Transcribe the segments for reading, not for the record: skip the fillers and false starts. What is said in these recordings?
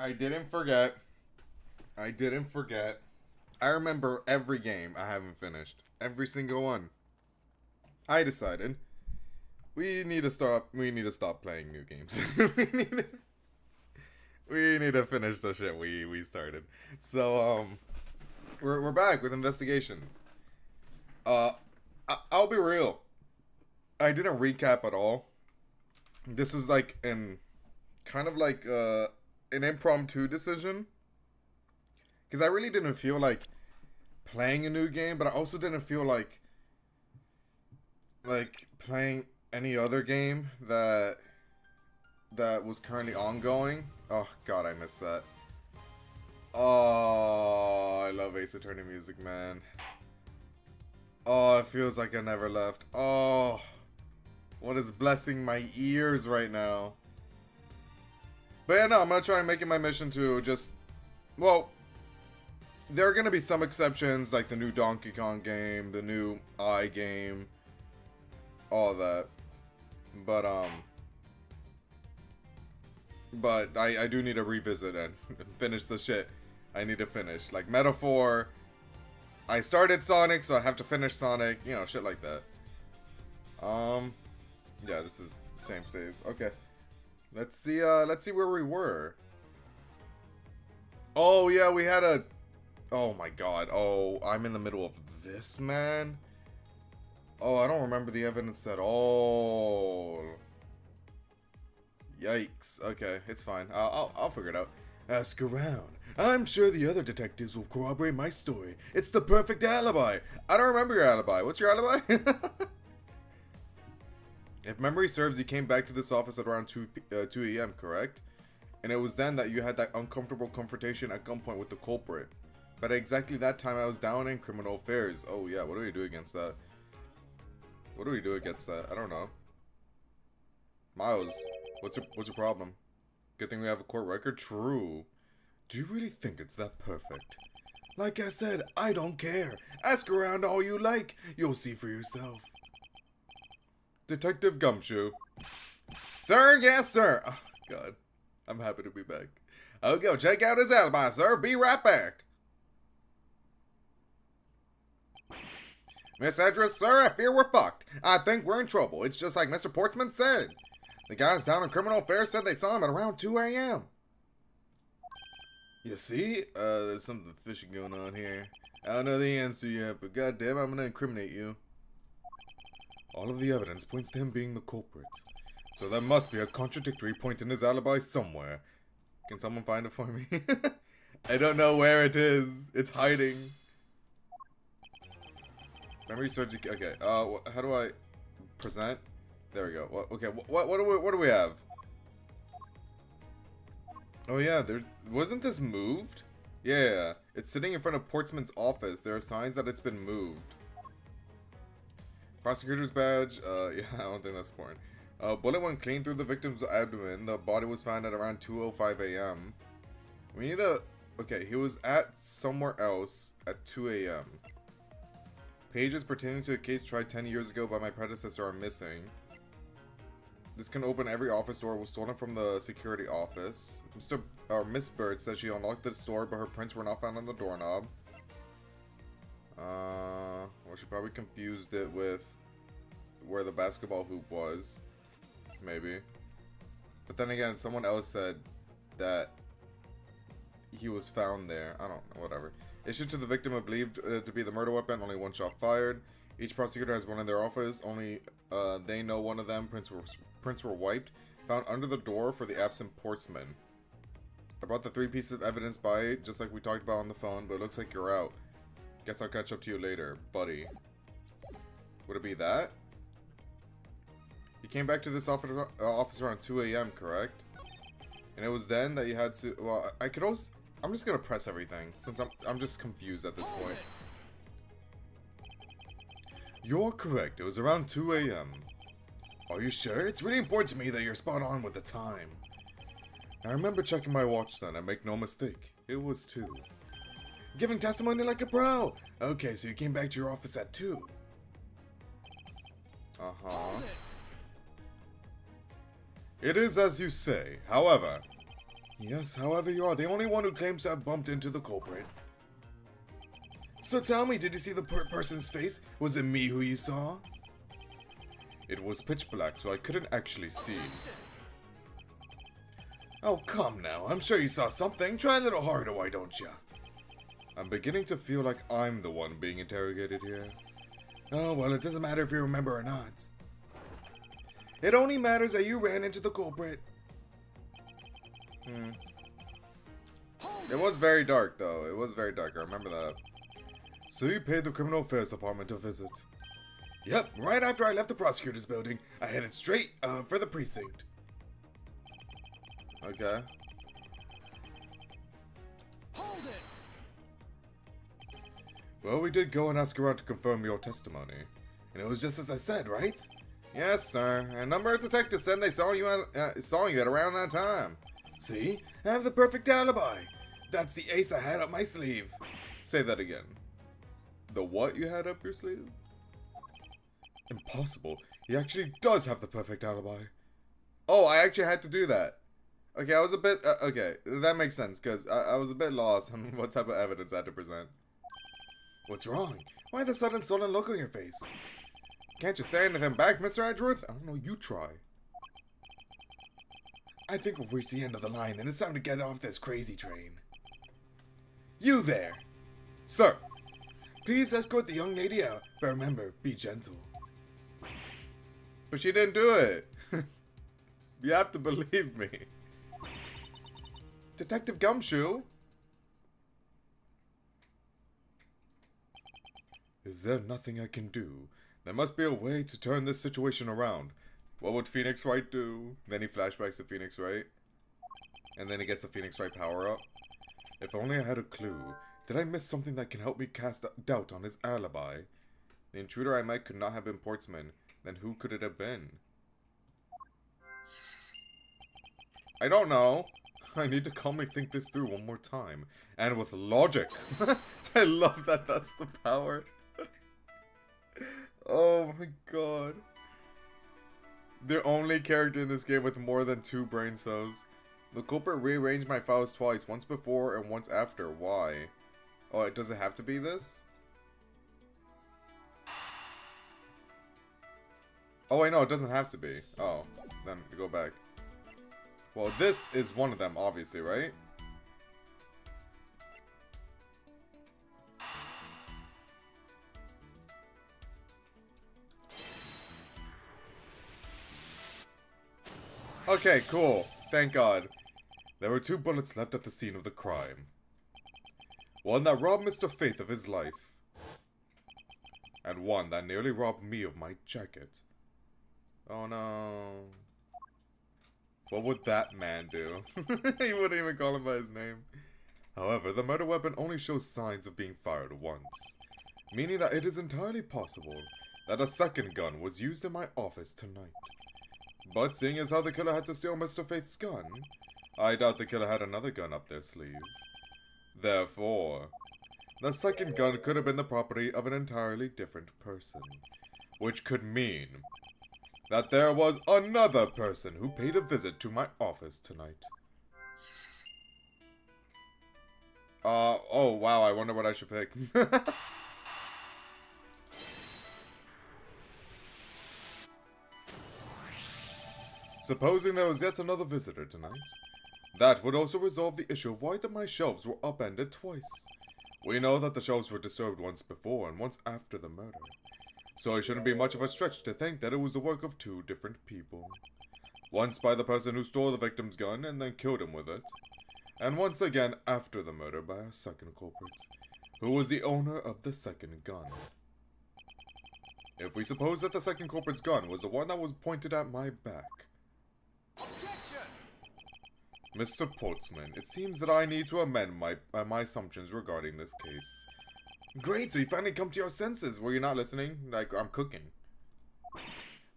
I didn't forget. I didn't forget. I remember every game I haven't finished. Every single one. I decided we need to stop playing new games. we need to finish the shit we started. So we're back with investigations. Uh I'll be real. I didn't recap at all. This is like kind of like an impromptu decision because I really didn't feel like playing a new game, but I also didn't feel like playing any other game that was currently ongoing. Oh god, I missed that. Oh, I love Ace Attorney music, man. Oh, it feels like I never left. Oh, what is blessing my ears right now? But yeah, no, I'm gonna try and make it my mission to just, well, there are gonna be some exceptions, like the new Donkey Kong game, the new I game, all that. But I do need to revisit and finish the shit I need to finish. Like Metaphor, I started Sonic, so I have to finish Sonic, you know, shit like that. Yeah, this is the same save. Okay. Let's see where we were. Oh yeah, we had a, oh my god. Oh, I'm in the middle of this, man. Oh, I don't remember the evidence at all. Yikes. Okay, it's fine. I'll figure it out. Ask around. I'm sure the other detectives will corroborate my story. It's the perfect alibi. I don't remember your alibi. What's your alibi? If memory serves, you came back to this office at around 2 a.m., correct? And it was then that you had that uncomfortable confrontation at gunpoint with the culprit. But at exactly that time, I was down in criminal affairs. Oh yeah, what do we do against that? What do we do against that? I don't know. Miles, what's your problem? Good thing we have a court record? True. Do you really think it's that perfect? Like I said, I don't care. Ask around all you like. You'll see for yourself. Detective Gumshoe. Sir, yes, sir. Oh, God. I'm happy to be back. I'll go check out his alibi, sir. Be right back. Miss Edris, sir, I fear we're fucked. I think we're in trouble. It's just like Mr. Portsman said. The guys down in criminal affairs said they saw him at around 2 a.m. You see? There's something fishy going on here. I don't know the answer yet, but goddamn, I'm gonna incriminate you. All of the evidence points to him being the culprit. So there must be a contradictory point in his alibi somewhere. Can someone find it for me? I don't know where it is. It's hiding. Memory serves. Okay. How do I present? There we go. Okay. What do we have? Oh yeah. There wasn't this moved? Yeah. It's sitting in front of Portsman's office. There are signs that it's been moved. Prosecutor's badge. Yeah. I don't think that's important. Bullet went clean through the victim's abdomen. The body was found at around 2:05 a.m. We need a. Okay. He was at somewhere else at 2 a.m. Pages pertaining to a case tried 10 years ago by my predecessor are missing. This can open every office door. Was stolen from the security office. Miss Bird says she unlocked the store, but her prints were not found on the doorknob. Well, she probably confused it with where the basketball hoop was. Maybe. But then again, someone else said that he was found there. I don't know, whatever. Issued to the victim believed to be the murder weapon, only one shot fired. Each prosecutor has one in their office, only they know one of them. Prints were wiped. Found under the door for the absent Portsman. I brought the 3 pieces of evidence by, just like we talked about on the phone, but it looks like you're out. Guess I'll catch up to you later, buddy. Would it be that? You came back to this office around 2 a.m., correct? And it was then that you had to, well, I could also, I'm just gonna press everything, since I'm just confused at this point. You're correct, it was around 2 a.m. Are you sure? It's really important to me that you're spot on with the time. I remember checking my watch then, and make no mistake, it was 2. Giving testimony like a pro! Okay, so you came back to your office at 2. Uh-huh. It is as you say, however, Yes, however, you are the only one who claims to have bumped into the culprit. So tell me, did you see the person's face? Was it me who you saw? It was pitch black, so I couldn't actually see. Oh, come now. I'm sure you saw something. Try a little harder, why don't you? I'm beginning to feel like I'm the one being interrogated here. Oh, well, it doesn't matter if you remember or not. It only matters that you ran into the culprit. It was very dark, though. It was very dark. I remember that. So you paid the criminal affairs department a visit? Yep, right after I left the prosecutor's building, I headed straight for the precinct. Okay. Hold it! Well, we did go and ask around to confirm your testimony. And it was just as I said, right? Yes, sir. A number of detectives said they saw you at around that time. See? I have the perfect alibi. That's the ace I had up my sleeve. Say that again. The what you had up your sleeve? Impossible. He actually does have the perfect alibi. Oh, I actually had to do that. Okay, I was a bit... okay, that makes sense, because I was a bit lost on what type of evidence I had to present. What's wrong? Why the sudden sullen look on your face? Can't you say anything back, Mr. Edgeworth? I don't know, you try. I think we've reached the end of the line, and it's time to get off this crazy train. You there! Sir! Please escort the young lady out, but remember, be gentle. But she didn't do it. You have to believe me. Detective Gumshoe? Is there nothing I can do? There must be a way to turn this situation around. What would Phoenix Wright do? Then he flashbacks to Phoenix Wright. And then he gets a Phoenix Wright power-up. If only I had a clue. Did I miss something that can help me cast doubt on his alibi? The intruder I met could not have been Portsman. Then who could it have been? I don't know. I need to calmly think this through one more time. And with logic. I love that that's the power. Oh my god. The only character in this game with more than 2 brain cells. The culprit rearranged my files twice. Once before and once after. Why? Oh, does it have to be this? Oh wait, no, it doesn't have to be. Oh, then go back. Well, this is one of them, obviously, right? Okay, cool. Thank God. There were 2 bullets left at the scene of the crime. One that robbed Mr. Faith of his life. And one that nearly robbed me of my jacket. Oh no. What would that man do? He wouldn't even call him by his name. However, the murder weapon only shows signs of being fired once. Meaning that it is entirely possible that a second gun was used in my office tonight. But seeing as how the killer had to steal Mr. Faith's gun, I doubt the killer had another gun up their sleeve. Therefore, the second gun could have been the property of an entirely different person. Which could mean that there was another person who paid a visit to my office tonight. Oh wow, I wonder what I should pick. Supposing there was yet another visitor tonight, that would also resolve the issue of why my shelves were upended twice. We know that the shelves were disturbed once before and once after the murder. So it shouldn't be much of a stretch to think that it was the work of 2 different people. Once by the person who stole the victim's gun and then killed him with it. And once again after the murder by a second culprit, who was the owner of the second gun. If we suppose that the second culprit's gun was the one that was pointed at my back. Objection! Mr. Portsman, it seems that I need to amend my assumptions regarding this case. Great, so you finally come to your senses. Were you not listening? Like, I'm cooking.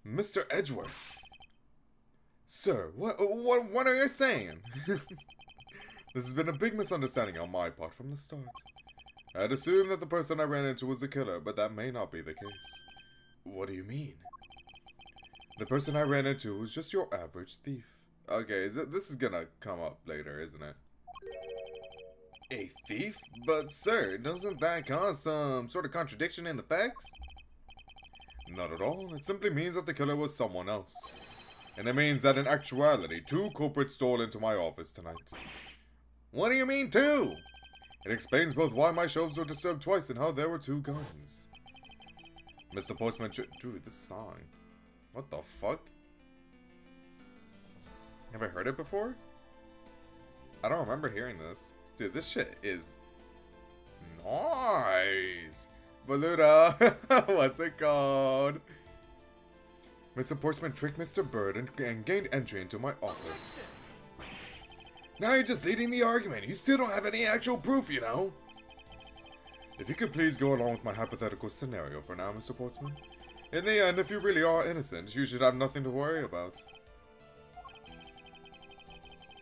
Mr. Edgeworth. Sir, what are you saying? This has been a big misunderstanding on my part from the start. I had assumed that the person I ran into was the killer, but that may not be the case. What do you mean? The person I ran into was just your average thief. Okay, this is gonna come up later, isn't it? A thief? But sir, doesn't that cause some sort of contradiction in the facts? Not at all. It simply means that the killer was someone else. And it means that in actuality, 2 culprits stole into my office tonight. What do you mean 2? It explains both why my shelves were disturbed twice and how there were 2 guns. Mr. Postman, dude, this song. What the fuck? Have I heard it before? I don't remember hearing this. Dude, this shit is nice. Baluda, what's it called? Mr. Postman tricked Mr. Bird and gained entry into my office. Now you're just leading the argument. You still don't have any actual proof, you know. If you could please go along with my hypothetical scenario for now, Mr. Portsman. In the end, if you really are innocent, you should have nothing to worry about.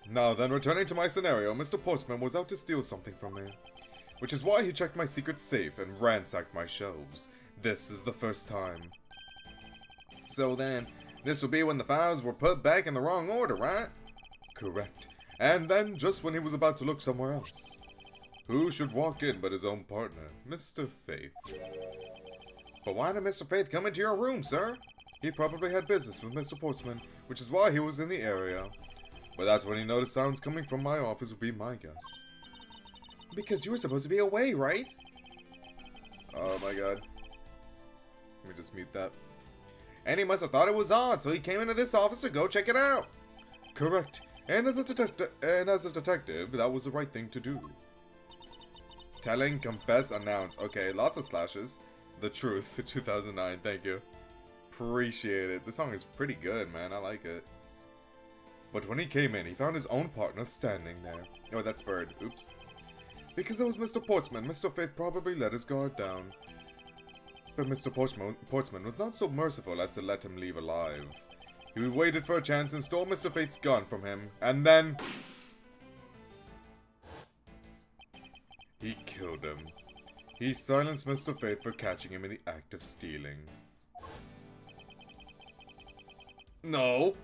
Now then, returning to my scenario, Mr. Portsman was out to steal something from me. Which is why he checked my secret safe and ransacked my shelves. This is the first time. So then, this will be when the files were put back in the wrong order, right? Correct. And then, just when he was about to look somewhere else. Who should walk in but his own partner, Mr. Faith? But why did Mr. Faith come into your room, sir? He probably had business with Mr. Portsman, which is why he was in the area. But that's when he noticed sounds coming from my office would be my guess. Because you were supposed to be away, right? Oh my god. Let me just mute that. And he must have thought it was odd, so he came into this office to go check it out. Correct. And as a detective, that was the right thing to do. Telling, confess, announce. Okay, lots of slashes. The Truth, 2009, thank you. Appreciate it. This song is pretty good, man. I like it. But when he came in, he found his own partner standing there. Oh, that's Bird. Oops. Because it was Mr. Portsman, Mr. Faith probably let his guard down. But Mr. Portsman was not so merciful as to let him leave alive. He waited for a chance and stole Mr. Faith's gun from him, and then... he killed him. He silenced Mr. Faith for catching him in the act of stealing. No!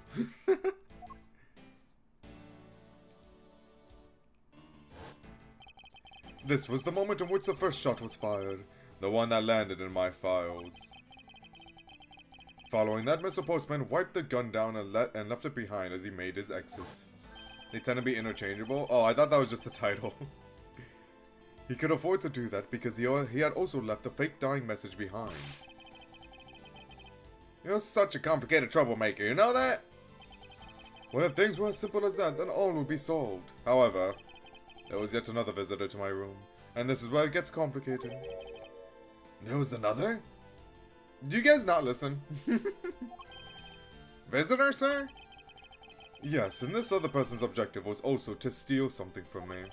This was the moment in which the first shot was fired, the one that landed in my files. Following that, Mr. Postman wiped the gun down and left it behind as he made his exit. They tend to be interchangeable? Oh, I thought that was just the title. He could afford to do that because he had also left a fake dying message behind. You're such a complicated troublemaker, you know that? Well, if things were as simple as that, then all would be solved. However, there was yet another visitor to my room, and this is where it gets complicated. There was another? Do you guys not listen? Visitor, sir? Yes, and this other person's objective was also to steal something from me.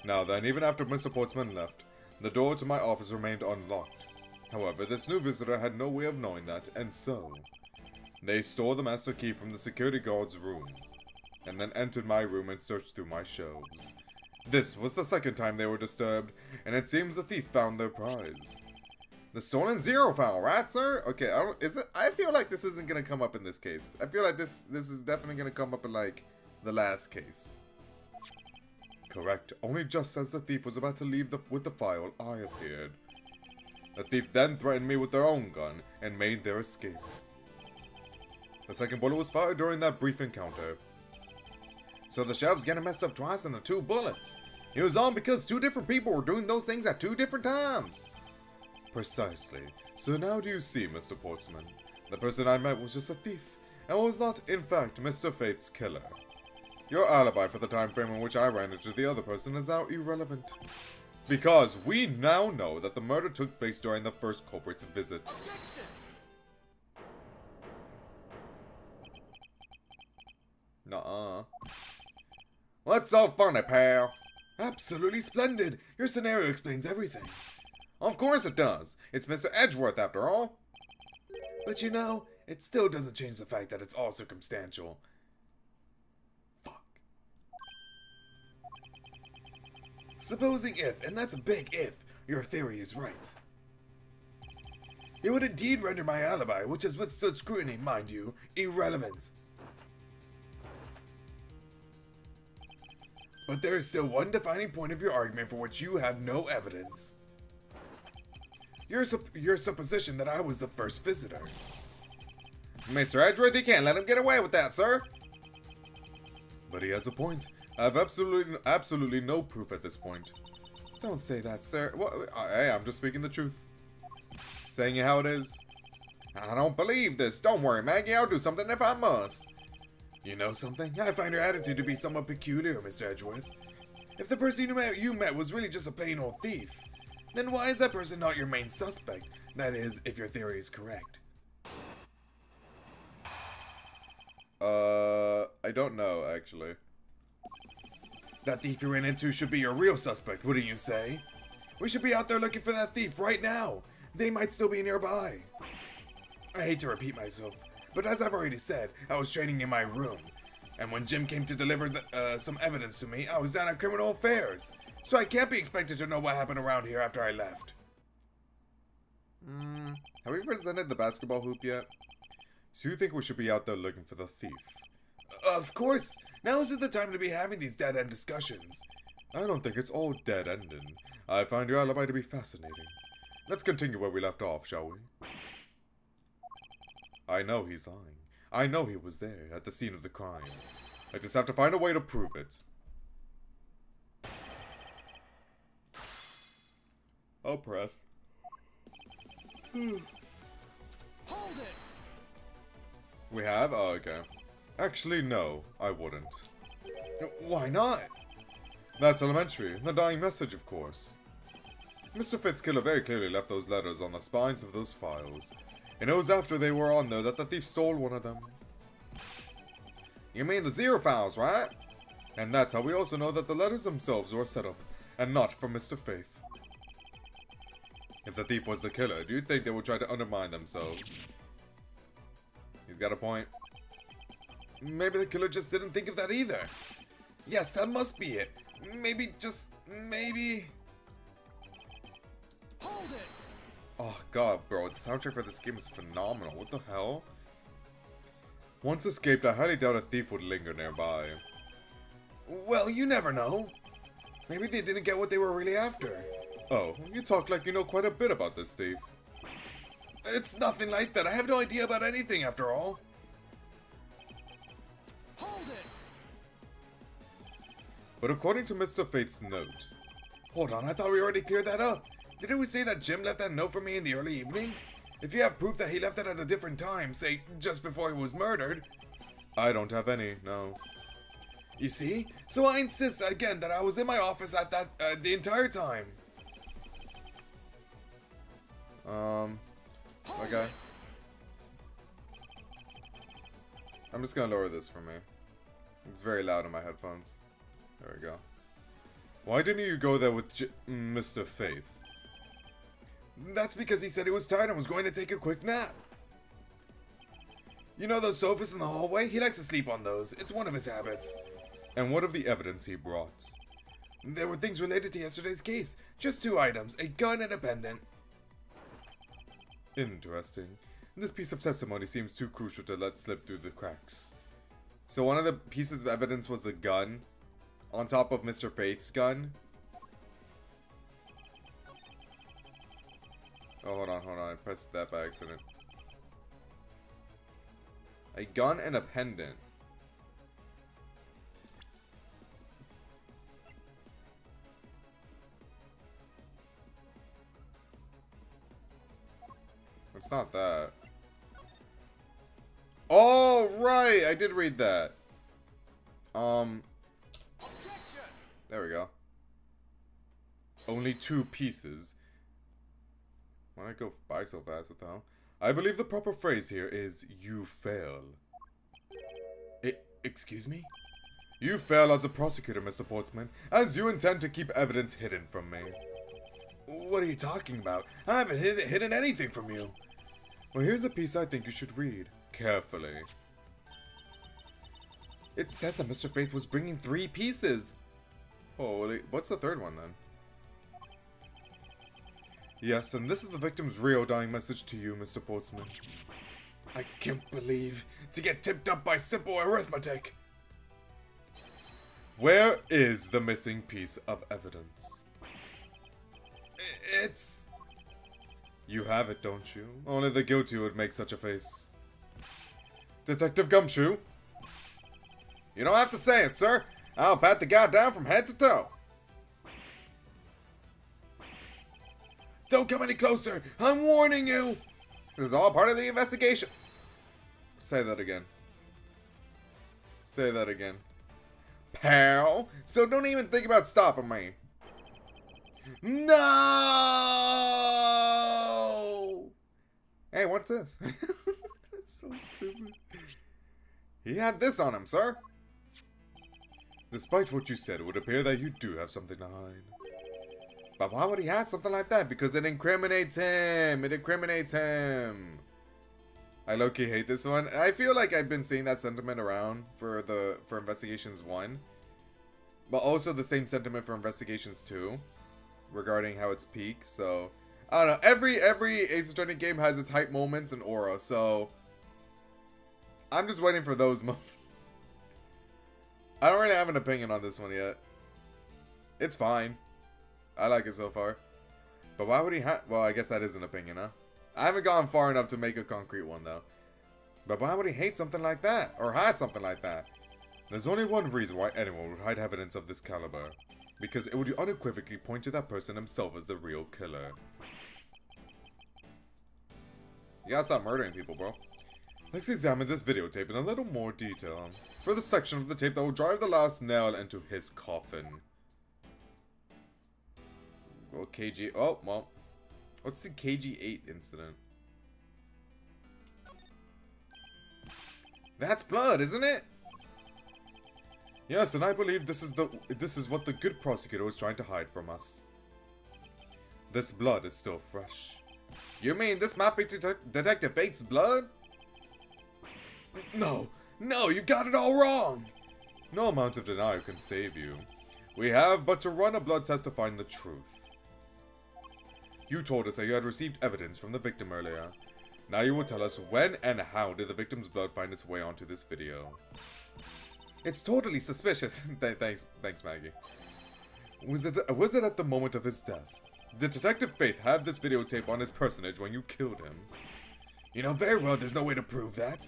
Now then, even after Mr. Portsman left, the door to my office remained unlocked. However, this new visitor had no way of knowing that, and so... they stole the master key from the security guard's room, and then entered my room and searched through my shelves. This was the second time they were disturbed, and it seems the thief found their prize. The stolen zero file, right, sir? Okay, I feel like this isn't gonna come up in this case. I feel like this is definitely gonna come up in, like, the last case. Correct. Only just as the thief was about to leave with the file, I appeared. The thief then threatened me with their own gun, and made their escape. The second bullet was fired during that brief encounter. So the shelves getting messed up twice in the 2 bullets. It was all because 2 different people were doing those things at 2 different times. Precisely. So now do you see, Mr. Portsman? The person I met was just a thief, and was not, in fact, Mr. Faith's killer. Your alibi for the time frame in which I ran into the other person is now irrelevant. Because we now know that the murder took place during the first culprit's visit. Objection! Nuh-uh. What's so funny, pal? Absolutely splendid. Your scenario explains everything. Of course it does. It's Mr. Edgeworth, after all. But you know, it still doesn't change the fact that it's all circumstantial. Fuck. Supposing if, and that's a big if, your theory is right. It would indeed render my alibi, which has withstood scrutiny, mind you, irrelevant. But there is still one defining point of your argument for which you have no evidence. Your supposition that I was the first visitor. Mr. Edgeworth, you can't let him get away with that, sir. But he has a point. I have absolutely no proof at this point. Don't say that, sir. Hey, I'm just speaking the truth. Saying it how it is. I don't believe this. Don't worry, Maggie. I'll do something if I must. You know something? I find your attitude to be somewhat peculiar, Mr. Edgeworth. If the person you met was really just a plain old thief, then why is that person not your main suspect? That is, if your theory is correct. I don't know, actually. That thief you ran into should be your real suspect, wouldn't you say? We should be out there looking for that thief right now. They might still be nearby. I hate to repeat myself, but as I've already said, I was training in my room. And when Jim came to deliver some evidence to me, I was down at Criminal Affairs. So I can't be expected to know what happened around here after I left. Have we presented the basketball hoop yet? So you think we should be out there looking for the thief? Of course! Now isn't the time to be having these dead-end discussions. I don't think it's all dead-ended. I find your alibi to be fascinating. Let's continue where we left off, shall we? I know he's lying. I know he was there, at the scene of the crime. I just have to find a way to prove it. I'll press. Hold it! We have? Oh, okay. Actually, no, I wouldn't. Why not? That's elementary. The dying message, of course. Mr. Fitzkiller very clearly left those letters on the spines of those files. And it was after they were on there that the thief stole one of them. You mean the zero files, right? And that's how we also know that the letters themselves were set up, and not from Mr. Faith. If the thief was the killer, do you think they would try to undermine themselves? He's got a point. Maybe the killer just didn't think of that either. Yes, that must be it. Maybe, just maybe... Hold it! Oh god, bro, the soundtrack for this game is phenomenal. What the hell? Once escaped, I highly doubt a thief would linger nearby. Well, you never know. Maybe they didn't get what they were really after. Oh, you talk like you know quite a bit about this thief. It's nothing like that. I have no idea about anything, after all. Hold it! But according to Mr. Fate's note... Hold on, I thought we already cleared that up. Didn't we say that Jim left that note for me in the early evening? If you have proof that he left it at a different time, say, just before he was murdered... I don't have any, no. You see? So I insist again that I was in my office at that, the entire time. Okay. I'm just gonna lower this for me. It's very loud in my headphones. There we go. Why didn't you go there with Mr. Faith? That's because he said he was tired and was going to take a quick nap. You know those sofas in the hallway? He likes to sleep on those. It's one of his habits. And what of the evidence he brought? There were things related to yesterday's case. Just 2 items, a gun and a pendant. Interesting. This piece of testimony seems too crucial to let slip through the cracks. So one of the pieces of evidence was a gun on top of Mr. Faith's gun. Oh, hold on. I pressed that by accident. A gun and a pendant. It's not that. Oh, right! I did read that. Objection! There we go. Only 2 pieces. Why did I go by so fast? What the hell? I believe the proper phrase here is, you fail. Excuse me? You fail as a prosecutor, Mr. Portsman, as you intend to keep evidence hidden from me. What are you talking about? I haven't hidden anything from you. Well, here's a piece I think you should read. Carefully. It says that Mr. Faith was bringing 3 pieces. Oh, what's the 3rd one then? Yes, and this is the victim's real dying message to you, Mr. Portsman. I can't believe to get tipped up by simple arithmetic. Where is the missing piece of evidence? It's... You have it, don't you? Only the guilty would make such a face. Detective Gumshoe? You don't have to say it, sir. I'll pat the guy down from head to toe. Don't come any closer. I'm warning you. This is all part of the investigation. Say that again. Say that again. Pal. So don't even think about stopping me. No! Hey, what's this? That's so stupid. He had this on him, sir. Despite what you said, it would appear that you do have something to hide. But why would he have something like that? Because it incriminates him. It incriminates him. I low-key hate this one. I feel like I've been seeing that sentiment around for Investigations 1. But also the same sentiment for Investigations 2. Regarding how it's peak. So, I don't know. Every Ace Attorney game has its hype moments and aura. So, I'm just waiting for those moments. I don't really have an opinion on this one yet. It's fine. I like it so far. But why would he have... Well, I guess that is an opinion, huh? I haven't gone far enough to make a concrete one, though. But why would he hate something like that? Or hide something like that? There's only one reason why anyone would hide evidence of this caliber. Because it would unequivocally point to that person himself as the real killer. You gotta stop murdering people, bro. Let's examine this videotape in a little more detail. For the section of the tape that will drive the last nail into his coffin. Well, KG... Oh, well. What's the KG8 incident? That's blood, isn't it? Yes, and I believe this is what the good prosecutor was trying to hide from us. This blood is still fresh. You mean this might be Detective Fate's blood? No, you got it all wrong. No amount of denial can save you. We have but to run a blood test to find the truth. You told us that you had received evidence from the victim earlier. Now you will tell us when and how did the victim's blood find its way onto this video. It's totally suspicious. Thanks, Maggie. Was it at the moment of his death? Did Detective Faith have this videotape on his personage when you killed him? You know very well there's no way to prove that.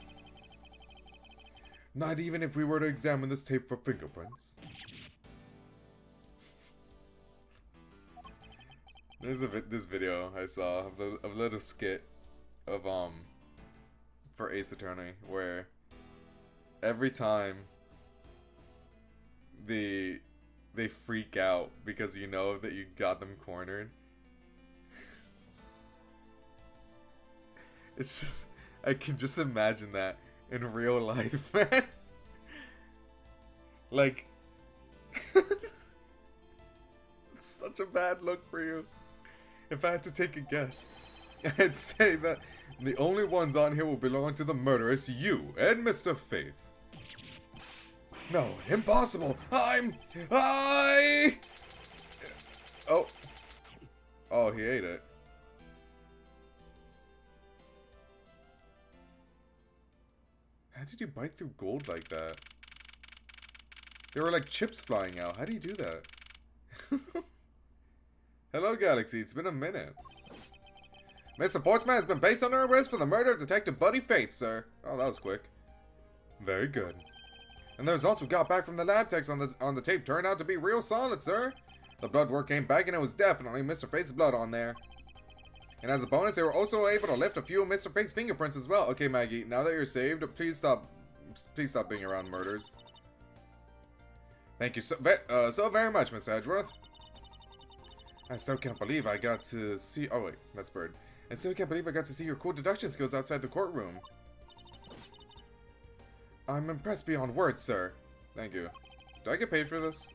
Not even if we were to examine this tape for fingerprints. There's this video I saw of a little skit of for Ace Attorney where every time they freak out because you know that you got them cornered. It's just, I can just imagine that in real life, man. Like, it's such a bad look for you. If I had to take a guess, I'd say that the only ones on here will belong to the murderous you and Mr. Faith. No, impossible! Oh, he ate it. How did you bite through gold like that? There were like chips flying out. How do you do that? Hello, Galaxy. It's been a minute. Mr. Portsman has been placed under arrest for the murder of Detective Buddy Faith, sir. Oh, that was quick. Very good. And the results we got back from the lab techs on the tape turned out to be real solid, sir. The blood work came back and it was definitely Mr. Faith's blood on there. And as a bonus, they were also able to lift a few of Mr. Faith's fingerprints as well. Okay, Maggie, now that you're saved, please stop being around murders. Thank you so very much, Mr. Edgeworth. I still can't believe I got to see... Oh, wait, that's Bird. I still can't believe I got to see your cool deduction skills outside the courtroom. I'm impressed beyond words, sir. Thank you. Do I get paid for this?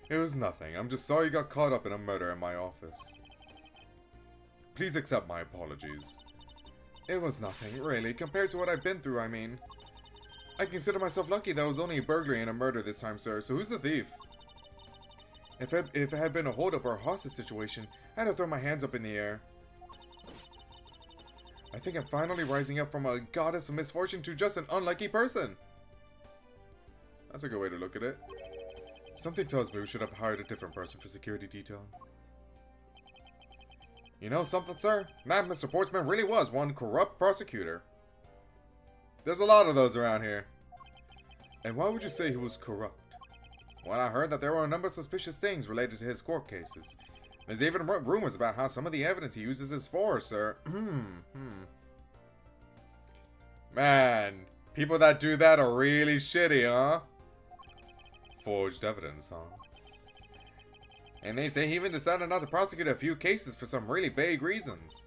It was nothing. I'm just sorry you got caught up in a murder in my office. Please accept my apologies. It was nothing, really, compared to what I've been through, I mean. I consider myself lucky that it was only a burglary and a murder this time, sir, so who's the thief? If it had been a hold-up or a hostage situation, I'd have thrown my hands up in the air. I think I'm finally rising up from a goddess of misfortune to just an unlucky person. That's a good way to look at it. Something tells me we should have hired a different person for security detail. You know something, sir? That Mr. Portsman really was one corrupt prosecutor. There's a lot of those around here. And why would you say he was corrupt? Well, I heard that there were a number of suspicious things related to his court cases. There's even rumors about how some of the evidence he uses is forged, sir. Man, people that do that are really shitty, huh? Forged evidence, huh? And they say he even decided not to prosecute a few cases for some really vague reasons.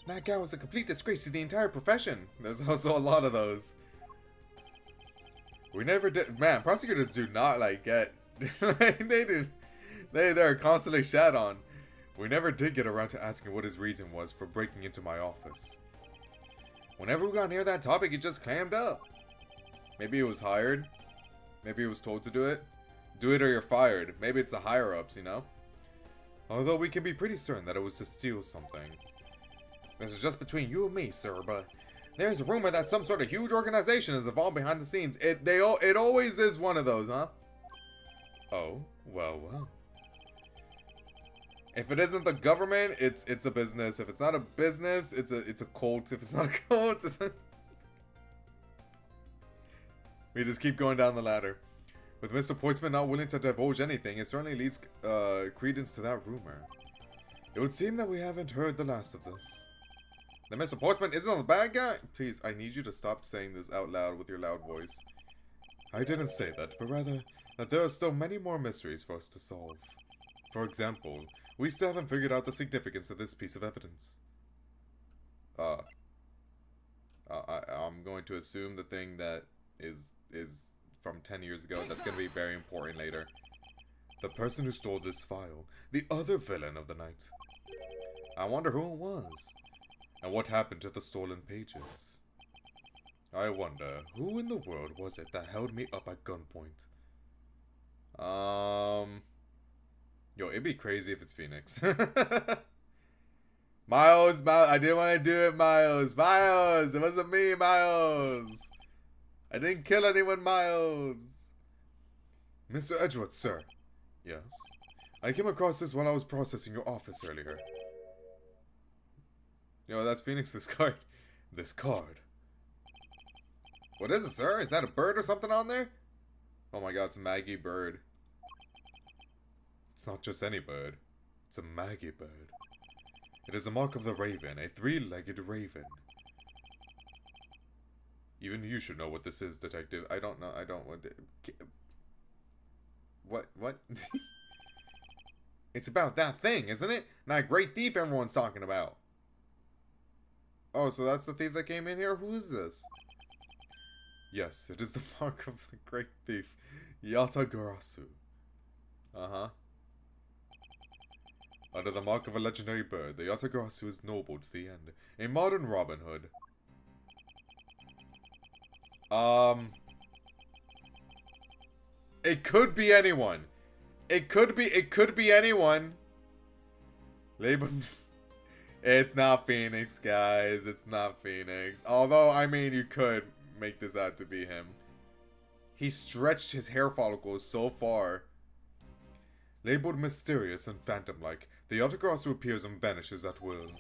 That guy was a complete disgrace to the entire profession. There's also a lot of those. We never did. Man, prosecutors do not like get. They're constantly shat on. We never did get around to asking what his reason was for breaking into my office. Whenever we got near that topic, he just clammed up. Maybe he was hired. Maybe he was told to do it. Do it or you're fired. Maybe it's the higher-ups, you know? Although we can be pretty certain that it was to steal something. This is just between you and me, sir, but there's a rumor that some sort of huge organization is involved behind the scenes. It always is one of those, huh? Oh, well. If it isn't the government, it's a business. If it's not a business, it's a cult. If it's not a cult, it's a... We just keep going down the ladder. With Mr. Portsman not willing to divulge anything, it certainly leads credence to that rumor. It would seem that we haven't heard the last of this. That Mr. Portsman isn't the bad guy? Please, I need you to stop saying this out loud with your loud voice. I didn't say that, but rather that there are still many more mysteries for us to solve. For example, we still haven't figured out the significance of this piece of evidence. I'm going to assume the thing that is from 10 years ago. That's going to be very important later. The person who stole this file. The other villain of the night. I wonder who it was. And what happened to the stolen pages. I wonder, who in the world was it that held me up at gunpoint? Yo, it'd be crazy if it's Phoenix. Miles, I didn't want to do it, Miles. Miles, it wasn't me, Miles. I didn't kill anyone, Miles. Mr. Edgeworth, sir. Yes? I came across this while I was processing your office earlier. Yo, that's Phoenix's card. This card. What is it, sir? Is that a bird or something on there? Oh my god, it's Maggie Bird. It's not just any bird. It's a Maggie Bird. It is a mark of the raven, a three-legged raven. Even you should know what this is, detective. I don't know. I don't want to... What? It's about that thing, isn't it? That great thief everyone's talking about. Oh, so that's the thief that came in here? Who is this? Yes, it is the mark of the great thief, Yatagarasu. Uh-huh. Under the mark of a legendary bird, the Yatagarasu is noble to the end. A modern Robin Hood. It could be anyone. It could be anyone. Labeled. It's not Phoenix, guys. It's not Phoenix. Although, I mean, you could make this out to be him. He stretched his hair follicles so far. Labeled mysterious and phantom-like, the Yatagarasu appears and vanishes at will.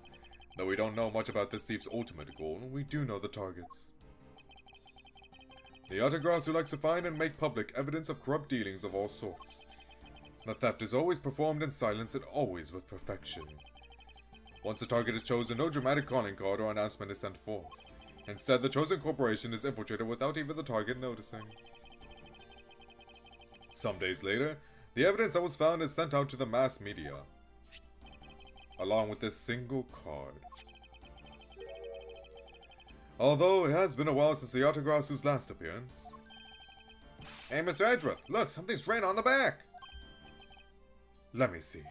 Though we don't know much about this thief's ultimate goal, we do know the targets. The Yatagarasu likes to find and make public evidence of corrupt dealings of all sorts. The theft is always performed in silence and always with perfection. Once a target is chosen, no dramatic calling card or announcement is sent forth. Instead, the chosen corporation is infiltrated without even the target noticing. Some days later, the evidence that was found is sent out to the mass media, along with this single card. Although it has been a while since the Yatagarasu's last appearance. Hey, Mr. Edgeworth, look, something's written on the back. Let me see.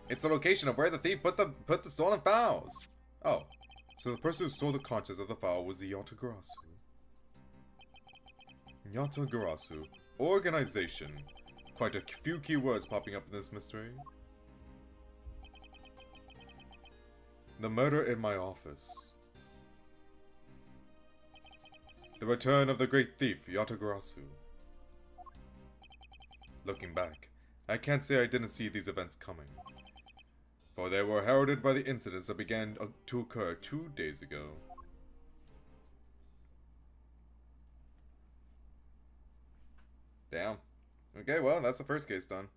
It's the location of where the thief put the stolen files. Oh, so the person who stole the contents of the file was the Yatagarasu. Yatagarasu. Organization. Quite a few key words popping up in this mystery. The murder in my office. The return of the great thief, Yatagarasu. Looking back, I can't say I didn't see these events coming. For they were heralded by the incidents that began to occur 2 days ago. Damn. Okay, well, that's the first case done.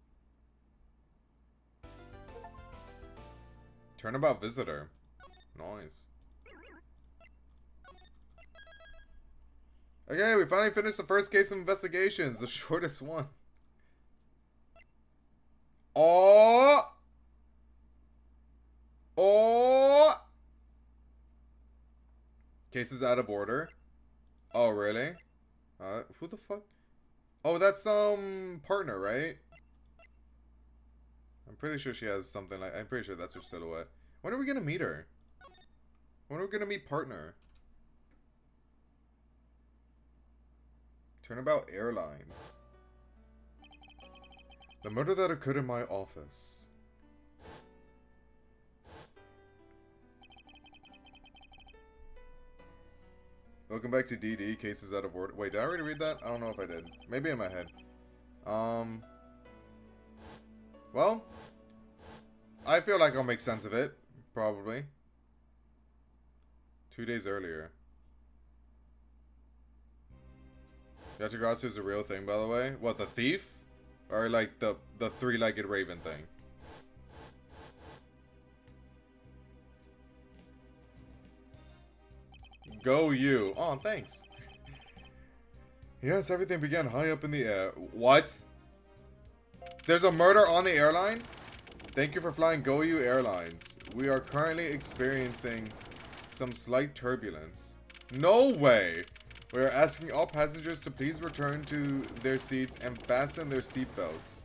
Turnabout visitor. Nice. Okay, we finally finished the first case of investigations, the shortest one. Oh! Oh! Case is out of order. Oh, really? Who the fuck? Oh, that's, partner, right? I'm pretty sure she has something like... I'm pretty sure that's her silhouette. When are we gonna meet her? When are we gonna meet partner? Turnabout Airlines. The murder that occurred in my office. Welcome back to DD. Cases out of order. Wait, did I already read that? I don't know if I did. Maybe in my head. Well, I feel like I'll make sense of it. Probably. 2 days earlier. Yatagarasu is a real thing, by the way. What, the thief? Or like the three-legged raven thing? Go you. Oh, thanks. Yes, everything began high up in the air. What? There's a murder on the airline? Thank you for flying Go You Airlines. We are currently experiencing some slight turbulence. No way! We are asking all passengers to please return to their seats and fasten their seatbelts.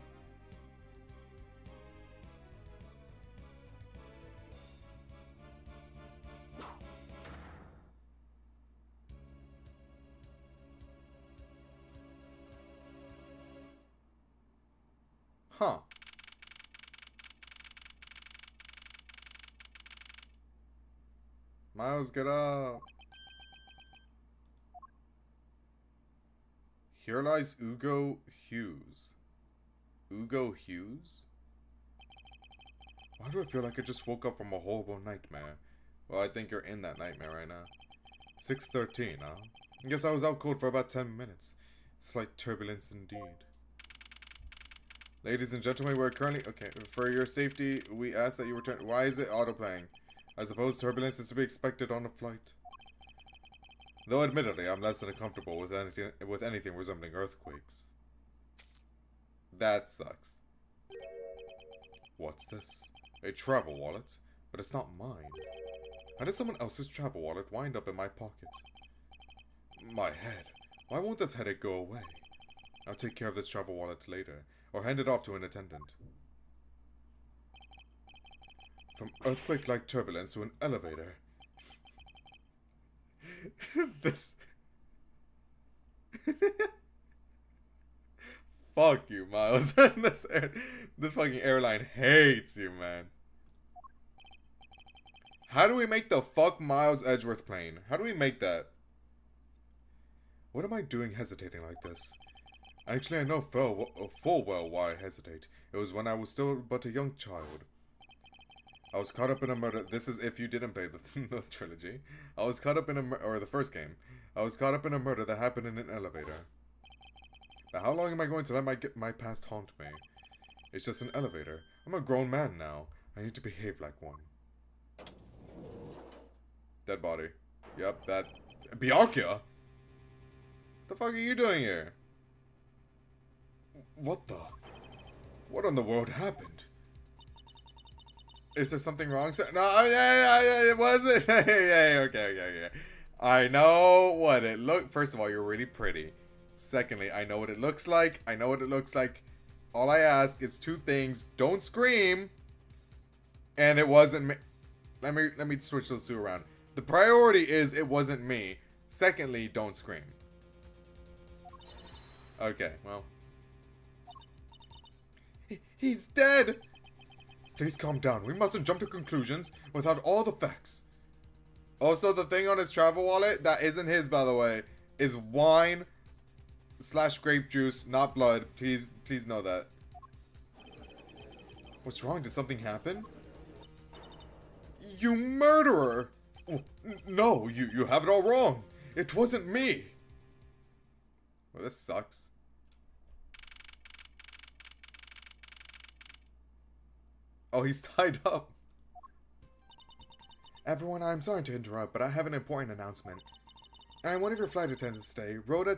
Huh. Miles, get up. Here lies Ugo Hughes. Ugo Hughes? Why do I feel like I just woke up from a horrible nightmare? Well, I think you're in that nightmare right now. 6:13, huh? I guess I was out cold for about 10 minutes. Slight turbulence indeed. Ladies and gentlemen, we're currently... Okay, for your safety, we ask that you return... Why is it autoplaying? I suppose turbulence is to be expected on a flight. Though admittedly, I'm less than comfortable with anything resembling earthquakes. That sucks. What's this? A travel wallet? But it's not mine. How did someone else's travel wallet wind up in my pocket? My head. Why won't this headache go away? I'll take care of this travel wallet later, or hand it off to an attendant. From earthquake-like turbulence to an elevator. This... Fuck you, Miles. this fucking airline hates you, man. How do we make the fuck Miles Edgeworth plane? How do we make that? What am I doing hesitating like this? Actually, I know full well why I hesitate. It was when I was still but a young child. I was caught up in a murder. This is if you didn't play the trilogy. I was caught up in or the first game. I was caught up in a murder that happened in an elevator. But how long am I going to let my past haunt me? It's just an elevator. I'm a grown man now. I need to behave like one. Dead body. Yep, that... Bianca? The fuck are you doing here? What the... What in the world happened? Is there something wrong? No, yeah, it wasn't. Yeah, okay. I know what it look. First of all, you're really pretty. Secondly, I know what it looks like. All I ask is two things. Don't scream. And it wasn't me. Let me switch those two around. The priority is it wasn't me. Secondly, don't scream. Okay, well. He's dead! Please calm down. We mustn't jump to conclusions without all the facts. Also, the thing on his travel wallet, that isn't his, by the way. is wine / grape juice, not blood. Please know that. What's wrong? Did something happen? You murderer! No, you have it all wrong. It wasn't me. Well, this sucks. Oh, he's tied up. Everyone, I'm sorry to interrupt, but I have an important announcement. I am one of your flight attendants today, Rhoda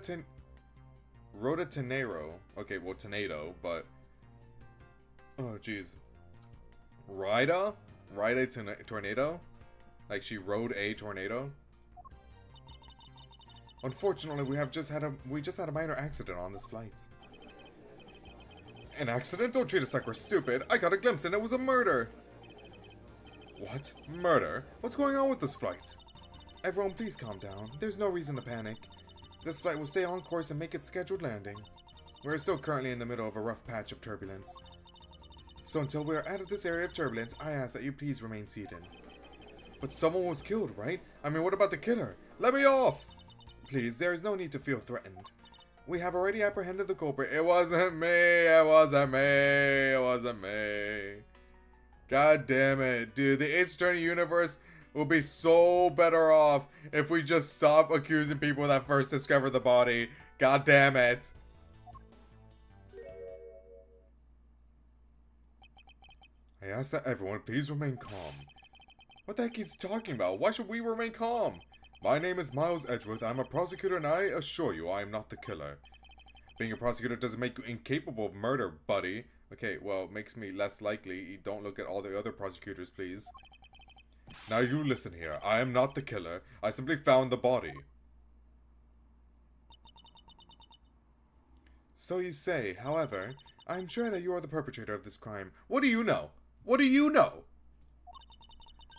Tenero. Okay, well, Tornado, but... Oh, jeez. Ride a tornado? Like she rode a tornado? Unfortunately, we just had a minor accident on this flight. An accident? Don't treat us like we're stupid. I got a glimpse and it was a murder. What? Murder? What's going on with this flight? Everyone, please calm down. There's no reason to panic. This flight will stay on course and make its scheduled landing. We're still currently in the middle of a rough patch of turbulence. So until we are out of this area of turbulence, I ask that you please remain seated. But someone was killed, right? I mean, what about the killer? Let me off! Please, there is no need to feel threatened. We have already apprehended the culprit. It wasn't me. It wasn't me. It wasn't me. God damn it. Dude, the Ace Attorney universe will be so better off if we just stop accusing people that first discovered the body. God damn it. I ask that everyone please remain calm. What the heck is he talking about? Why should we remain calm? My name is Miles Edgeworth. I'm a prosecutor and I assure you I am not the killer. Being a prosecutor doesn't make you incapable of murder, buddy. Okay, well, it makes me less likely. Don't look at all the other prosecutors, please. Now you listen here. I am not the killer. I simply found the body. So you say. However, I am sure that you are the perpetrator of this crime. What do you know? What do you know?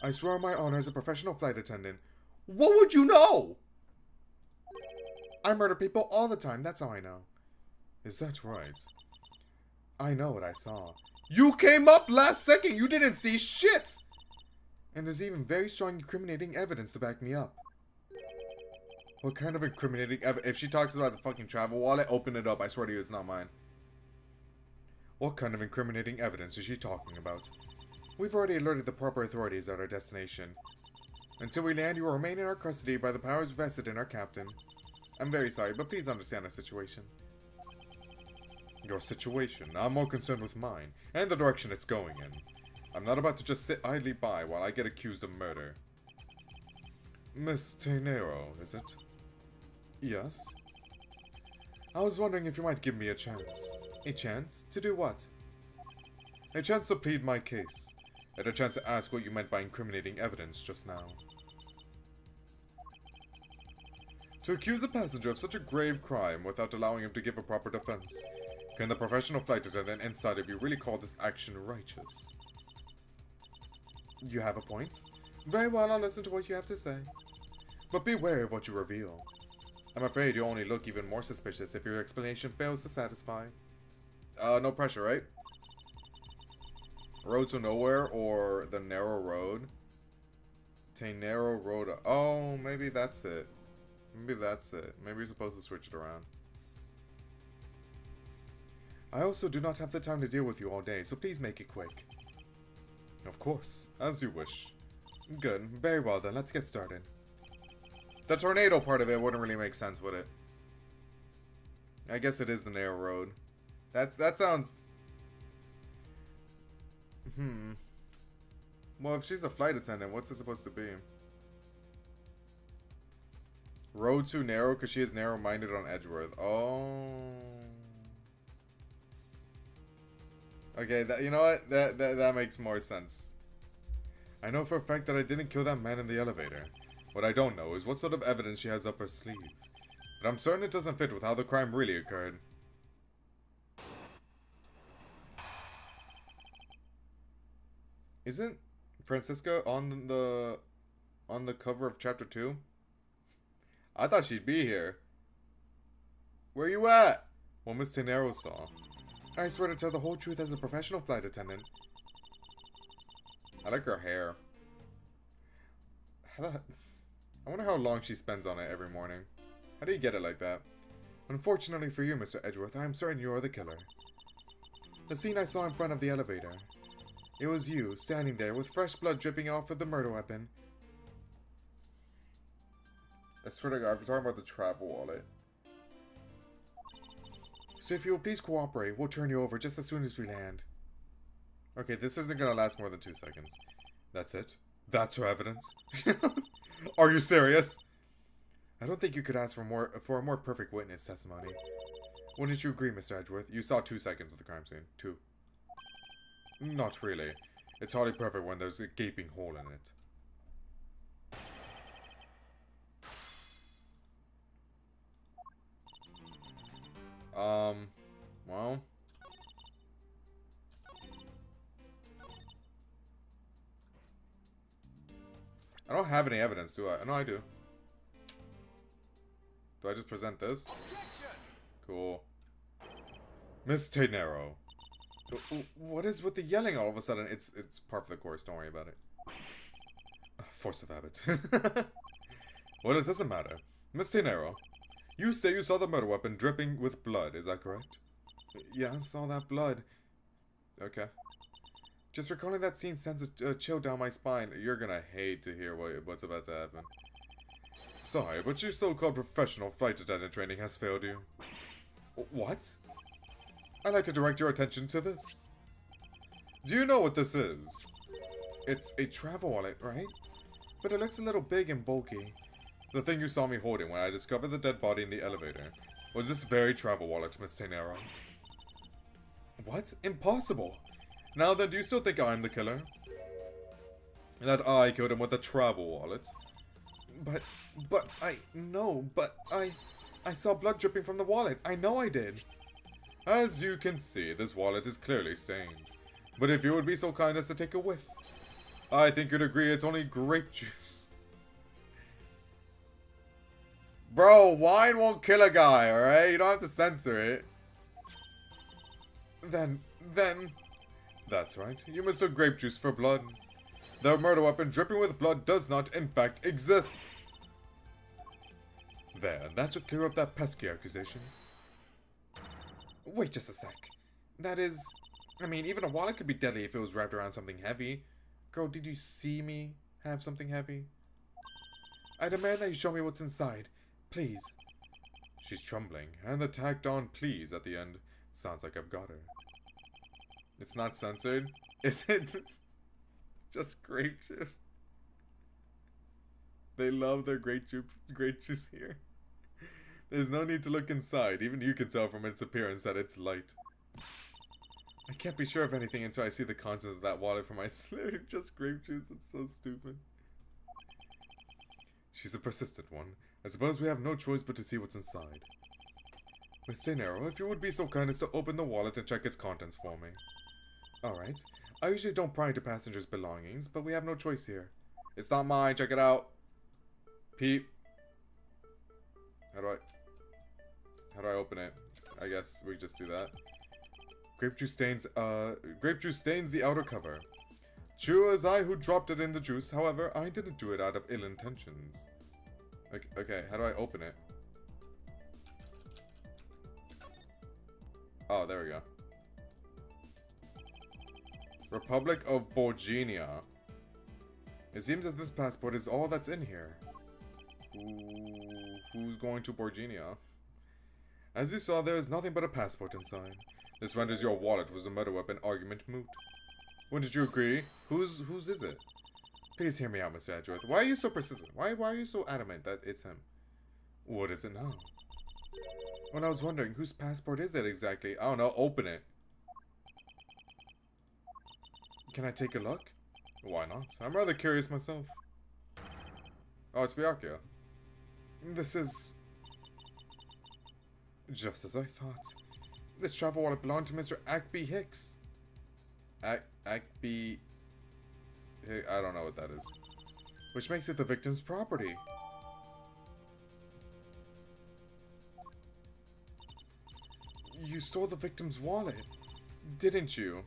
I swear on my honor as a professional flight attendant. What would you know? I murder people all the time. That's how I know. Is that right? I know what I saw. You came up last second. You didn't see shit. And there's even very strong incriminating evidence to back me up. What kind of incriminating evidence? If she talks about the fucking travel wallet, open it up. I swear to you, it's not mine. What kind of incriminating evidence is she talking about? We've already alerted the proper authorities at our destination. Until we land, you will remain in our custody by the powers vested in our captain. I'm very sorry, but please understand our situation. Your situation? I'm more concerned with mine, and the direction it's going in. I'm not about to just sit idly by while I get accused of murder. Miss Tenero, is it? Yes? I was wondering if you might give me a chance. A chance? To do what? A chance to plead my case. And a chance to ask what you meant by incriminating evidence just now. To accuse a passenger of such a grave crime without allowing him to give a proper defense. Can the professional flight attendant inside of you really call this action righteous? You have a point? Very well, I'll listen to what you have to say. But be wary of what you reveal. I'm afraid you'll only look even more suspicious if your explanation fails to satisfy. No pressure, right? Road to Nowhere or the Narrow Road? Narrow Road. Oh, maybe that's it. Maybe that's it. Maybe you're supposed to switch it around. I also do not have the time to deal with you all day, so please make it quick. Of course, as you wish. Good. Very well then, let's get started. The tornado part of it wouldn't really make sense, would it? I guess it is the narrow road. That sounds... Well, if she's a flight attendant, what's it supposed to be? Road too narrow because she is narrow-minded on Edgeworth. Oh. Okay, you know what? That makes more sense. I know for a fact that I didn't kill that man in the elevator. What I don't know is what sort of evidence she has up her sleeve. But I'm certain it doesn't fit with how the crime really occurred. Isn't Francisca on the cover of chapter 2? I thought she'd be here. Where you at? Well, Miss Tenero saw. I swear to tell the whole truth as a professional flight attendant. I like her hair. I wonder how long she spends on it every morning. How do you get it like that? Unfortunately for you, Mr. Edgeworth, I am certain you are the killer. The scene I saw in front of the elevator. It was you, standing there, with fresh blood dripping off of the murder weapon. I swear to God, if you're talking about the travel wallet. So if you will please cooperate, we'll turn you over just as soon as we land. Okay, this isn't gonna last more than 2 seconds. That's it? That's her evidence? Are you serious? I don't think you could ask for a more perfect witness testimony. Wouldn't you agree, Mr. Edgeworth? You saw 2 seconds of the crime scene. 2. Not really. It's hardly perfect when there's a gaping hole in it. Well. I don't have any evidence, do I? No, I do. Do I just present this? Cool. Miss Tainero. What is with the yelling all of a sudden? It's part of the course, don't worry about it. Force of habit. Well, it doesn't matter. Miss Tainero, you say you saw the murder weapon dripping with blood, is that correct? Yeah, I saw that blood. Okay. Just recalling that scene sends a chill down my spine. You're gonna hate to hear what's about to happen. Sorry, but your so-called professional flight attendant training has failed you. What? I'd like to direct your attention to this. Do you know what this is? It's a travel wallet, right? But it looks a little big and bulky. The thing you saw me holding when I discovered the dead body in the elevator was this very travel wallet, Miss Tainero. What? Impossible! Now then, do you still think I'm the killer? That I killed him with a travel wallet? I saw blood dripping from the wallet. I know I did. As you can see, this wallet is clearly stained. But if you would be so kind as to take a whiff, I think you'd agree it's only grape juice. Bro, wine won't kill a guy, alright? You don't have to censor it. Then... That's right. You mistook grape juice for blood. The murder weapon dripping with blood does not, in fact, exist. There, that should clear up that pesky accusation. Wait just a sec. That is... I mean, even a wallet could be deadly if it was wrapped around something heavy. Girl, did you see me have something heavy? I demand that you show me what's inside. Please. She's trembling, and the tacked on please at the end sounds like I've got her. It's not censored? Is it? Just grape juice. They love their grape juice here. There's no need to look inside. Even you can tell from its appearance that it's light. I can't be sure of anything until I see the contents of that wallet for myself. Just grape juice. It's so stupid. She's a persistent one. I suppose we have no choice but to see what's inside. Miss Tainero, if you would be so kind as to open the wallet and check its contents for me. Alright. I usually don't pry into passengers' belongings, but we have no choice here. It's not mine. Check it out. Peep. How do I open it? I guess we just do that. Grape juice stains the outer cover. True as I who dropped it in the juice, however, I didn't do it out of ill intentions. Okay, how do I open it? Oh, there we go. Republic of Borginia. It seems as this passport is all that's in here. Ooh, who's going to Borginia? As you saw, there is nothing but a passport inside. This renders your wallet was a murder weapon argument moot. Wouldn't you agree? Whose is it? Please hear me out, Mr. Edgeworth. Why are you so persistent? Why are you so adamant that it's him? What is it now? When I was wondering, whose passport is that exactly? I don't know. Open it. Can I take a look? Why not? I'm rather curious myself. Oh, it's Byakuya. This is... just as I thought. This travel wallet belonged to Mr. Ackby Hicks. Ackby... I don't know what that is. Which makes it the victim's property. You stole the victim's wallet, didn't you?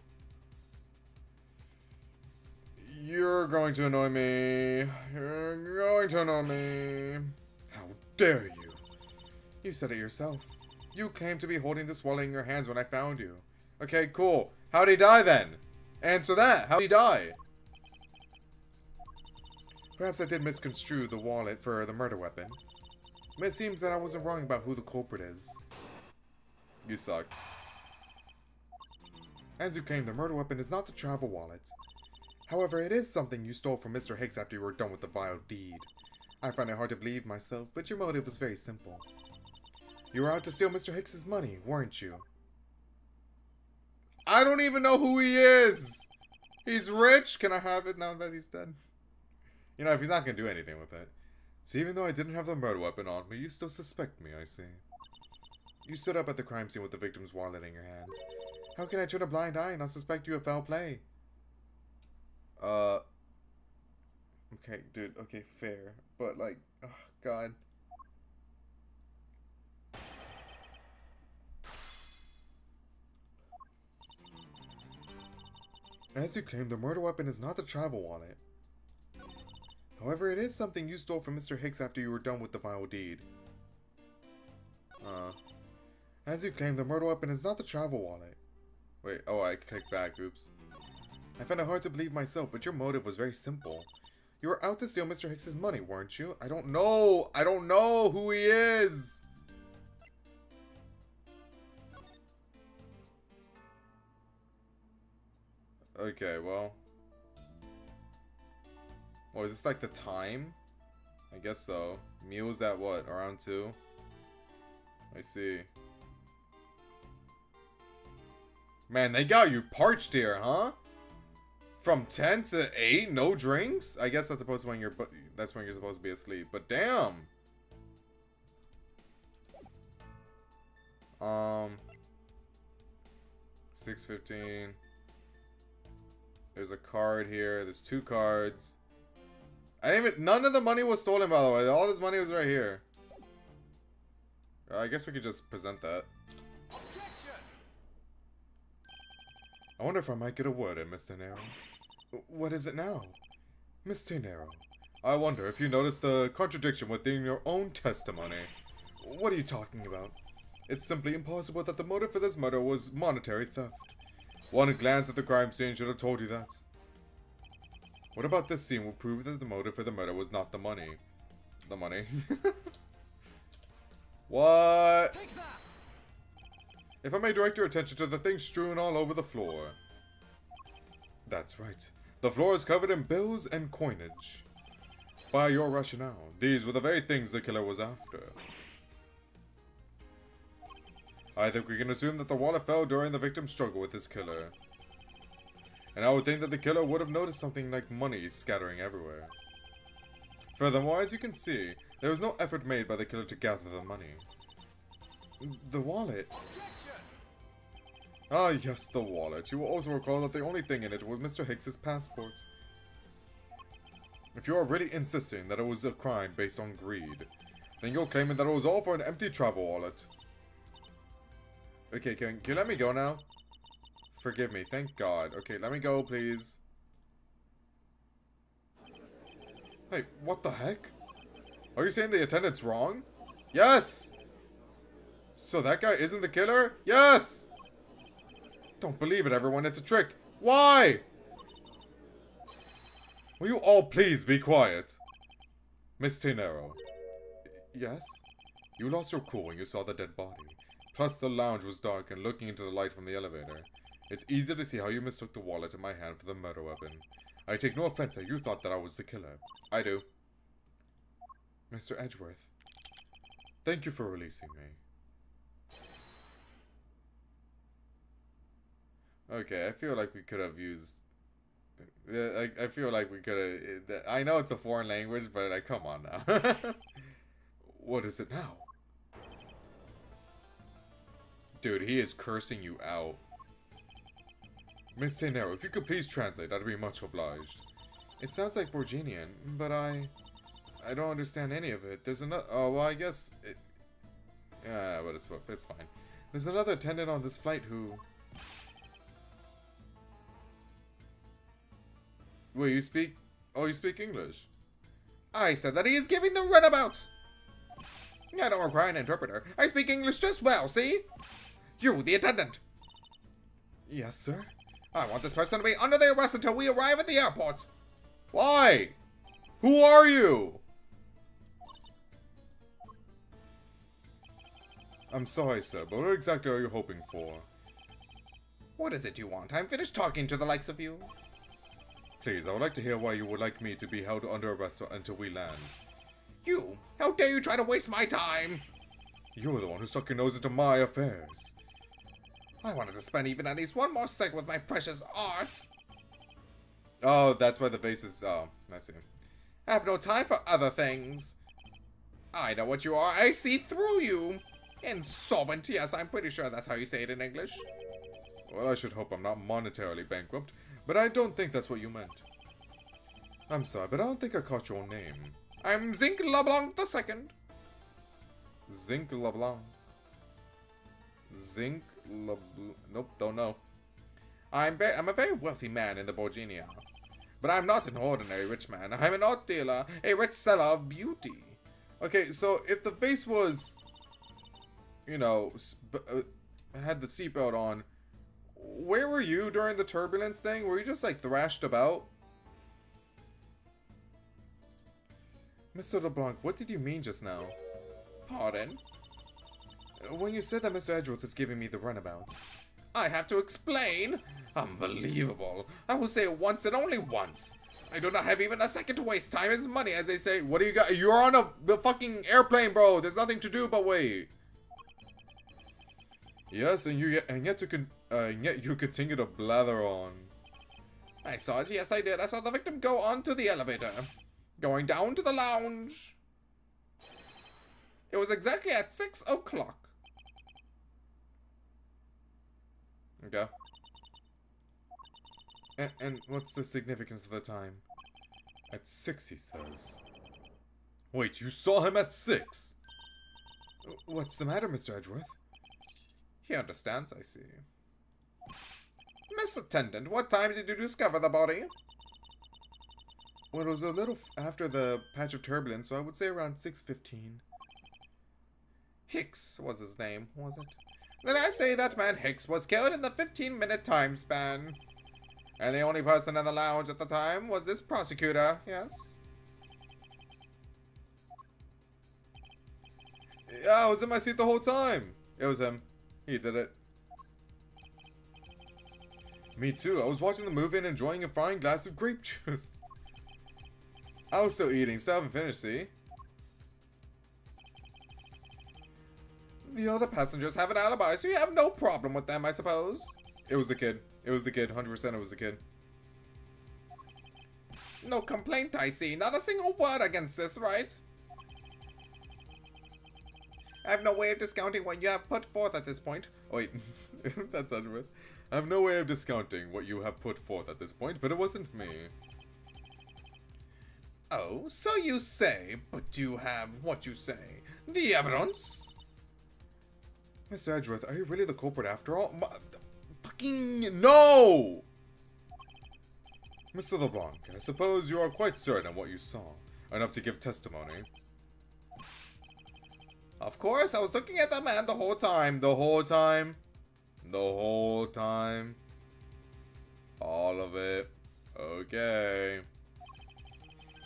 You're going to annoy me. You're going to annoy me. How dare you? You said it yourself. You claimed to be holding this wallet in your hands when I found you. Okay, cool. How'd he die then? Answer that. How'd he die? Perhaps I did misconstrue the wallet for the murder weapon. But it seems that I wasn't wrong about who the culprit is. You suck. As you claim, the murder weapon is not the travel wallet. However, it is something you stole from Mr. Hicks after you were done with the vile deed. I find it hard to believe myself, but your motive was very simple. You were out to steal Mr. Hicks's money, weren't you? I don't even know who he is! He's rich! Can I have it now that he's dead? You know, if he's not gonna do anything with it. So even though I didn't have the murder weapon on me, you still suspect me, I see. You stood up at the crime scene with the victim's wallet in your hands. How can I turn a blind eye and not suspect you of foul play? Okay, dude, okay, fair. But, like, oh, God. As you claim, the murder weapon is not the travel wallet. However, it is something you stole from Mr. Hicks after you were done with the vile deed. As you claim, the murder weapon is not the travel wallet. Wait, oh, I clicked back, oops. I found it hard to believe myself, but your motive was very simple. You were out to steal Mr. Hicks's money, weren't you? I don't know! I don't know who he is! Okay, well. Oh, is this like the time? I guess so. Meal's at what? Around 2? I see. Man, they got you parched here, huh? From 10 to 8, no drinks? I guess that's supposed to when you're supposed to be asleep. But damn. 6:15. There's a card here. There's 2 cards. None of the money was stolen, by the way. All this money was right here. I guess we could just present that. I wonder if I might get a word in, Mr. Nero. What is it now? Mr. Nero, I wonder if you noticed the contradiction within your own testimony. What are you talking about? It's simply impossible that the motive for this murder was monetary theft. One glance at the crime scene should have told you that. What about this scene will prove that the motive for the murder was not the money? The money. What? If I may direct your attention to the things strewn all over the floor. That's right. The floor is covered in bills and coinage. By your rationale, these were the very things the killer was after. I think we can assume that the wallet fell during the victim's struggle with his killer. And I would think that the killer would have noticed something like money scattering everywhere. Furthermore, as you can see, there was no effort made by the killer to gather the money. The wallet? Ah, yes, the wallet. You will also recall that the only thing in it was Mr. Hicks's passport. If you are really insisting that it was a crime based on greed, then you're claiming that it was all for an empty travel wallet. Okay, can you let me go now? Forgive me, thank God. Okay, let me go, please. Hey, what the heck? Are you saying the attendant's wrong? Yes! So that guy isn't the killer? Yes! Don't believe it, everyone. It's a trick. Why? Will you all please be quiet? Miss Tenero. Yes? You lost your cool when you saw the dead body. Plus, the lounge was dark, and looking into the light from the elevator, it's easy to see how you mistook the wallet in my hand for the murder weapon. I take no offense that you thought that I was the killer. I do. Mr. Edgeworth, thank you for releasing me. Okay, I feel like we could have used... I feel like we could have... I know it's a foreign language, but like, come on now. What is it now? Dude, he is cursing you out. Miss Tenero, if you could please translate, I'd be much obliged. It sounds like Borginian, but I don't understand any of it. There's another... Oh, well, I guess... Yeah, but it's fine. There's another attendant on this flight who... Wait, you speak... Oh, you speak English? I said that he is giving the runabout! I don't require an interpreter. I speak English just well, see? You, the attendant. Yes, sir? I want this person to be under the arrest until we arrive at the airport. Why? Who are you? I'm sorry, sir, but what exactly are you hoping for? What is it you want? I'm finished talking to the likes of you. Please, I would like to hear why you would like me to be held under arrest until we land. You? How dare you try to waste my time? You're the one who stuck your nose into my affairs. I wanted to spend even at least one more second with my precious art. Oh, that's why the vase is... Oh, I see. I have no time for other things. I know what you are. I see through you. Insolvent. Yes, I'm pretty sure that's how you say it in English. Well, I should hope I'm not monetarily bankrupt, but I don't think that's what you meant. I'm sorry, but I don't think I caught your name. I'm Zinc LeBlanc II. Zinc LeBlanc. Zinc LeBlanc. Nope, don't know. I'm a very wealthy man in the Borginia. But I'm not an ordinary rich man. I'm an art dealer, a rich seller of beauty. Okay, so if the vase was, you know, had the seatbelt on, where were you during the turbulence thing? Were you just, like, thrashed about? Mr. LeBlanc, what did you mean just now? Pardon? When you said that Mr. Edgeworth is giving me the runabout. I have to explain? Unbelievable. I will say it once and only once. I do not have even a second to waste. Time is money, as they say. What do you got? You're on the fucking airplane, bro. There's nothing to do but wait. Yes, and yet you continue to blather on. I saw it. Yes, I did. I saw the victim go onto the elevator, going down to the lounge. It was exactly at 6 o'clock. Okay. And what's the significance of the time? At 6, he says. Wait, you saw him at 6? What's the matter, Mr. Edgeworth? He understands, I see. Miss Attendant, what time did you discover the body? Well, it was a little after the patch of turbulence, so I would say around 6:15. Hicks was his name, was it? Then I say that man Hicks was killed in the 15-minute time span. And the only person in the lounge at the time was this prosecutor, yes? Yeah, I was in my seat the whole time. It was him. He did it. Me too. I was watching the movie and enjoying a fine glass of grape juice. I was still eating, still haven't finished, see? The other passengers have an alibi, so you have no problem with them, I suppose. It was the kid. It was the kid. 100% it was the kid. No complaint, I see. Not a single word against this, right? I have no way of discounting what you have put forth at this point. Oh, wait. That's Edgeworth. I have no way of discounting what you have put forth at this point, but it wasn't me. Oh, so you say, but you have what you say. The evidence? Mr. Edgeworth, are you really the culprit after all? Fucking no! Mr. LeBlanc, I suppose you are quite certain of what you saw, enough to give testimony. Of course, I was looking at that man the whole time. The whole time. The whole time. All of it. Okay.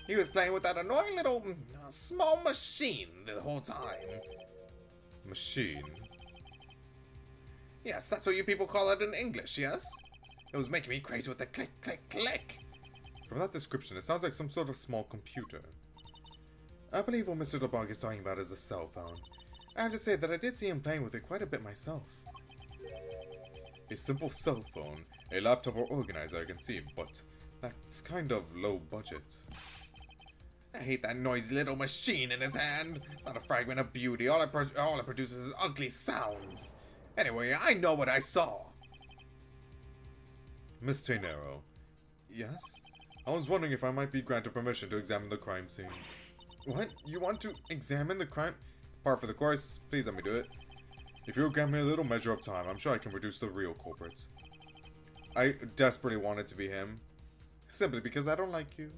He was playing with that annoying little small machine the whole time. Machine? Yes, that's what you people call it in English, yes? It was making me crazy with the click, click, click. From that description, it sounds like some sort of small computer. I believe what Mr. LeBlanc is talking about is a cell phone. I have to say that I did see him playing with it quite a bit myself. A simple cell phone, a laptop or organizer I can see, but that's kind of low budget. I hate that noisy little machine in his hand. Not a fragment of beauty. All it produces is ugly sounds. Anyway, I know what I saw. Miss Tainero. Yes? I was wondering if I might be granted permission to examine the crime scene. What? You want to examine the crime? Par for the course. Please let me do it. If you'll grant me a little measure of time, I'm sure I can produce the real culprits. I desperately want it to be him. Simply because I don't like you.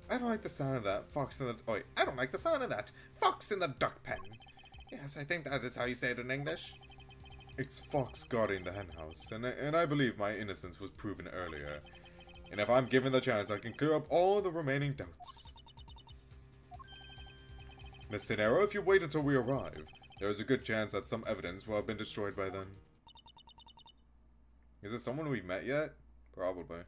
I don't like the sound of that. Fox in the... Oh, wait. I don't like the sound of that. Fox in the duck pen. Yes, I think that is how you say it in English. It's Fox guarding the henhouse, and I believe my innocence was proven earlier. And if I'm given the chance, I can clear up all the remaining doubts. Miss Sathena, if you wait until we arrive, there is a good chance that some evidence will have been destroyed by then. Is this someone we've met yet? Probably.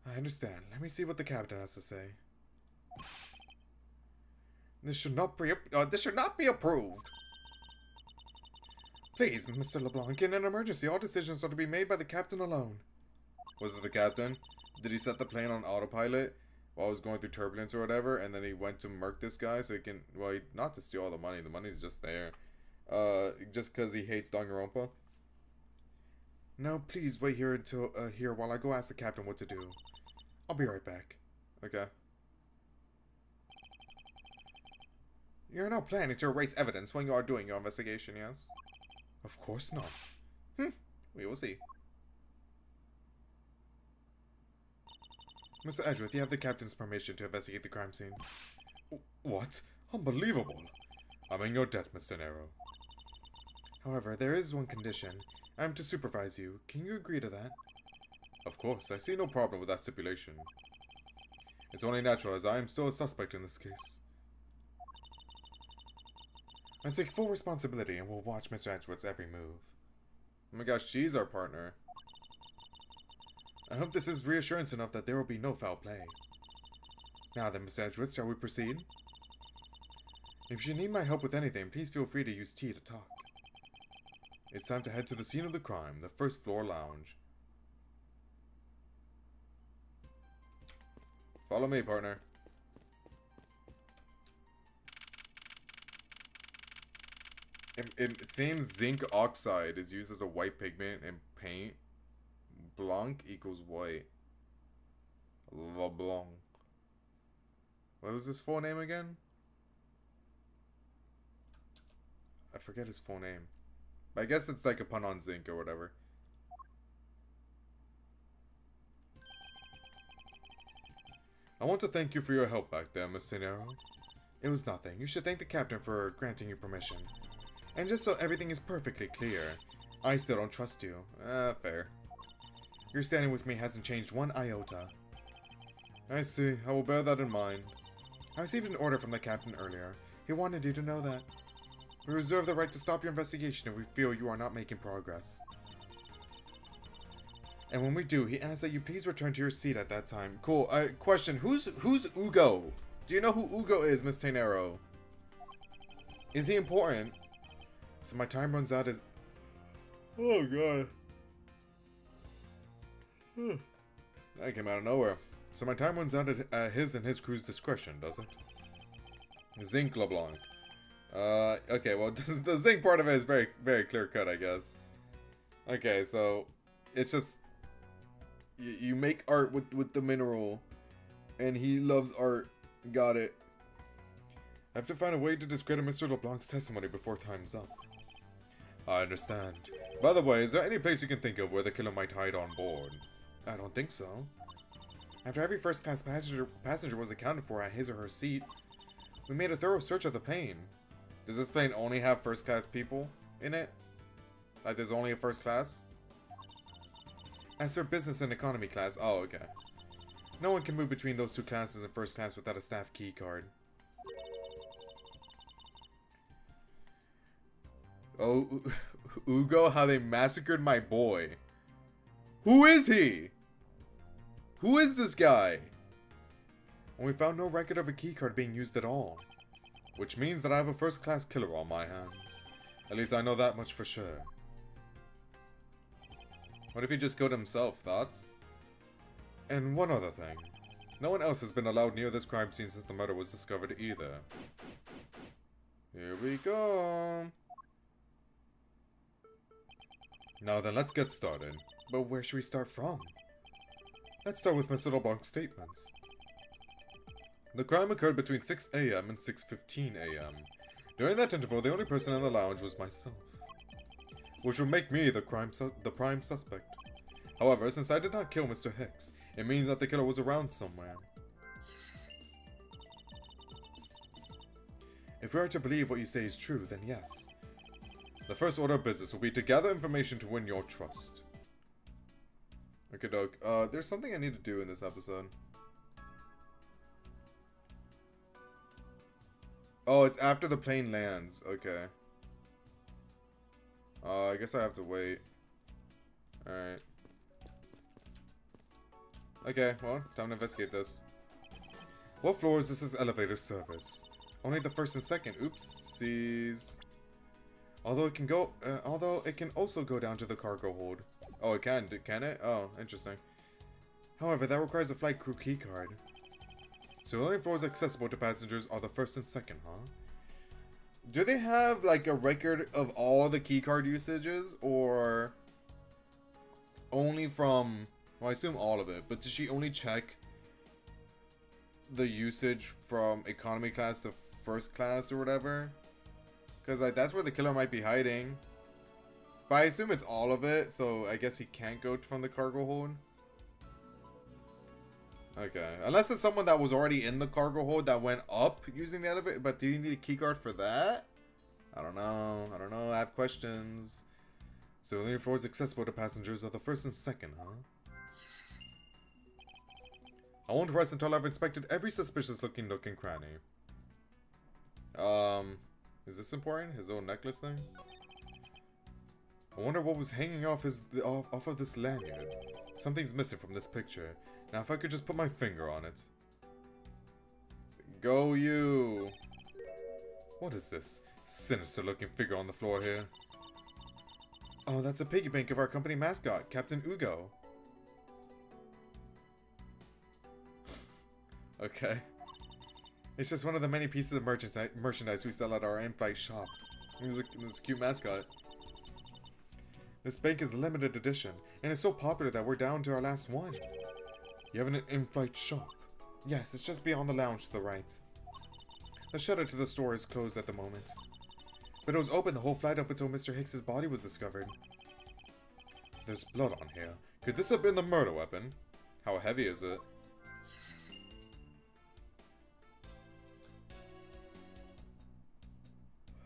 I understand. Let me see what the captain has to say. This should not be approved. Please, Mr. LeBlanc, in an emergency, all decisions are to be made by the captain alone. Was it the captain? Did he set the plane on autopilot while it was going through turbulence or whatever, and then he went to murk this guy so he can, well, not to steal all the money. The money's just there. Just because he hates Danganronpa? No, please wait here until, here while I go ask the captain what to do. I'll be right back. Okay. You're not planning to erase evidence when you are doing your investigation, yes? Of course not. We will see. Mr. Edgeworth, you have the captain's permission to investigate the crime scene. What? Unbelievable. I'm in your debt, Mr. Nero. However, there is one condition. I am to supervise you. Can you agree to that? Of course, I see no problem with that stipulation. It's only natural, as I am still a suspect in this case. I take full responsibility and will watch Mr. Edgeworth's every move. Oh my gosh, she's our partner. I hope this is reassurance enough that there will be no foul play. Now then, Mr. Edgeworth, shall we proceed? If you need my help with anything, please feel free to use tea to talk. It's time to head to the scene of the crime, the first floor lounge. Follow me, partner. It seems zinc oxide is used as a white pigment in paint. Blanc equals white. LeBlanc. What was his full name again? I forget his full name. But I guess it's like a pun on zinc or whatever. I want to thank you for your help back there, Mr. Nero. It was nothing. You should thank the captain for granting you permission. And just so everything is perfectly clear, I still don't trust you. Fair. Your standing with me hasn't changed one iota. I see. I will bear that in mind. I received an order from the captain earlier. He wanted you to know that. We reserve the right to stop your investigation if we feel you are not making progress. And when we do, he asks that you please return to your seat at that time. Cool. Question. Who's Ugo? Do you know who Ugo is, Miss Tainero? Is he important? So my time runs out as... Oh, God. That came out of nowhere. So my time runs out at his and his crew's discretion, does it? Zinc LeBlanc. Okay, well, the zinc part of it is very, very clear cut, I guess. Okay, so it's just... You make art with the mineral, and he loves art. Got it. I have to find a way to discredit Mr. LeBlanc's testimony before time's up. I understand. By the way, is there any place you can think of where the killer might hide on board? I don't think so. After every first-class passenger was accounted for at his or her seat, we made a thorough search of the plane. Does this plane only have first-class people in it? Like there's only a first class? As for business and economy class, oh, okay. No one can move between those two classes in first class without a staff key card. Oh, Ugo, how they massacred my boy. Who is he? Who is this guy? And we found no record of a keycard being used at all. Which means that I have a first-class killer on my hands. At least I know that much for sure. What if he just killed himself? Thoughts? And one other thing. No one else has been allowed near this crime scene since the murder was discovered either. Here we go. Now then, let's get started. But where should we start from? Let's start with Mr. LeBlanc's statements. The crime occurred between 6 a.m. and 6:15 a.m. During that interval, the only person in the lounge was myself, which would make me the prime suspect. However, since I did not kill Mr. Hicks, it means that the killer was around somewhere. If we are to believe what you say is true, then yes. The first order of business will be to gather information to win your trust. Okay, Doug. There's something I need to do in this episode. Oh, it's after the plane lands. Okay. I guess I have to wait. Alright. Okay, well, time to investigate this. What floor is this elevator service? Only the first and second. Oopsies. Although it can also go down to the cargo hold. Oh, it can it? Oh, interesting. However, that requires a flight crew keycard. So the only floors accessible to passengers are the first and second, huh? Do they have, like, a record of all the keycard usages, or only from, well, I assume all of it, but does she only check the usage from economy class to first class or whatever? Because, like, that's where the killer might be hiding. But I assume it's all of it, so I guess he can't go from the cargo hold. Okay. Unless it's someone that was already in the cargo hold that went up using the elevator. But do you need a keycard for that? I don't know. I don't know. I have questions. So the only floors accessible to passengers are the first and second, huh? I won't rest until I've inspected every suspicious looking nook and cranny. Is this important? His own necklace thing? I wonder what was hanging off of this lanyard. Something's missing from this picture. Now if I could just put my finger on it. Go you! What is this sinister looking figure on the floor here? Oh, that's a piggy bank of our company mascot, Captain Ugo. Okay. It's just one of the many pieces of merchandise we sell at our in-flight shop. This a cute mascot. This bank is a limited edition, and it's so popular that we're down to our last one. You have an in-flight shop? Yes, it's just beyond the lounge to the right. The shutter to the store is closed at the moment. But it was open the whole flight up until Mr. Hicks's body was discovered. There's blood on here. Could this have been the murder weapon? How heavy is it?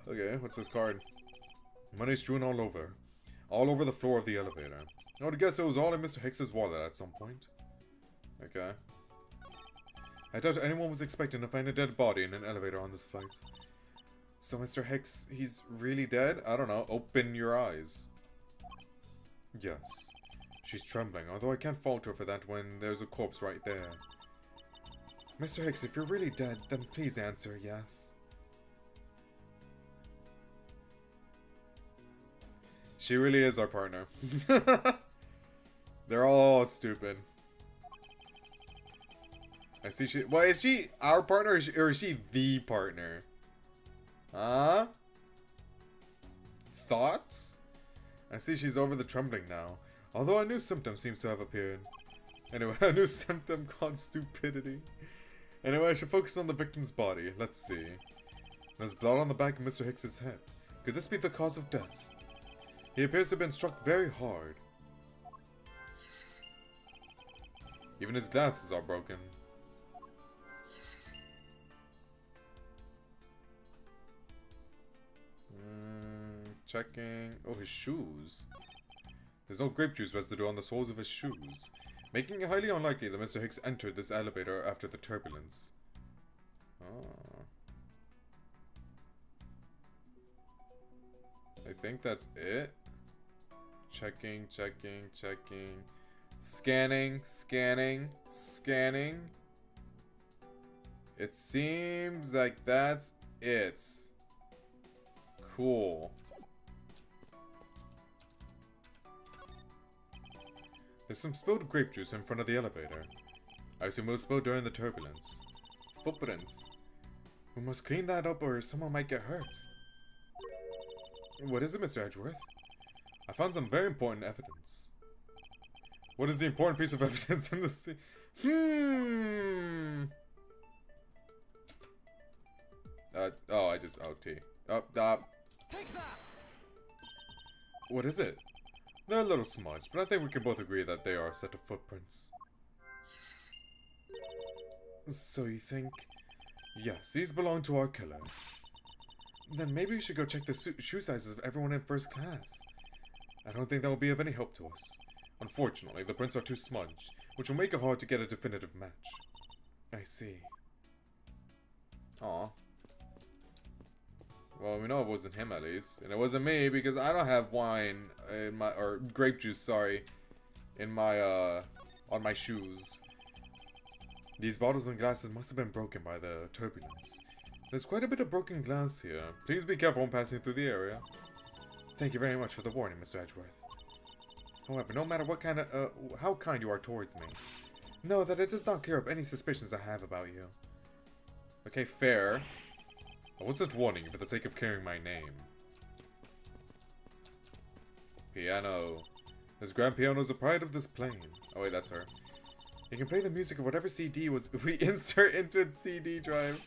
Okay, what's this card? Money strewn all over. All over the floor of the elevator. I would guess it was all in Mr. Hicks's wallet at some point. Okay. I doubt anyone was expecting to find a dead body in an elevator on this flight. So Mr. Hicks, he's really dead? I don't know. Open your eyes. Yes. She's trembling, although I can't fault her for that when there's a corpse right there. Mr. Hicks, if you're really dead, then please answer yes. She really is our partner. They're all stupid. I see she... Well, is she our partner or is she the partner? Huh? Thoughts? I see she's over the trembling now. Although a new symptom seems to have appeared. Anyway, a new symptom called stupidity. Anyway, I should focus on the victim's body. Let's see. There's blood on the back of Mr. Hicks's head. Could this be the cause of death? He appears to have been struck very hard. Even his glasses are broken. Checking. Oh, his shoes. There's no grape juice residue on the soles of his shoes, making it highly unlikely that Mr. Hicks entered this elevator after the turbulence. Oh. I think that's it. Checking, checking, checking. Scanning, scanning, scanning. It seems like that's it. Cool. There's some spilled grape juice in front of the elevator. I assume it was spilled during the turbulence. Footprints. We must clean that up or someone might get hurt. What is it, Mr. Edgeworth? I found some very important evidence. What is the important piece of evidence in this scene? Oh, T. Take that. What is it? They're a little smudged, but I think we can both agree that they are a set of footprints. So you think... Yes, these belong to our killer. Then maybe we should go check the shoe sizes of everyone in first class. I don't think that will be of any help to us. Unfortunately, the prints are too smudged, which will make it hard to get a definitive match. I see. Aw. Well, we know it wasn't him at least. And it wasn't me because I don't have wine in my... Or grape juice, sorry. In my, on my shoes. These bottles and glasses must have been broken by the turbulence. There's quite a bit of broken glass here. Please be careful when passing through the area. Thank you very much for the warning, Mr. Edgeworth. However, no matter what kind of, how kind you are towards me, know that it does not clear up any suspicions I have about you. Okay, fair. I wasn't warning you for the sake of clearing my name. Piano. This grand piano is the pride of this plane. Oh wait, that's her. You can play the music of whatever CD we insert into its CD drive.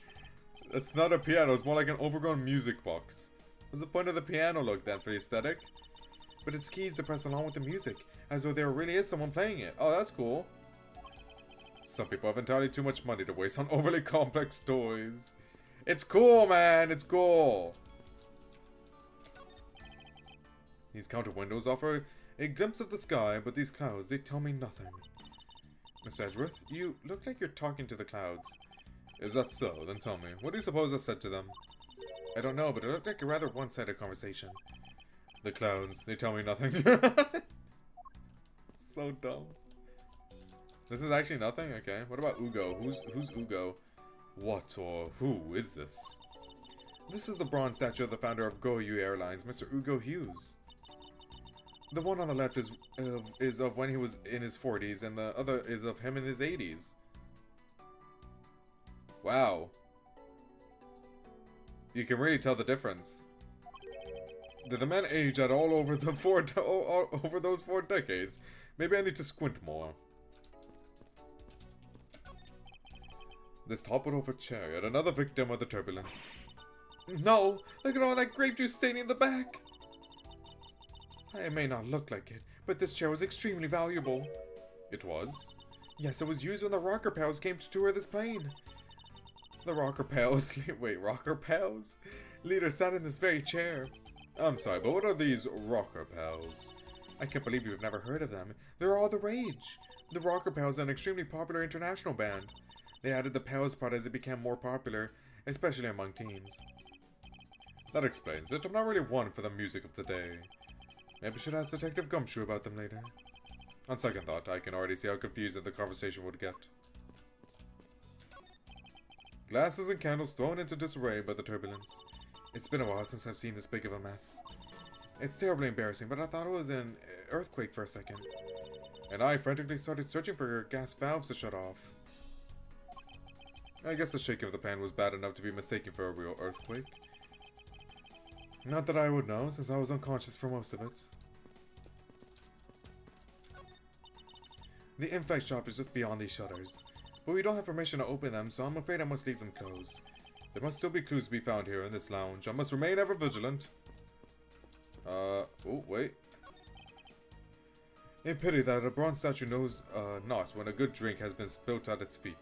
That's not a piano, it's more like an overgrown music box. What's the point of the piano look then, for the aesthetic? But its keys to press along with the music, as though there really is someone playing it. Oh, that's cool. Some people have entirely too much money to waste on overly complex toys. It's cool, man, it's cool. These counter windows offer a glimpse of the sky, but these clouds, they tell me nothing. Miss Edgeworth, you look like you're talking to the clouds. Is that so? Then tell me, what do you suppose I said to them? I don't know, but it looked like a rather one-sided conversation. The clouds, they tell me nothing. So dumb. This is actually nothing? Okay. What about Ugo? Who's Ugo? What or who is this? This is the bronze statue of the founder of Goyu Airlines, Mr. Ugo Hughes. The one on the left is of when he was in his 40s, and the other is of him in his 80s. Wow. You can really tell the difference. Did the man age at all over the over those 4 decades? Maybe I need to squint more. This toppled over chariot, another victim of the turbulence. No! Look at all that grape juice staining in the back! It may not look like it, but this chair was extremely valuable. It was? Yes, it was used when the Rocker Pals came to tour this plane. The Rocker Pals... Wait, Rocker Pals? Leader sat in this very chair. I'm sorry, but what are these Rocker Pals? I can't believe you've never heard of them. They're all the rage. The Rocker Pals are an extremely popular international band. They added the Pals part as it became more popular, especially among teens. That explains it. I'm not really one for the music of today. Maybe I should ask Detective Gumshoe about them later. On second thought, I can already see how confused the conversation would get. Glasses and candles thrown into disarray by the turbulence. It's been a while since I've seen this big of a mess. It's terribly embarrassing, but I thought it was an earthquake for a second. And I frantically started searching for gas valves to shut off. I guess the shaking of the pan was bad enough to be mistaken for a real earthquake. Not that I would know, since I was unconscious for most of it. The infect shop is just beyond these shutters, but we don't have permission to open them, so I'm afraid I must leave them closed. There must still be clues to be found here in this lounge. I must remain ever vigilant. Oh, wait. A pity that a bronze statue knows not when a good drink has been spilt at its feet.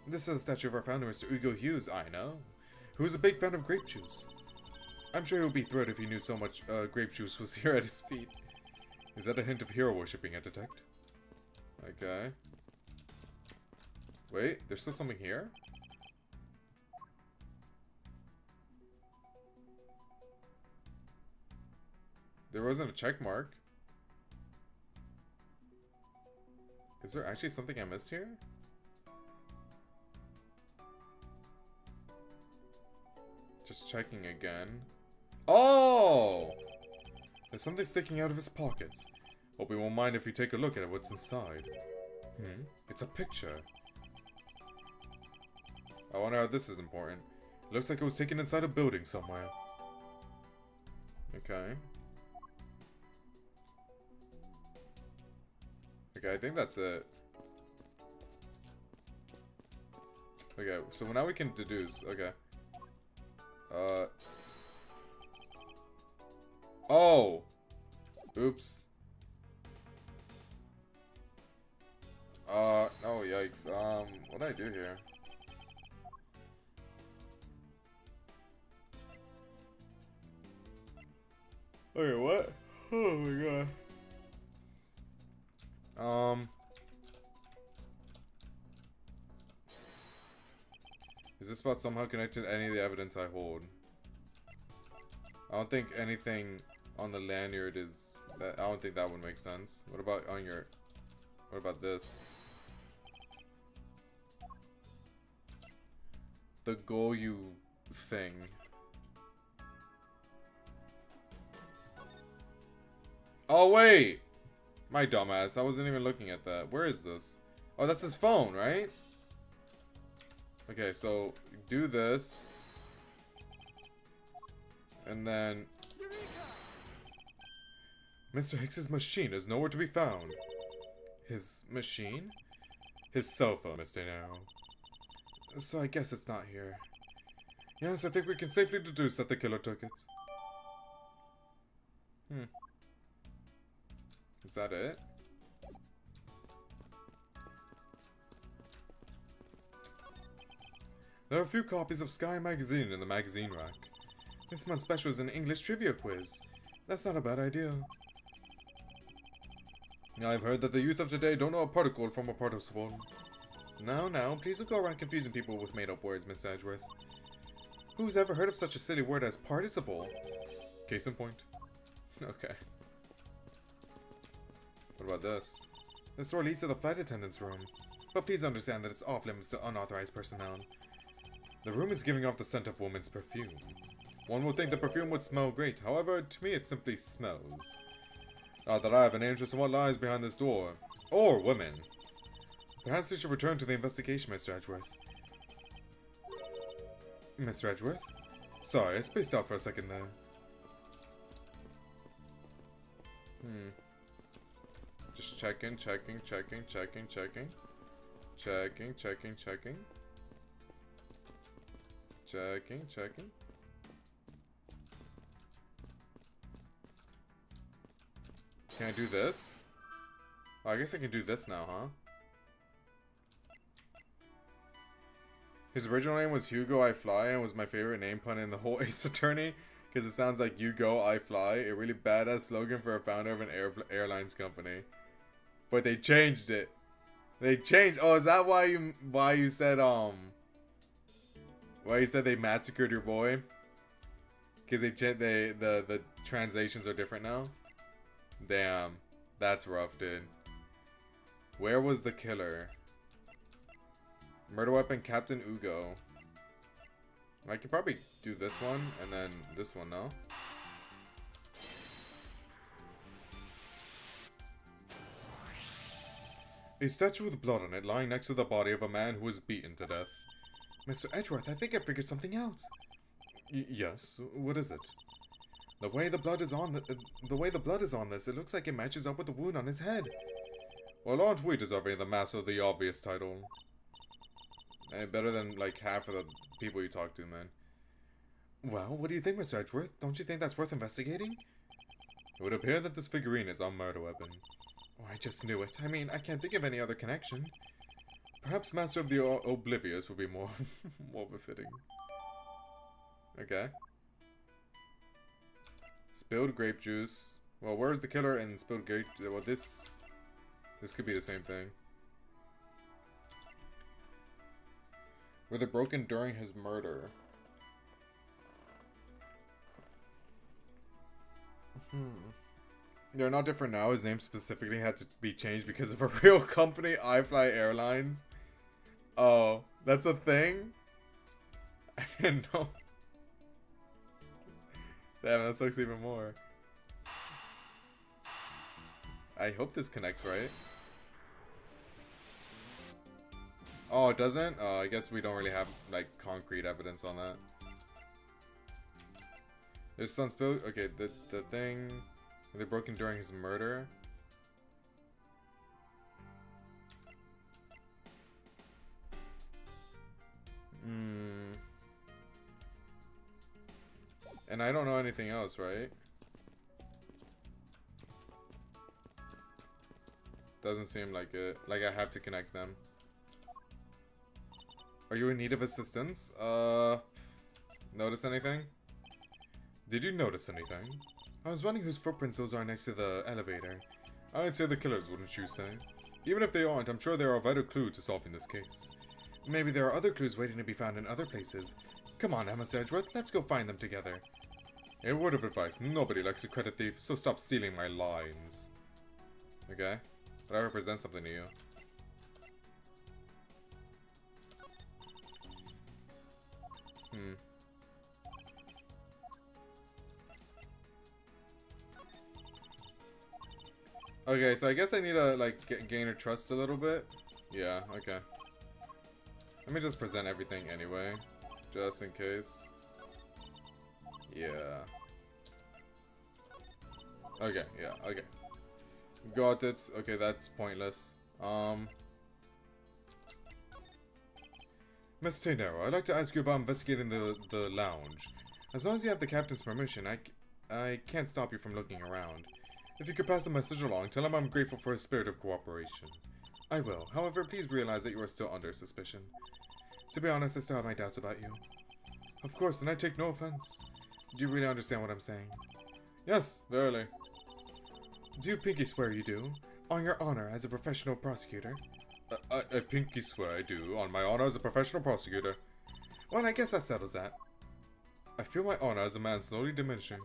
This is a statue of our founder, Mr. Ugo Hughes, I know, who is a big fan of grape juice. I'm sure he would be thrilled if he knew so much grape juice was here at his feet. Is that a hint of hero worshipping I detect? Okay. Wait, there's still something here? There wasn't a check mark. Is there actually something I missed here? Just checking again. Oh! There's something sticking out of his pockets. Hope he won't mind if we take a look at what's inside. It's a picture. I wonder how this is important. It looks like it was taken inside a building somewhere. Okay. Okay, I think that's it. Okay, so now we can deduce. Okay. Oh! Oops. Oh, yikes. What did I do here? Okay, what? Oh my god. Is this spot somehow connected to any of the evidence I hold? I don't think anything on the lanyard is... I don't think that would make sense. What about on your... What about this? The Goyu thing. Oh, wait! My dumbass. I wasn't even looking at that. Where is this? Oh, that's his phone, right? Okay, so do this. And then... Mr. Hicks's machine is nowhere to be found. His machine? His cell phone, Mr. Nero. So I guess it's not here. Yes, I think we can safely deduce that the killer took it. Is that it? There are a few copies of Sky magazine in the magazine rack. This month's special is an English trivia quiz. That's not a bad idea. I've heard that the youth of today don't know a particle from a participle. Now, please don't go around confusing people with made-up words, Miss Edgeworth. Who's ever heard of such a silly word as participle? Case in point. Okay. What about this? This door leads to the flight attendant's room. But please understand that it's off limits to unauthorized personnel. The room is giving off the scent of woman's perfume. One would think the perfume would smell great, however, to me it simply smells. Not that I have an interest in what lies behind this door. Or women. Perhaps we should return to the investigation, Mr. Edgeworth. Mr. Edgeworth? Sorry, I spaced out for a second there. Just checking. Checking. Can I do this? Oh, I guess I can do this now, huh? His original name was Hugo I Fly and was my favorite name pun in the whole Ace Attorney because it sounds like you go, I fly. A really badass slogan for a founder of an airlines company. But they changed it. They changed. Oh, is that why you said why you said they massacred your boy? Because the translations are different now. Damn, that's rough, dude. Where was the killer? Murder weapon, Captain Ugo. I could probably do this one and then this one, no? A statue with blood on it lying next to the body of a man who was beaten to death. Mr. Edgeworth, I think I figured something out. Yes, what is it? The way the blood is on this, it looks like it matches up with the wound on his head. Well, aren't we deserving the master of the obvious title? Better than like half of the people you talk to, man. Well, what do you think, Mr. Edgeworth? Don't you think that's worth investigating? It would appear that this figurine is our murder weapon. Oh, I just knew it. I mean, I can't think of any other connection. Perhaps Master of the Oblivious would be more more befitting. Okay. Spilled grape juice. Well, where's the killer and spilled grape? Well, this could be the same thing. Were they broken during his murder? They're not different now. His name specifically had to be changed because of a real company, iFly Airlines. Oh, that's a thing? I didn't know. Damn, that sucks even more. I hope this connects right. Oh, it doesn't? I guess we don't really have, like, concrete evidence on that. There's some spill. Okay, the thing. Were they broken during his murder? And I don't know anything else, right? Doesn't seem like it. Like I have to connect them. Are you in need of assistance? Notice anything? Did you notice anything? I was wondering whose footprints those are next to the elevator. I'd say the killers, wouldn't you say? Even if they aren't, I'm sure they are a vital clue to solving this case. Maybe there are other clues waiting to be found in other places. Come on, Emma Sedgeworth, let's go find them together. A word of advice, nobody likes a credit thief, so stop stealing my lines. Okay? But I represent something to you. Okay, so I guess I need to, like, gain her trust a little bit. Yeah, okay. Let me just present everything anyway. Just in case. Yeah. Okay, yeah, okay. Got it. Okay, that's pointless. Miss Taynero, I'd like to ask you about investigating the lounge. As long as you have the captain's permission, I can't stop you from looking around. If you could pass the message along, tell him I'm grateful for his spirit of cooperation. I will. However, please realize that you are still under suspicion. To be honest, I still have my doubts about you. Of course, and I take no offense. Do you really understand what I'm saying? Yes, verily. Do you pinky swear you do? On your honor as a professional prosecutor? I pinky swear I do, on my honor as a professional prosecutor. Well, I guess that settles that. I feel my honor as a man slowly diminishing.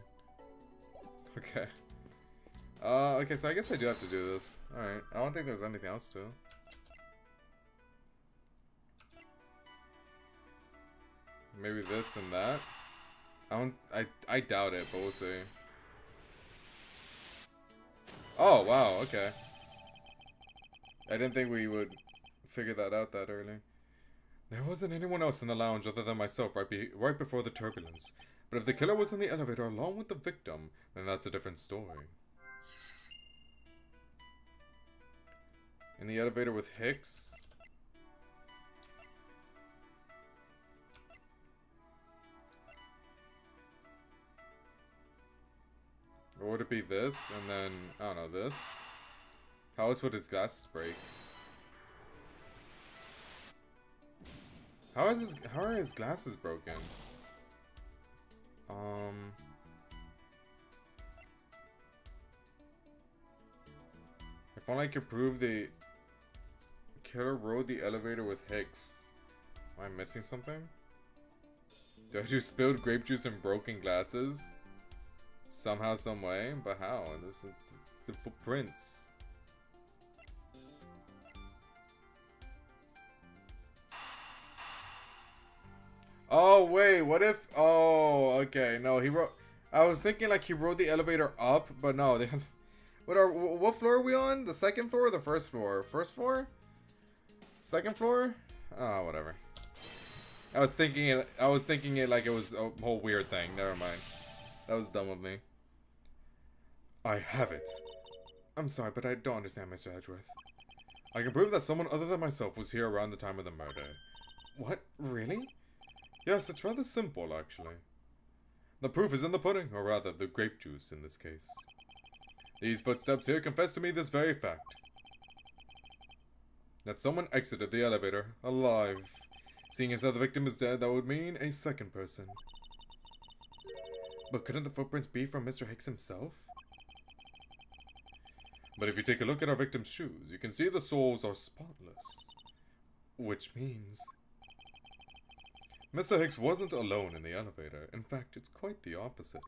Okay. Okay, so I guess I do have to do this. Alright, I don't think there's anything else to. Maybe this and that. I doubt it, but we'll see. Oh, wow, okay. I didn't think we would figure that out that early. There wasn't anyone else in the lounge other than myself right before the turbulence. But if the killer was in the elevator along with the victim, then that's a different story. In the elevator with Hicks? Or would it be this, and then, I don't know, this? How else would his glasses break? How are his glasses broken? If only I could prove the killer rode the elevator with Hicks. Am I missing something? Did I do spilled grape juice and broken glasses? Somehow, some way? But how? This is the footprints. Oh, wait, what if... Oh, okay, no, he rode... I was thinking like he rode the elevator up, but no, they... What floor are we on? The second floor or the first floor? First floor? Second floor? Oh, whatever. I was thinking it like it was a whole weird thing. Never mind. That was dumb of me. I have it. I'm sorry, but I don't understand, Mr. Edgeworth. I can prove that someone other than myself was here around the time of the murder. What? Really? Yes, it's rather simple, actually. The proof is in the pudding, or rather, the grape juice in this case. These footsteps here confess to me this very fact. That someone exited the elevator, alive. Seeing as how the victim is dead, that would mean a second person. But couldn't the footprints be from Mr. Hicks himself? But if you take a look at our victim's shoes, you can see the soles are spotless. Which means... Mr. Hicks wasn't alone in the elevator. In fact, it's quite the opposite.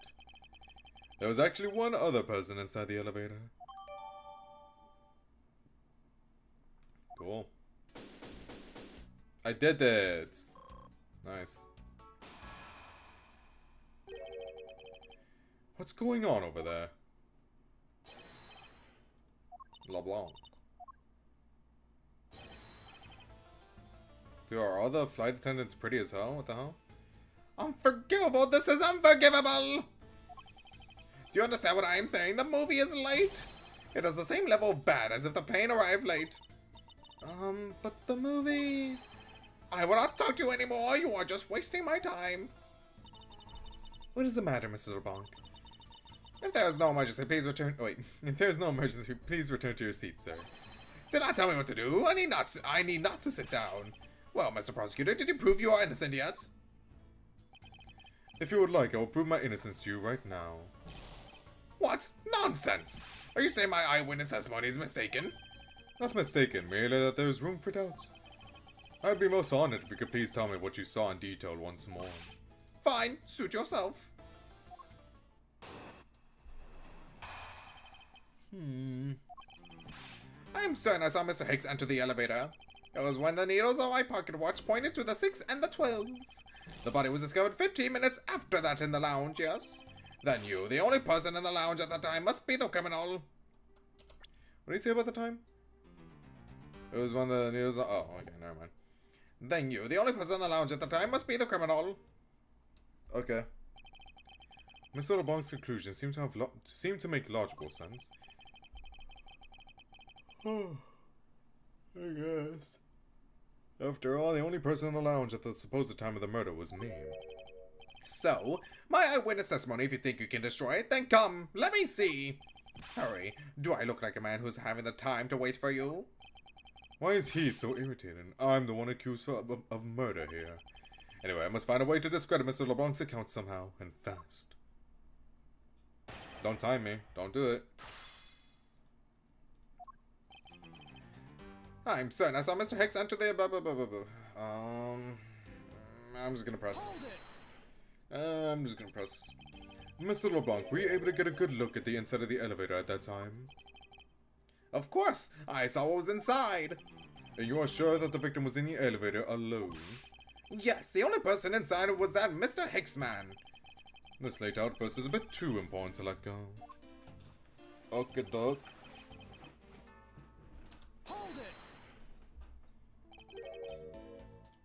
There was actually one other person inside the elevator. Cool. I did it! Nice. What's going on over there? LeBlanc. Dude, are all the flight attendants pretty as hell? What the hell? Unforgivable! This is unforgivable! Do you understand what I'm saying? The movie is late! It is the same level of bad as if the plane arrived late. But the movie... I will not talk to you anymore! You are just wasting my time! What is the matter, Mr. LeBlanc? If there is no emergency, please return... Wait. If there is no emergency, please return to your seat, sir. Did not tell me what to do. I need not to sit down. Well, Mr. Prosecutor, did you prove you are innocent yet? If you would like, I will prove my innocence to you right now. What? Nonsense! Are you saying my eyewitness testimony is mistaken? Not mistaken, merely that there is room for doubt. I'd be most honored if you could please tell me what you saw in detail once more. Fine, suit yourself. I am certain I saw Mr. Hicks enter the elevator. It was when the needles on my pocket watch pointed to the 6 and the 12. The body was discovered 15 minutes after that in the lounge, yes? Then you, the only person in the lounge at the time, must be the criminal. What did he say about the time? It was when the needles... Oh, okay, never mind. Then you, the only person in the lounge at the time, must be the criminal. Okay. Mr. LeBlanc's conclusions seem to make logical sense. Oh, I guess. After all, the only person in the lounge at the supposed time of the murder was me. So, my eyewitness testimony, if you think you can destroy it, then come, let me see. Hurry, do I look like a man who's having the time to wait for you? Why is he so irritated? I'm the one accused of murder here. Anyway, I must find a way to discredit Mr. LeBlanc's account somehow, and fast. Don't time me. Don't do it. I'm certain I saw Mr. Hicks enter the blah blah blah blah blah. I'm just gonna press. I'm just gonna press. Mr. LeBlanc, were you able to get a good look at the inside of the elevator at that time? Of course! I saw what was inside! And you are sure that the victim was in the elevator alone? Yes, the only person inside was that Mr. Hicks man. This late outburst is a bit too important to let go. Okay, doc. Hold it!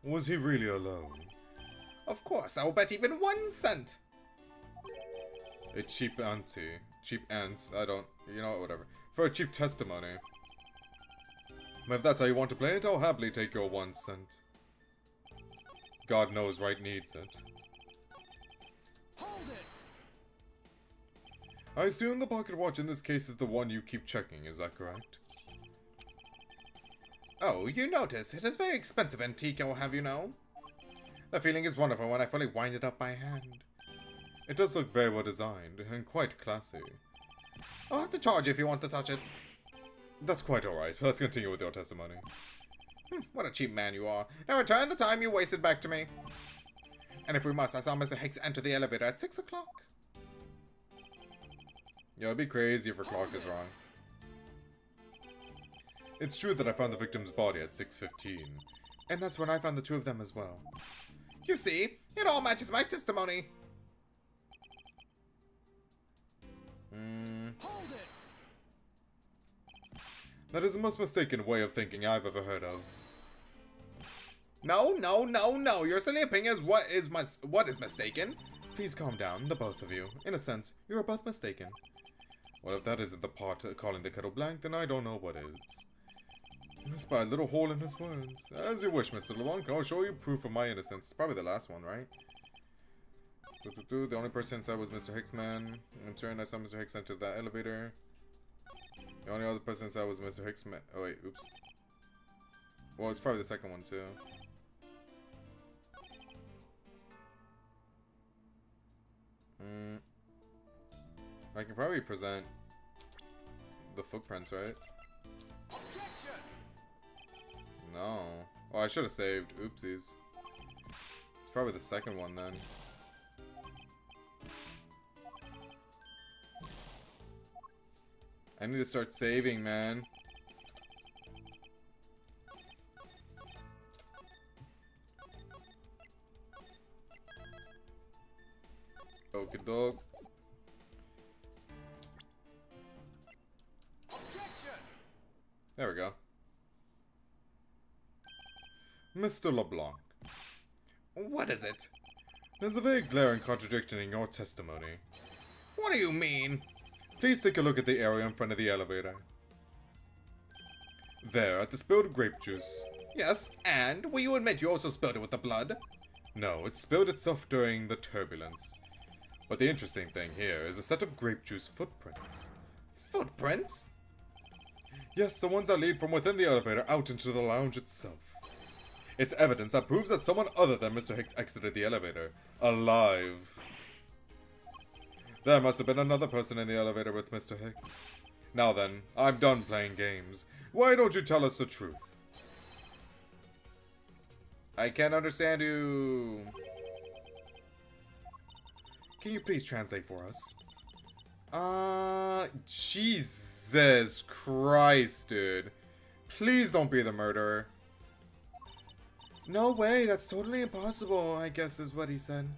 Was he really alone? Of course, I will bet even 1 cent! A cheap ante. Cheap ants. I don't... You know, whatever. For a cheap testimony. But if that's how you want to play it, I'll happily take your 1 cent. God knows Wright needs it. Hold it! I assume the pocket watch in this case is the one you keep checking, is that correct? Oh, you notice. It is very expensive antique, I'll have you know. The feeling is wonderful when I fully wind it up by hand. It does look very well designed, and quite classy. I'll have to charge you if you want to touch it. That's quite alright. Let's continue with your testimony. What a cheap man you are. Now return the time you wasted back to me. And if we must, I saw Mr. Hicks enter the elevator at 6 o'clock. Yeah, it'd be crazy if her clock is wrong. It's true that I found the victim's body at 6:15. And that's when I found the 2 of them as well. You see, it all matches my testimony. Hold it! That is the most mistaken way of thinking I've ever heard of. No. Your silly opinion is what is mistaken. Please calm down, the both of you. In a sense, you are both mistaken. Well, if that isn't the part calling the kettle black, then I don't know what is. Missed by a little hole in his words. As you wish, Mr. LeBlanc. I'll show you proof of my innocence. It's probably the last one, right? The only person inside was Mr. Hicks, man. I'm certain I saw Mr. Hicks enter that elevator. The only other person inside was Mr. Hicks, man. Oh, wait, oops. Well, it's probably the second one, too. I can probably present the footprints, right? Objection! No. Oh, I should have saved. Oopsies. It's probably the second one, then. I need to start saving, man. Okay, dog. Objection! There we go. Mr. LeBlanc. What is it? There's a very glaring contradiction in your testimony. What do you mean? Please take a look at the area in front of the elevator. There, at the spilled grape juice. Yes, and will you admit you also spilled it with the blood? No, it spilled itself during the turbulence. But the interesting thing here is a set of grape juice footprints. Footprints? Yes, the ones that lead from within the elevator out into the lounge itself. It's evidence that proves that someone other than Mr. Hicks exited the elevator, alive. There must have been another person in the elevator with Mr. Hicks. Now then, I'm done playing games. Why don't you tell us the truth? I can't understand you. Can you please translate for us? Jesus Christ, dude. Please don't be the murderer. No way, that's totally impossible, I guess is what he said.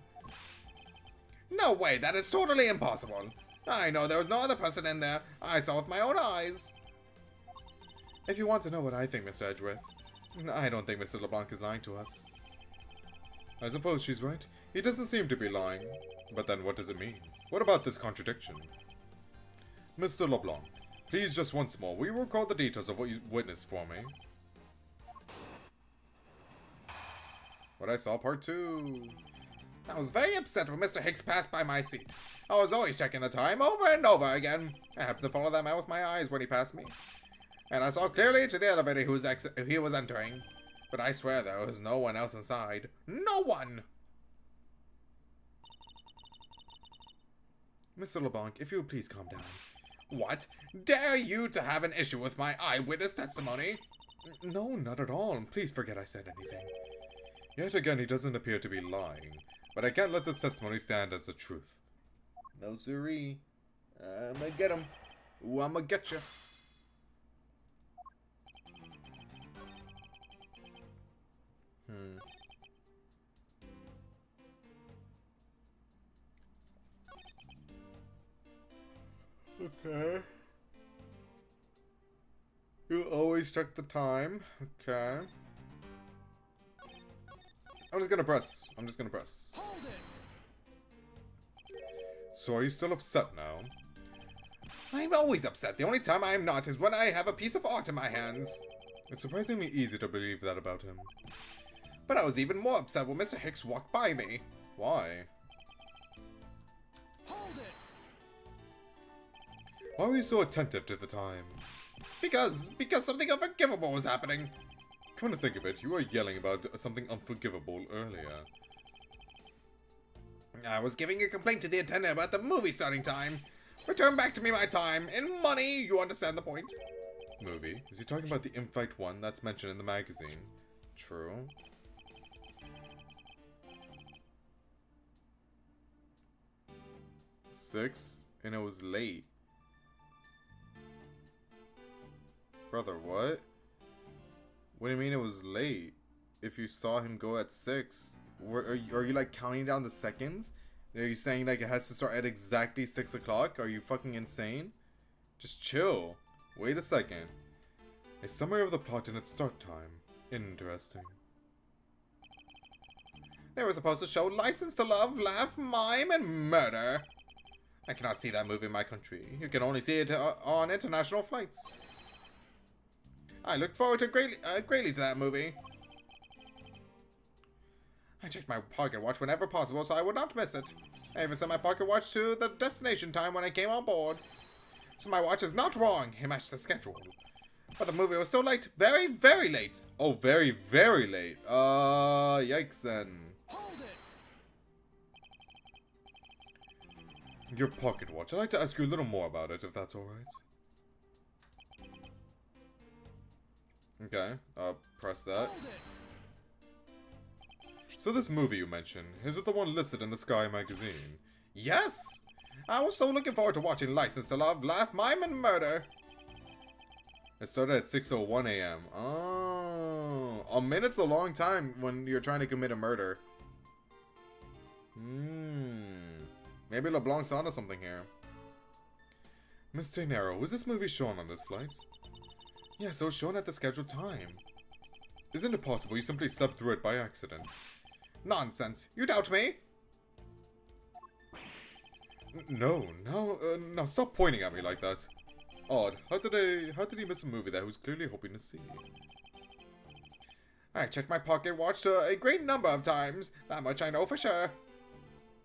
No way, that is totally impossible. I know there was no other person in there. I saw with my own eyes. If you want to know what I think, Mr. Edgeworth, I don't think Mr. LeBlanc is lying to us. I suppose she's right. He doesn't seem to be lying. But then what does it mean? What about this contradiction? Mr. LeBlanc, please just once more, will you recall the details of what you witnessed for me? What I saw, part 2. I was very upset when Mr. Hicks passed by my seat. I was always checking the time over and over again. I happened to follow that man with my eyes when he passed me. And I saw clearly into the elevator he was entering. But I swear there was no one else inside. No one! Mr. LeBlanc, if you would please calm down. What? Dare you to have an issue with my eyewitness testimony? No, not at all. Please forget I said anything. Yet again, he doesn't appear to be lying. But I can't let this testimony stand as the truth. No siree. I'ma get him. Ooh, I'ma get you. Okay. You always check the time. Okay. I'm just gonna press. Hold it. So are you still upset now? I'm always upset. The only time I'm not is when I have a piece of art in my hands. It's surprisingly easy to believe that about him. But I was even more upset when Mr. Hicks walked by me. Why? Hold it. Why were you so attentive to the time? Because something unforgivable was happening. Come to think of it, you were yelling about something unforgivable earlier. I was giving a complaint to the attendant about the movie starting time. Return back to me my time. In money, you understand the point. Movie? Is he talking about the in-fight one that's mentioned in the magazine? True. Six, and it was late. Brother, what? What do you mean it was late? If you saw him go at 6, are you like counting down the seconds? Are you saying like it has to start at exactly 6 o'clock? Are you fucking insane? Just chill. Wait a second. A summary of the plot and its start time. Interesting. They were supposed to show License to Love, Laugh, Mime, and Murder. I cannot see that movie in my country. You can only see it on international flights. I looked forward to greatly to that movie. I checked my pocket watch whenever possible so I would not miss it. I even set my pocket watch to the destination time when I came on board. So my watch is not wrong. It matched the schedule. But the movie was so late. Very, very late. Oh, very, very late. Yikes then. Hold it. Your pocket watch. I'd like to ask you a little more about it, if that's alright. Okay, press that. Hold it. So this movie you mentioned, is it the one listed in the Sky magazine? Yes! I was so looking forward to watching License to Love, Laugh, Mime, and Murder. It started at 6:01 a.m. Oh, a minute's a long time when you're trying to commit a murder. Maybe LeBlanc's onto something here. Miss Tainaro, was this movie shown on this flight? Yes, it was shown at the scheduled time. Isn't it possible you simply slept through it by accident? Nonsense! You doubt me? No, stop pointing at me like that. Odd. How did he miss a movie that he was clearly hoping to see? I checked my pocket watch a great number of times. That much I know for sure.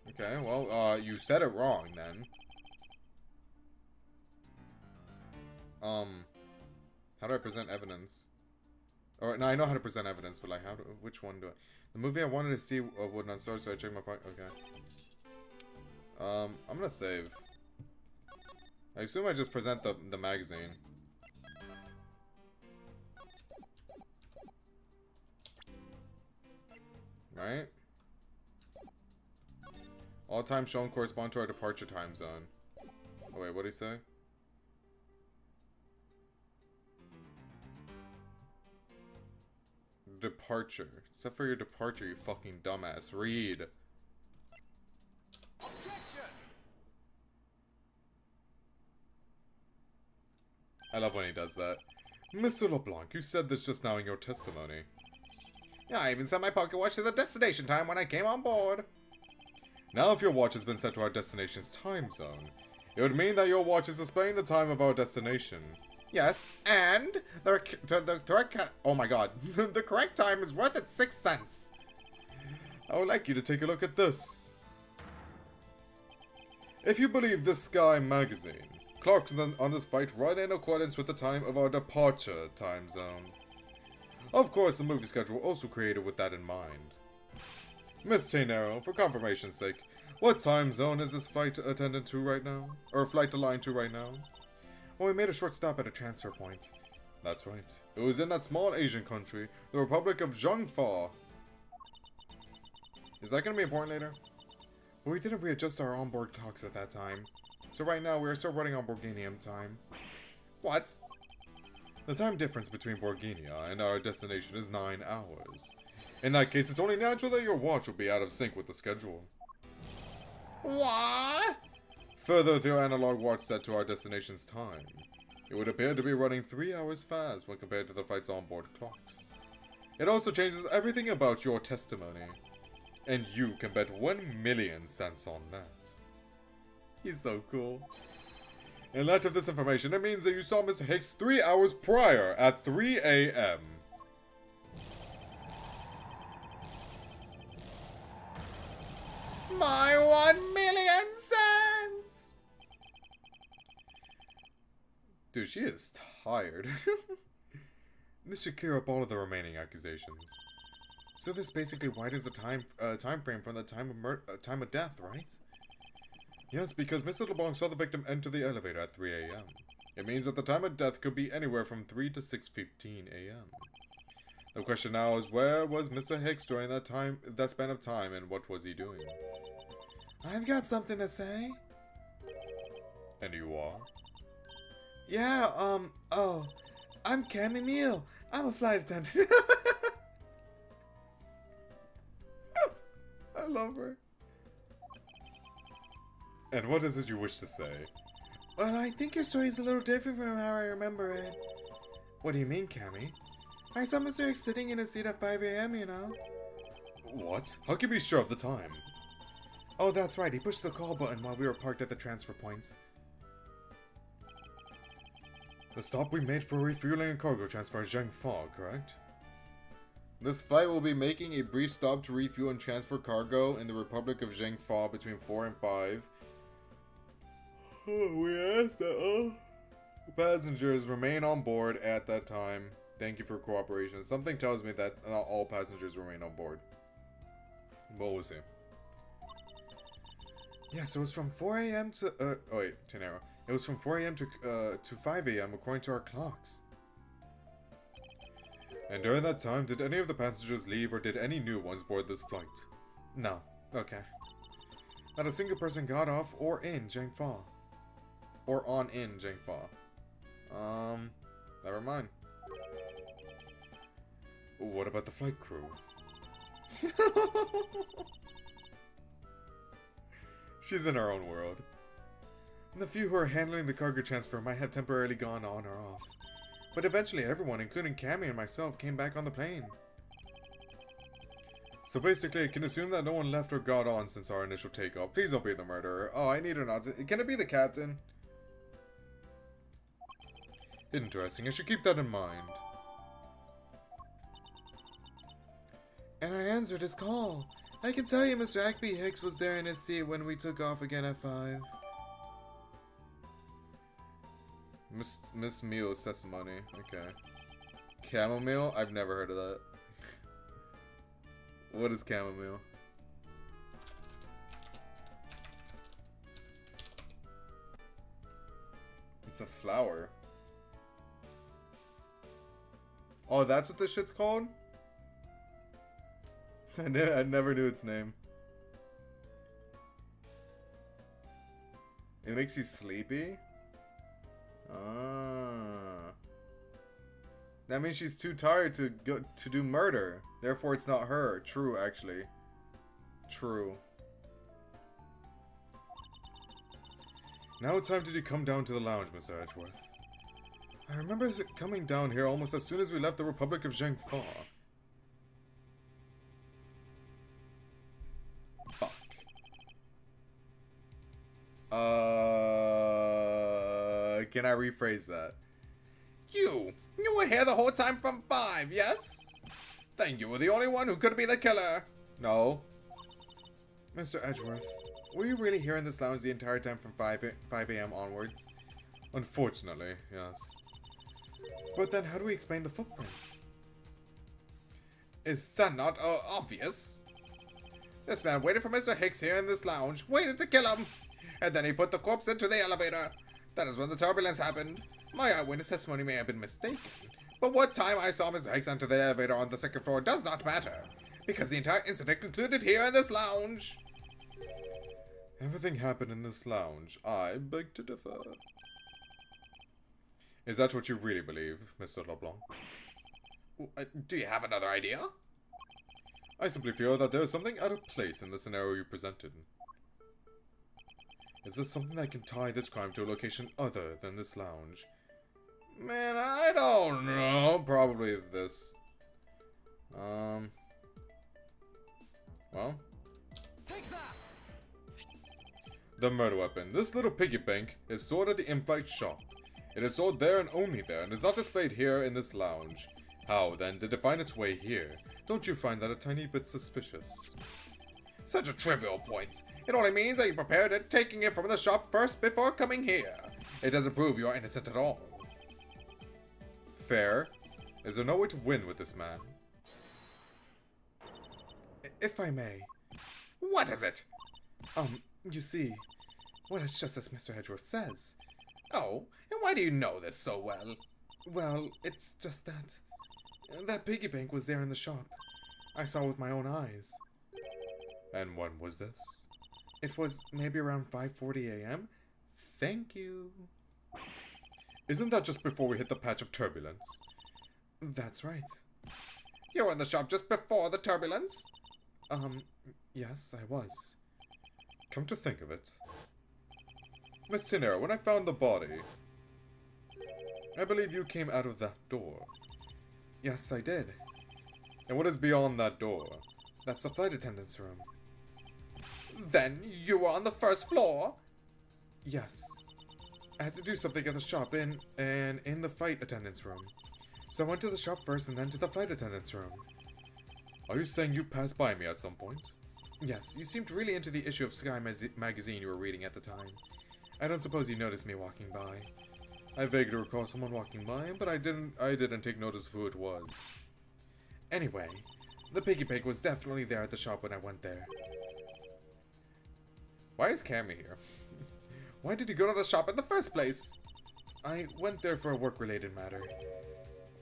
Okay, well, you said it wrong then. How do I present evidence? Or, no, I know how to present evidence, but like, which one do I... The movie I wanted to see would not start, so I checked my point. Okay. I'm gonna save. I assume I just present the magazine. Right? All times shown correspond to our departure time zone. Oh wait, what did he say? Departure. Except for your departure, you fucking dumbass. Read. Objection! I love when he does that. Mr. LeBlanc, you said this just now in your testimony. Yeah, I even set my pocket watch to the destination time when I came on board. Now if your watch has been set to our destination's time zone, it would mean that your watch is displaying the time of our destination. Yes, and the correct... Oh my god. The correct time is worth its 6 cents. I would like you to take a look at this. If you believe this Sky magazine, clocks on this flight run in accordance with the time of our departure time zone. Of course, the movie schedule also created with that in mind. Miss Tainero, for confirmation's sake, what time zone is this flight attendant to right now? Or flight aligned to right now? Well, we made a short stop at a transfer point. That's right. It was in that small Asian country, the Republic of Zhengfa. Is that going to be important later? But we didn't readjust our onboard clocks at that time. So right now, we are still running on Borginium time. What? The time difference between Borginia and our destination is 9 hours. In that case, it's only natural that your watch will be out of sync with the schedule. What? Further, with your analog watch set to our destination's time, it would appear to be running 3 hours fast when compared to the flight's onboard clocks. It also changes everything about your testimony. And you can bet 1,000,000 cents on that. He's so cool. In light of this information, it means that you saw Mr. Hicks 3 hours prior at 3 a.m. My 1,000,000 cents! Dude, she is tired. This should clear up all of the remaining accusations. So this basically widens the time frame from the time of death, right? Yes, because Mr. LeBlanc saw the victim enter the elevator at 3 a.m. It means that the time of death could be anywhere from 3 to 6:15 a.m. The question now is, where was Mr. Hicks during that span of time, and what was he doing? I've got something to say. And you are? Yeah, I'm Cammy Neal. I'm a flight attendant. I love her. And what is it you wish to say? Well, I think your story is a little different from how I remember it. What do you mean, Cammy? I saw Mr. Hicks sitting in his seat at 5 a.m., you know. What? How can you be sure of the time? Oh, that's right. He pushed the call button while we were parked at the transfer point. The stop we made for refueling and cargo transfer is Zhengfa, correct? This flight will be making a brief stop to refuel and transfer cargo in the Republic of Zhengfa between 4 and 5. We ask that all passengers remain on board at that time. Thank you for cooperation. Something tells me that not all passengers remain on board. But we'll see. Yeah, so it was from 4 a.m. to... oh wait, Tenero. It was from 4 a.m. to 5 a.m. according to our clocks. And during that time, did any of the passengers leave or did any new ones board this flight? No. Okay. Not a single person got off or in Zhengfa. Or on in Zhengfa. Never mind. What about the flight crew? She's in her own world. The few who are handling the cargo transfer might have temporarily gone on or off. But eventually everyone, including Cammy and myself, came back on the plane. So basically, I can assume that no one left or got on since our initial takeoff. Please don't be the murderer. Oh, I need her not to... Can it be the captain? Interesting. I should keep that in mind. And I answered his call. I can tell you Mr. Ackby Hicks was there in his seat when we took off again at 5. Miss Meal's testimony. Okay. Chamomile? I've never heard of that. What is chamomile? It's a flower. Oh, that's what this shit's called? I never knew its name. It makes you sleepy? Ah. That means she's too tired to go to do murder. Therefore, it's not her. True, actually. True. Now it's time to come down to the lounge, Mr. Edgeworth. I remember coming down here almost as soon as we left the Republic of Zhengfa. Fuck. Can I rephrase that? You were here the whole time from 5, yes? Then you were the only one who could be the killer. No. Mr. Edgeworth, were you really here in this lounge the entire time from 5 a.m. onwards? Unfortunately, yes. But then how do we explain the footprints? Is that not obvious? This man waited for Mr. Hicks here in this lounge, waited to kill him, and then he put the corpse into the elevator. That is when the turbulence happened. My eyewitness testimony may have been mistaken, but what time I saw Mr. Hicks enter the elevator on the 2nd floor does not matter, because the entire incident concluded here in this lounge. Everything happened in this lounge. I beg to differ. Is that what you really believe, Mr. LeBlanc? Do you have another idea? I simply feel that there is something out of place in the scenario you presented. Is there something that can tie this crime to a location other than this lounge? Man, I don't know. Probably this. Well. Take that. The murder weapon. This little piggy bank is stored at the in-flight shop. It is sold there and only there, and is not displayed here in this lounge. How, then, did it find its way here? Don't you find that a tiny bit suspicious? Such a trivial point. It only means that you prepared it, taking it from the shop first before coming here. It doesn't prove you are innocent at all. Fair. Is there no way to win with this man? If I may. What is it? You see, well, it's just as Mr. Edgeworth says. Oh, and why do you know this so well? Well, it's just that piggy bank was there in the shop. I saw with my own eyes. And when was this? It was maybe around 5:40 a.m. Thank you. Isn't that just before we hit the patch of turbulence? That's right. You were in the shop just before the turbulence? Yes, I was. Come to think of it. Miss Tinera, when I found the body, I believe you came out of that door. Yes, I did. And what is beyond that door? That's the flight attendant's room. Then you were on the first floor? Yes. I had to do something at the shop in the flight attendant's room. So I went to the shop first and then to the flight attendant's room. Are you saying you passed by me at some point? Yes, you seemed really into the issue of Sky magazine you were reading at the time. I don't suppose you noticed me walking by. I vaguely recall someone walking by, but I didn't take notice of who it was. Anyway, the piggy bank was definitely there at the shop when I went there. Why is Cammy here? Why did you go to the shop in the first place? I went there for a work-related matter.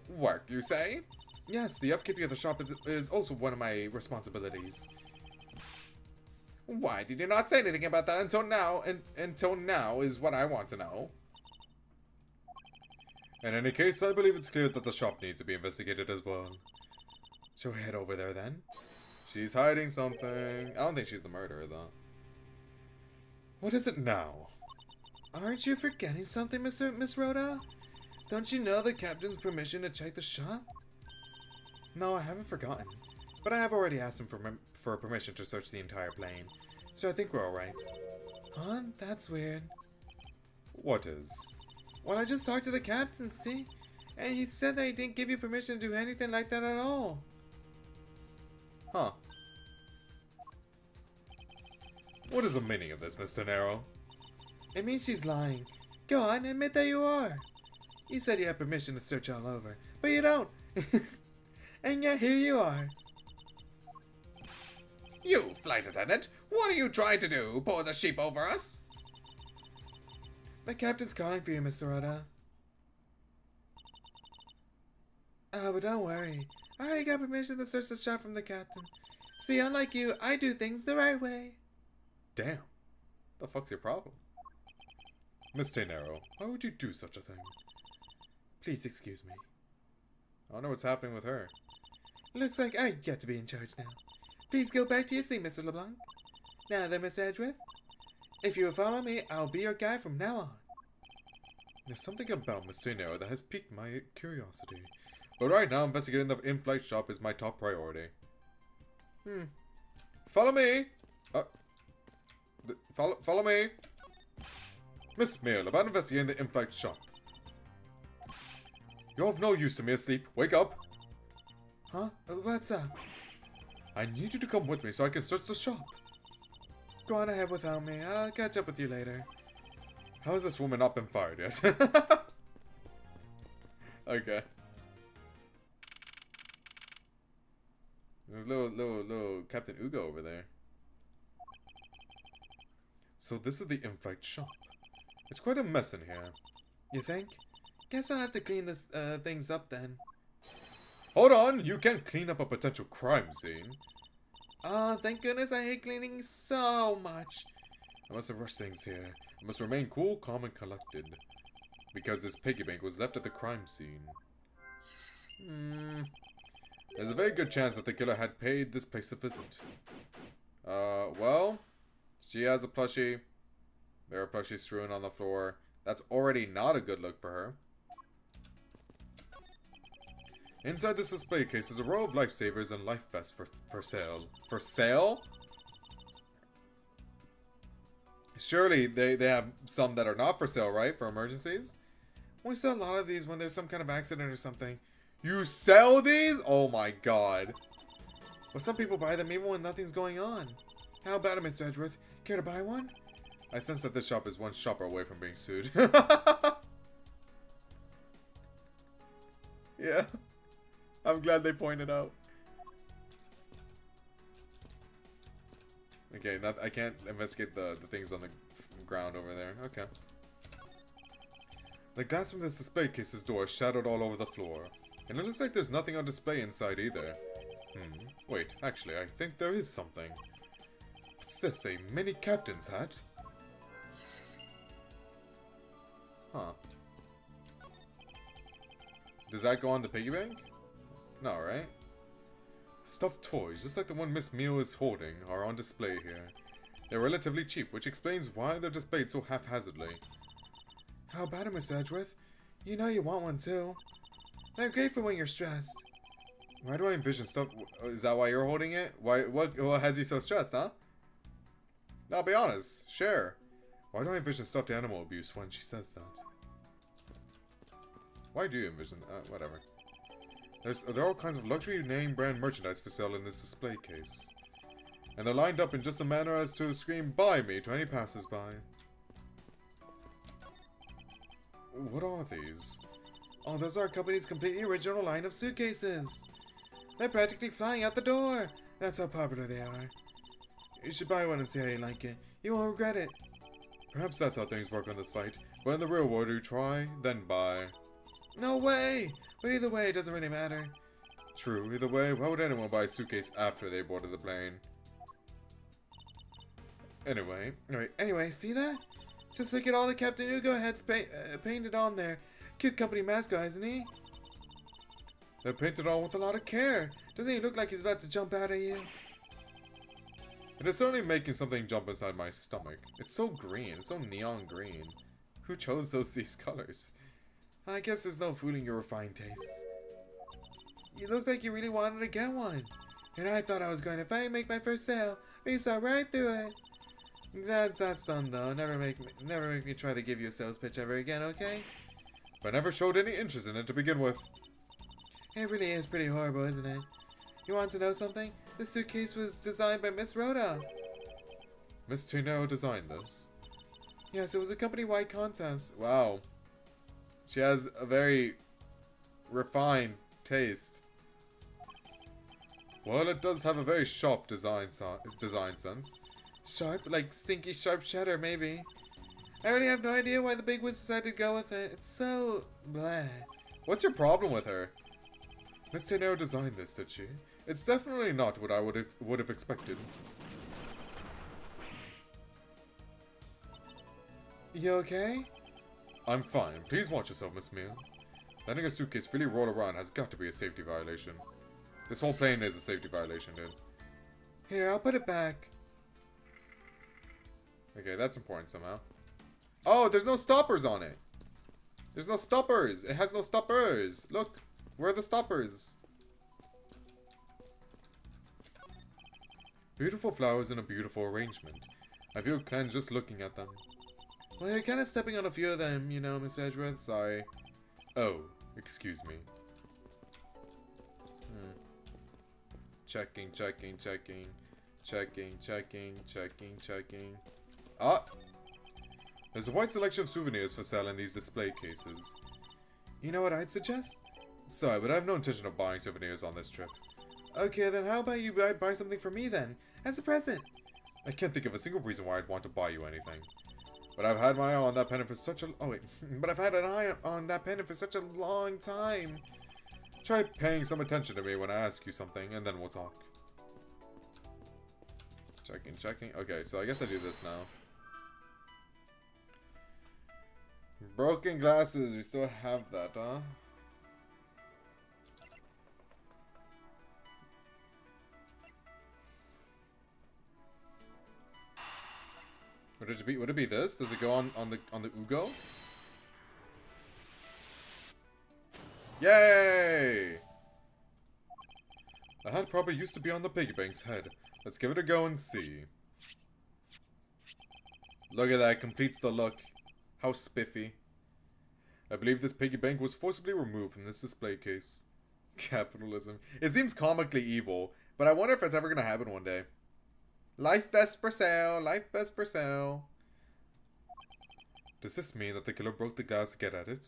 Work, you say? Yes, the upkeep of the shop is also one of my responsibilities. Why did you not say anything about that until now? Until now is what I want to know. In any case, I believe it's clear that the shop needs to be investigated as well. Shall we head over there then? She's hiding something. I don't think she's the murderer, though. What is it now? Aren't you forgetting something, Miss Rhoda? Don't you know the captain's permission to check the shop? No, I haven't forgotten. But I have already asked him for permission to search the entire plane. So I think we're alright. Huh? That's weird. What is? Well, I just talked to the captain, see? And he said that he didn't give you permission to do anything like that at all. Huh. What is the meaning of this, Miss Tenero? It means she's lying. Go on, admit that you are. You said you had permission to search all over, but you don't. And yet here you are. You, flight attendant, what are you trying to do? Pour the sheep over us? The captain's calling for you, Mr. Oda. Oh, but don't worry. I already got permission to search the shop from the captain. See, unlike you, I do things the right way. Damn. The fuck's your problem? Miss Tainaro, why would you do such a thing? Please excuse me. I don't know what's happening with her. Looks like I get to be in charge now. Please go back to your seat, Mr. LeBlanc. Now then, Miss Edgeworth. If you will follow me, I'll be your guide from now on. There's something about Miss Tainaro that has piqued my curiosity. But right now, investigating the in-flight shop is my top priority. Follow me! Follow me! Miss Mill, about investigating the in-flight shop. You're of no use to me asleep. Wake up! Huh? What's up? I need you to come with me so I can search the shop. Go on ahead without me. I'll catch up with you later. How has this woman not been fired yet? Okay. There's little Captain Ugo over there. So this is the in-flight shop. It's quite a mess in here. You think? Guess I'll have to clean this things up then. Hold on! You can't clean up a potential crime scene. Oh, thank goodness I hate cleaning so much. I must have rushed things here. I must remain cool, calm, and collected. Because this piggy bank was left at the crime scene. There's a very good chance that the killer had paid this place a visit. Well, she has a plushie. There are plushies strewn on the floor. That's already not a good look for her. Inside this display case is a row of lifesavers and life vests for sale. For sale? Surely they have some that are not for sale, right? For emergencies? We sell a lot of these when there's some kind of accident or something. You sell these? Oh my god. But some people buy them even when nothing's going on. How about it, Mr. Edgeworth? Care to buy one? I sense that this shop is one shopper away from being sued. Yeah. I'm glad they pointed out. Okay, I can't investigate the things on the ground over there. Okay. The glass from this display case's door is shattered all over the floor. And it looks like there's nothing on display inside either. Wait, actually, I think there is something. What's this, a mini captain's hat? Huh. Does that go on the piggy bank? No, right? Stuffed toys, just like the one Miss Mew is holding, are on display here. They're relatively cheap, which explains why they're displayed so haphazardly. How about it, Miss Edgeworth? You know you want one too. They're great for when you're stressed. Why do I envision stuff? Is that why you're holding it? What has he so stressed, huh? I'll be honest. Share. Why do I envision stuffed animal abuse when she says that? Why do you envision whatever. There are all kinds of luxury name brand merchandise for sale in this display case. And they're lined up in just a manner as to scream "Buy me" to any passers-by. What are these? Oh, those are our company's completely original line of suitcases. They're practically flying out the door. That's how popular they are. You should buy one and see how you like it. You won't regret it. Perhaps that's how things work on this flight. But in the real world, you try, then buy. No way! But either way, it doesn't really matter. True, either way, why would anyone buy a suitcase after they boarded the plane? Anyway, see that? Just look at all the Captain Ugo heads painted on there. Cute company mascot, isn't he? They're painted on with a lot of care. Doesn't he look like he's about to jump out at you? It is certainly making something jump inside my stomach. It's so green. It's so neon green. Who chose these colors? I guess there's no fooling your refined tastes. You look like you really wanted to get one. And I thought I was going to finally make my first sale, but you saw right through it. That's done though. Never make me try to give you a sales pitch ever again, okay? But I never showed any interest in it to begin with. It really is pretty horrible, isn't it? You want to know something? This suitcase was designed by Miss Rhoda. Miss Tainaro designed this? Yes, it was a company-wide contest. Wow. She has a very refined taste. Well, it does have a very sharp design sense. Sharp? Like stinky sharp cheddar, maybe. I really have no idea why the big wiz decided to go with it. It's so... blah. What's your problem with her? Miss Tenero designed this, did she? It's definitely not what I would have expected. You okay? I'm fine. Please watch yourself, Miss Meal. Letting a suitcase freely roll around has got to be a safety violation. This whole plane is a safety violation, dude. Here, I'll put it back. Okay, that's important somehow. Oh, there's no stoppers on it. There's no stoppers. It has no stoppers. Look, where are the stoppers? Beautiful flowers in a beautiful arrangement. I feel cleansed just looking at them. Well, you're kind of stepping on a few of them, you know, Miss Edgeworth. Sorry. Oh, excuse me. Checking. Ah! There's a wide selection of souvenirs for sale in these display cases. You know what I'd suggest? Sorry, but I have no intention of buying souvenirs on this trip. Okay, then how about you buy something for me then? As a present. I can't think of a single reason why I'd want to buy you anything. But I've had my eye on that pendant for such a... Oh, wait. But I've had an eye on that pendant for such a long time. Try paying some attention to me when I ask you something, and then we'll talk. Checking. Okay, so I guess I do this now. Broken glasses. We still have that, huh? Would it be this? Does it go on the Ugo? Yay! The hat probably used to be on the piggy bank's head. Let's give it a go and see. Look at that, completes the look. How spiffy. I believe this piggy bank was forcibly removed from this display case. Capitalism. It seems comically evil, but I wonder if it's ever gonna happen one day. Life vest for sale, life vest for sale. Does this mean that the killer broke the glass to get at it?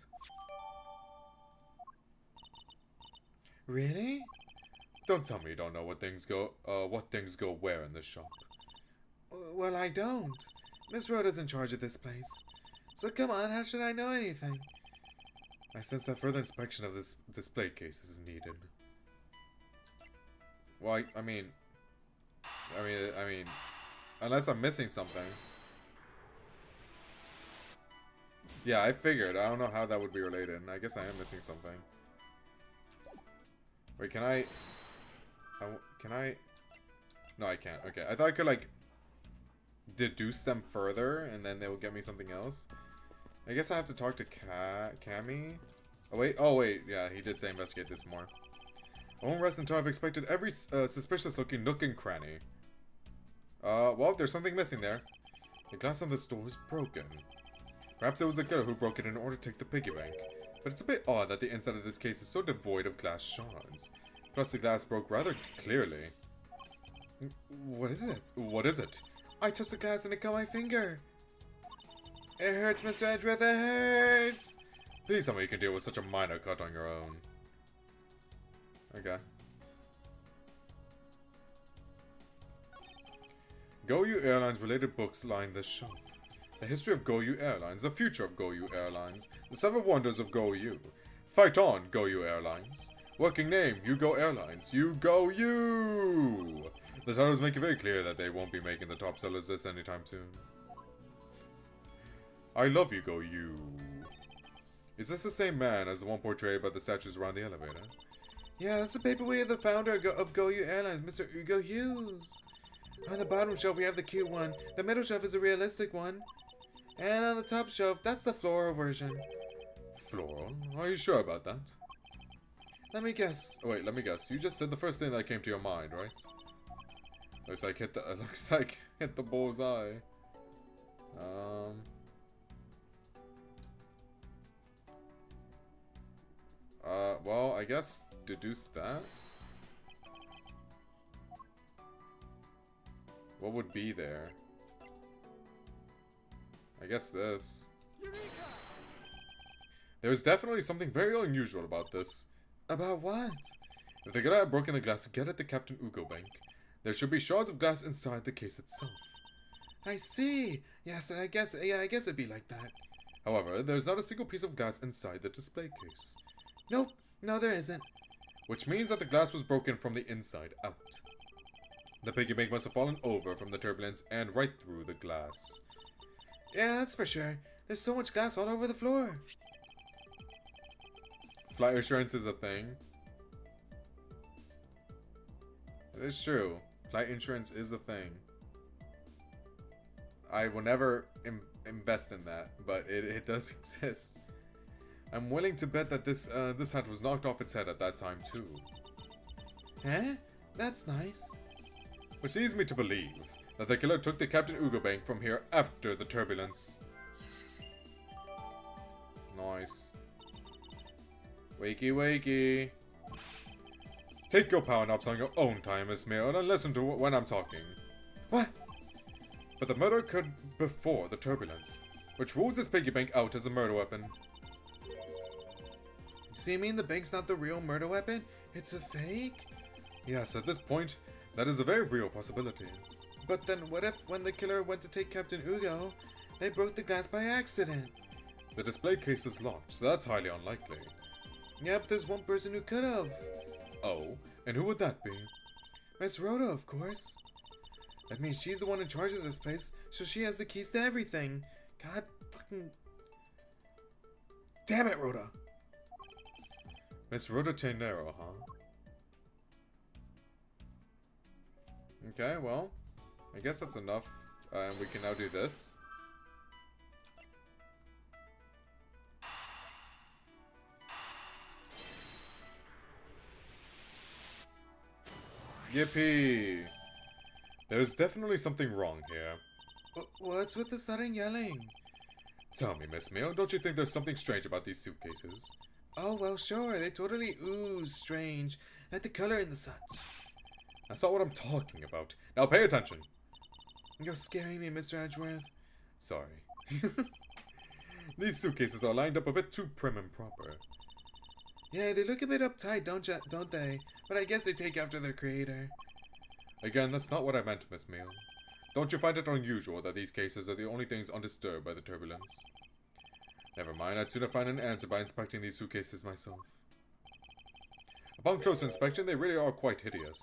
Really? Don't tell me you don't know what things go where in this shop. Well, I don't. Miss Rhoda's in charge of this place. So come on, how should I know anything? I sense that further inspection of this display case is needed. Well, I mean, unless I'm missing something. Yeah, I figured. I don't know how that would be related. I guess I am missing something. Wait, can I... No, I can't. Okay, I thought I could, like, deduce them further, and then they will get me something else. I guess I have to talk to Cammy. Oh, wait. Yeah, he did say investigate this more. I won't rest until I've inspected every suspicious-looking nook and cranny. Well, there's something missing there. The glass on this door is broken. Perhaps it was the killer who broke it in order to take the piggy bank. But it's a bit odd that the inside of this case is so devoid of glass shards. Plus, the glass broke rather clearly. What is it? What is it? I touched the glass and it cut my finger. It hurts, Mr. Edgeworth, it hurts! Please tell me you can deal with such a minor cut on your own. Okay. GoYou Airlines related books line this shelf. The history of GoYou Airlines, the future of GoYou Airlines, the seven wonders of GoYou. Fight on, GoYou Airlines. Working name, You Go Airlines. You Go You! The titles make it very clear that they won't be making the top sellers list anytime soon. I love You Go You. Is this the same man as the one portrayed by the statues around the elevator? Yeah, that's the paperweight of the founder of GoYou Airlines, Mr. Ugo Hughes. On the bottom shelf, we have the cute one. The middle shelf is a realistic one. And on the top shelf, that's the floral version. Floral? Are you sure about that? Let me guess. Oh, wait, let me guess. You just said the first thing that came to your mind, right? Looks like hit the bullseye. Well, I guess deduce that. What would be there? I guess this. There's definitely something very unusual about this. About what? If the killer had broken the glass to get at the Captain Ugo Bank, there should be shards of glass inside the case itself. I see. Yes, I guess it'd be like that. However, there's not a single piece of glass inside the display case. Nope, no there isn't. Which means that the glass was broken from the inside out. The piggy bank must have fallen over from the turbulence and right through the glass. Yeah, that's for sure. There's so much glass all over the floor. Flight insurance is a thing. It is true. Flight insurance is a thing. I will never invest in that, but it does exist. I'm willing to bet that this hat was knocked off its head at that time too. Eh? That's nice. Which leads me to believe that the killer took the Captain Ugo Bank from here after the turbulence. Nice. Wakey wakey. Take your power naps on your own time, Miss Mail, and listen to when I'm talking. What? But the murder occurred before the turbulence, which rules this piggy bank out as a murder weapon. So you mean the bank's not the real murder weapon? It's a fake? Yes, at this point, that is a very real possibility. But then what if when the killer went to take Captain Ugo, they broke the glass by accident? The display case is locked, so that's highly unlikely. Yep, there's one person who could have. Oh, and who would that be? Miss Rhoda, of course. That means she's the one in charge of this place, so she has the keys to everything. God fucking... Damn it, Rhoda! Miss Rhoda Tenero, huh? Okay, well, I guess that's enough. And we can now do this. Yippee! There's definitely something wrong here. What's with the sudden yelling? Tell me, Miss Mail, don't you think there's something strange about these suitcases? Oh, well, sure. They totally ooze strange. Like the color and the such. That's not what I'm talking about. Now pay attention. You're scaring me, Mr. Edgeworth. Sorry. These suitcases are lined up a bit too prim and proper. Yeah, they look a bit uptight, don't they? But I guess they take after their creator. Again, that's not what I meant, Miss Mail. Don't you find it unusual that these cases are the only things undisturbed by the turbulence? Never mind, I'd sooner find an answer by inspecting these suitcases myself. Upon closer inspection, they really are quite hideous.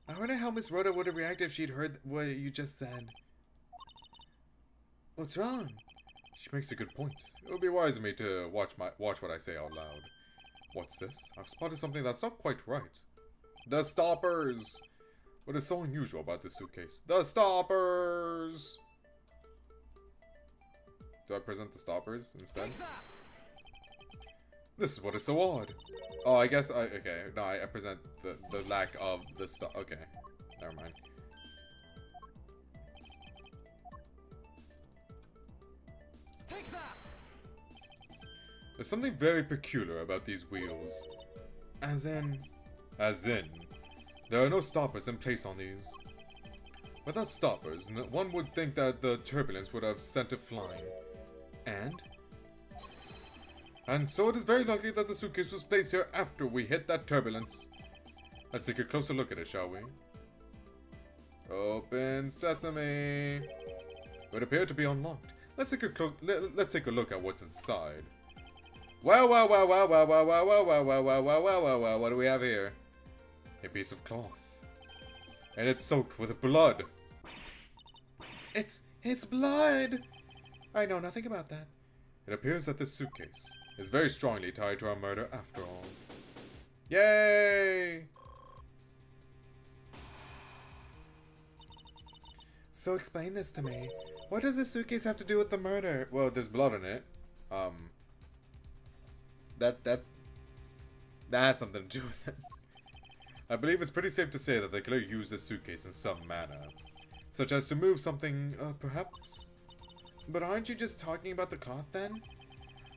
I wonder how Miss Rhoda would have reacted if she'd heard what you just said. What's wrong? She makes a good point. It would be wise of me to watch what I say out loud. What's this? I've spotted something that's not quite right. The stoppers! What is so unusual about this suitcase? The stoppers! Do I present the stoppers instead? This is what is so odd. Oh, I guess okay. No, I present the lack of the stuff. Okay. Never mind. Take that. There's something very peculiar about these wheels. As in, there are no stoppers in place on these. Without stoppers, one would think that the turbulence would have sent it flying. And so it is very likely that the suitcase was placed here after we hit that turbulence. Let's take a closer look at it, shall we? Open sesame. It would appear to be unlocked. Let's take a look at what's inside. Wow, what do we have here? A piece of cloth. And it's soaked with blood. It's blood! I know nothing about that. It appears that this suitcase is very strongly tied to our murder after all. Yay! So explain this to me. What does this suitcase have to do with the murder? Well, there's blood in it. That's something to do with it. I believe it's pretty safe to say that the killer used this suitcase in some manner. Such as to move something, perhaps? But aren't you just talking about the cloth then?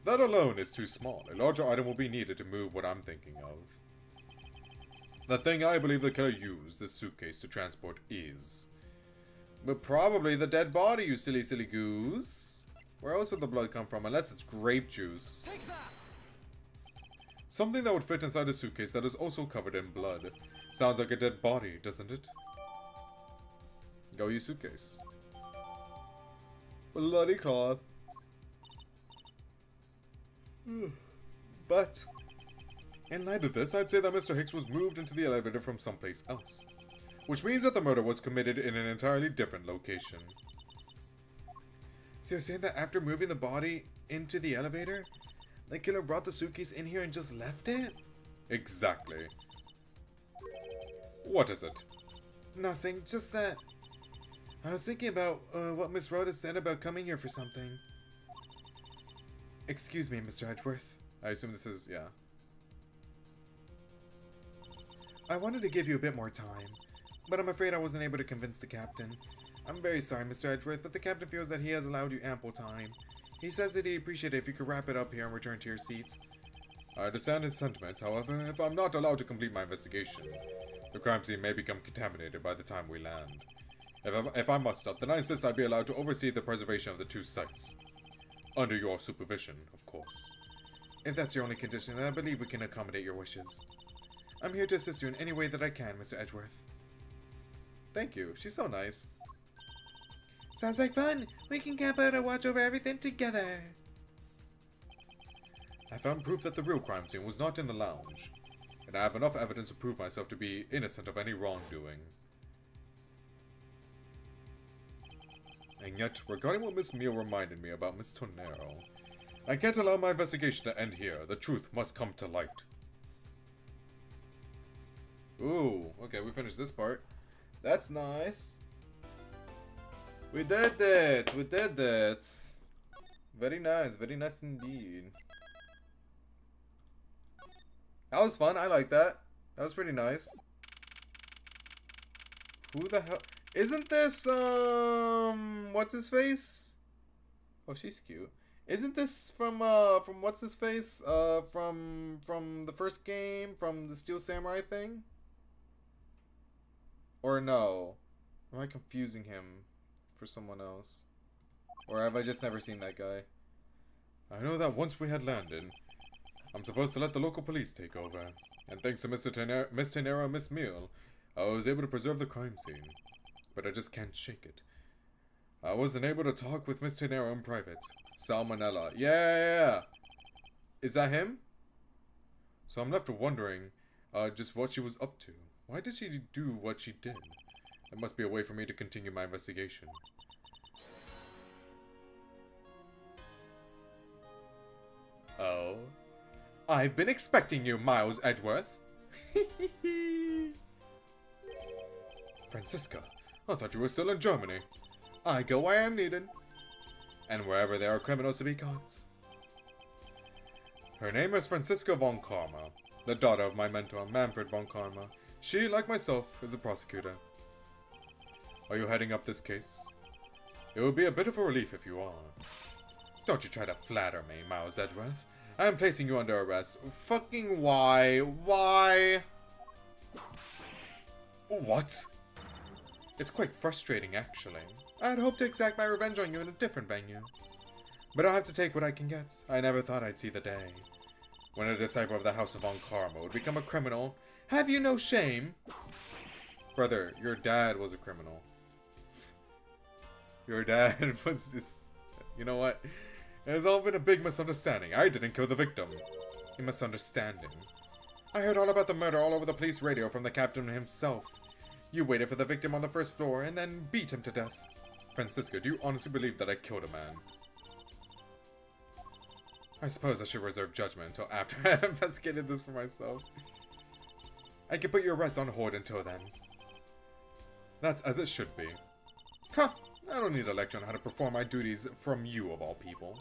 That alone is too small. A larger item will be needed to move what I'm thinking of. The thing I believe the killer used this suitcase to transport is... But probably the dead body, you silly goose. Where else would the blood come from unless it's grape juice? Take that! Something that would fit inside a suitcase that is also covered in blood. Sounds like a dead body, doesn't it? Go use suitcase. Bloody cloth. But, in light of this, I'd say that Mr. Hicks was moved into the elevator from someplace else. Which means that the murder was committed in an entirely different location. So you're saying that after moving the body into the elevator, the killer brought the suitcase in here and just left it? Exactly. What is it? Nothing, just that I was thinking about what Miss Rhoda said about coming here for something. Excuse me, Mr. Edgeworth. I assume this is, yeah. I wanted to give you a bit more time, but I'm afraid I wasn't able to convince the captain. I'm very sorry, Mr. Edgeworth, but the captain feels that he has allowed you ample time. He says that he'd appreciate it if you could wrap it up here and return to your seat. I understand his sentiments, however, if I'm not allowed to complete my investigation, the crime scene may become contaminated by the time we land. If I must stop, then I insist I be allowed to oversee the preservation of the two sites. Under your supervision, of course. If that's your only condition, then I believe we can accommodate your wishes. I'm here to assist you in any way that I can, Mr. Edgeworth. Thank you. She's so nice. Sounds like fun. We can camp out and watch over everything together. I found proof that the real crime scene was not in the lounge, and I have enough evidence to prove myself to be innocent of any wrongdoing. And yet, regarding what Miss Meal reminded me about Miss Tonero, I can't allow my investigation to end here. The truth must come to light. Ooh, okay, we finished this part. That's nice. We did it! We did it! Very nice indeed. That was fun, I like that. That was pretty nice. Who the hell? Isn't this, what's his face? Oh, she's cute. Isn't this from what's his face? From the first game? From the Steel Samurai thing? Or no? Am I confusing him for someone else? Or have I just never seen that guy? I know that once we had landed, I'm supposed to let the local police take over. And thanks to Miss Tenero and Miss Meal, I was able to preserve the crime scene. But I just can't shake it. I wasn't able to talk with Miss Tenero in private. Salmonella. Yeah. Is that him? So I'm left wondering just what she was up to. Why did she do what she did? There must be a way for me to continue my investigation. Oh. I've been expecting you, Miles Edgeworth. Francisca, I thought you were still in Germany. I go where I am needed. And wherever there are criminals to be caught. Her name is Francisca von Karma, the daughter of my mentor, Manfred von Karma. She, like myself, is a prosecutor. Are you heading up this case? It would be a bit of a relief if you are. Don't you try to flatter me, Miles Edgeworth. I am placing you under arrest. Fucking why? Why? What? It's quite frustrating, actually. I had hoped to exact my revenge on you in a different venue. But I'll have to take what I can get. I never thought I'd see the day when a disciple of the House of Von Karma would become a criminal. Have you no shame? Brother, your dad was a criminal. Your dad was just... You know what? It has all been a big misunderstanding. I didn't kill the victim. A misunderstanding. I heard all about the murder all over the police radio from the captain himself. You waited for the victim on the first floor and then beat him to death. Francisca, do you honestly believe that I killed a man? I suppose I should reserve judgment until after I have investigated this for myself. I can put your arrest on hold until then. That's as it should be. Huh, I don't need a lecture on how to perform my duties from you of all people.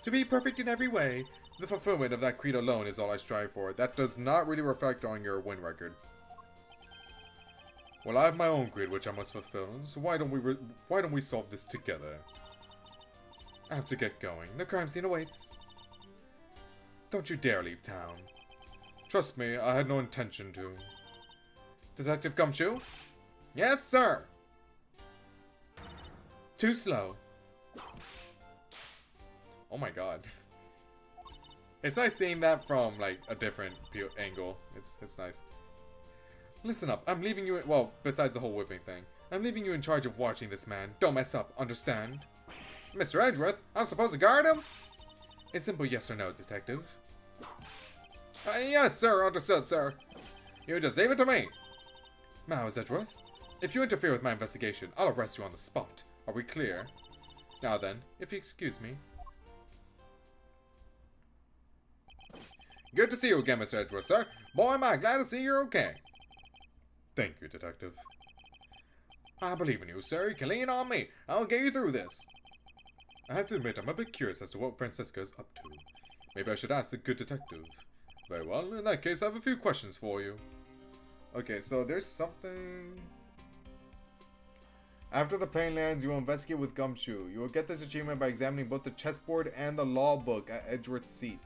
To be perfect in every way, the fulfillment of that creed alone is all I strive for. That does not really reflect on your win record. Well, I have my own creed which I must fulfill, so why don't we solve this together? I have to get going. The crime scene awaits. Don't you dare leave town. Trust me, I had no intention to. Detective Gumshoe? Yes, sir! Too slow. Oh my god. It's nice seeing that from, like, a different angle. It's nice. Listen up, I'm leaving you, well, besides the whole whipping thing. I'm leaving you in charge of watching this man. Don't mess up, understand? Mr. Edgeworth, I'm supposed to guard him? A simple yes or no, detective. Yes, sir, understood, sir. You just leave it to me. Miles Edgeworth, if you interfere with my investigation, I'll arrest you on the spot. Are we clear? Now then, if you excuse me. Good to see you again, Mr. Edgeworth, sir. Boy, am I glad to see you're okay. Thank you, detective. I believe in you, sir. You can lean on me. I'll get you through this. I have to admit, I'm a bit curious as to what Francisca is up to. Maybe I should ask the good detective. Very well, in that case, I have a few questions for you. Okay, so there's something... After the plane lands, you will investigate with Gumshoe. You will get this achievement by examining both the chessboard and the law book at Edgeworth's seat.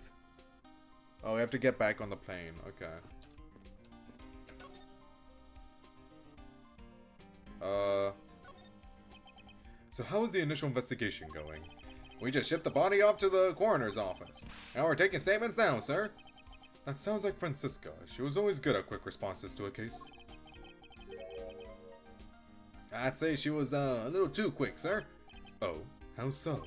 Oh, we have to get back on the plane. Okay. So how is the initial investigation going? We just shipped the body off to the coroner's office. Now we're taking statements now, sir. That sounds like Francisca. She was always good at quick responses to a case. I'd say she was a little too quick, sir. Oh, how so?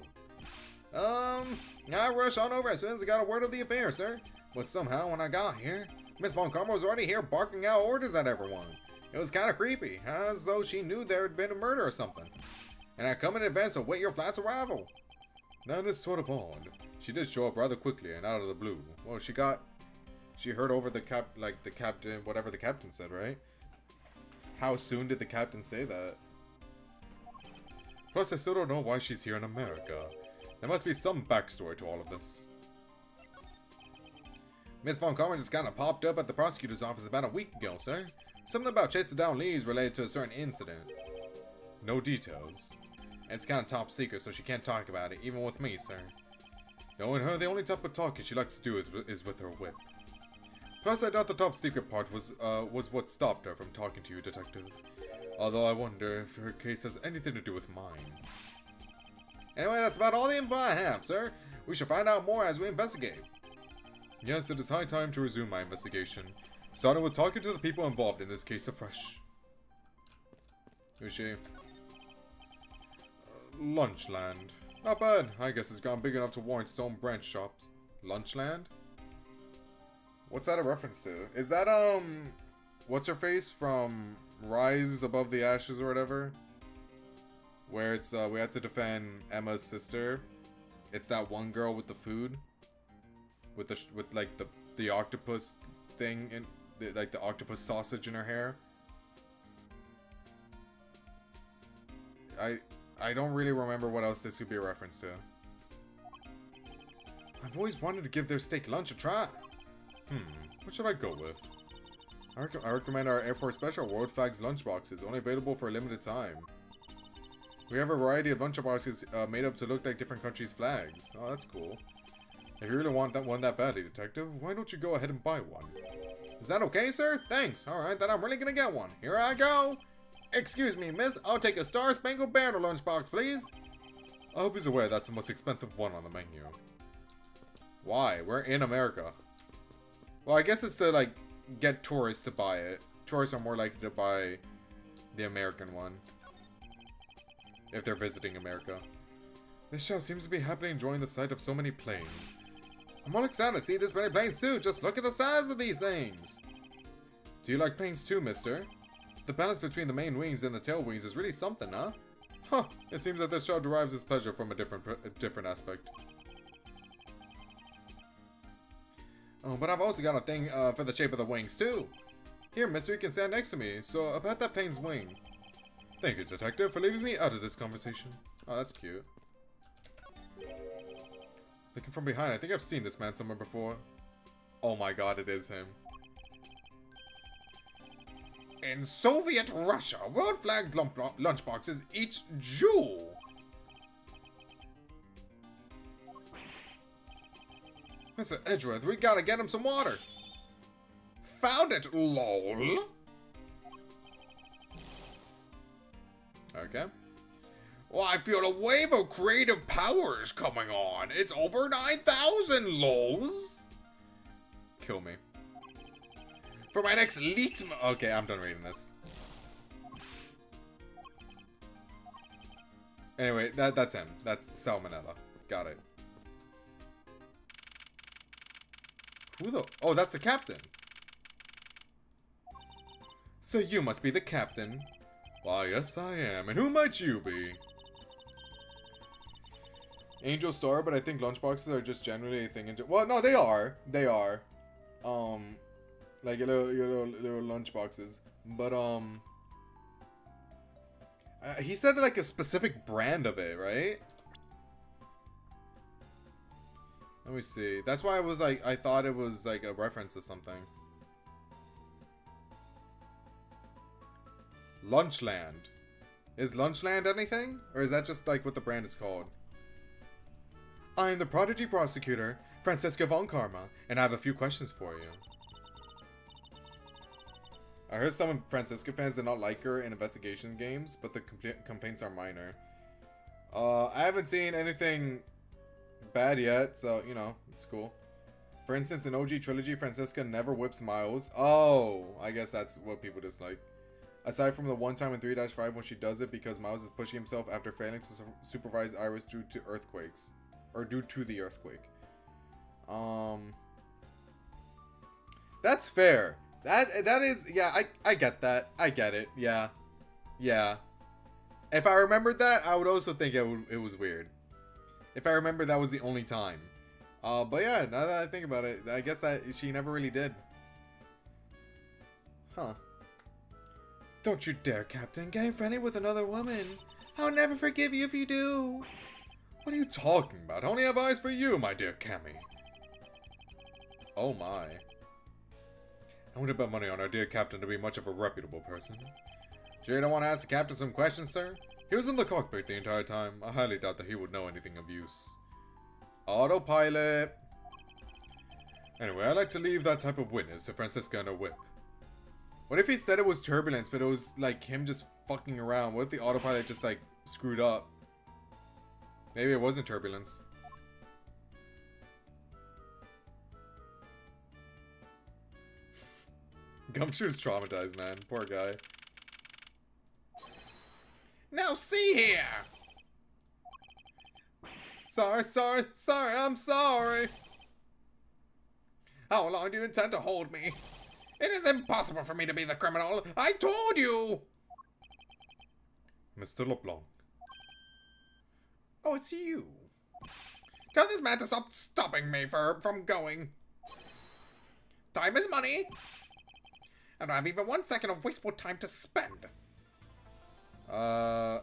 I rushed on over as soon as I got a word of the affair, sir. But somehow when I got here, Miss Von Karma was already here barking out orders at everyone. It was kind of creepy, as though she knew there had been a murder or something. And I come in advance to wait your flat's arrival. That is sort of odd. She did show up rather quickly and out of the blue. Well, she heard over the captain, whatever the captain said, right? How soon did the captain say that? Plus, I still don't know why she's here in America. There must be some backstory to all of this. Miss Von Karma just kind of popped up at the prosecutor's office about a week ago, sir. Something about chasing down leads related to a certain incident. No details. It's kind of top secret, so she can't talk about it, even with me, sir. Knowing her, the only type of talking she likes to do is with her whip. Plus, I doubt the top secret part was what stopped her from talking to you, detective. Although I wonder if her case has anything to do with mine. Anyway, that's about all the info I have, sir. We shall find out more as we investigate. Yes, it is high time to resume my investigation. Starting with talking to the people involved in this case afresh. Who's she? Lunchland. Not bad. I guess it's gone big enough to warrant its own branch shops. Lunchland? What's that a reference to? Is that, what's her face from Rise Above the Ashes or whatever? Where it's, we have to defend Emma's sister. It's that one girl with the food. With like the octopus thing in, like the octopus sausage in her hair. I don't really remember what else this could be a reference to. I've always wanted to give their steak lunch a try. What should I go with? I recommend our airport special World Flags lunchboxes, only available for a limited time. We have a variety of lunchboxes made up to look like different countries' flags. Oh, that's cool. If you really want that one that badly, detective, why don't you go ahead and buy one? Is that okay, sir? Thanks. Alright, then I'm really gonna get one. Here I go. Excuse me, miss. I'll take a Star Spangled Banner lunchbox, please. I hope he's aware that's the most expensive one on the menu. Why? We're in America. Well, I guess it's to, like, get tourists to buy it. Tourists are more likely to buy the American one. If they're visiting America. This show seems to be happily enjoying the sight of so many planes. I'm all excited to see this many planes too. Just look at the size of these things. Do you like planes too, mister? The balance between the main wings and the tail wings is really something, huh? Huh, it seems that this show derives its pleasure from a different aspect. Oh, but I've also got a thing for the shape of the wings too. Here, mister, you can stand next to me. So, about that plane's wing. Thank you, detective, for leaving me out of this conversation. Oh, that's cute. Looking from behind, I think I've seen this man somewhere before. Oh my god, it is him. In Soviet Russia, world flag lunchboxes each jewel. Mr. Edgeworth, we gotta get him some water. Found it, lol. Okay. Oh, I feel a wave of creative powers coming on. It's over 9,000 lols. Kill me. For my next elite... Okay, I'm done reading this. Anyway, that's him. That's Salmonella. Got it. Who the... Oh, that's the captain. So you must be the captain. Why, yes I am. And who might you be? Angel Star, but I think lunchboxes are just generally a thing in... Well, no, they are. They are. Like your little lunchboxes. But, he said like a specific brand of it, right? Let me see. That's why I was like, I thought it was like a reference to something. Lunchland. Is Lunchland anything? Or is that just like what the brand is called? I am the Prodigy Prosecutor, Francisca Von Karma, and I have a few questions for you. I heard some Francisca fans did not like her in investigation games, but the complaints are minor. I haven't seen anything bad yet, so, you know, it's cool. For instance, in OG Trilogy, Francisca never whips Miles. Oh, I guess that's what people dislike. Aside from the one time in 3-5 when she does it because Miles is pushing himself after failing to supervise Iris due to earthquakes. Or due to the earthquake. That's fair. That is, yeah, I get that. I get it. Yeah. Yeah. If I remembered that, I would also think it was weird. If I remember that was the only time. But yeah, now that I think about it, I guess that she never really did. Huh. Don't you dare, Captain. Getting friendly with another woman. I'll never forgive you if you do. What are you talking about? I only have eyes for you, my dear Cammy. Oh my. I wouldn't bet money on our dear Captain to be much of a reputable person. Sure you don't want to ask the Captain some questions, sir? He was in the cockpit the entire time. I highly doubt that he would know anything of use. Autopilot. Anyway, I'd like to leave that type of witness to Francisca and her whip. What if he said it was turbulence, but it was like him just fucking around? What if the autopilot just like screwed up? Maybe it wasn't turbulence. Gumshoe's traumatized, man. Poor guy. Now see here! Sorry, I'm sorry. How long do you intend to hold me? It is impossible for me to be the criminal. I told you! Mr. LeBlanc. Oh, it's you. Tell this man to stop stopping me from going. Time is money. I don't have even 1 second of wasteful time to spend. Yeah,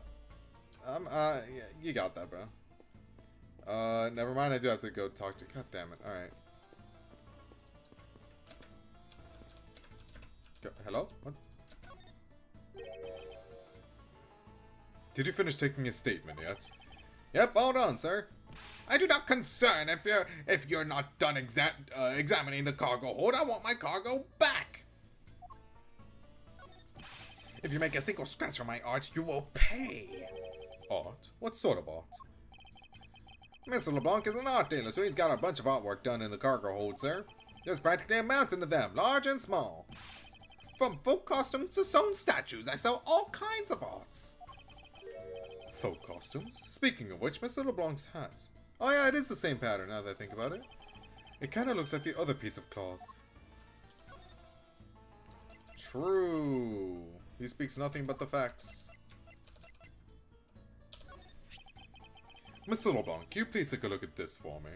you got that, bro. Never mind, I do have to go talk to... God damn it, alright. Hello? What? Did you finish taking a statement yet? Yep, all done, sir. I do not concern if you're not done examining the cargo hold. I want my cargo back. If you make a single scratch on my art, you will pay. Art? What sort of art? Mr. LeBlanc is an art dealer, so he's got a bunch of artwork done in the cargo hold, sir. There's practically a mountain of them, large and small. From folk costumes to stone statues, I sell all kinds of arts. Folk costumes? Speaking of which, Mr. LeBlanc's hat. Oh yeah, it is the same pattern now that I think about it. It kind of looks like the other piece of cloth. True. He speaks nothing but the facts. Mr. LeBlanc, can you please take a look at this for me?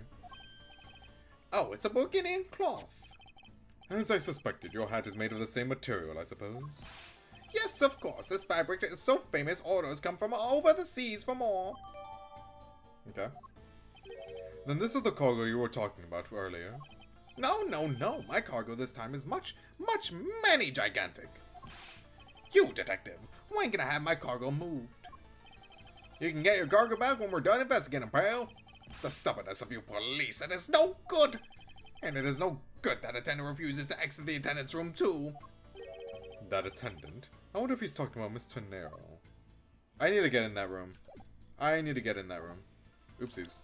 Oh, it's a Burgundian cloth. As I suspected, your hat is made of the same material, I suppose. Yes, of course. This fabric is so famous, orders come from all over the seas for more. Okay. Then this is the cargo you were talking about earlier. No. My cargo this time is much, many gigantic. You, detective, when can I have my cargo moved? You can get your cargo back when we're done investigating, pal. The stubbornness of you police, it is no good. And it is no good that attendant refuses to exit the attendant's room too. That attendant? I wonder if he's talking about Mr. Nero. I need to get in that room. I need to get in that room. Oopsies.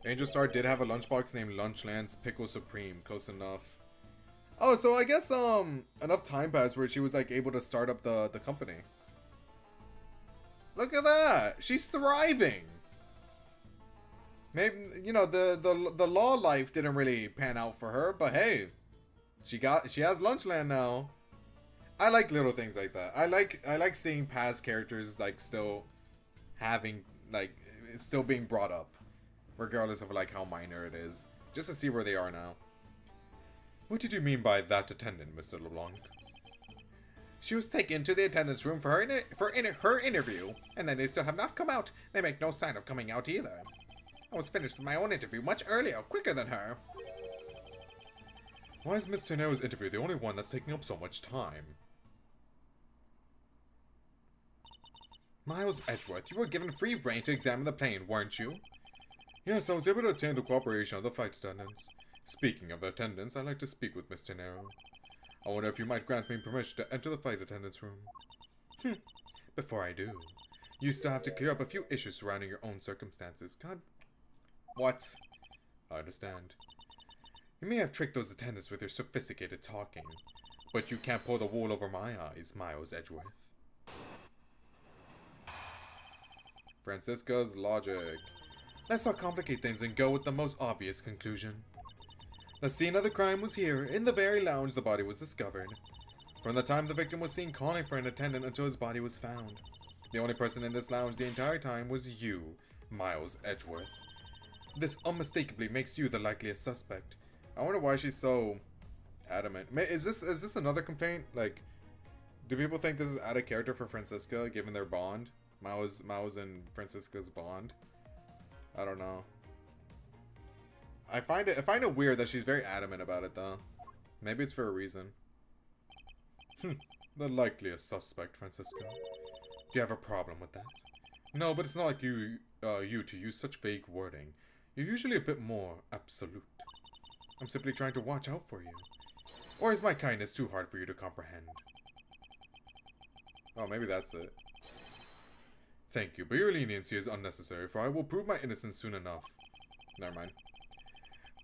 Angel Star did have a lunchbox named Lunchland's Pickle Supreme. Close enough. Oh, so I guess enough time passed where she was like able to start up the company. Look at that. She's thriving. Maybe, you know, the law life didn't really pan out for her, but hey, she has Lunchland now. I like little things like that. I like seeing past characters like still having like still being brought up, regardless of like how minor it is, just to see where they are now. What did you mean by that attendant, Mr. LeBlanc? She was taken to the attendance room for her interview, and then they still have not come out. They make no sign of coming out either. I was finished with my own interview much earlier, quicker than her. Why is Miss Tenero's interview the only one that's taking up so much time? Miles Edgeworth, you were given free rein to examine the plane, weren't you? Yes, I was able to obtain the cooperation of the flight attendants. Speaking of attendants, I'd like to speak with Miss Tenero. I wonder if you might grant me permission to enter the flight attendants' room. Before I do, you still have to clear up a few issues surrounding your own circumstances. God. What? I understand. You may have tricked those attendants with your sophisticated talking, but you can't pull the wool over my eyes, Miles Edgeworth. Francisca's logic. Let's not complicate things and go with the most obvious conclusion. The scene of the crime was here, in the very lounge the body was discovered. From the time the victim was seen calling for an attendant until his body was found. The only person in this lounge the entire time was you, Miles Edgeworth. This unmistakably makes you the likeliest suspect. I wonder why she's so adamant. Is this another complaint? Like, do people think this is out of character for Francisca, given their bond? Miles and Francisca's bond? I don't know. I find it weird that she's very adamant about it, though. Maybe it's for a reason. The likeliest suspect, Francisco. Do you have a problem with that? No, but it's not like you to use such vague wording. You're usually a bit more absolute. I'm simply trying to watch out for you. Or is my kindness too hard for you to comprehend? Oh, maybe that's it. Thank you, but your leniency is unnecessary, for I will prove my innocence soon enough. Never mind.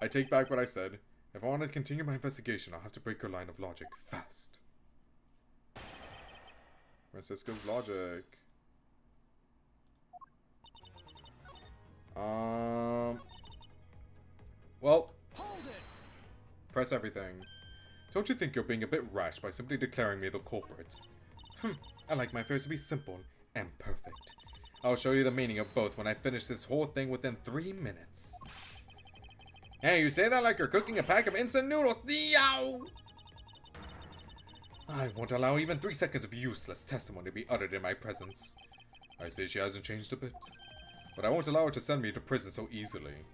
I take back what I said. If I want to continue my investigation, I'll have to break your line of logic fast. Francisco's logic. Well, press everything. Don't you think you're being a bit rash by simply declaring me the culprit? I like my affairs to be simple and perfect. I'll show you the meaning of both when I finish this whole thing within 3 minutes. Hey, you say that like you're cooking a pack of instant noodles. Yow! I won't allow even 3 seconds of useless testimony to be uttered in my presence. I say she hasn't changed a bit, but I won't allow her to send me to prison so easily.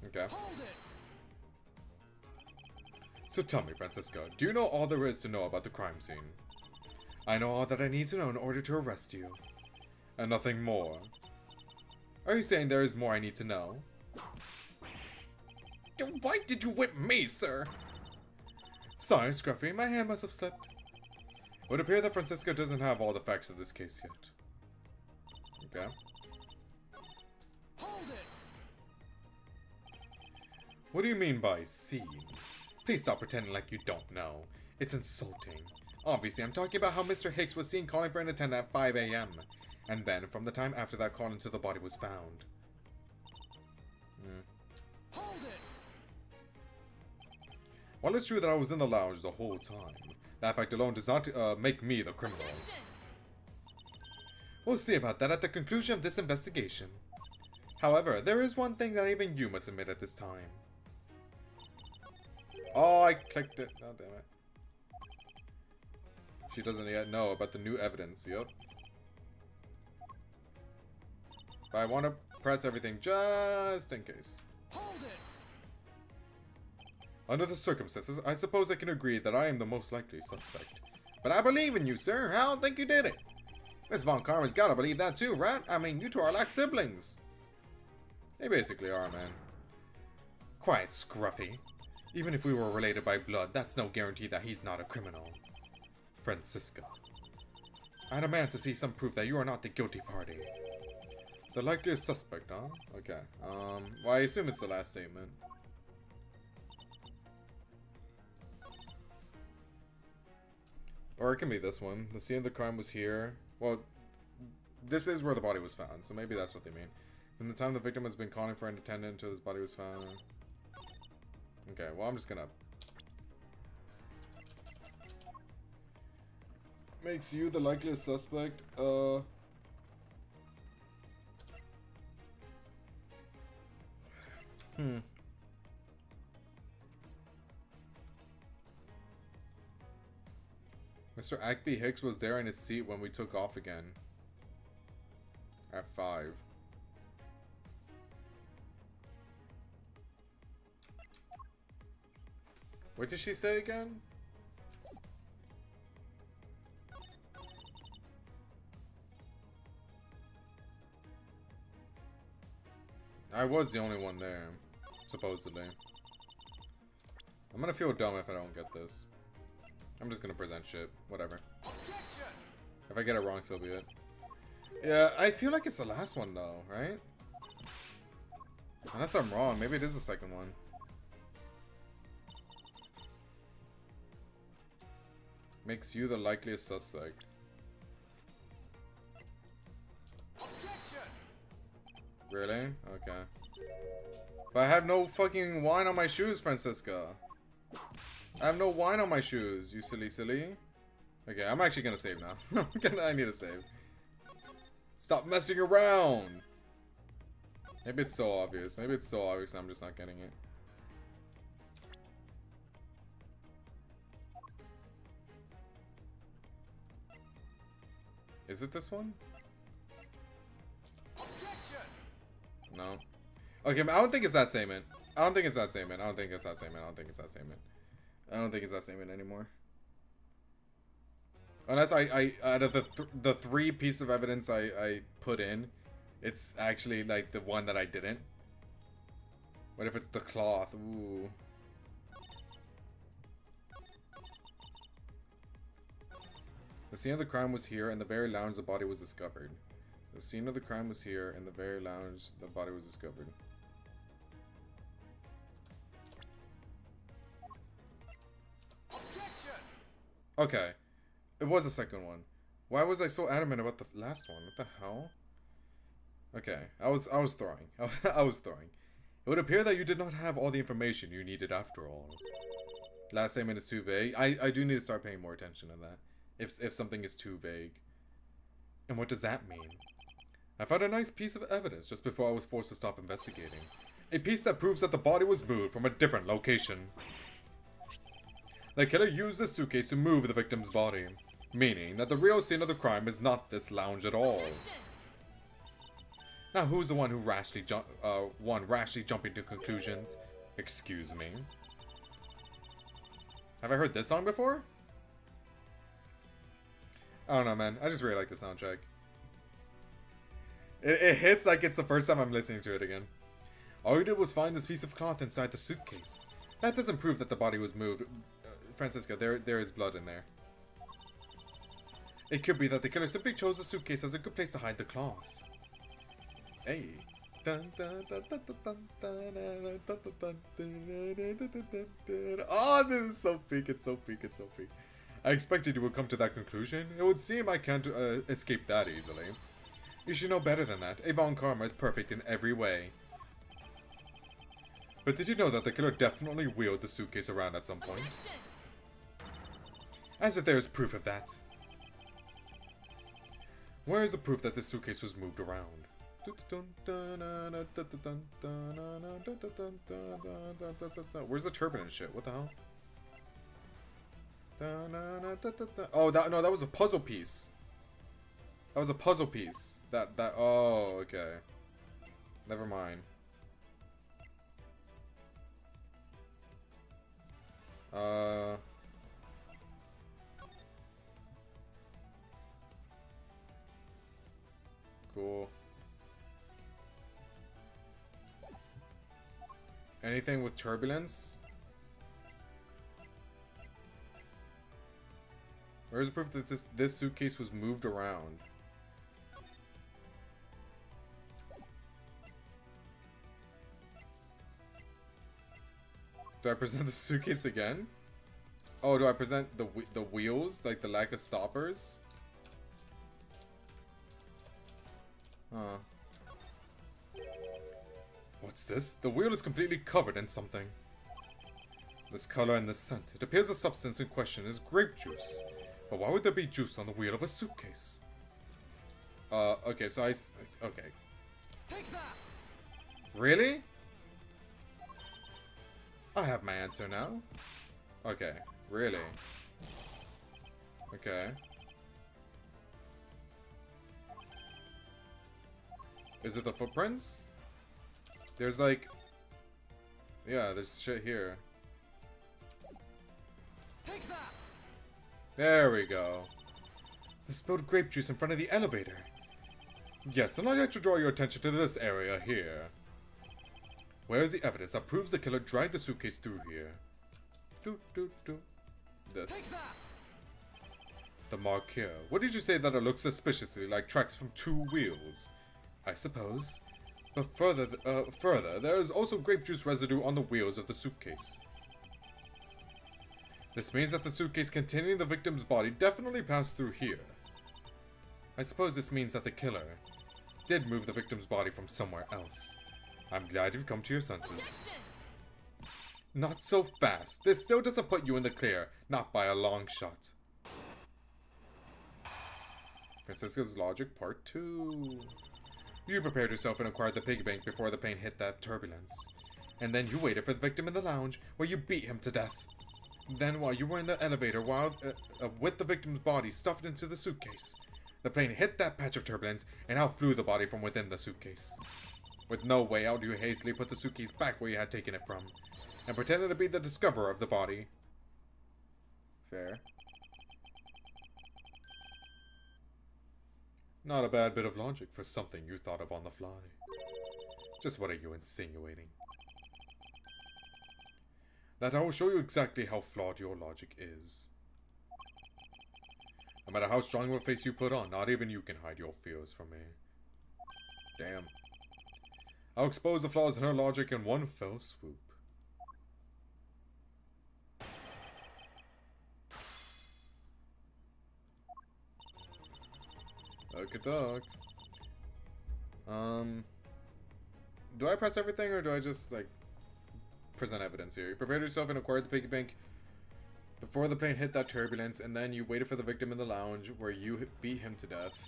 Okay. So tell me, Francisco, do you know all there is to know about the crime scene? I know all that I need to know in order to arrest you. And nothing more. Are you saying there is more I need to know? Why did you whip me, sir? Sorry, Scruffy, my hand must have slipped. It would appear that Francisco doesn't have all the facts of this case yet. Okay. What do you mean by scene? Please stop pretending like you don't know. It's insulting. Obviously, I'm talking about how Mr. Hicks was seen calling for an attendant at 5 a.m. And then, from the time after that call until the body was found. While it's true that I was in the lounge the whole time, that fact alone does not make me the criminal. We'll see about that at the conclusion of this investigation. However, there is one thing that even you must admit at this time. Oh, I clicked it. Oh, damn it. She doesn't yet know about the new evidence. Yep. But I want to press everything just in case. Under the circumstances, I suppose I can agree that I am the most likely suspect. But I believe in you, sir. I don't think you did it. Miss Von Karma's gotta believe that too, right? I mean, you two are like siblings. They basically are, man. Quiet, Scruffy. Even if we were related by blood, that's no guarantee that he's not a criminal. Francisca. I demand to see some proof that you are not the guilty party. The likeliest suspect, huh? Okay. Well, I assume it's the last statement. Or it can be this one. The scene of the crime was here. Well, this is where the body was found, so maybe that's what they mean. From the time the victim has been calling for an attendant until his body was found. Okay, well, I'm just gonna... Makes you the likeliest suspect. Mr. Ackby Hicks was there in his seat when we took off again. At 5. What did she say again? I was the only one there, supposedly. I'm gonna feel dumb if I don't get this. I'm just gonna present shit. Whatever. If I get it wrong, so be it. Yeah, I feel like it's the last one though, right? Unless I'm wrong, maybe it is the second one. Makes you the likeliest suspect. Really? Okay. But I have no fucking wine on my shoes, Francisca. I have no wine on my shoes, you silly. Okay, I'm actually gonna save now. I need to save. Stop messing around! Maybe it's so obvious. Maybe it's so obvious and I'm just not getting it. Is it this one? No. Okay, I don't think it's that statement. I don't think it's that statement. I don't think it's that statement. I don't think it's that statement. I don't think it's that statement anymore. Unless I out of the 3 pieces of evidence I put in, it's actually like the one that I didn't. What if it's the cloth? Ooh. The scene of the crime was here, in the very lounge the body was discovered. The scene of the crime was here, in the very lounge the body was discovered. Okay. It was the second one. Why was I so adamant about the last one? What the hell? Okay, I was throwing. I was throwing. It would appear that you did not have all the information you needed after all. Last statement is too vague. I do need to start paying more attention to that. If something is too vague. And what does that mean? I found a nice piece of evidence just before I was forced to stop investigating. A piece that proves that the body was moved from a different location. The killer used the suitcase to move the victim's body, meaning that the real scene of the crime is not this lounge at all. Now, who's the one who rashly jumping to conclusions? Excuse me. Have I heard this song before? I don't know, man. I just really like the soundtrack. It hits like it's the first time I'm listening to it again. All you did was find this piece of cloth inside the suitcase. That doesn't prove that the body was moved. Francisca, there is blood in there. It could be that the killer simply chose the suitcase as a good place to hide the cloth. Hey. Oh, this is so peak. It's so peak. It's so peak. I expected you would come to that conclusion. It would seem I can't escape that easily. You should know better than that. Avon Karma is perfect in every way. But did you know that the killer definitely wheeled the suitcase around at some point? As if there is proof of that. Where is the proof that this suitcase was moved around? Where's the turban and shit? What the hell? Oh, that was a puzzle piece. That was a puzzle piece. Oh, okay. Never mind. Cool. Anything with turbulence? Where's the proof that this suitcase was moved around? Do I present the suitcase again? Oh, do I present the wheels? Like the lack of stoppers? Huh. What's this? The wheel is completely covered in something. This color and this scent. It appears the substance in question is grape juice. But why would there be juice on the wheel of a suitcase? Okay, so okay. Take that. Really? I have my answer now. Okay, really? Okay. Is it the footprints? There's like... Yeah, there's shit here. Take that. There we go. The spilled grape juice in front of the elevator. Yes, and I'd like to draw your attention to this area here. Where is the evidence that proves the killer dragged the suitcase through here? This. Take that. The mark here. What did you say that it looks suspiciously like tracks from two wheels? I suppose. But further, there is also grape juice residue on the wheels of the suitcase. This means that the suitcase containing the victim's body definitely passed through here. I suppose this means that the killer did move the victim's body from somewhere else. I'm glad you've come to your senses. Not so fast. This still doesn't put you in the clear, not by a long shot. Francisca's Logic Part 2. You prepared yourself and acquired the piggy bank before the plane hit that turbulence. And then you waited for the victim in the lounge, where you beat him to death. Then while you were in the elevator with the victim's body stuffed into the suitcase, the plane hit that patch of turbulence and out flew the body from within the suitcase. With no way out, you hastily put the suitcase back where you had taken it from, and pretended to be the discoverer of the body. Fair. Not a bad bit of logic for something you thought of on the fly. Just what are you insinuating? That I will show you exactly how flawed your logic is. No matter how strong of a face you put on, not even you can hide your fears from me. Damn. I'll expose the flaws in her logic in one fell swoop. Okey-doke. Do I press everything or do I just, like, present evidence here? You prepared yourself and acquired the piggy bank before the plane hit that turbulence, and then you waited for the victim in the lounge where you beat him to death.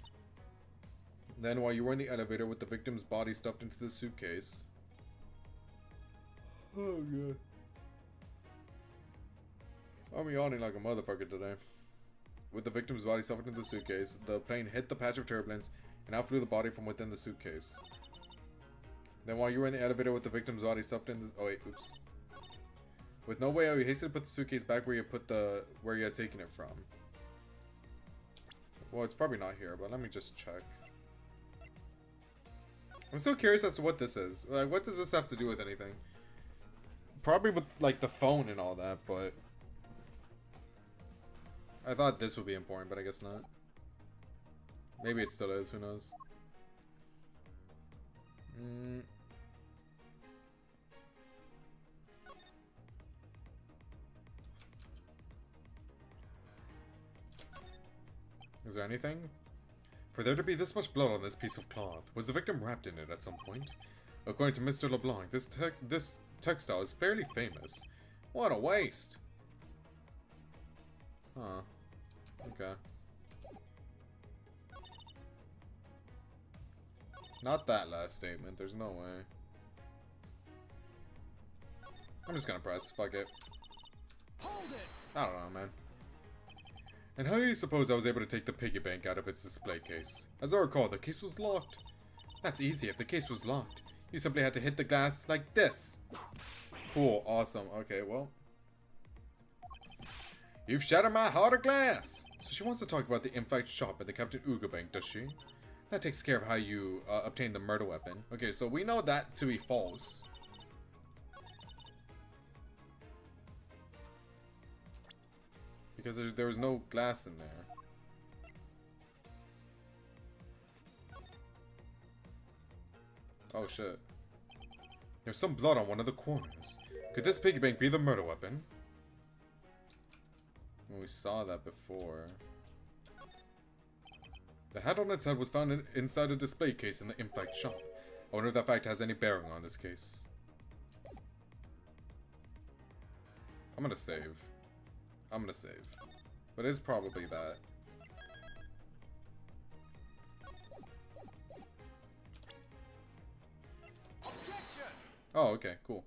Then while you were in the elevator with the victim's body stuffed into the suitcase. Oh god. I'm yawning like a motherfucker today. With the victim's body stuffed into the suitcase, the plane hit the patch of turbulence and out flew the body from within the suitcase. Then while you were in the elevator with the victim's body stuffed in the... Oh wait, oops. With no way out, you hastily put the suitcase back where you had taken it from. Well, it's probably not here, but let me just check. I'm so curious as to what this is. Like, what does this have to do with anything? Probably with, like, the phone and all that, but... I thought this would be important, but I guess not. Maybe it still is, who knows? Is there anything? For there to be this much blood on this piece of cloth, was the victim wrapped in it at some point? According to Mr. LeBlanc, this textile is fairly famous. What a waste! Huh. Okay. Not that last statement, there's no way. I'm just gonna press, fuck it. Hold it. I don't know, man. And how do you suppose I was able to take the piggy bank out of its display case? As I recall, the case was locked. That's easy, if the case was locked. You simply had to hit the glass like this. Cool, awesome, okay, well. You've shattered my heart of glass! So she wants to talk about the in-flight shop at the Captain Uga Bank, does she? That takes care of how you obtained the murder weapon. Okay, so we know that to be false. Because there was no glass in there. Oh shit. There's some blood on one of the corners. Could this piggy bank be the murder weapon? Well, we saw that before. The hat on its head was found inside a display case in the impact shop. I wonder if that fact has any bearing on this case. I'm gonna save. I'm gonna save. But it's probably that. Oh, okay, cool.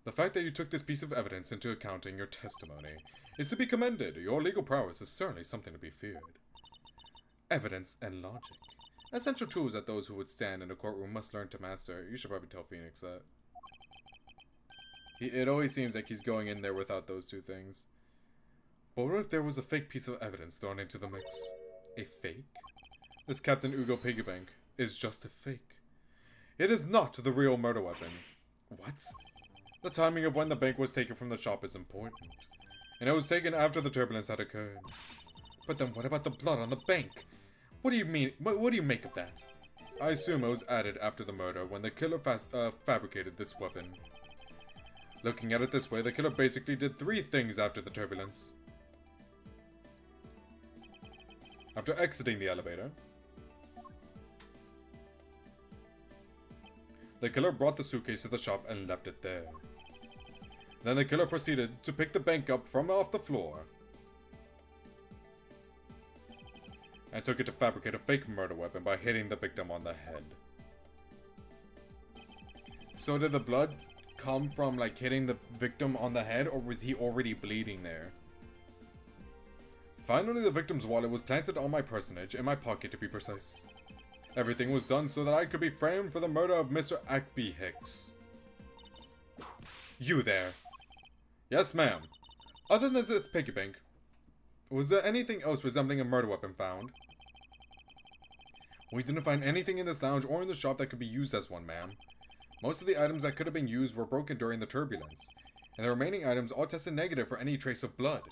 The fact that you took this piece of evidence into account in your testimony is to be commended. Your legal prowess is certainly something to be feared. Evidence and logic. Essential tools that those who would stand in a courtroom must learn to master. You should probably tell Phoenix that. It always seems like he's going in there without those two things. But what if there was a fake piece of evidence thrown into the mix? A fake? This Captain Ugo piggy bank is just a fake. It is not the real murder weapon. What? The timing of when the bank was taken from the shop is important. And it was taken after the turbulence had occurred. But then what about the blood on the bank? What do you mean? What do you make of that? I assume it was added after the murder when the killer fabricated this weapon. Looking at it this way, the killer basically did 3 things after the turbulence. After exiting the elevator, the killer brought the suitcase to the shop and left it there. Then the killer proceeded to pick the bank up from off the floor and took it to fabricate a fake murder weapon by hitting the victim on the head. So did the blood come from like hitting the victim on the head, or was he already bleeding there? Finally, the victim's wallet was planted on my personage, in my pocket to be precise. Everything was done so that I could be framed for the murder of Mr. Ackby Hicks. You there. Yes, ma'am. Other than this piggy bank, was there anything else resembling a murder weapon found? We didn't find anything in this lounge or in the shop that could be used as one, ma'am. Most of the items that could have been used were broken during the turbulence, and the remaining items all tested negative for any trace of blood.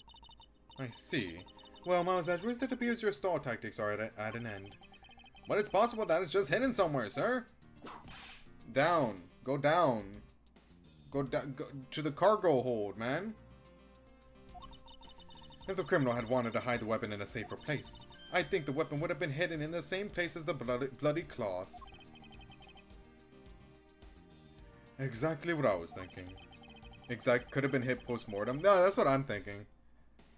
I see. Well, Miles Edgeworth, it appears your stall tactics are at an end. But it's possible that it's just hidden somewhere, sir. Down. Go down. Go to the cargo hold, man. If the criminal had wanted to hide the weapon in a safer place, I think the weapon would have been hidden in the same place as the bloody cloth. Exactly what I was thinking. Could have been hit post-mortem. No, that's what I'm thinking.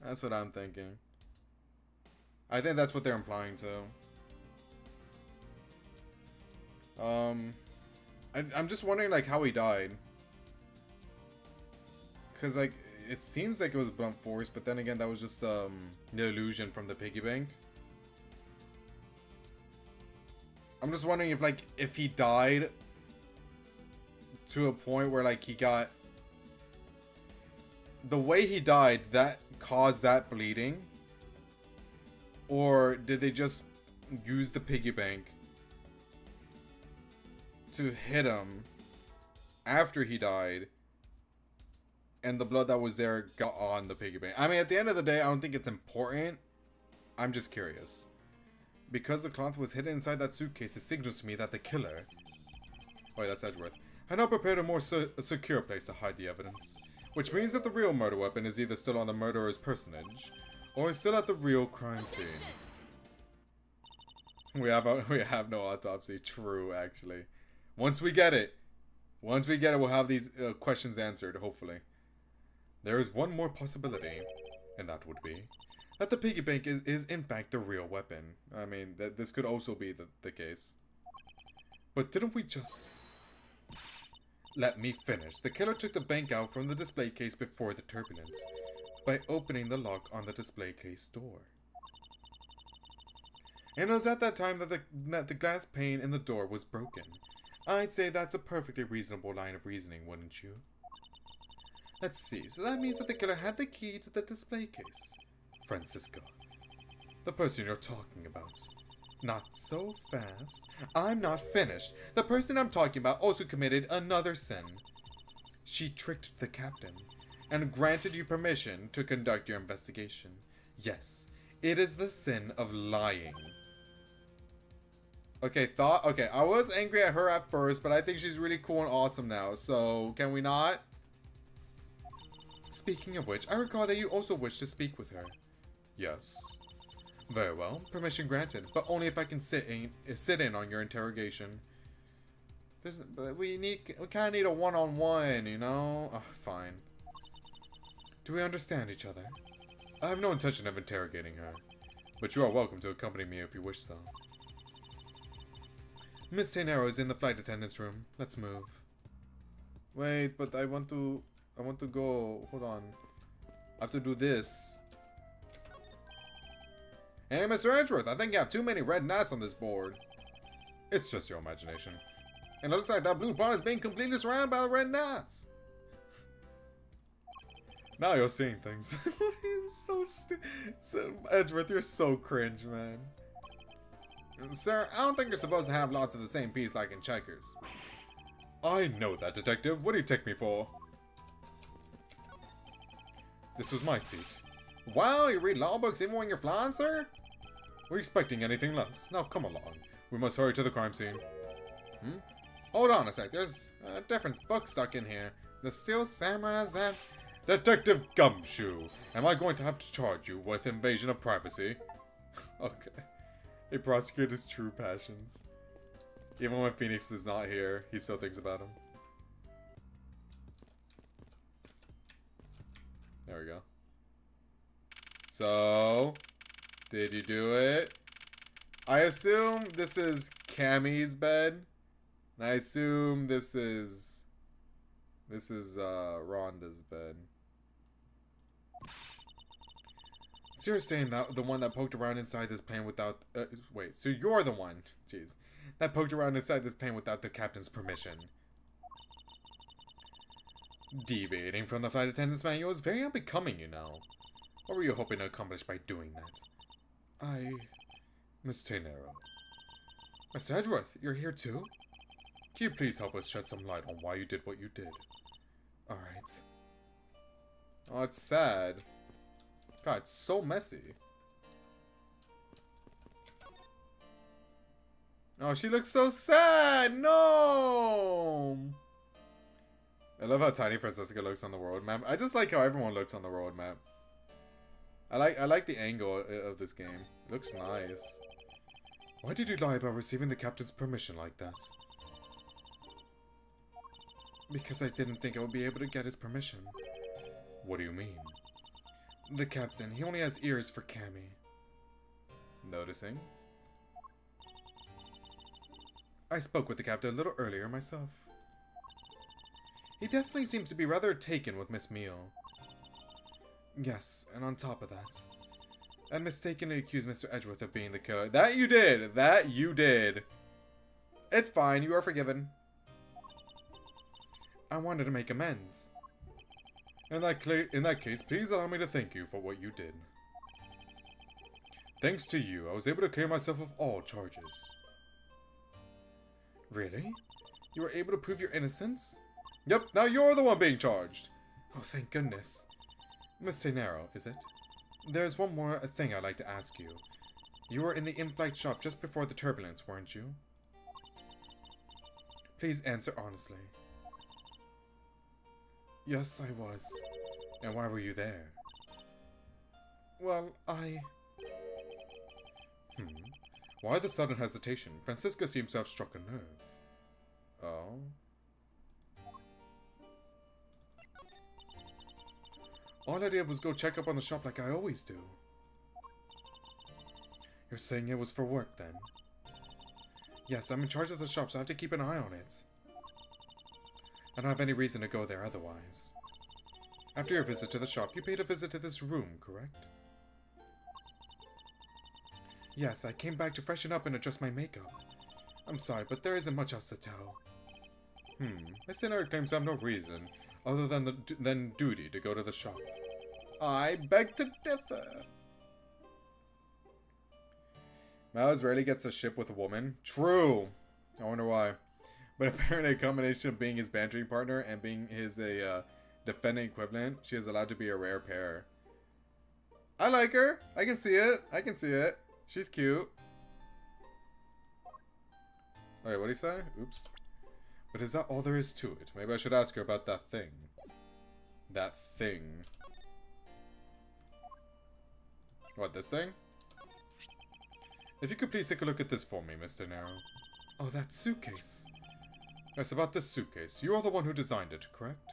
That's what I'm thinking. I think that's what they're implying to. I'm just wondering, like, how he died. Because, like, it seems like it was blunt force, but then again, that was just, the illusion from the piggy bank. I'm just wondering if, like, if he died to a point where, like, he got... The way he died, that caused that bleeding? Or did they just use the piggy bank to hit him after he died, and the blood that was there got on the piggy bank? I mean, at the end of the day, I don't think it's important. I'm just curious. Because the cloth was hidden inside that suitcase, it signals to me that the killer... Oh, that's Edgeworth. Had not prepared a more secure place to hide the evidence. Which means that the real murder weapon is either still on the murderer's personage, or is still at the real crime scene. We have no autopsy. True, actually. Once we get it, we'll have these questions answered, hopefully. There is one more possibility, and that would be that the piggy bank is in fact the real weapon. I mean, this could also be the case. But didn't we just... Let me finish. The killer took the bank out from the display case before the turbulence by opening the lock on the display case door. And it was at that time that the glass pane in the door was broken. I'd say that's a perfectly reasonable line of reasoning, wouldn't you? Let's see. So that means that the killer had the key to the display case. Francisco. The person you're talking about. Not so fast. I'm not finished. The person I'm talking about also committed another sin. She tricked the captain. and granted you permission to conduct your investigation. Yes, it is the sin of lying. Okay, I was angry at her at first, but I think she's really cool and awesome now, so can we not? Speaking of which, I recall that you also wish to speak with her. Yes. Very well, permission granted, but only if I can sit in on your interrogation. We kind of need a one-on-one, you know? Oh, fine. Do we understand each other? I have no intention of interrogating her, but you are welcome to accompany me if you wish so. Miss Sathena is in the flight attendant's room. Let's move. Wait, but I want to go. Hold on. I have to do this. Hey, Mr. Edgeworth, I think you have too many red gnats on this board. It's just your imagination. And it looks like that blue bar is being completely surrounded by the red gnats. Now you're seeing things. so Edgeworth, you're so cringe, man. Sir, I don't think you're supposed to have lots of the same piece like in checkers. I know that, detective. What do you take me for? This was my seat. Wow, you read law books even when you're flying, sir? Were you expecting anything less? Now come along. We must hurry to the crime scene. Hold on a sec. There's a different book stuck in here. The Steel Samurais and... Detective Gumshoe. Am I going to have to charge you with invasion of privacy? Okay. He prosecuted his true passions. Even when Phoenix is not here, he still thinks about him. There we go. So, did you do it? I assume this is Cammy's bed. And I assume this is Rhonda's bed. So you're saying that the one that poked around inside this plane without... wait, so you're the one, jeez, that poked around inside this plane without the captain's permission. Deviating from the flight attendant's manual is very unbecoming, you know. What were you hoping to accomplish by doing that? Miss Sathena. Mr. Edgeworth, you're here too? Can you please help us shed some light on why you did what you did? Alright. Oh, it's sad. God, it's so messy. Oh, she looks so sad! No! I love how Tiny Francesca looks on the road map. I just like how everyone looks on the road map. I like the angle of this game. It looks nice. Why did you lie about receiving the captain's permission like that? Because I didn't think I would be able to get his permission. What do you mean? The captain, he only has ears for Cammy. Noticing? I spoke with the captain a little earlier myself. He definitely seems to be rather taken with Miss Meal. Yes, and on top of that, I mistakenly accused Mr. Edgeworth of being the killer. That you did! That you did! It's fine, you are forgiven. I wanted to make amends. In that case, please allow me to thank you for what you did. Thanks to you, I was able to clear myself of all charges. Really? You were able to prove your innocence? Yep, now you're the one being charged. Oh, thank goodness. Miss Sathena, is it? There's one more thing I'd like to ask you. You were in the in-flight shop just before the turbulence, weren't you? Please answer honestly. Yes, I was. And why were you there? Well, Why the sudden hesitation? Francisca seems to have struck a nerve. Oh? All I did was go check up on the shop like I always do. You're saying it was for work, then? Yes, I'm in charge of the shop, so I have to keep an eye on it. I don't have any reason to go there otherwise. After your visit to the shop, you paid a visit to this room, correct? Yes, I came back to freshen up and adjust my makeup. I'm sorry, but there isn't much else to tell. Miss Sathena claims to have no reason, other than duty, to go to the shop. I beg to differ. Miles rarely gets a ship with a woman. True. I wonder why. But apparently a combination of being his bantering partner and being his defending equivalent. She is allowed to be a rare pair. I like her. I can see it. I can see it. She's cute. Alright, what do you say? Oops. But is that all there is to it? Maybe I should ask her about that thing. That thing. What, this thing? If you could please take a look at this for me, Mr. Nero. Oh, that suitcase. Yes, about this suitcase. You are the one who designed it, correct?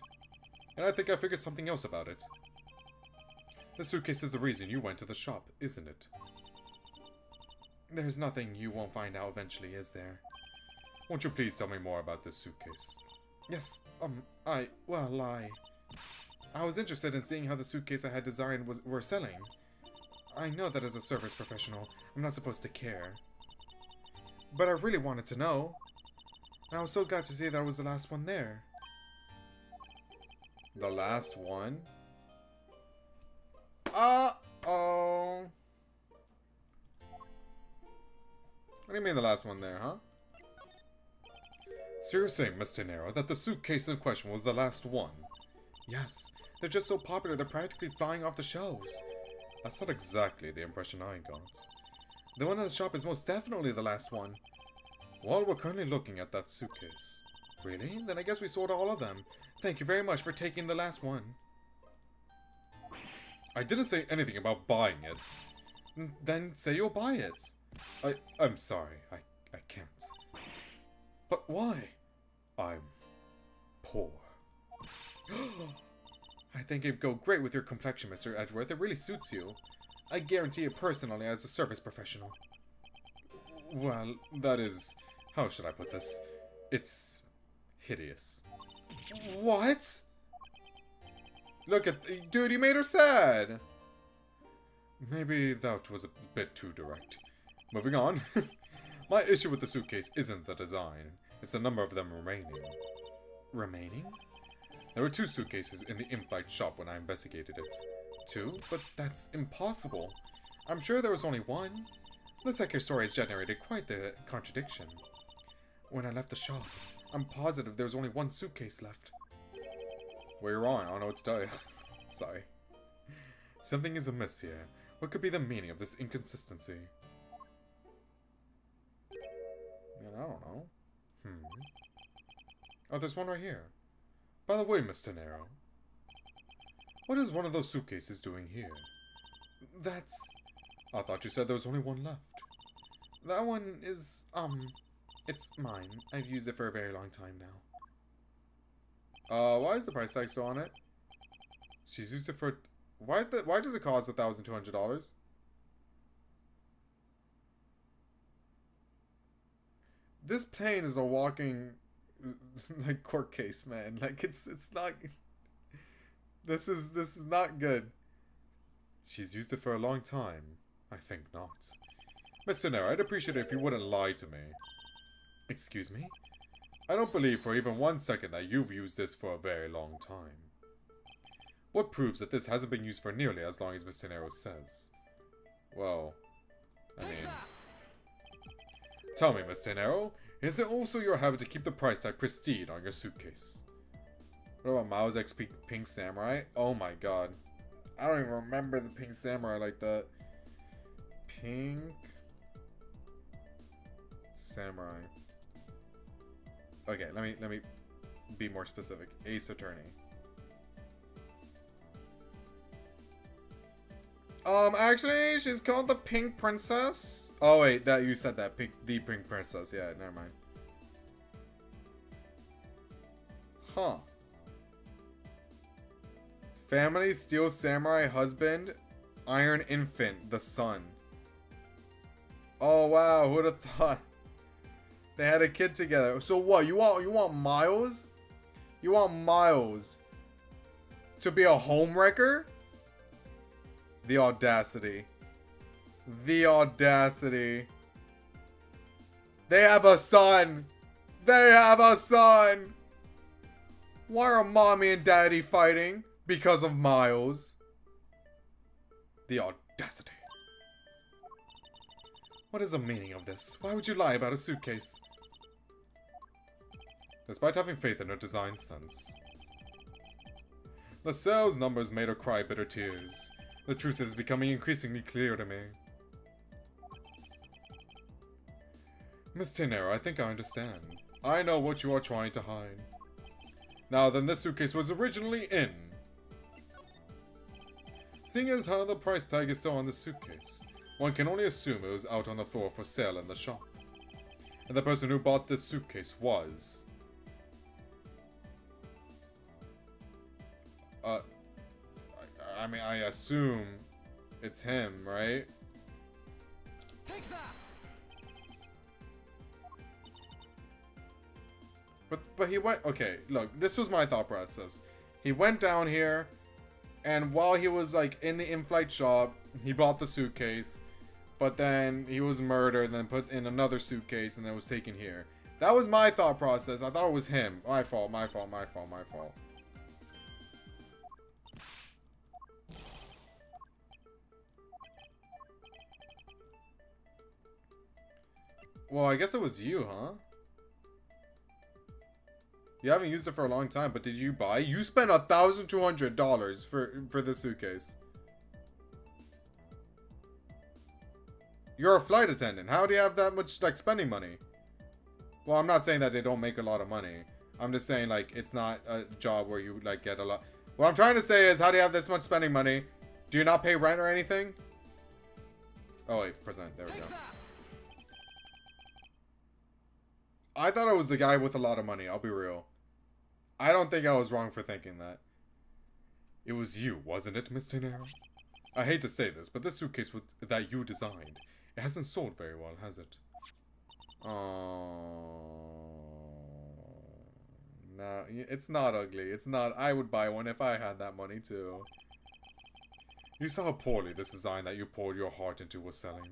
And I think I figured something else about it. The suitcase is the reason you went to the shop, isn't it? There's nothing you won't find out eventually, is there? Won't you please tell me more about this suitcase? Yes, I was interested in seeing how the suitcase I had designed were selling. I know that as a service professional, I'm not supposed to care. But I really wanted to know. And I was so glad to see that I was the last one there. The last one? Uh-oh. What do you mean the last one there, huh? So you're saying, Mr. Nero, that the suitcase in question was the last one? Yes. They're just so popular they're practically flying off the shelves. That's not exactly the impression I got. The one in the shop is most definitely the last one. Well, we're currently looking at that suitcase. Really? Then I guess we sold all of them. Thank you very much for taking the last one. I didn't say anything about buying it. Then say you'll buy it. I'm sorry. I can't. But why? I'm poor. I think it'd go great with your complexion, Mr. Edgeworth. It really suits you. I guarantee it personally as a service professional. Well, that is... How should I put this? It's... hideous. What? Look at... Dude, you made her sad! Maybe that was a bit too direct. Moving on. My issue with the suitcase isn't the design. It's the number of them remaining. Remaining? There were 2 suitcases in the in-flight shop when I investigated it. 2? But that's impossible. I'm sure there was only 1. Looks like your story has generated quite the contradiction. When I left the shop, I'm positive there was only 1 suitcase left. Well, you're wrong. I don't know what to tell you. Sorry. Something is amiss here. What could be the meaning of this inconsistency? Man, I don't know. Oh, there's one right here. By the way, Mr. Nero, what is one of those suitcases doing here? That's... I thought you said there was only 1 left. That one is, it's mine. I've used it for a very long time now. Why is the price tag still on it? She's used it for... Why does it cost $1,200? This plane is a walking... like court case, man. Like it's not. This is not good. She's used it for a long time. I think not. Mr. Nero, I'd appreciate it if you wouldn't lie to me. Excuse me? I don't believe for even 1 second that you've used this for a very long time. What proves that this hasn't been used for nearly as long as Mr. Nero says? Well, I mean... Tell me, Mr. Nero, is it also your habit to keep the price tag pristine on your suitcase? What about Mao's X Pink Samurai? Oh my god. I don't even remember the Pink Samurai like that. Pink Samurai. Okay, let me be more specific. Ace Attorney. Actually, she's called the Pink Princess. Oh wait, that you said that the Pink Princess. Yeah, never mind. Huh. Family, Steel Samurai, Husband, Iron Infant, the Son. Oh wow, who'd have thought? They had a kid together. So what? You want Miles? You want Miles to be a homewrecker? The audacity. The audacity. They have a son. They have a son. Why are mommy and daddy fighting? Because of Miles. The audacity. What is the meaning of this? Why would you lie about a suitcase? Despite having faith in her design sense. The sales numbers made her cry bitter tears. The truth is becoming increasingly clear to me. Miss Tenero, I think I understand. I know what you are trying to hide. Now then, this suitcase was originally in. Seeing as how the price tag is still on the suitcase, one can only assume it was out on the floor for sale in the shop. And the person who bought this suitcase was... I mean, I assume it's him, right? Take that. But he went... Okay, look, this was my thought process. He went down here, and while he was, like, in the in-flight shop, he bought the suitcase, but then he was murdered, and then put in another suitcase, and then was taken here. That was my thought process. I thought it was him. My fault, my fault, my fault, my fault. Well, I guess it was you, huh? You haven't used it for a long time, but did you buy? You spent $1,200 for this suitcase. You're a flight attendant. How do you have that much, like, spending money? Well, I'm not saying that they don't make a lot of money. I'm just saying, like, it's not a job where you, like, get a lot. What I'm trying to say is, how do you have this much spending money? Do you not pay rent or anything? Oh, wait, present. There we go. I thought it was the guy with a lot of money, I'll be real. I don't think I was wrong for thinking that. It was you, wasn't it, Miss Tenero? I hate to say this, but this suitcase that you designed, it hasn't sold very well, has it? Oh, no, it's not ugly. It's not. I would buy one if I had that money too. You saw how poorly this design that you poured your heart into was selling,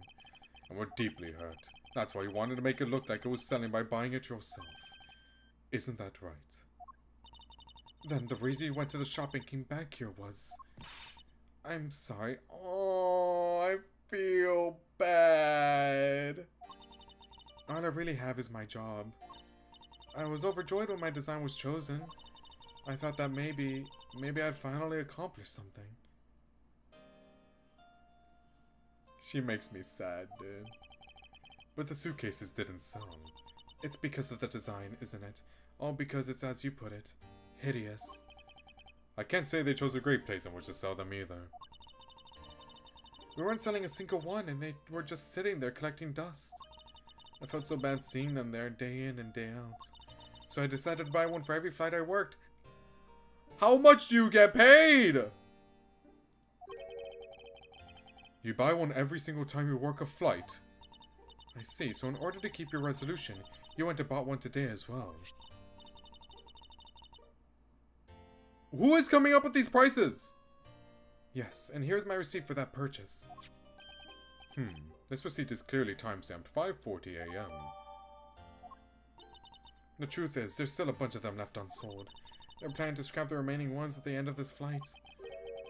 and were deeply hurt. That's why you wanted to make it look like it was selling by buying it yourself. Isn't that right? Then the reason you went to the shop and came back here was... I'm sorry. Oh, I feel bad. All I really have is my job. I was overjoyed when my design was chosen. I thought that maybe I'd finally accomplish something. She makes me sad, dude. But the suitcases didn't sell. It's because of the design, isn't it? All because it's, as you put it, hideous. I can't say they chose a great place in which to sell them either. We weren't selling a single one, and they were just sitting there collecting dust. I felt so bad seeing them there day in and day out. So I decided to buy one for every flight I worked. How much do you get paid? You buy one every single time you work a flight. I see, so in order to keep your resolution, you went and bought one today as well. Who is coming up with these prices? Yes, and here's my receipt for that purchase. This receipt is clearly timestamped 5:40 a.m. The truth is, there's still a bunch of them left unsold. They're planning to scrap the remaining ones at the end of this flight.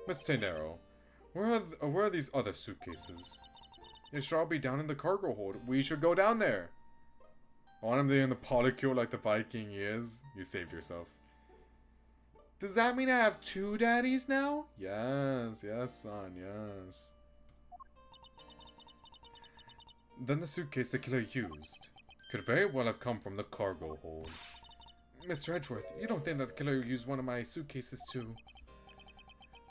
Miss Tenero, where are these other suitcases? They should all be down in the cargo hold. We should go down there. I want him to be in the polycule like the Viking he is. You saved yourself. Does that mean I have two daddies now? Yes, yes, son, yes. Then the suitcase the killer used could very well have come from the cargo hold. Mr. Edgeworth, you don't think that the killer used one of my suitcases too?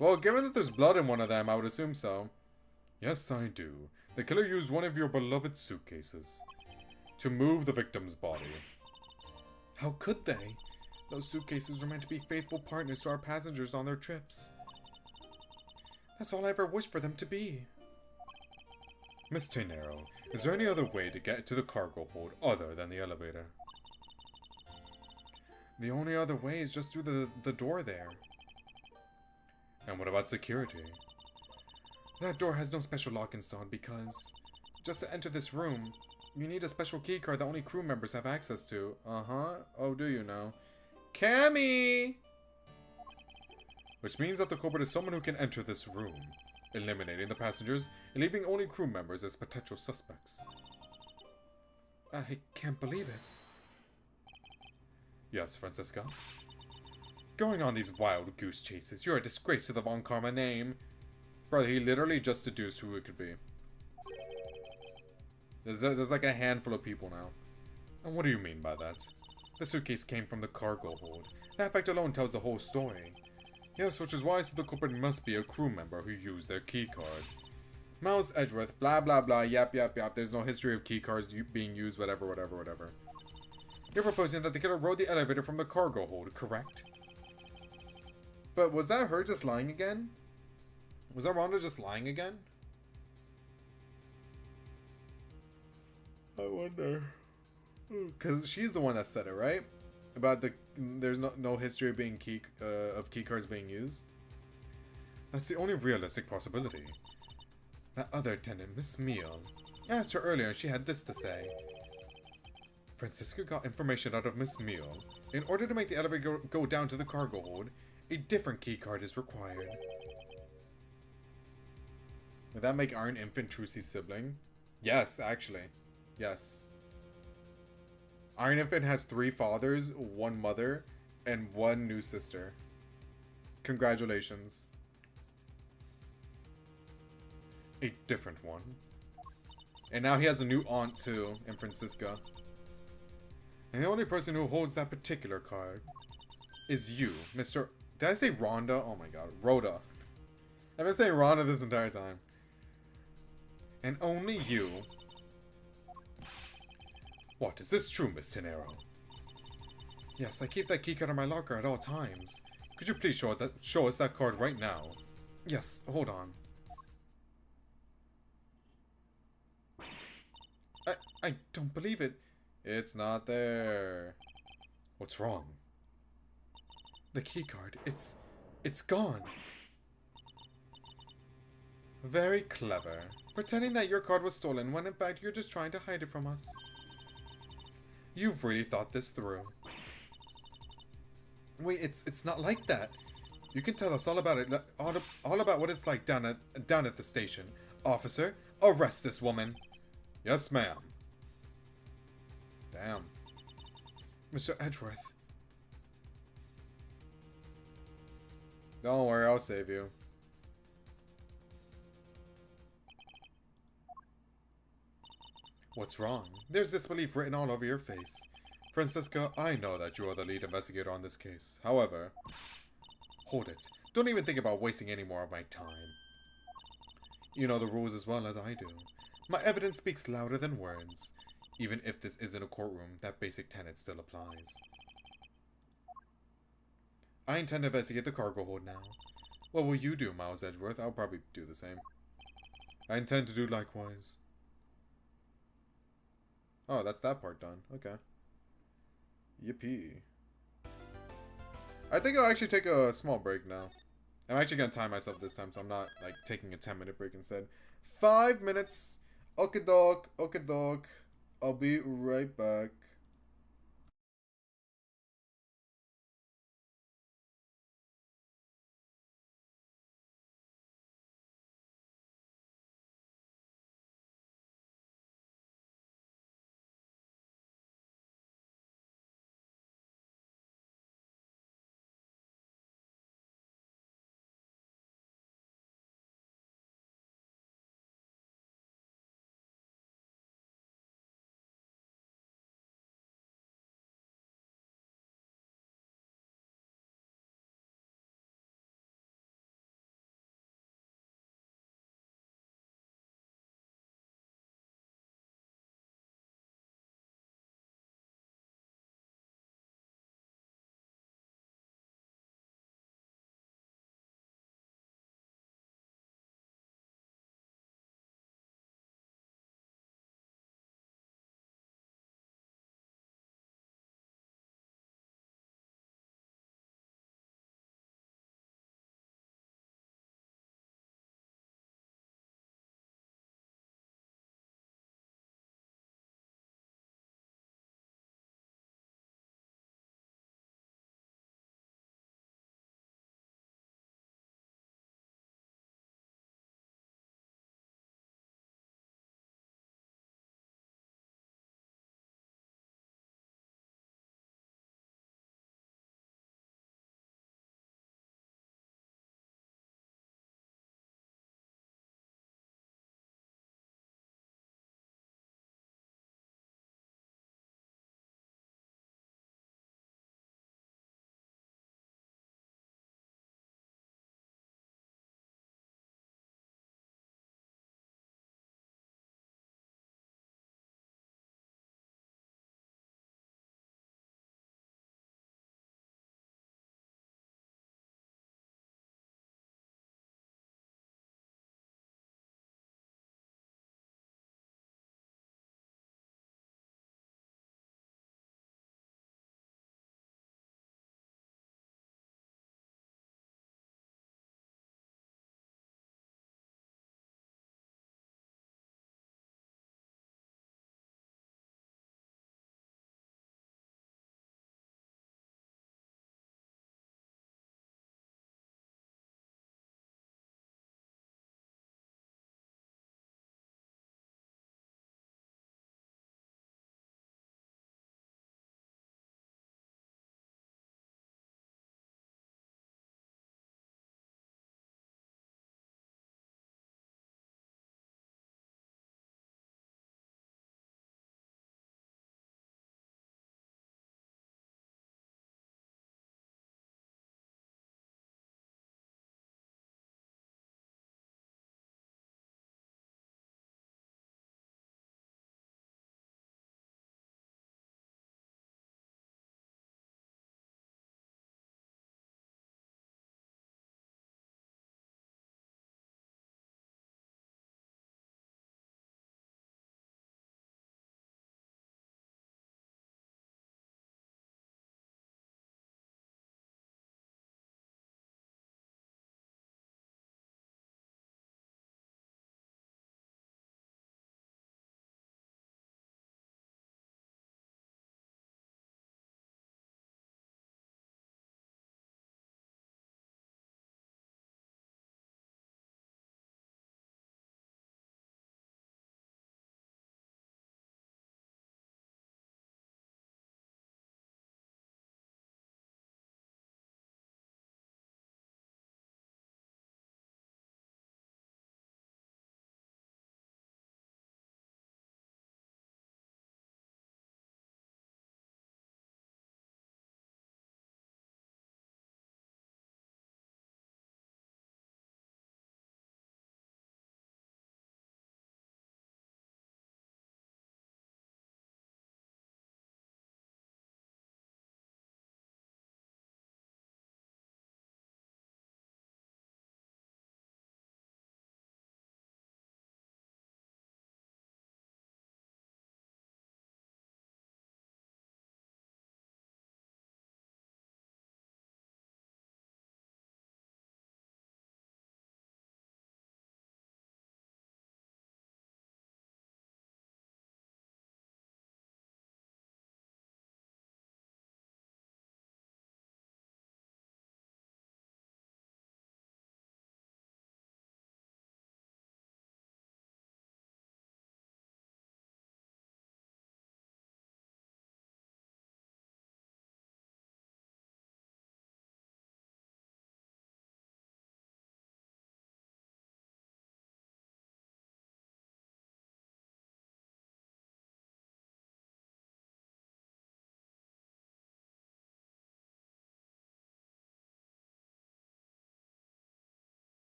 Well, given that there's blood in one of them, I would assume so. Yes, I do. The killer used one of your beloved suitcases to move the victim's body. How could they? Those suitcases were meant to be faithful partners to our passengers on their trips. That's all I ever wished for them to be. Miss Tenero, is there any other way to get to the cargo hold other than the elevator? The only other way is just through the door there. And what about security? That door has no special lock installed because just to enter this room, you need a special keycard that only crew members have access to. Oh, do you know? Cammy! Which means that the culprit is someone who can enter this room, eliminating the passengers and leaving only crew members as potential suspects. I can't believe it. Yes, Francesca? Going on these wild goose chases, you're a disgrace to the Von Karma name. Brother, he literally just deduced who it could be. There's like a handful of people now. And what do you mean by that? The suitcase came from the cargo hold. That fact alone tells the whole story. Yes, which is why the culprit must be a crew member who used their keycard. Miles Edgeworth, blah blah blah, yap yap yap, there's no history of keycards being used, whatever, whatever, whatever. You're proposing that the killer rode the elevator from the cargo hold, correct? But was that her just lying again? Was that Rhonda just lying again? I wonder. Because she's the one that said it, right? About there's no history of being of keycards being used. That's the only realistic possibility. That other attendant, Miss Meal. I asked her earlier and she had this to say. Francisca got information out of Miss Meal. In order to make the elevator go down to the cargo hold, a different keycard is required. Would that make Iron Infant Trucy's sibling? Yes, actually. Yes. Iron Infant has 3 fathers, 1 mother, and 1 new sister. Congratulations. A different one. And now he has a new aunt too, in Francisca. And the only person who holds that particular card is you, Mr. Did I say Rhonda? Oh my god, Rhoda. I've been saying Rhonda this entire time. And only you. What, is this true, Miss Tenero? Yes, I keep that keycard in my locker at all times. Could you please show us that card right now? Yes, hold on. I don't believe it. It's not there. What's wrong? The keycard, it's gone. Very clever. Pretending that your card was stolen when in fact you're just trying to hide it from us. You've really thought this through. Wait, it's not like that. You can tell us all about it, all about what it's like down at the station. Officer, arrest this woman. Yes, ma'am. Damn. Mr. Edgeworth. Don't worry, I'll save you. What's wrong? There's disbelief written all over your face. Francisca, I know that you are the lead investigator on this case. However, hold it. Don't even think about wasting any more of my time. You know the rules as well as I do. My evidence speaks louder than words. Even if this isn't a courtroom, that basic tenet still applies. I intend to investigate the cargo hold now. What will you do, Miles Edgeworth? I'll probably do the same. I intend to do likewise. Oh, that's that part done. Okay. Yippee. I think I'll actually take a small break now. I'm actually going to time myself this time, so I'm not, like, taking a 10-minute break instead. 5 minutes. Okay, dog. Okay, dog. I'll be right back.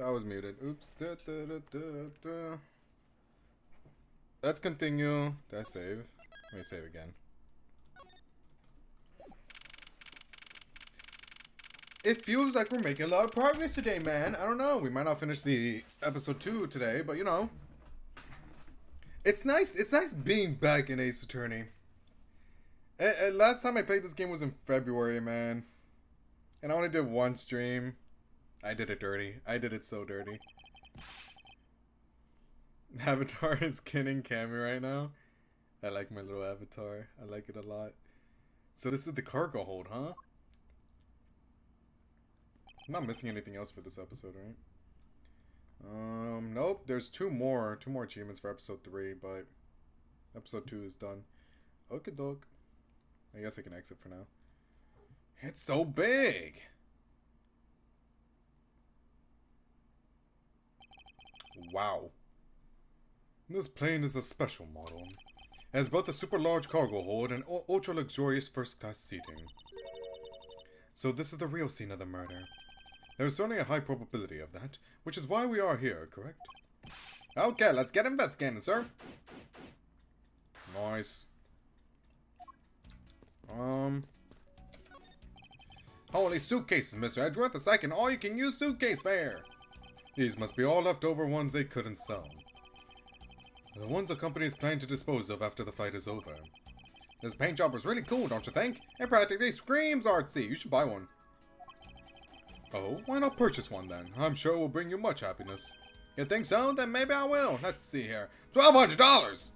I was muted. Oops. Let's continue. Did I save? Let me save again. It feels like we're making a lot of progress today, man. I don't know. We might not finish the episode 2 today, but you know. It's nice. It's nice being back in Ace Attorney. Last time I played this game was in February, man. And I only did one stream. I did it dirty. I did it so dirty. Avatar is kidding Cammy right now. I like my little avatar. I like it a lot. So this is the cargo hold, huh? I'm not missing anything else for this episode, right? Nope. There's two more achievements for episode 3, but episode 2 is done. Okay, dog. I guess I can exit for now. It's so big. Wow. This plane is a special model. It has both a super large cargo hold and ultra luxurious first class seating. So this is the real scene of the murder. There is certainly a high probability of that, which is why we are here, correct? Okay, let's get investigating, sir. Nice. Holy suitcases, Mr. Edgeworth. It's like an all-you-can-use suitcase fair. These must be all leftover ones they couldn't sell. The ones the company is planning to dispose of after the flight is over. This paint job was really cool, don't you think? It practically screams artsy. You should buy one. Oh, why not purchase one then? I'm sure it will bring you much happiness. You think so? Then maybe I will. Let's see here. $1,200!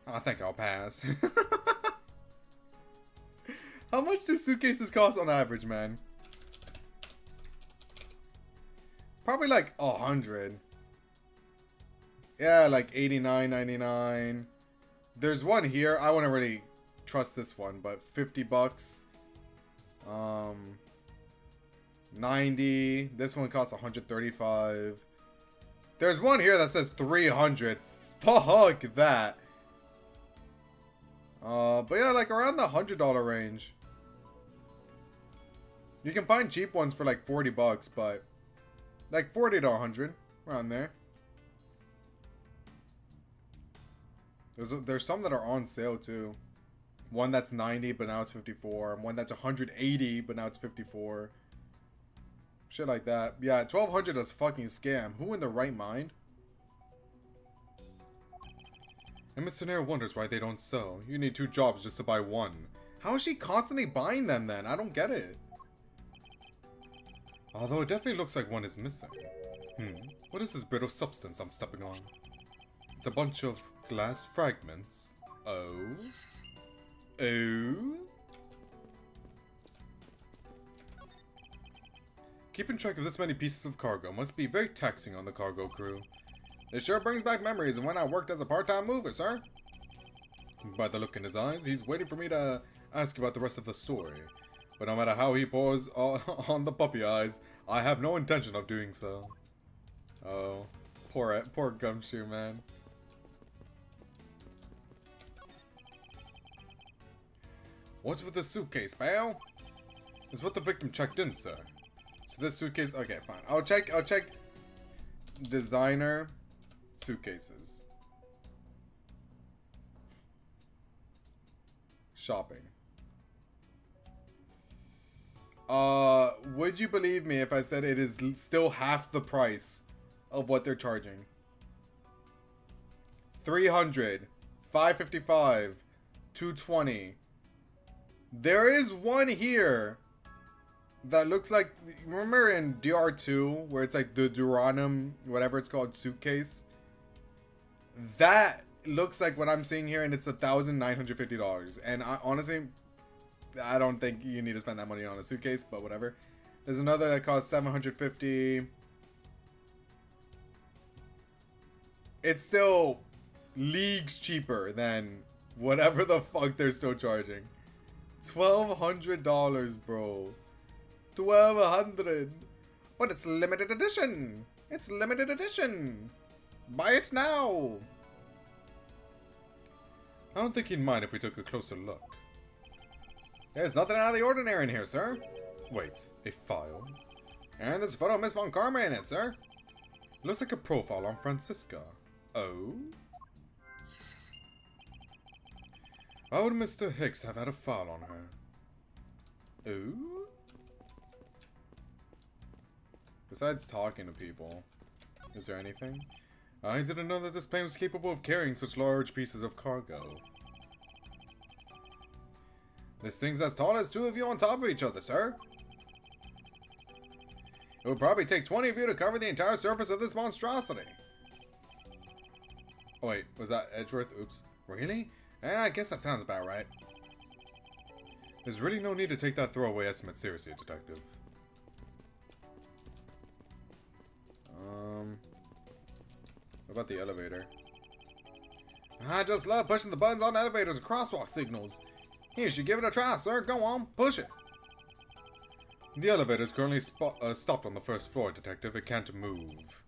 I think I'll pass. How much do suitcases cost on average, man? Probably like 100. Yeah, like $89.99. There's one here. I wouldn't really trust this one, but $50. 90. This one costs 135. There's one here that says 300. Fuck that. But yeah, like around the $100 range. You can find cheap ones for like $40, but like 40 to 100 around there. There's some that are on sale too. One that's 90, but now it's 54. One that's 180, but now it's 54. Shit like that. Yeah, 1,200 is fucking scam. Who in their right mind? And Mr. Nair wonders why they don't sell. You need 2 jobs just to buy one. How is she constantly buying them then? I don't get it. Although it definitely looks like one is missing. What is this brittle substance I'm stepping on? It's a bunch of glass fragments. Oh? Keeping track of this many pieces of cargo must be very taxing on the cargo crew. It sure brings back memories of when I worked as a part-time mover, sir. By the look in his eyes, he's waiting for me to ask about the rest of the story. But no matter how he pours on the puppy eyes, I have no intention of doing so. Oh, poor Gumshoe, man. What's with the suitcase, pal? It's what the victim checked in, sir. So this suitcase, okay, fine. I'll check designer suitcases. Shopping. Would you believe me if I said it is still half the price of what they're charging? 300, 555, 220. There is one here that looks like, remember in DR2 where it's like the Duranum, whatever it's called, suitcase? That looks like what I'm seeing here, and it's $1,950. And honestly, I don't think you need to spend that money on a suitcase, but whatever. There's another that costs $750. It's still leagues cheaper than whatever the fuck they're still charging. $1,200, bro. $1,200. But it's limited edition. It's limited edition. Buy it now. I don't think he'd mind if we took a closer look. There's nothing out of the ordinary in here, sir. Wait, a file? And there's a photo of Miss Von Karma in it, sir. Looks like a profile on Francisca. Oh? Why would Mr. Hicks have had a file on her? Oh? Besides talking to people, is there anything? I didn't know that this plane was capable of carrying such large pieces of cargo. This thing's as tall as two of you on top of each other, sir. It would probably take 20 of you to cover the entire surface of this monstrosity. Oh wait, was that Edgeworth? Oops. Really? I guess that sounds about right. There's really no need to take that throwaway estimate seriously, Detective. What about the elevator? I just love pushing the buttons on elevators and crosswalk signals. You should give it a try, sir. Go on, push it. The elevator is currently stopped on the first floor, Detective. It can't move.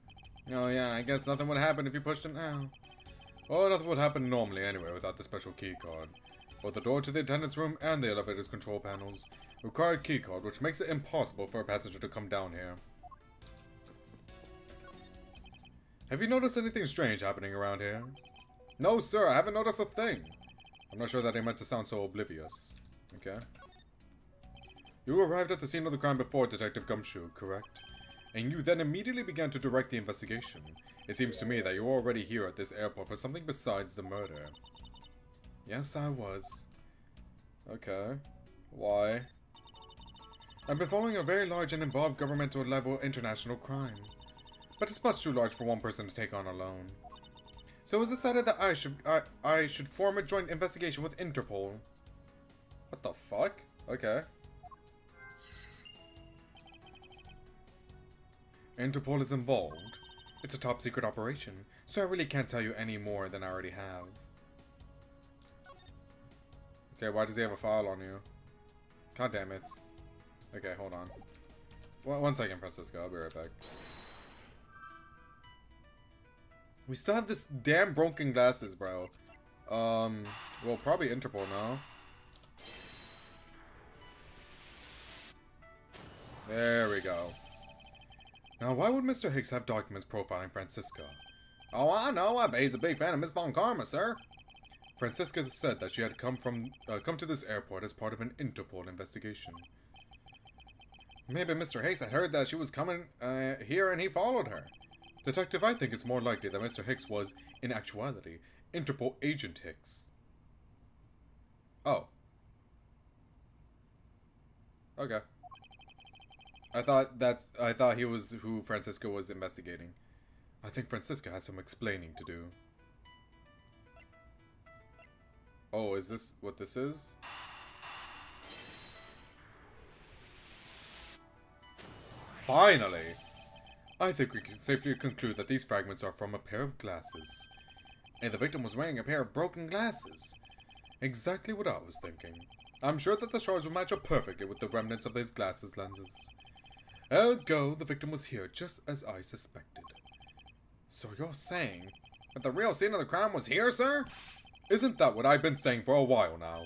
Oh yeah, I guess nothing would happen if you pushed it now. Oh, nothing would happen normally anyway without the special key card. Both the door to the attendant's room and the elevator's control panels require a key card, which makes it impossible for a passenger to come down here. Have you noticed anything strange happening around here? No, sir, I haven't noticed a thing. I'm not sure that I meant to sound so oblivious. Okay. You arrived at the scene of the crime before Detective Gumshoe, correct? And you then immediately began to direct the investigation. It seems to me that you were already here at this airport for something besides the murder. Yes, I was. Okay. Why? I've been following a very large and involved governmental level international crime. But it's much too large for one person to take on alone. So it was decided that I should form a joint investigation with Interpol. What the fuck? Okay. Interpol is involved. It's a top secret operation, so I really can't tell you any more than I already have. Okay, why does he have a file on you? God damn it. Okay, hold on. One second, Francisco. I'll be right back. We still have this damn broken glasses, bro. Well, probably Interpol now. There we go. Now, why would Mr. Hicks have documents profiling Francisca? Oh, I know. I bet he's a big fan of Miss Von Karma, sir. Francisca said that she had come to this airport as part of an Interpol investigation. Maybe Mr. Hicks had heard that she was coming here and he followed her. Detective, I think it's more likely that Mr. Hicks was, in actuality, Interpol Agent Hicks. Oh. Okay. I thought he was who Francisca was investigating. I think Francisca has some explaining to do. Oh, is this what this is? Finally! I think we can safely conclude that these fragments are from a pair of glasses. And the victim was wearing a pair of broken glasses. Exactly what I was thinking. I'm sure that the shards will match up perfectly with the remnants of his glasses lenses. Ergo, the victim was here just as I suspected. So you're saying that the real scene of the crime was here, sir? Isn't that what I've been saying for a while now?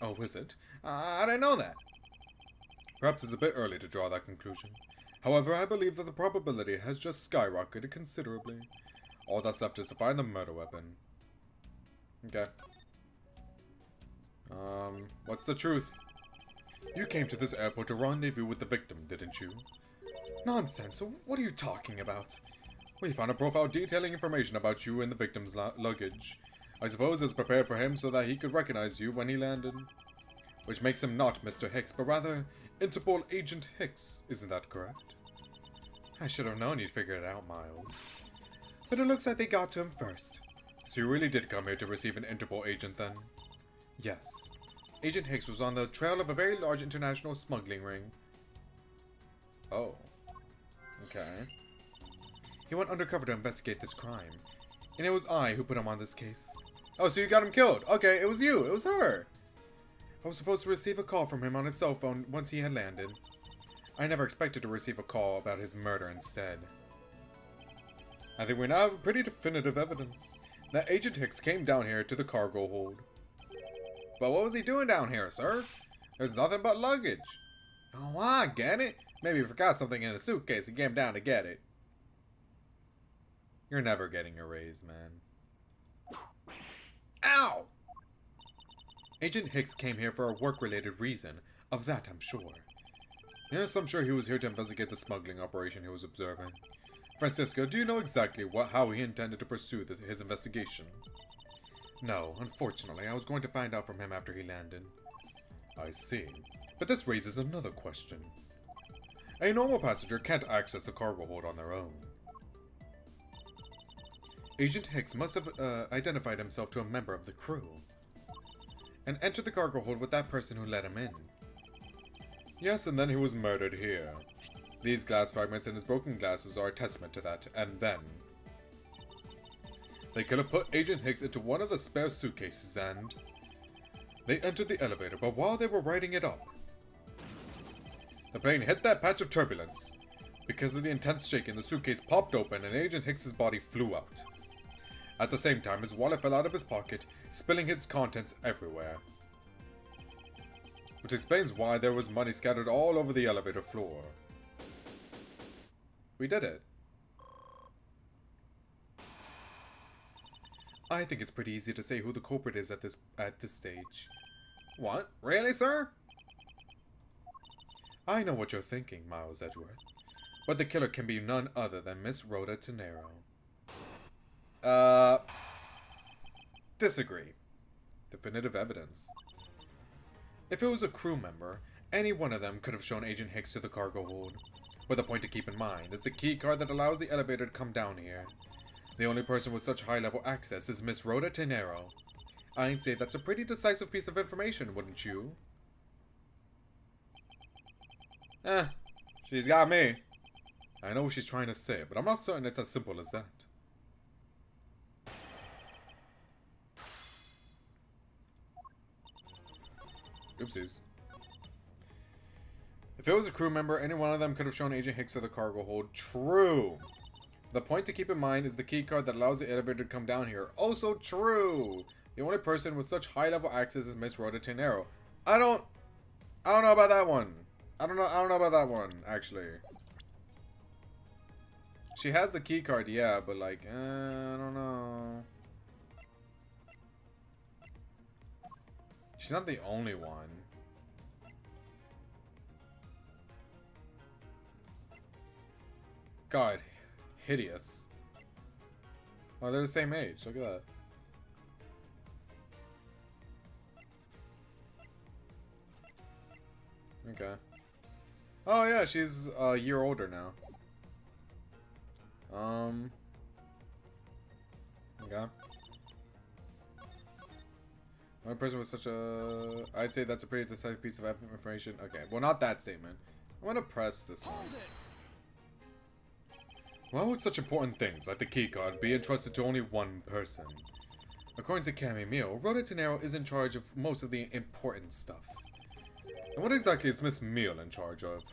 Oh, is it? I didn't know that. Perhaps it's a bit early to draw that conclusion. However, I believe that the probability has just skyrocketed considerably. All that's left is to find the murder weapon. Okay. What's the truth? You came to this airport to rendezvous with the victim, didn't you? Nonsense, what are you talking about? We found a profile detailing information about you in the victim's luggage. I suppose it's prepared for him so that he could recognize you when he landed. Which makes him not Mr. Hicks, but rather Interpol Agent Hicks, isn't that correct? I should have known you'd figure it out, Miles. But it looks like they got to him first. So you really did come here to receive an Interpol agent then? Yes. Agent Hicks was on the trail of a very large international smuggling ring. Oh. Okay. He went undercover to investigate this crime. And it was I who put him on this case. Oh, so you got him killed. Okay, it was you. It was her. I was supposed to receive a call from him on his cell phone once he had landed. I never expected to receive a call about his murder instead. I think we now have pretty definitive evidence that Agent Hicks came down here to the cargo hold. But what was he doing down here, sir? There's nothing but luggage. Oh, I get it. Maybe you forgot something in a suitcase and came down to get it. You're never getting a raise, man. Ow! Agent Hicks came here for a work-related reason. Of that, I'm sure. Yes, I'm sure he was here to investigate the smuggling operation he was observing. Francisco, do you know exactly how he intended to pursue his investigation? No, unfortunately, I was going to find out from him after he landed. I see. But this raises another question. A normal passenger can't access the cargo hold on their own. Agent Hicks must have identified himself to a member of the crew and entered the cargo hold with that person who let him in. Yes, and then he was murdered here. These glass fragments and his broken glasses are a testament to that. And then they could have put Agent Hicks into one of the spare suitcases and they entered the elevator, but while they were riding it up, the plane hit that patch of turbulence. Because of the intense shaking, the suitcase popped open and Agent Hicks's body flew out. At the same time, his wallet fell out of his pocket, spilling its contents everywhere. Which explains why there was money scattered all over the elevator floor. We did it. I think it's pretty easy to say who the culprit is at this stage. What? Really, sir? I know what you're thinking, Miles Edgeworth. But the killer can be none other than Miss Rhoda Tenero. Disagree. Definitive evidence. If it was a crew member, any one of them could have shown Agent Hicks to the cargo hold. But the point to keep in mind is the key card that allows the elevator to come down here. The only person with such high-level access is Miss Rhoda Tenero. I'd say that's a pretty decisive piece of information, wouldn't you? She's got me. I know what she's trying to say, but I'm not certain it's as simple as that. Oopsies. If it was a crew member, any one of them could have shown Agent Hicks to the cargo hold. True. The point to keep in mind is the key card that allows the elevator to come down here. Also true. The only person with such high-level access is Miss Rhoda Tenero. I don't know about that one. I don't know about that one, actually. She has the key card, yeah, but like, I don't know. She's not the only one. God, hideous. Oh, they're the same age. Look at that. Okay. Oh yeah, she's a year older now. Okay. One person with such a... I'd say that's a pretty decisive piece of information. Okay, well, not that statement. I want to press this one. Why would such important things, like the keycard, be entrusted to only one person? According to Cami Meal, Rhoda Tenero is in charge of most of the important stuff. And what exactly is Miss Meal in charge of?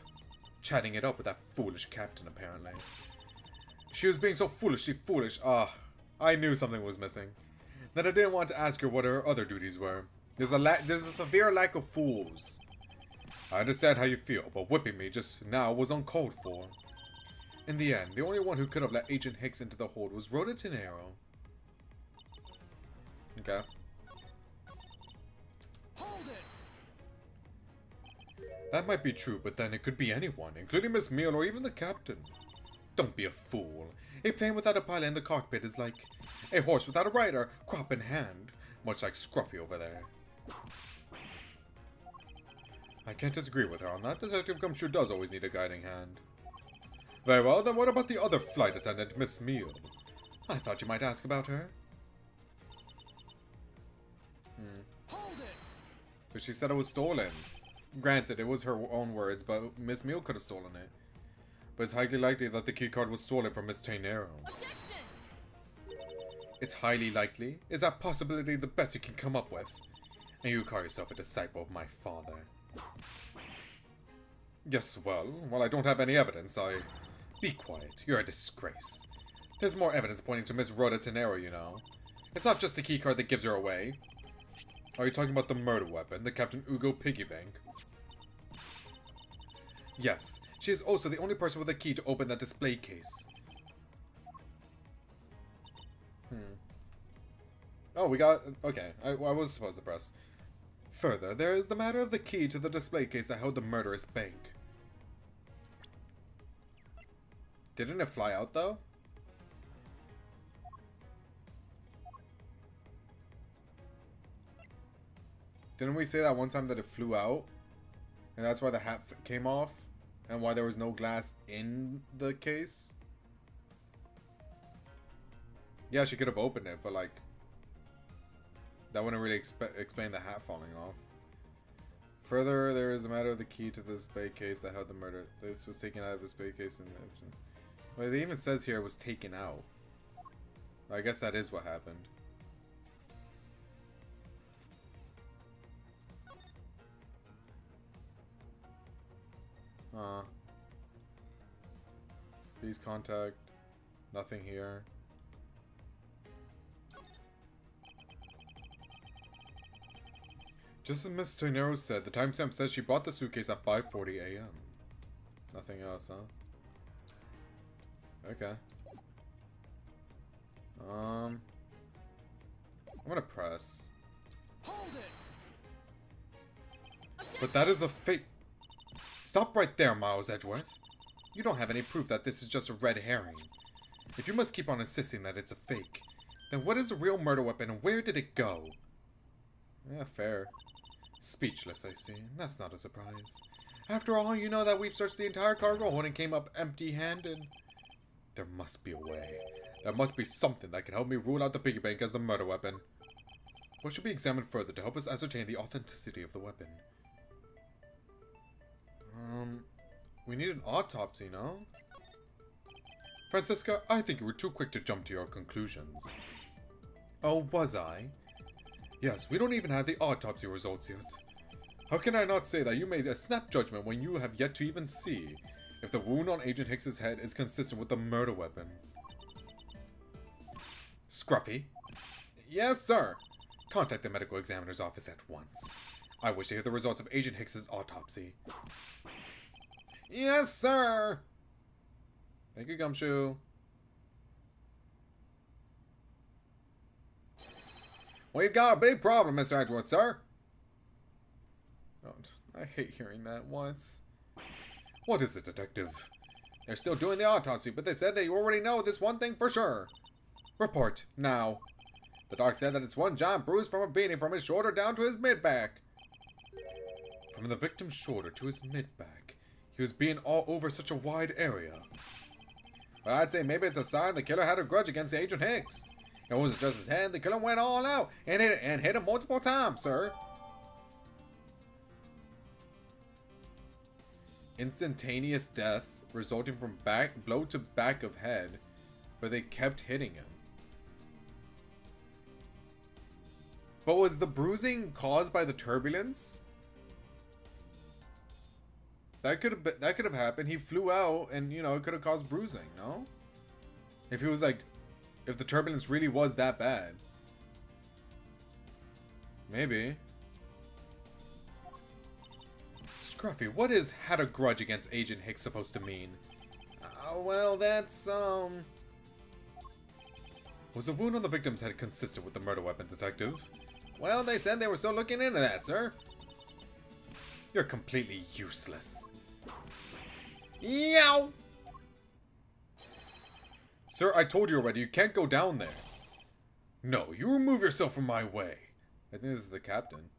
Chatting it up with that foolish captain, apparently. She was being so foolishly foolish. I knew something was missing. That I didn't want to ask her what her other duties were. There's a severe lack of fools. I understand how you feel, but whipping me just now was uncalled for. In the end, the only one who could have let Agent Hicks into the hold was Rhoda Tenero. Okay. Hold it. That might be true, but then it could be anyone, including Miss Meal or even the captain. Don't be a fool. A plane without a pilot in the cockpit is like a horse without a rider, crop in hand. Much like Scruffy over there. I can't disagree with her on that. Detective Gumshoe does always need a guiding hand. Very well, then what about the other flight attendant, Miss Meal? I thought you might ask about her. Hold it. But she said it was stolen. Granted, it was her own words, but Miss Meal could have stolen it. But it's highly likely that the keycard was stolen from Miss Tenero. It's highly likely? Is that possibility the best you can come up with? And you call yourself a disciple of my father? Yes, well, while I don't have any evidence, Be quiet. You're a disgrace. There's more evidence pointing to Miss Rhoda Tenero, you know. It's not just the keycard that gives her away. Are you talking about the murder weapon, the Captain Ugo piggy bank? Yes, She is also the only person with a key to open that display case. Oh, we got... Okay, I was supposed to press. Further, there is the matter of the key to the display case that held the murderous bank. Didn't it fly out, though? Didn't we say that one time that it flew out? And that's why the hat came off? And why there was no glass in the case? Yeah, she could have opened it, but like... That wouldn't really explain the hat falling off. Further, there is a matter of the key to the display case that held the murder. This was taken out of the display case and... Well, it even says here it was taken out. I guess that is what happened. Please contact. Nothing here. Just as Miss Tonero said, the timestamp says she bought the suitcase at 5:40 a.m. Nothing else, huh? Okay. I'm gonna press. Hold it. But that is a fake. Stop right there, Miles Edgeworth. You don't have any proof that this is just a red herring. If you must keep on insisting that it's a fake, then what is a real murder weapon and where did it go? Yeah, fair. Speechless, I see. That's not a surprise. After all, you know that we've searched the entire cargo hold and came up empty-handed. There must be a way. There must be something that can help me rule out the piggy bank as the murder weapon. What should be examined further to help us ascertain the authenticity of the weapon? We need an autopsy, no? Francisca, I think you were too quick to jump to your conclusions. Oh, was I? Yes, we don't even have the autopsy results yet. How can I not say that you made a snap judgment when you have yet to even see if the wound on Agent Hicks's head is consistent with the murder weapon? Scruffy? Yes, sir. Contact the medical examiner's office at once. I wish to hear the results of Agent Hicks's autopsy. Yes, sir. Thank you, Gumshoe. We've got a big problem, Mr. Edgeworth, sir. Oh, I hate hearing that once. What is it, detective? They're still doing the autopsy, but they said they already know this one thing for sure. Report, now. The doc said that it's one giant bruise from a beating from his shoulder down to his mid-back. From the victim's shoulder to his mid-back. He was beaten all over such a wide area. But I'd say maybe it's a sign the killer had a grudge against Agent Hicks. It wasn't just his head, the killer went all out and hit him multiple times, sir. Instantaneous death resulting from blow to back of head, but they kept hitting him. But was the bruising caused by the turbulence? That could have happened. He flew out and, you know, it could have caused bruising, no? If he was like, if the turbulence really was that bad. Maybe. Scruffy, what is had a grudge against Agent Hicks supposed to mean? Well, that's, Was the wound on the victim's head consistent with the murder weapon, detective? Well, they said they were still looking into that, sir. You're completely useless. Yow! Sir, I told you already, you can't go down there. No, you remove yourself from my way. I think this is the captain.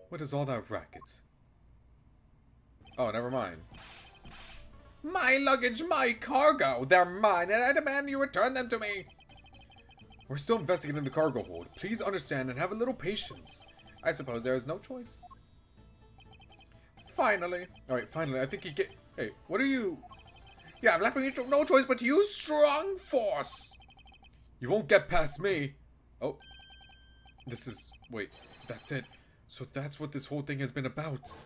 What is all that racket? Oh, never mind. My luggage, my cargo, they're mine, and I demand you return them to me. We're still investigating the cargo hold. Please understand and have a little patience. I suppose there is no choice. Finally. Alright, finally, I think you get... Hey, what are you... Yeah, I've left me no choice but to use strong force. You won't get past me. Oh. This is... Wait, that's it. So that's what this whole thing has been about.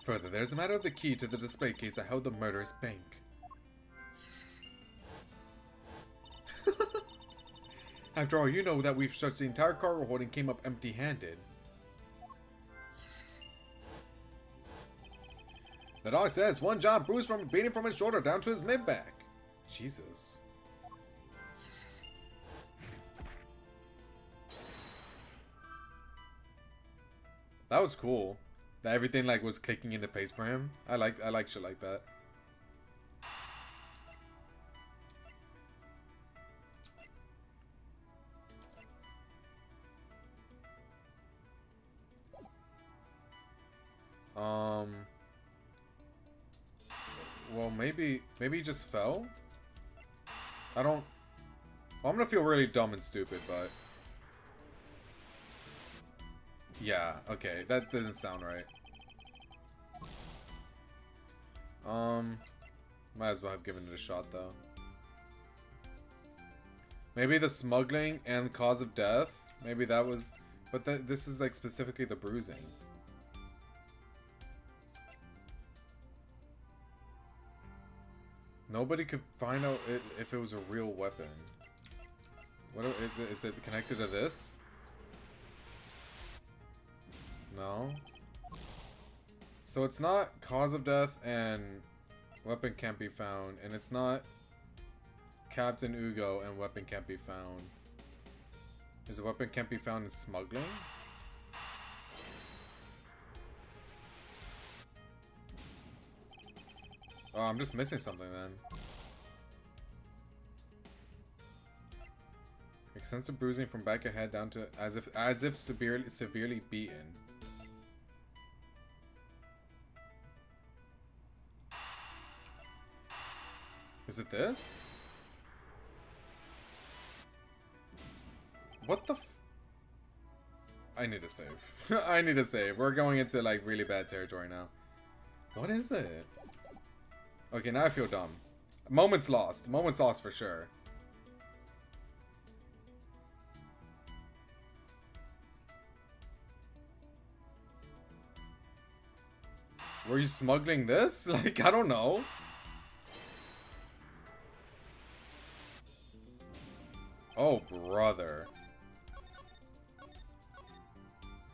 Further, there's a matter of the key to the display case that held the murderous bank. After all, you know that we've searched the entire cargo hold and came up empty-handed. The dog says one job bruised from beating from his shoulder down to his mid-back. Jesus. That was cool. That everything like was clicking into place for him. I like shit like that. Well, maybe he just fell? I don't... Well, I'm gonna feel really dumb and stupid, but... Yeah, okay. That doesn't sound right. Might as well have given it a shot, though. Maybe the smuggling and cause of death? Maybe that was... But this is, like, specifically the bruising. Nobody could find out if it was a real weapon. What is it connected to this? No. So it's not cause of death and weapon can't be found, and it's not Captain Ugo and weapon can't be found. Is a weapon can't be found in smuggling? Oh, I'm just missing something then. Extensive bruising from back of head down to as if severely beaten. Is it this? What the f... I need to save. I need to save. We're going into like really bad territory now. What is it? Okay, now I feel dumb. Moments lost. Moments lost for sure. Were you smuggling this? Like, I don't know. Oh, brother.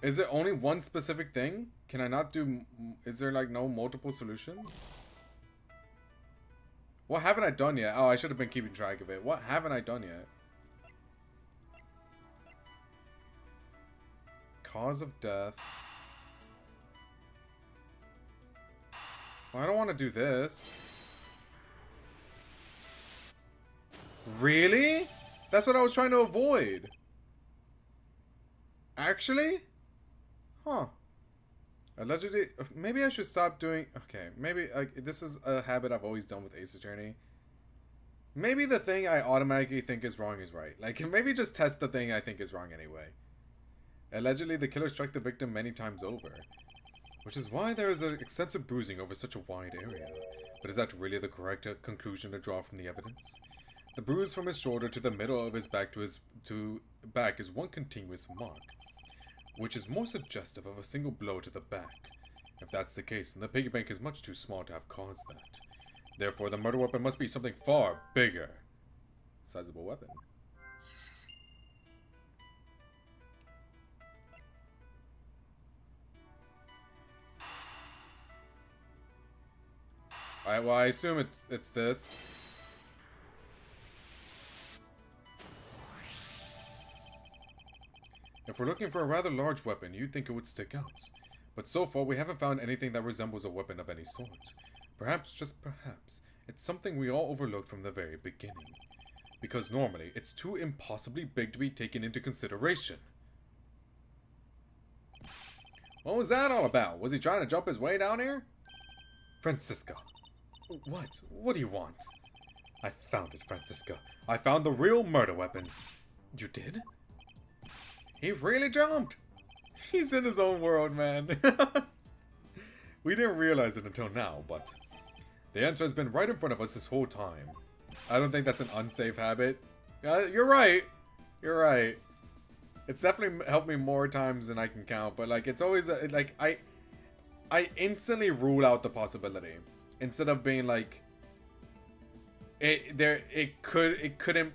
Is it only one specific thing? Can I not do... Is there, like, no multiple solutions? What haven't I done yet? Oh, I should have been keeping track of it. What haven't I done yet? Cause of death. Well, I don't want to do this. Really? That's what I was trying to avoid. Actually? Huh. Allegedly, maybe I should stop doing... Okay, maybe this is a habit I've always done with Ace Attorney. Maybe the thing I automatically think is wrong is right. Like, maybe just test the thing I think is wrong anyway. Allegedly, the killer struck the victim many times over, which is why there is extensive bruising over such a wide area. But is that really the correct conclusion to draw from the evidence? The bruise from his shoulder to the middle of his back to his back is one continuous mark, which is more suggestive of a single blow to the back. If that's the case, then the piggy bank is much too small to have caused that. Therefore, the murder weapon must be something far bigger. Sizable weapon. Alright, well, I assume it's this. If we're looking for a rather large weapon, you'd think it would stick out. But so far, we haven't found anything that resembles a weapon of any sort. Perhaps, just perhaps, it's something we all overlooked from the very beginning. Because normally, it's too impossibly big to be taken into consideration. What was that all about? Was he trying to jump his way down here? Francisca. What? What do you want? I found it, Francisca. I found the real murder weapon. You did? He really jumped. He's in his own world, man. We didn't realize it until now, but the answer has been right in front of us this whole time. I don't think that's an unsafe habit. You're right. You're right. It's definitely helped me more times than I can count, but like it's always like I instantly rule out the possibility instead of being like it couldn't.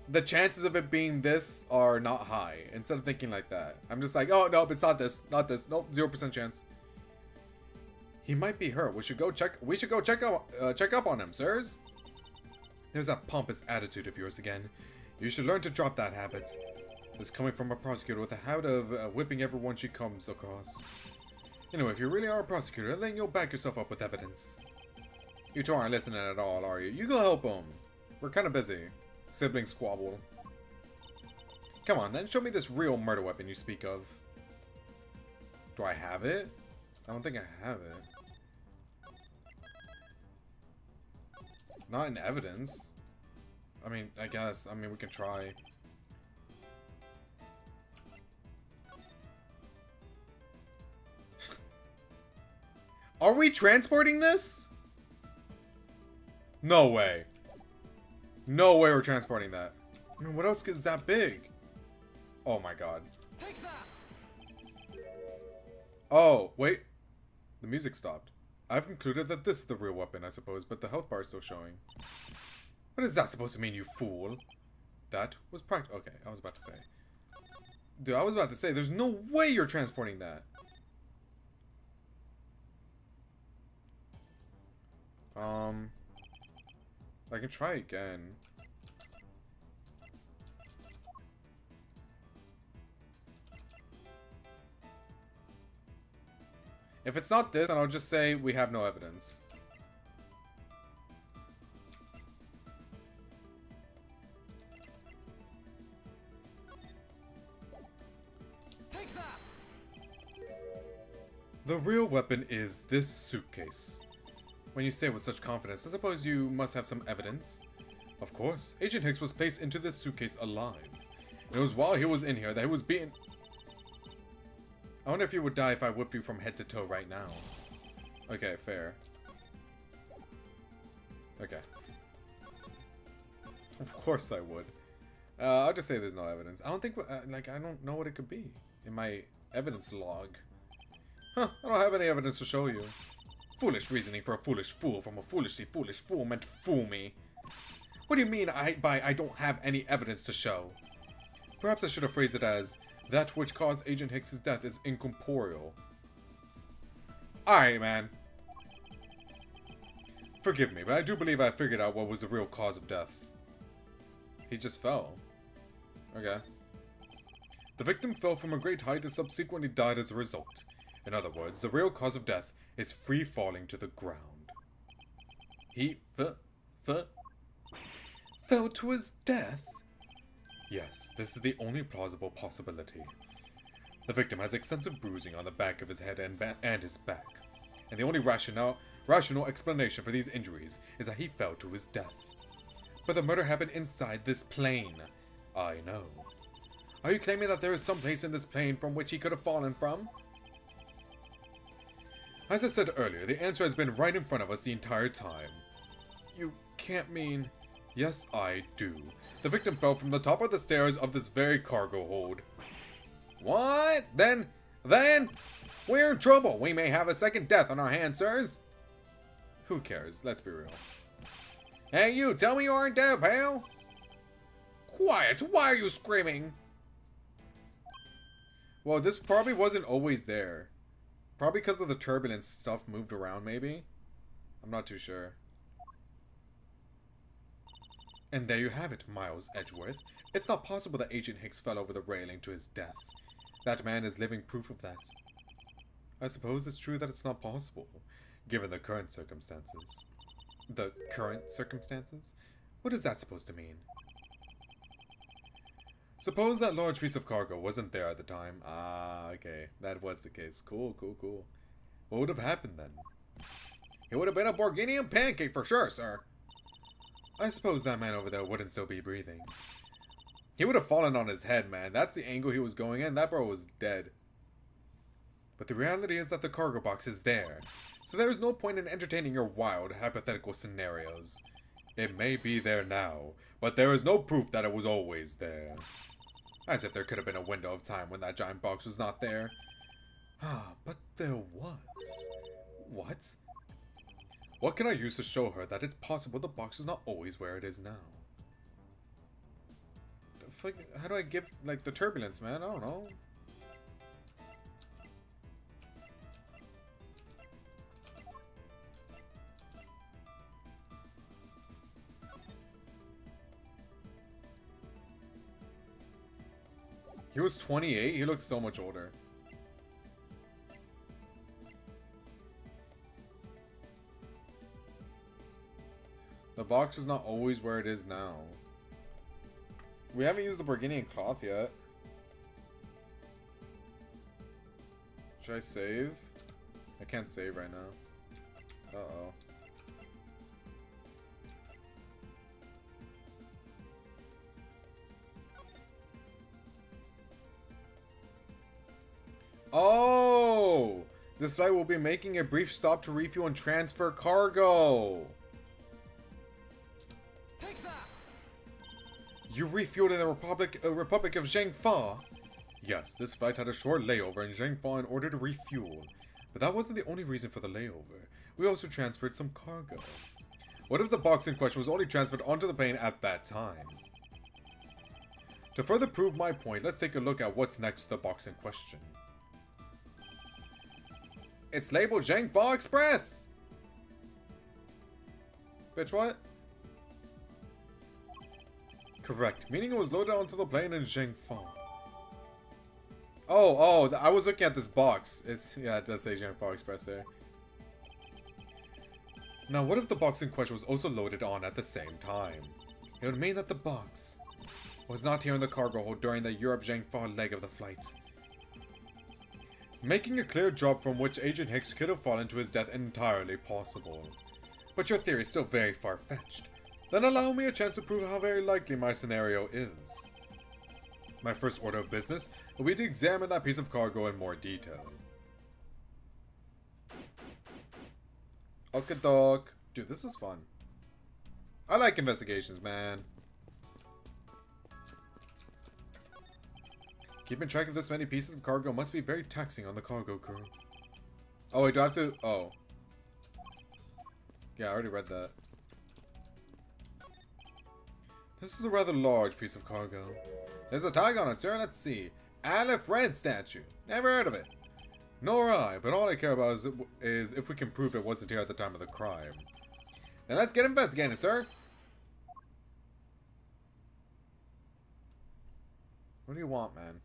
The chances of it being this are not high. Instead of thinking like that, I'm just like, oh, nope, it's not this. Not this. Nope, 0% chance. He might be hurt. We should go check up on him, sirs. There's that pompous attitude of yours again. You should learn to drop that habit. This coming from a prosecutor with a habit of whipping everyone she comes across. You know, if you really are a prosecutor, then you'll back yourself up with evidence. You two aren't listening at all, are you? You go help him. We're kind of busy. Sibling squabble. Come on, then. Show me this real murder weapon you speak of. Do I have it? I don't think I have it. Not in evidence. I mean, I guess. I mean, we can try. Are we transporting this? No way. No way we're transporting that. I mean, what else is that big? Oh my god. Take that. Oh, wait. The music stopped. I've concluded that this is the real weapon, I suppose, but the health bar is still showing. What is that supposed to mean, you fool? That was practical. Okay, I was about to say. Dude, I was about to say, there's no way you're transporting that. I can try again. If it's not this, then I'll just say we have no evidence. Take that. The real weapon is this suitcase. When you say it with such confidence, I suppose you must have some evidence. Of course, Agent Hicks was placed into this suitcase alive. And it was while he was in here that he was being... I wonder if you would die if I whipped you from head to toe right now. Okay, fair. Okay. Of course I would. I'll just say there's no evidence. I don't think... like, I don't know what it could be in my evidence log. Huh, I don't have any evidence to show you. Foolish reasoning for a foolish fool from a foolishly foolish fool meant to fool me. What do you mean I don't have any evidence to show? Perhaps I should have phrased it as, that which caused Agent Hicks' death is incorporeal. Alright, man. Forgive me, but I do believe I figured out what was the real cause of death. He just fell. Okay. The victim fell from a great height and subsequently died as a result. In other words, the real cause of death is free falling to the ground. He fell to his death? Yes, this is the only plausible possibility. The victim has extensive bruising on the back of his head and his back, and the only rational explanation for these injuries is that he fell to his death. But the murder happened inside this plane. I know. Are you claiming that there is some place in this plane from which he could have fallen from? As I said earlier, the answer has been right in front of us the entire time. You can't mean... Yes, I do. The victim fell from the top of the stairs of this very cargo hold. What? Then, we're in trouble. We may have a second death on our hands, sirs. Who cares? Let's be real. Hey, you, tell me you aren't dead, pal. Quiet, why are you screaming? Well, this probably wasn't always there. Probably because of the turbulence, stuff moved around, maybe? I'm not too sure. And there you have it, Miles Edgeworth. It's not possible that Agent Hicks fell over the railing to his death. That man is living proof of that. I suppose it's true that it's not possible, given the current circumstances. The current circumstances? What is that supposed to mean? Suppose that large piece of cargo wasn't there at the time. Ah, okay. That was the case. Cool, cool, cool. What would have happened then? It would have been a Borginian pancake for sure, sir. I suppose that man over there wouldn't still be breathing. He would have fallen on his head, man. That's the angle he was going in. That bro was dead. But the reality is that the cargo box is there. So there is no point in entertaining your wild, hypothetical scenarios. It may be there now, but there is no proof that it was always there. As if there could have been a window of time when that giant box was not there. Ah, but there was. What? What can I use to show her that it's possible the box is not always where it is now? How do I give, like, the turbulence, man? I don't know. He was 28? He looks so much older. The box was not always where it is now. We haven't used the Burgundian cloth yet. Should I save? I can't save right now. Uh-oh. Oh! This flight will be making a brief stop to refuel and transfer cargo. Take that. You refueled in the Republic of Zhangfa? Yes, this flight had a short layover in Zhangfa in order to refuel. But that wasn't the only reason for the layover. We also transferred some cargo. What if the box in question was only transferred onto the plane at that time? To further prove my point, let's take a look at what's next to the box in question. It's labeled Zhangfa Express! Bitch, what? Correct, meaning it was loaded onto the plane in Zhangfa. Oh, I was looking at this box. Yeah, it does say Zhangfa Express there. Now, what if the box in question was also loaded on at the same time? It would mean that the box was not here in the cargo hold during the Europe-Zhangfa leg of the flight. Making a clear drop from which Agent Hicks could have fallen to his death entirely possible. But your theory is still very far-fetched. Then allow me a chance to prove how very likely my scenario is. My first order of business will be to examine that piece of cargo in more detail. Okay, dog. Dude, this is fun. I like investigations, man. Keeping track of this many pieces of cargo must be very taxing on the cargo crew. Oh, wait, do I have to... Oh. Yeah, I already read that. This is a rather large piece of cargo. There's a tag on it, sir. Let's see. Aleph Red statue. Never heard of it. Nor I, but all I care about is if we can prove it wasn't here at the time of the crime. Then let's get investigating, sir. What do you want, man?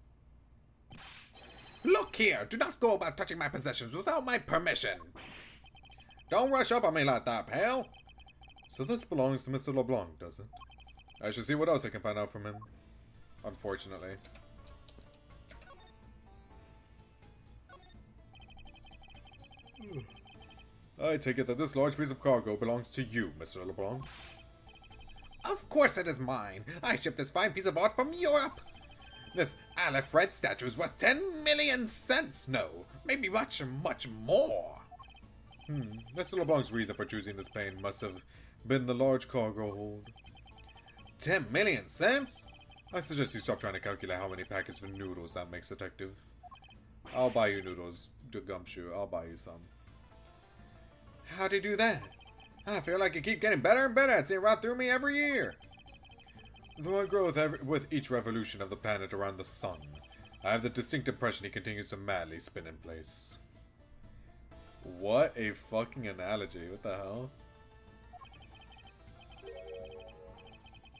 Look here! Do not go about touching my possessions without my permission! Don't rush up on me like that, pal! So this belongs to Mr. LeBlanc, does it? I should see what else I can find out from him. Unfortunately. I take it that this large piece of cargo belongs to you, Mr. LeBlanc. Of course it is mine! I shipped this fine piece of art from Europe! This Aleph Red statue is worth 10 million cents! No, maybe much, much more! Mr. LeBlanc's reason for choosing this plane must have been the large cargo hold. 10 million cents? I suggest you stop trying to calculate how many packets of noodles that makes, detective. I'll buy you noodles, Gumshoe. I'll buy you some. How'd you do that? I feel like you keep getting better and better at seeing right through me every year. Though I grow with each revolution of the planet around the sun, I have the distinct impression he continues to madly spin in place. What a fucking analogy. What the hell?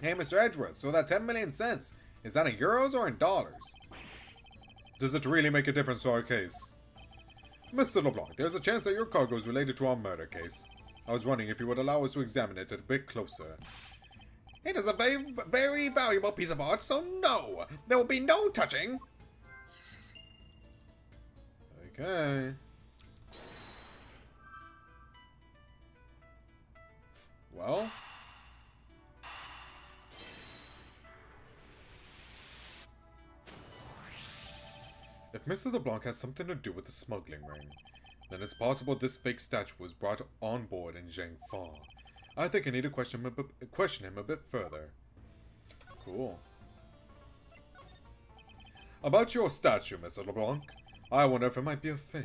Hey, Mr. Edgeworth, so that 10 million cents, is that in euros or in dollars? Does it really make a difference to our case? Mr. LeBlanc, there's a chance that your cargo is related to our murder case. I was wondering if you would allow us to examine it a bit closer. It is a very, very valuable piece of art, so no! There will be no touching! Okay. Well... if Mr. LeBlanc has something to do with the smuggling ring, then it's possible this fake statue was brought on board in Zhangfa. I think I need to question him a bit further. Cool. About your statue, Mr. LeBlanc, I wonder if it might be a fake.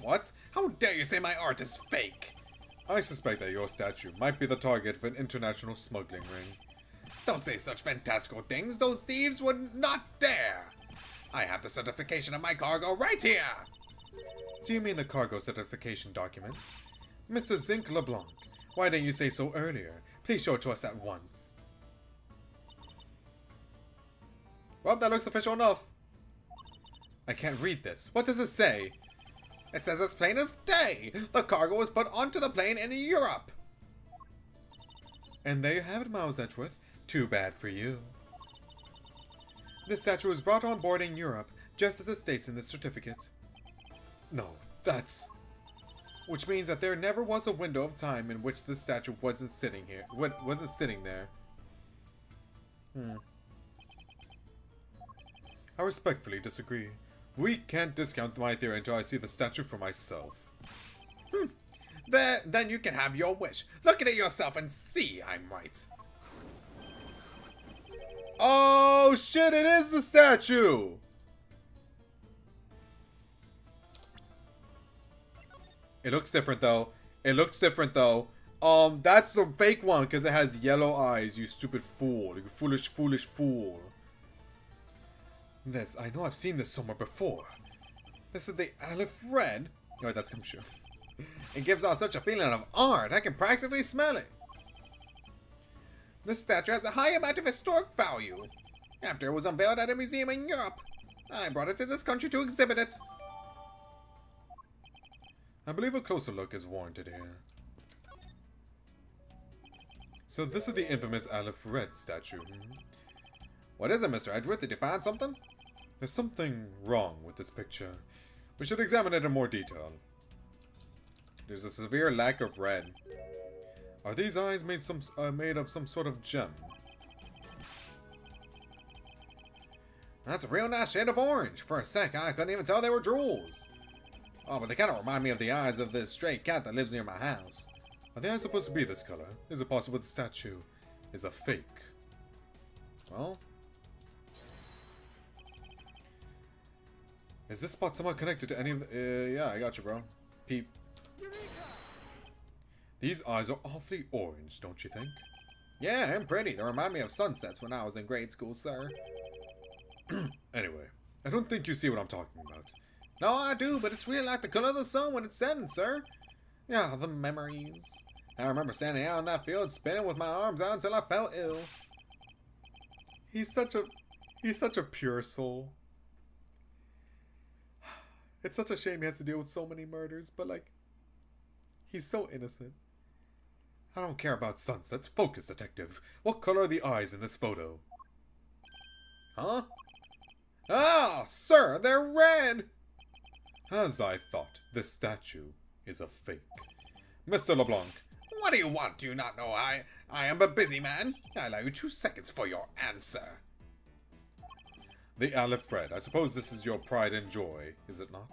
What? How dare you say my art is fake? I suspect that your statue might be the target of an international smuggling ring. Don't say such fantastical things. Those thieves would not dare. I have the certification of my cargo right here. Do you mean the cargo certification documents? Mr. Zinc LeBlanc, why didn't you say so earlier? Please show it to us at once. Well, that looks official enough. I can't read this. What does it say? It says as plain as day. The cargo was put onto the plane in Europe. And there you have it, Miles Edgeworth. Too bad for you. This statue was brought on board in Europe, just as it states in this certificate. No, that's... Which means that there never was a window of time in which the statue wasn't sitting here. Wasn't sitting there. I respectfully disagree. We can't discount my theory until I see the statue for myself. Then you can have your wish. Look at it yourself and see I'm right. Oh shit, it is the statue! It looks different though. It looks different though. That's the fake one because it has yellow eyes, you stupid fool. You foolish, foolish fool. This, I know I've seen this somewhere before. This is the Aleph Red. Oh, that's true. It gives off such a feeling of art, I can practically smell it. This statue has a high amount of historic value. After it was unveiled at a museum in Europe, I brought it to this country to exhibit it. I believe a closer look is warranted here. So this is the infamous Aleph Red statue. What is it, Mr. Edgeworth? Did you find something? There's something wrong with this picture. We should examine it in more detail. There's a severe lack of red. Are these eyes made of some sort of gem? That's a real nice shade of orange. For a sec, I couldn't even tell they were jewels. Oh, but they kind of remind me of the eyes of this stray cat that lives near my house. Are the eyes supposed to be this color? Is it possible the statue is a fake? Well... Is this spot somehow connected to any of the... yeah, I got you, bro. Peep. These eyes are awfully orange, don't you think? Yeah, and pretty. They remind me of sunsets when I was in grade school, sir. Anyway, I don't think you see what I'm talking about. No, I do, but it's really like the color of the sun when it's setting, sir. Yeah, the memories. I remember standing out in that field, spinning with my arms out until I felt ill. He's such a pure soul. It's such a shame he has to deal with so many murders, but like, he's so innocent. I don't care about sunsets. Focus, detective. What color are the eyes in this photo? Huh? Ah, sir, they're red! As I thought, this statue is a fake. Mr. LeBlanc. What do you want? Do you not know I am a busy man? I allow you 2 seconds for your answer. The Aleph Red. I suppose this is your pride and joy, is it not?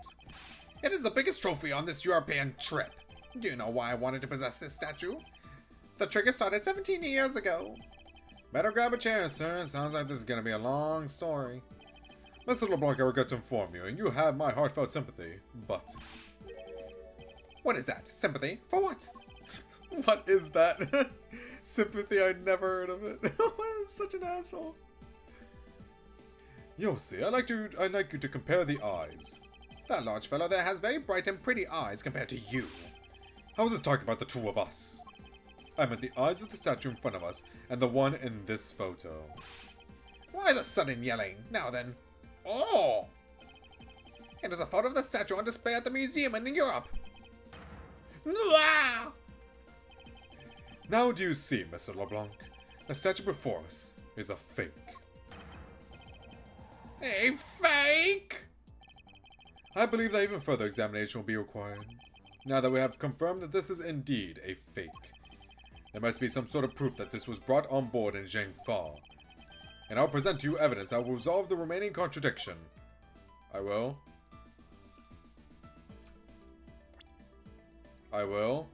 It is the biggest trophy on this European trip. Do you know why I wanted to possess this statue? The trigger started 17 years ago. Better grab a chair, sir. Sounds like this is going to be a long story. Mr. LeBlanc, I regret to inform you, and you have my heartfelt sympathy, but... What is that? Sympathy? For what? What is that? Sympathy, I never heard of it. Such an asshole. Yossi, I'd like you to compare the eyes. That large fellow there has very bright and pretty eyes compared to you. I wasn't talking about the two of us. I meant the eyes of the statue in front of us, and the one in this photo. Why the sudden yelling? Now then. Oh! It is a photo of the statue on display at the museum in Europe. Ah! Now do you see, Mr. LeBlanc? The statue before us is a fake. A fake? I believe that even further examination will be required. Now that we have confirmed that this is indeed a fake. There must be some sort of proof that this was brought on board in Zhengfa. And I'll present to you evidence that will resolve the remaining contradiction. I will. I will.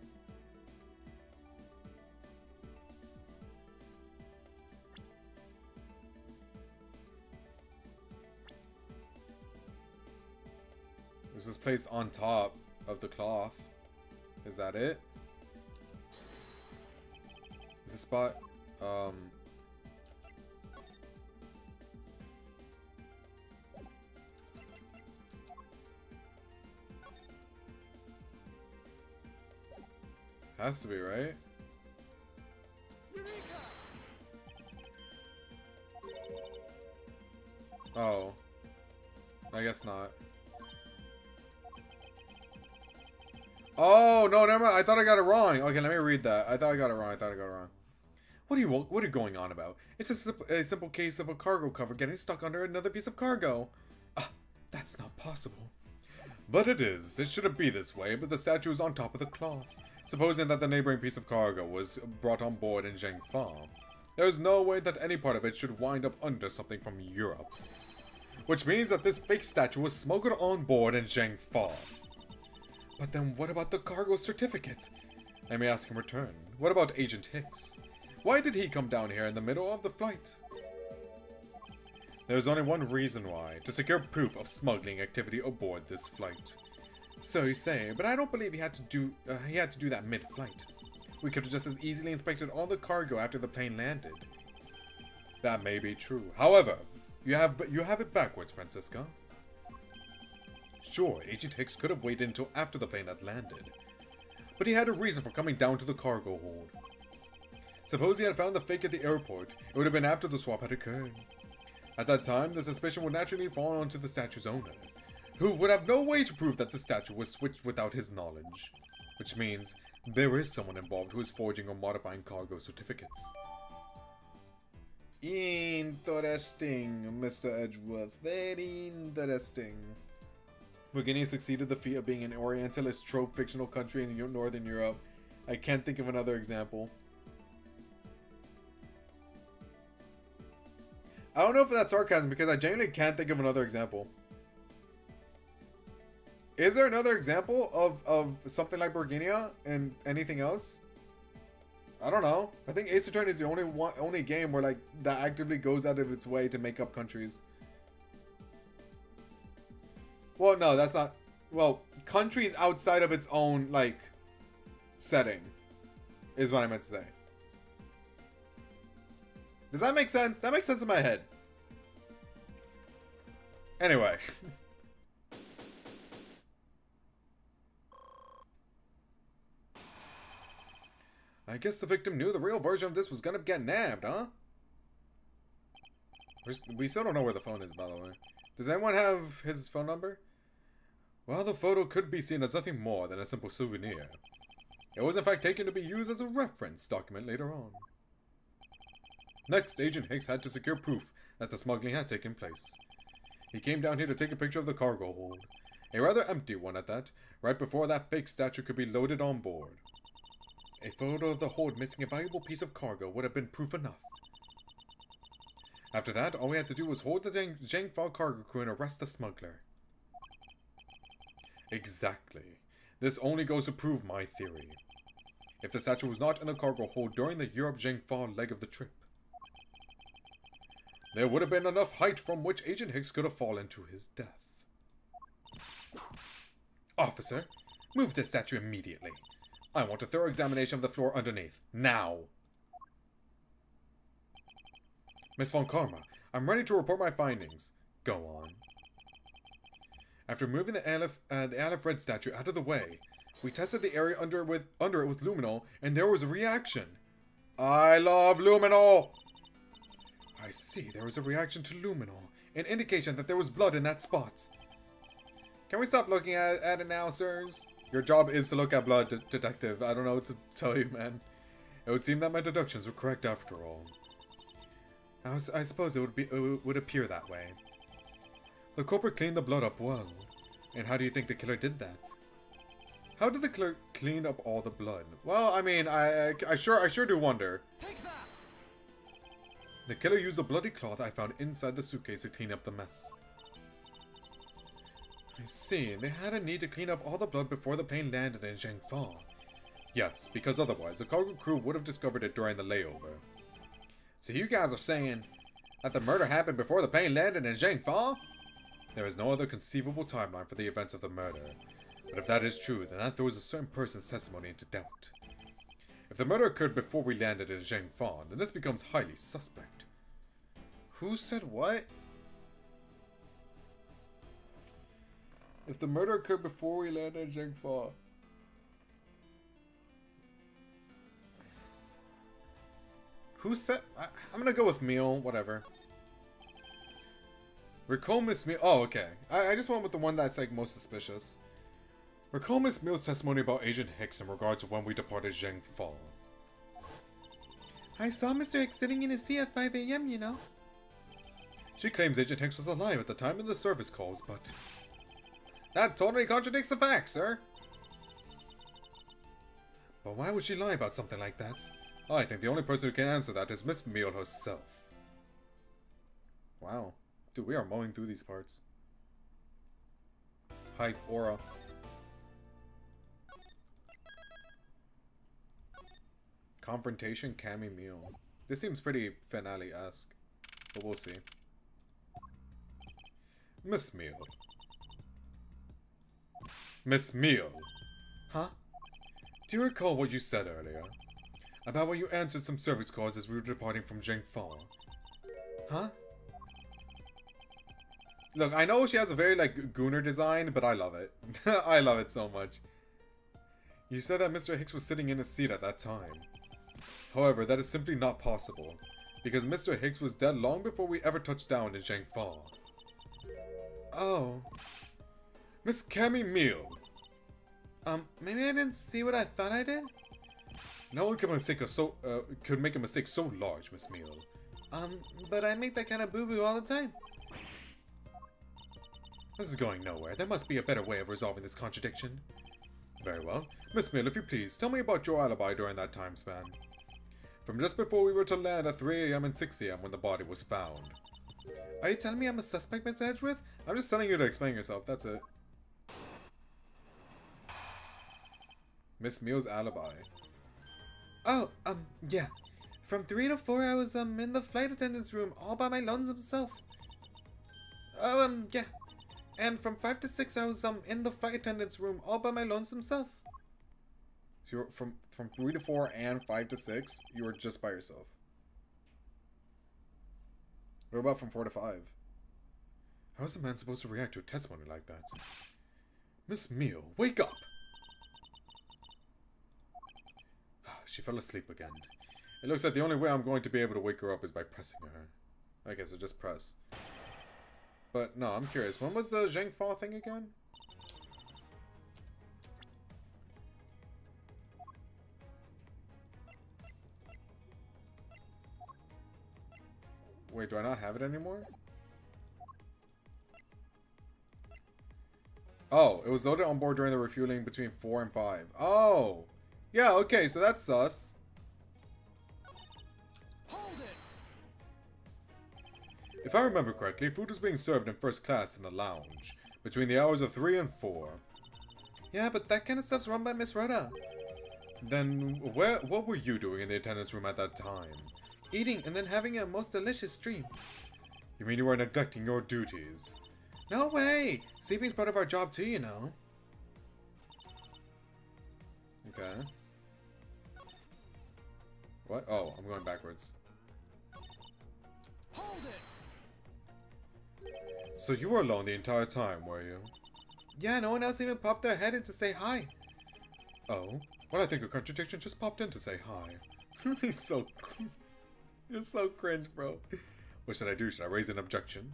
This is placed on top of the cloth. Is that it? Is the spot, has to be, right? Oh. I guess not. Oh, no, never mind. I thought I got it wrong. Okay, let me read that. I thought I got it wrong. What are you going on about? It's just a simple case of a cargo cover getting stuck under another piece of cargo. Ah, that's not possible. But it is. It shouldn't be this way, but the statue is on top of the cloth. Supposing that the neighboring piece of cargo was brought on board in Zhengfa, there's no way that any part of it should wind up under something from Europe. Which means that this fake statue was smuggled on board in Zhengfa. But then what about the cargo certificate? Let me ask in return. What about Agent Hicks? Why did he come down here in the middle of the flight? There's only one reason why. To secure proof of smuggling activity aboard this flight. So you say, but I don't believe he had to do that mid-flight. We could have just as easily inspected all the cargo after the plane landed. That may be true. However, you have it backwards, Francisca. Sure, Agent Hicks could have waited until after the plane had landed. But he had a reason for coming down to the cargo hold. Suppose he had found the fake at the airport, it would have been after the swap had occurred. At that time, the suspicion would naturally fall onto the statue's owner, who would have no way to prove that the statue was switched without his knowledge. Which means, there is someone involved who is forging or modifying cargo certificates. Interesting, Mr. Edgeworth. Very interesting. Virginia succeeded the feat of being an Orientalist trope fictional country in Northern Europe. I can't think of another example. I don't know if that's sarcasm because I genuinely can't think of another example. Is there another example of something like Virginia and anything else? I don't know. I think Ace Attorney is the only game where like that actively goes out of its way to make up countries. Well, no, that's not. Well, countries outside of its own like setting is what I meant to say. Does that make sense? That makes sense in my head. Anyway. I guess the victim knew the real version of this was gonna get nabbed, huh? We still don't know where the phone is, by the way. Does anyone have his phone number? Well, the photo could be seen as nothing more than a simple souvenir. It was in fact taken to be used as a reference document later on. Next, Agent Hicks had to secure proof that the smuggling had taken place. He came down here to take a picture of the cargo hold. A rather empty one at that, right before that fake statue could be loaded on board. A photo of the hold missing a valuable piece of cargo would have been proof enough. After that, all we had to do was hold the Zhengfa cargo crew and arrest the smuggler. Exactly. This only goes to prove my theory. If the statue was not in the cargo hold during the Europe-Zhengfa leg of the trip, there would have been enough height from which Agent Hicks could have fallen to his death. Officer, move this statue immediately. I want a thorough examination of the floor underneath. Now! Miss Von Karma, I'm ready to report my findings. Go on. After moving the Aleph Red statue out of the way, we tested the area under it with luminol, and there was a reaction. I love luminol! I see, there was a reaction to luminol, an indication that there was blood in that spot. Can we stop looking at it now, sirs? Your job is to look at blood, detective. I don't know what to tell you, man. It would seem that my deductions were correct after all. I suppose it would appear that way. The culprit cleaned the blood up well. And how do you think the killer did that? How did the killer clean up all the blood? Well, I mean, I sure do wonder. Take that! The killer used a bloody cloth I found inside the suitcase to clean up the mess. I see. They had a need to clean up all the blood before the plane landed in Zhengfa. Yes, because otherwise the cargo crew would have discovered it during the layover. So you guys are saying that the murder happened before the plane landed in Zhengfa? There is no other conceivable timeline for the events of the murder. But if that is true, then that throws a certain person's testimony into doubt. If the murder occurred before we landed in Zhengfa, then this becomes highly suspect. Who said what? If the murder occurred before we landed in Zhengfa. Who said... I'm gonna go with Meal, whatever. Recall Miss Meal. Oh, okay. I just went with the one that's like most suspicious. Recall Miss Meal's testimony about Agent Hicks in regards to when we departed Zheng Fa. I saw Mr. Hicks sitting in his seat at 5 a.m., you know. She claims Agent Hicks was alive at the time of the service calls, but... That totally contradicts the facts, sir. But why would she lie about something like that? I think the only person who can answer that is Miss Meal herself. Wow. Dude, we are mowing through these parts. Hype aura. Confrontation Cammy Meal. This seems pretty finale-esque. But we'll see. Miss Meal. Miss Meal. Huh? Do you recall what you said earlier? About when you answered some service calls as we were departing from Zheng Fa? Huh? Look, I know she has a very, like, gooner design, but I love it. I love it so much. You said that Mr. Hicks was sitting in his seat at that time. However, that is simply not possible, because Mr. Hicks was dead long before we ever touched down in Zheng Fa. Oh. Miss Cammy Meal. Maybe I didn't see what I thought I did? No one could make a mistake so large, Miss Meal. But I make that kind of boo-boo all the time. This is going nowhere. There must be a better way of resolving this contradiction. Very well. Miss Mill, if you please, tell me about your alibi during that time span. From just before we were to land at 3 a.m. and 6 a.m. when the body was found. Are you telling me I'm a suspect, Mr. Edgeworth? I'm just telling you to explain yourself, that's it. Miss Mill's alibi. Oh, yeah. From 3 to 4 I was, in the flight attendant's room all by my lonesome self. Oh, yeah. And from 5 to 6, I was in the flight attendant's room all by my lonesome self. So you're from 3 to 4 and 5 to 6, you were just by yourself. What about from 4 to 5? How is a man supposed to react to a testimony like that? Miss Meal, wake up! She fell asleep again. It looks like the only way I'm going to be able to wake her up is by pressing her. I guess I just press. But no, I'm curious. When was the Zheng Fa thing again? Wait, do I not have it anymore? Oh, it was loaded on board during the refueling between 4 and 5. Oh! Yeah, okay, so that's sus. If I remember correctly, food was being served in first class in the lounge between the hours of 3 and 4. Yeah, but that kind of stuff's run by Miss Rhoda. Then, what were you doing in the attendance room at that time? Eating and then having a most delicious dream. You mean you were neglecting your duties? No way! Sleeping's part of our job too, you know. Okay. What? Oh, I'm going backwards. Hold it! So you were alone the entire time, were you? Yeah, no one else even popped their head in to say hi. Oh? Well, I think a contradiction just popped in to say hi. He's so... You're so cringe, bro. What should I do? Should I raise an objection?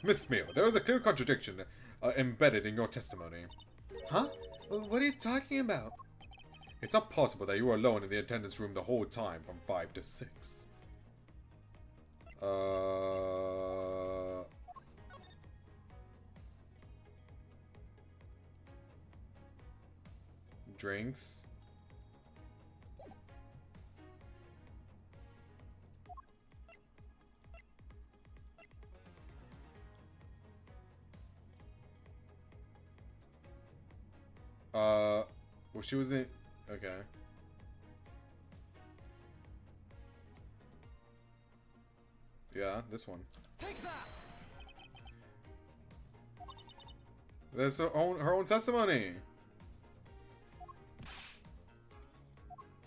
Miss Meal, there is a clear contradiction embedded in your testimony. Huh? What are you talking about? It's not possible that you were alone in the attendance room the whole time from 5 to 6. Drinks. Well, she was in... Okay. Yeah, this one. Take that! That's her own testimony.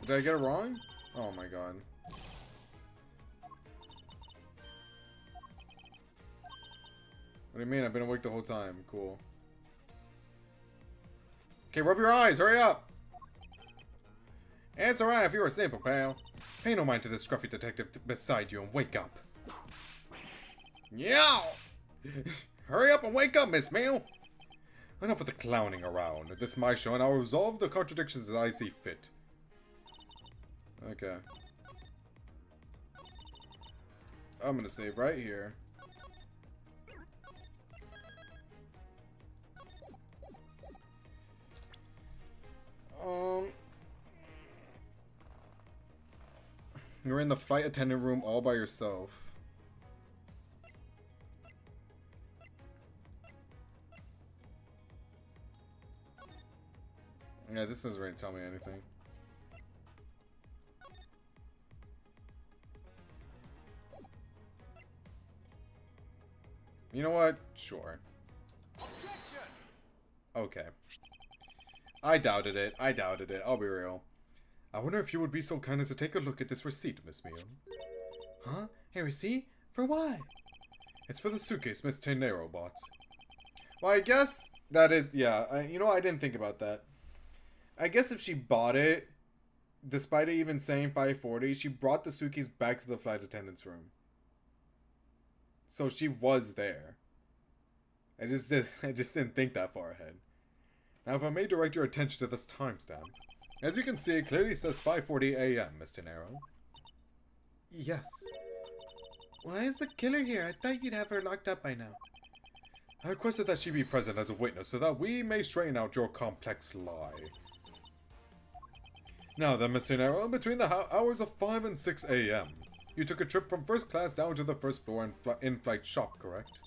Did I get it wrong? Oh my god. What do you mean? I've been awake the whole time. Cool. Okay, rub your eyes. Hurry up. It's alright if you're asleep, pal. Pay no mind to this scruffy detective beside you and wake up. Yow! Hurry up and wake up, Miss Mew! Enough of the clowning around. This is my show, and I'll resolve the contradictions as I see fit. Okay. I'm gonna save right here. You're in the flight attendant room all by yourself. Yeah, this doesn't really tell me anything. You know what? Sure. Objection! Okay. I doubted it. I doubted it. I'll be real. I wonder if you would be so kind as to take a look at this receipt, Miss Mew. Huh? A receipt? For what? It's for the suitcase Miss Tenero bought. Well, I guess that is... Yeah, you know, I didn't think about that. I guess if she bought it, despite it even saying 540, she brought the suitcase back to the flight attendant's room. So she was there. I just didn't think that far ahead. Now, if I may direct your attention to this timestamp. As you can see, it clearly says 5:40 a.m., Miss Tenero. Yes. Why is the killer here? I thought you'd have her locked up by now. I requested that she be present as a witness so that we may straighten out your complex lie. Now then, Miss Tenero, between the hours of 5 and 6 a.m., you took a trip from first class down to the first floor in-flight shop, correct?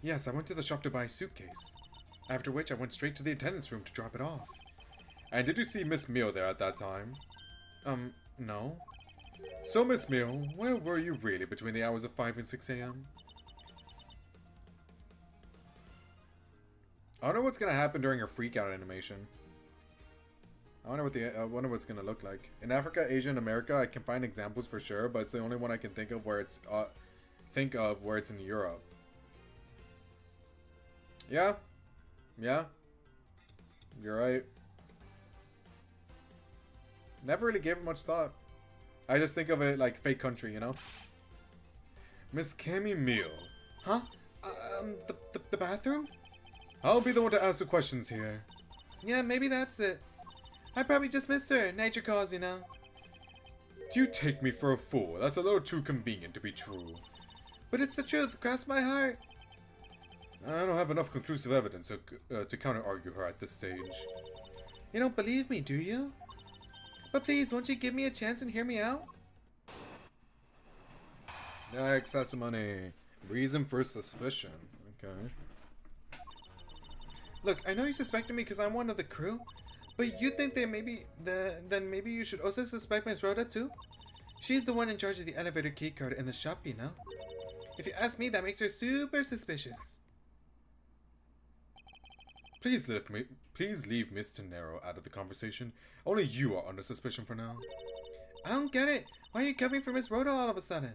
Yes, I went to the shop to buy a suitcase. After which, I went straight to the attendant's room to drop it off. And did you see Miss Mew there at that time? No. So, Miss Mew, where were you really between the hours of 5 and 6 a.m.? I wonder what's gonna happen during her freak-out animation. I wonder what's gonna look like. In Africa, Asia, and America, I can find examples for sure, but it's the only one I can think of where it's in Europe. Yeah. Yeah. You're right. Never really gave it much thought. I just think of it like fake country, you know? Miss Cammy Mew. Huh? The bathroom? I'll be the one to ask the questions here. Yeah, maybe that's it. I probably just missed her. Nature calls, you know. Do you take me for a fool? That's a little too convenient to be true. But it's the truth. Cross my heart. I don't have enough conclusive evidence to counter-argue her at this stage. You don't believe me, do you? But please, won't you give me a chance and hear me out? Next testimony. Reason for suspicion. Okay. Look, I know you're suspecting me because I'm one of the crew, but you think that then maybe you should also suspect Miss Rhoda too? She's the one in charge of the elevator keycard in the shop, you know? If you ask me, that makes her super suspicious. Please leave Miss Tenero out of the conversation. Only you are under suspicion for now. I don't get it. Why are you covering for Miss Rhoda all of a sudden?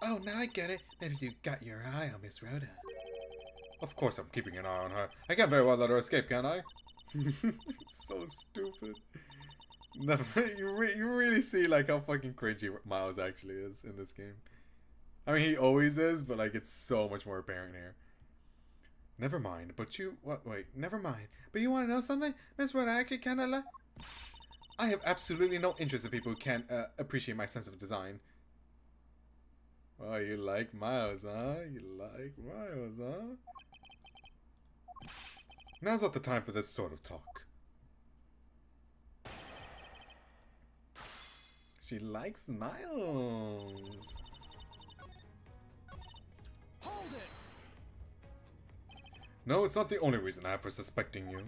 Oh, now I get it. Maybe you got your eye on Miss Rhoda. Of course I'm keeping an eye on her. I can't very well let her escape, can I? It's so stupid. You really see like how fucking cringy Miles actually is in this game. I mean, he always is, but like it's so much more apparent here. Never mind, but you... What? Wait, never mind. But you want to know something? Miss Rhoda actually kind of I have absolutely no interest in people who can't appreciate my sense of design. Oh, you like Miles, huh? You like Miles, huh? Now's not the time for this sort of talk. She likes Miles. Hold it! No, it's not the only reason I have for suspecting you.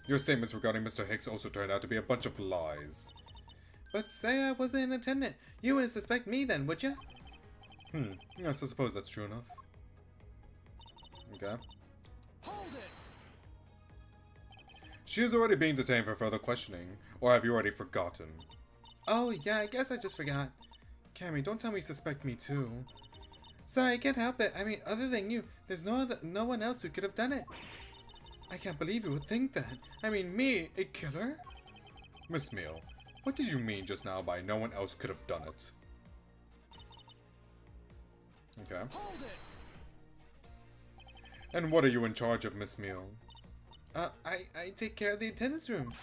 Your statements regarding Mr. Hicks also turned out to be a bunch of lies. But say I wasn't an attendant. You wouldn't suspect me then, would you? Yes, I suppose that's true enough. Okay. Hold it! She is already being detained for further questioning. Or have you already forgotten? Oh, yeah, I guess I just forgot. Cammy, don't tell me you suspect me too. Sorry, I can't help it. I mean, other than you, there's no one else who could have done it. I can't believe you would think that. I mean, me, a killer? Miss Mew, what did you mean just now by no one else could have done it? Okay. Hold it! And what are you in charge of, Miss Meal? I take care of the attendance room.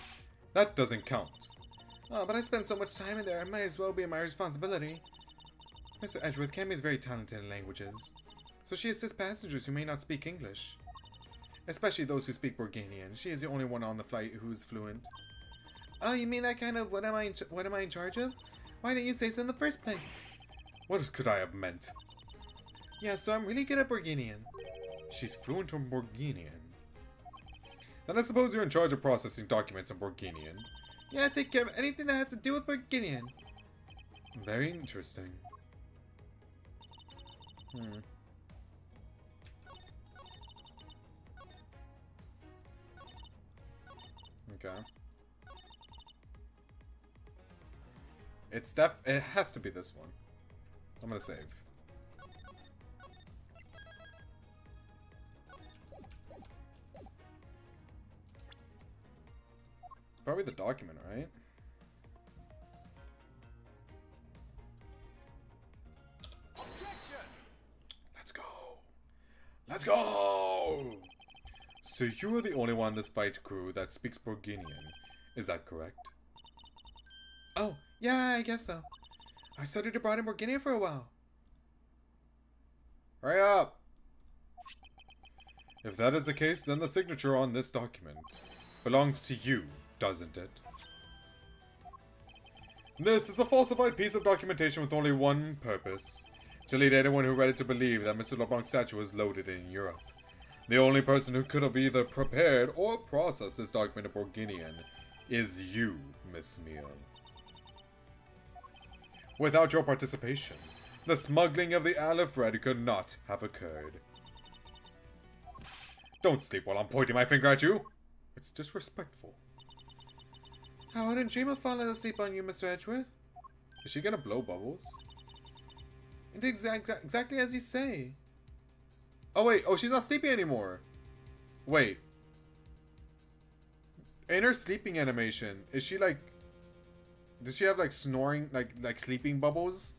That doesn't count. Oh, but I spend so much time in there, it might as well be my responsibility. Mr. Edgeworth, Cammy is very talented in languages, so she assists passengers who may not speak English. Especially those who speak Borganian. She is the only one on the flight who's fluent. Oh, you mean that kind of what am I in charge of? Why didn't you say so in the first place? What could I have meant? Yeah, so I'm really good at Borganian. She's fluent in Borganian. Then I suppose you're in charge of processing documents in Borganian. Yeah, I take care of anything that has to do with Borganian. Very interesting. Okay. It has to be this one. I'm gonna save. It's probably the document, right? Objection! Let's go. Let's go! So you are the only one in this flight crew that speaks Borganian. Is that correct? Oh, yeah, I guess so. I studied abroad in Borganian for a while. Hurry up! If that is the case, then the signature on this document belongs to you, doesn't it? This is a falsified piece of documentation with only one purpose: to lead anyone who read it to believe that Mr. LeBlanc's statue was loaded in Europe. The only person who could have either prepared or processed this document in Borganian is you, Miss Meal. Without your participation, the smuggling of the Aleph Red could not have occurred. Don't sleep while I'm pointing my finger at you. It's disrespectful. I wouldn't dream of falling asleep on you, Mr. Edgeworth. Is she gonna blow bubbles? It's exactly as you say. Oh wait, oh she's not sleeping anymore. Wait. In her sleeping animation, is she like... Does she have like snoring, like sleeping bubbles?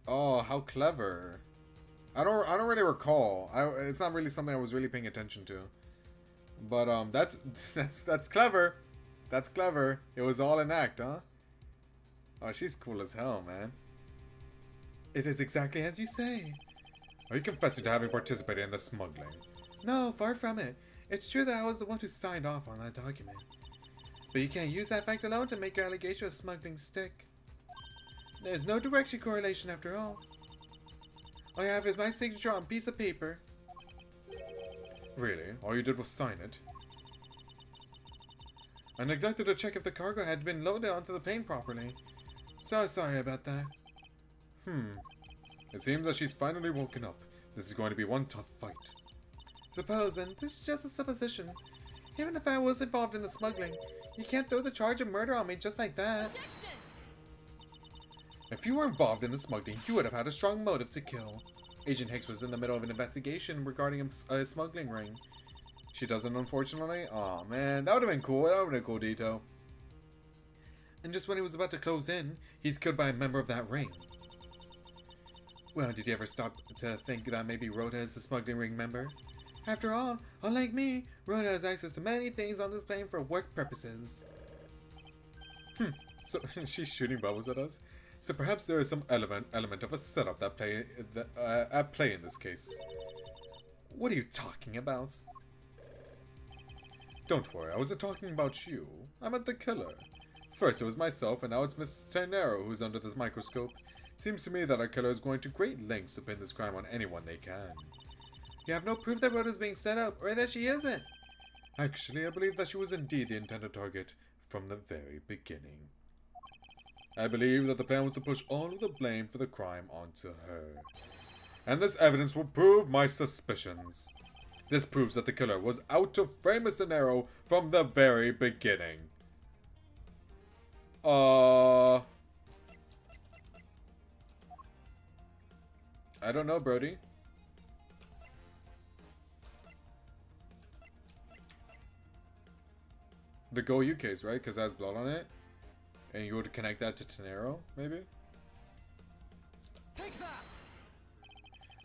Oh, how clever. I don't really recall. It's not really something I was really paying attention to. But that's clever. That's clever. It was all an act, huh? Oh, she's cool as hell, man. It is exactly as you say. Are you confessing to having participated in the smuggling? No, far from it. It's true that I was the one who signed off on that document. But you can't use that fact alone to make your allegation of smuggling stick. There's no direct correlation after all. All I have is my signature on a piece of paper. Really? All you did was sign it? I neglected to check if the cargo had been loaded onto the plane properly. So sorry about that. It seems that she's finally woken up. This is going to be one tough fight. Suppose, and this is just a supposition. Even if I was involved in the smuggling, you can't throw the charge of murder on me just like that. If you were involved in the smuggling, you would have had a strong motive to kill. Agent Hicks was in the middle of an investigation regarding a smuggling ring. She doesn't, unfortunately? Aw, man, that would have been cool. That would have been a cool detail. And just when he was about to close in, he's killed by a member of that ring. Well, did you ever stop to think that maybe Rhoda is the smuggling ring member? After all, unlike me, Rhoda has access to many things on this plane for work purposes. So she's shooting bubbles at us? So perhaps there is some element of a setup at play in this case. What are you talking about? Don't worry, I wasn't talking about you. I meant the killer. First it was myself, and now it's Miss Sathena who's under this microscope. Seems to me that our killer is going to great lengths to pin this crime on anyone they can. You have no proof that Rhoda's being set up, or that she isn't. Actually, I believe that she was indeed the intended target from the very beginning. I believe that the plan was to push all of the blame for the crime onto her. And this evidence will prove my suspicions. This proves that the killer was out to frame Miss Sathena from the very beginning. I don't know, Brody. The Go You case, right? Because it has blood on it. And you would connect that to Tenero, maybe?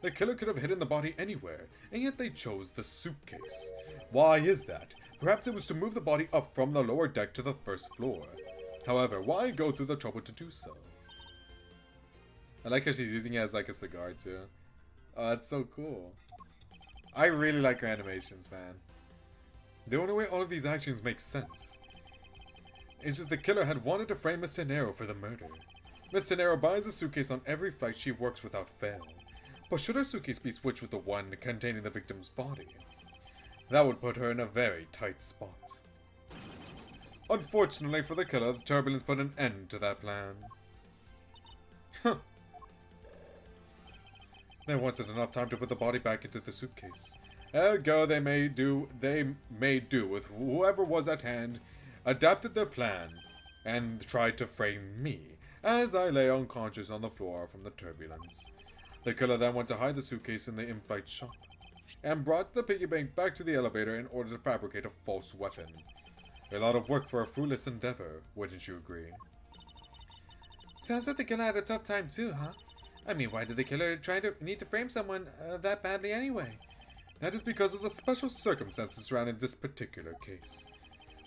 The killer could have hidden the body anywhere, and yet they chose the suitcase. Why is that? Perhaps it was to move the body up from the lower deck to the first floor. However, why go through the trouble to do so? I like how she's using it as like a cigar too. Oh, that's so cool. I really like her animations, man. The only way all of these actions make sense is that the killer had wanted to frame Miss Sathena for the murder. Miss Sathena buys a suitcase on every flight she works without fail. But should her suitcase be switched with the one containing the victim's body? That would put her in a very tight spot. Unfortunately for the killer, the turbulence put an end to that plan. There wasn't enough time to put the body back into the suitcase. Ergo, they made do with whoever was at hand, adapted their plan, and tried to frame me as I lay unconscious on the floor from the turbulence. The killer then went to hide the suitcase in the in-flight shop, and brought the piggy bank back to the elevator in order to fabricate a false weapon. A lot of work for a fruitless endeavor, wouldn't you agree? Sounds like the killer had a tough time too, huh? I mean, why did the killer need to frame someone that badly anyway? That is because of the special circumstances surrounding this particular case.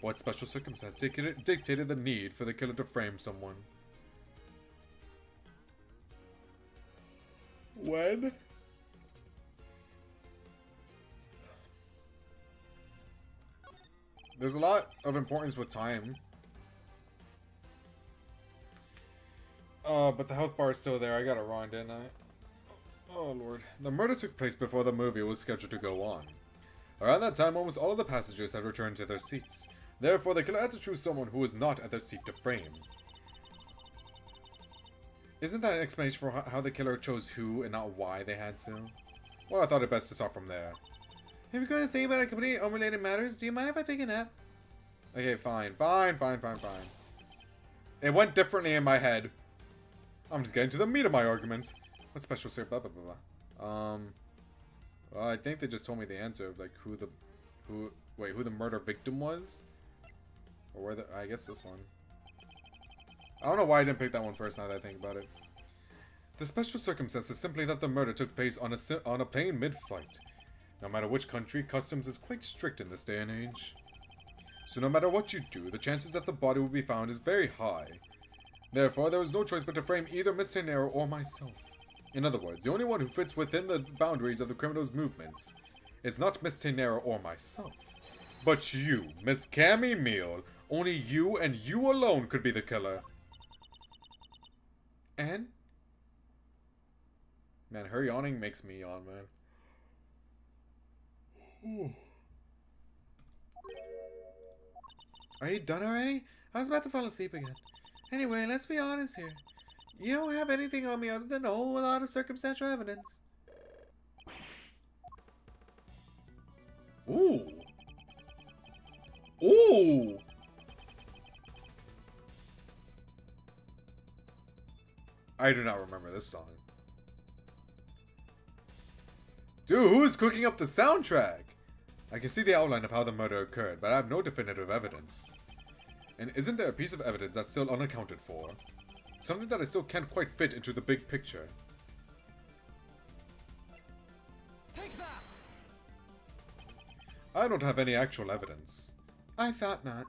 What special circumstance dictated the need for the killer to frame someone? When? There's a lot of importance with time. But the health bar is still there. I got it wrong, didn't I? Oh, Lord. The murder took place before the movie was scheduled to go on. Around that time, almost all of the passengers had returned to their seats. Therefore, the killer had to choose someone who was not at their seat to frame. Isn't that an explanation for how the killer chose who and not why they had to? Well, I thought it best to start from there. If you're going to think about a completely unrelated matters, do you mind if I take a nap? Okay, fine. Fine. It went differently in my head. I'm just getting to the meat of my argument. What special sir? Blah blah blah blah. Well, I think they just told me the answer of like who the murder victim was, or where I guess this one. I don't know why I didn't pick that one first. Now that I think about it, the special circumstance is simply that the murder took place on a plane mid-flight. No matter which country, customs is quite strict in this day and age. So no matter what you do, the chances that the body will be found is very high. Therefore, there was no choice but to frame either Miss Sathena or myself. In other words, the only one who fits within the boundaries of the criminal's movements is not Miss Sathena or myself, but you, Miss Cammy Meal. Only you and you alone could be the killer. And? Man, her yawning makes me yawn, man. Are you done already? I was about to fall asleep again. Anyway, let's be honest here. You don't have anything on me other than a whole lot of circumstantial evidence. Ooh. Ooh. I do not remember this song. Dude, who is cooking up the soundtrack? I can see the outline of how the murder occurred, but I have no definitive evidence. And isn't there a piece of evidence that's still unaccounted for? Something that I still can't quite fit into the big picture. Take that! I don't have any actual evidence. I thought not.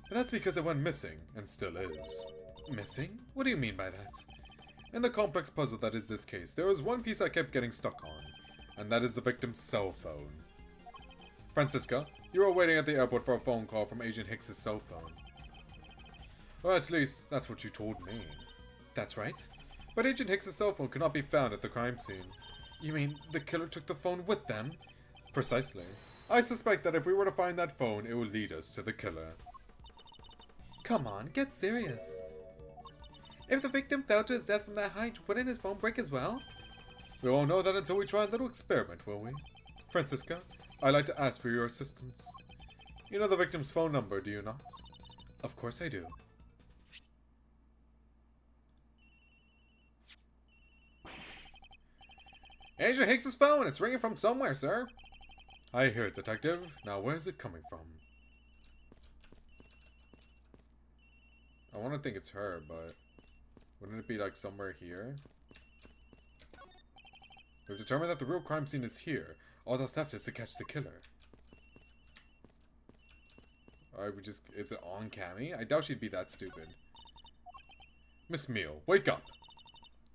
But that's because it went missing, and still is. Missing? What do you mean by that? In the complex puzzle that is this case, there was one piece I kept getting stuck on, and that is the victim's cell phone. Francisca, you were waiting at the airport for a phone call from Agent Hicks's cell phone. Or at least, that's what you told me. That's right. But Agent Hicks's cell phone could not be found at the crime scene. You mean the killer took the phone with them? Precisely. I suspect that if we were to find that phone, it would lead us to the killer. Come on, get serious. If the victim fell to his death from that height, wouldn't his phone break as well? We won't know that until we try a little experiment, will we? Francisca, I'd like to ask for your assistance. You know the victim's phone number, do you not? Of course I do. Agent Hicks's phone! It's ringing from somewhere, sir! I hear it, detective. Now where's it coming from? I want to think it's her, but... wouldn't it be like somewhere here? We've determined that the real crime scene is here. All that's left is to catch the killer. Alright, is it on Cammy? I doubt she'd be that stupid. Miss Meal, wake up!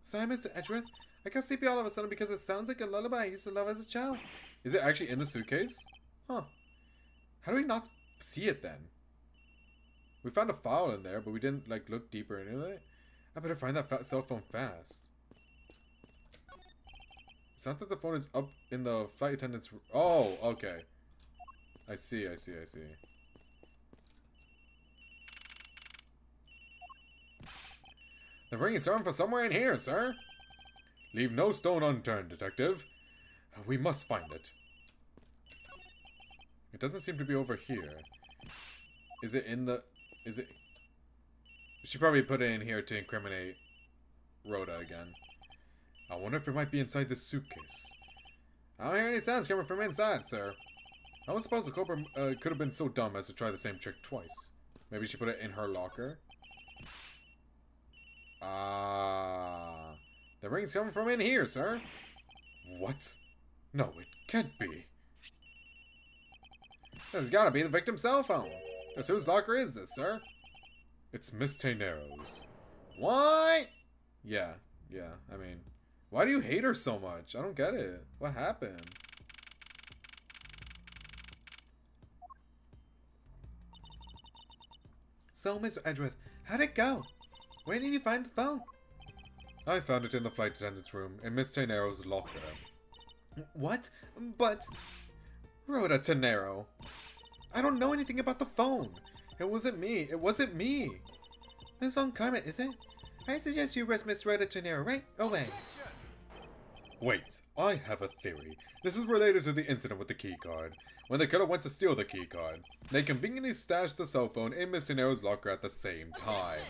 Sorry, Mr. Edgeworth. I got sleepy all of a sudden because it sounds like a lullaby I used to love as a child. Is it actually in the suitcase? Huh. How do we not see it then? We found a file in there, but we didn't, like, look deeper into it. I better find that cell phone fast. It's not that the phone is up in the flight attendant's... Oh, okay. I see. The ring is served for somewhere in here, sir. Leave no stone unturned, detective. We must find it. It doesn't seem to be over here. Is it in the... Is it... She probably put it in here to incriminate Rhoda again. I wonder if it might be inside this suitcase. I don't hear any sounds coming from inside, sir. I don't suppose the culprit could have been so dumb as to try the same trick twice. Maybe she put it in her locker. The ring's coming from in here, sir. What? No, it can't be. This has got to be the victim's cell phone. Just whose locker is this, sir? It's Miss Tenero's. What? Yeah, I mean, why do you hate her so much? I don't get it. What happened? So, Mr. Edgeworth, how'd it go? Where did you find the phone? I found it in the flight attendant's room, in Miss Tenero's locker. What? But... Rhoda Tenero. I don't know anything about the phone. It wasn't me. It wasn't me. Miss Von Karma, is it? I suggest you arrest Miss Rhoda Tenero right away. Wait, I have a theory. This is related to the incident with the keycard. When the killer went to steal the keycard, they conveniently stashed the cell phone in Miss Tenero's locker at the same time.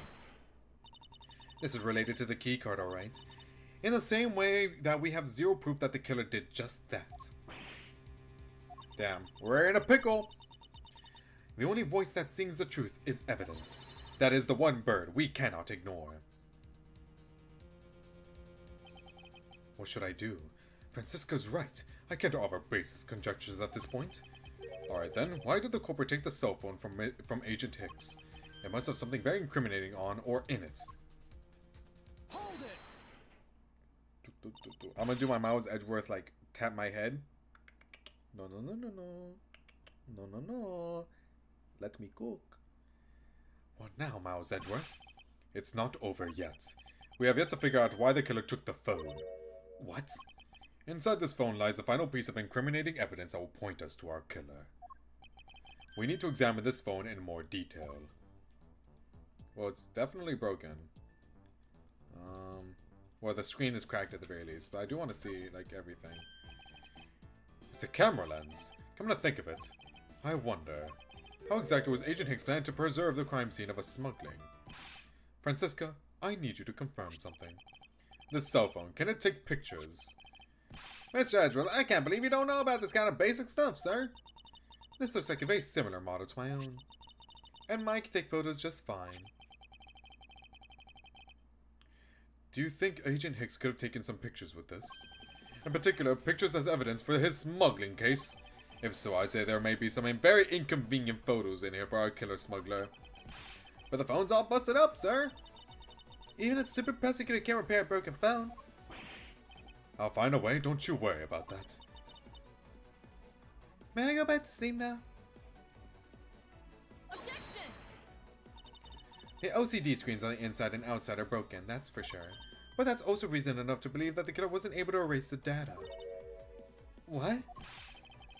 This is related to the keycard, alright? In the same way that we have zero proof that the killer did just that. Damn, we're in a pickle! The only voice that sings the truth is evidence. That is the one bird we cannot ignore. What should I do? Francisca's right. I can't offer baseless conjectures at this point. Alright then, why did the culprit take the cell phone from Agent Hicks? It must have something very incriminating on or in it. Hold it. I'm gonna do my Miles Edgeworth, like, tap my head. No. Let me cook. What now, Miles Edgeworth? It's not over yet. We have yet to figure out why the killer took the phone. What? Inside this phone lies the final piece of incriminating evidence that will point us to our killer. We need to examine this phone in more detail. Well, it's definitely broken. Well, the screen is cracked at the very least, but I do want to see, like, everything. It's a camera lens. Come to think of it, I wonder, how exactly was Agent Hicks planning to preserve the crime scene of a smuggling? Francisca, I need you to confirm something. This cell phone, can it take pictures? Mr. Edgeworth, I can't believe you don't know about this kind of basic stuff, sir. This looks like a very similar model to my own. And mine can take photos just fine. Do you think Agent Hicks could have taken some pictures with this? In particular, pictures as evidence for his smuggling case? If so, I'd say there may be some very inconvenient photos in here for our killer smuggler. But the phone's all busted up, sir. Even a stupid prosecutor can't repair a broken phone. I'll find a way, don't you worry about that. May I go back to sleep now? Objection! The LCD screens on the inside and outside are broken, that's for sure. But that's also reason enough to believe that the killer wasn't able to erase the data. What?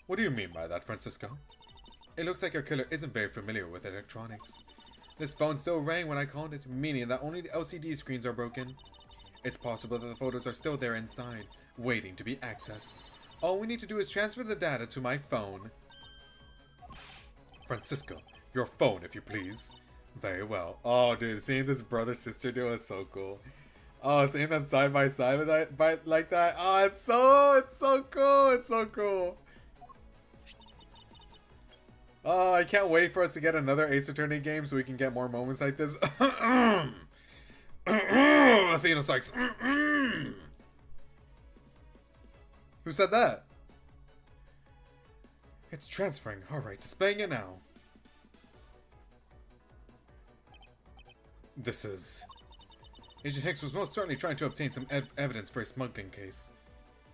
What do you mean by that, Francisco? It looks like our killer isn't very familiar with electronics. This phone still rang when I called it, meaning that only the LCD screens are broken. It's possible that the photos are still there inside, waiting to be accessed. All we need to do is transfer the data to my phone. Francisco, your phone, if you please. Very well. Oh, dude, seeing this brother-sister duo is so cool. Oh, seeing them side by side like that. Oh, it's so cool. It's so cool. Oh, I can't wait for us to get another Ace Attorney game so we can get more moments like this. Athena Sykes. Who said that? It's transferring. Alright, displaying it now. This is... Agent Hicks was most certainly trying to obtain some evidence for a smuggling case.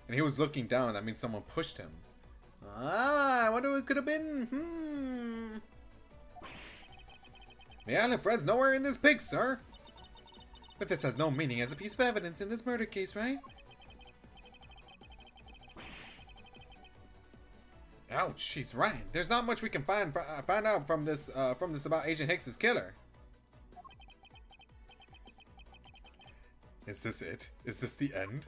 And he was looking down, that means someone pushed him. Ah, I wonder who it could have been. The island Fred's nowhere in this pig, sir. But this has no meaning as a piece of evidence in this murder case, right? Ouch, she's right. There's not much we can find out from this about Agent Hicks's killer. Is this it? Is this the end?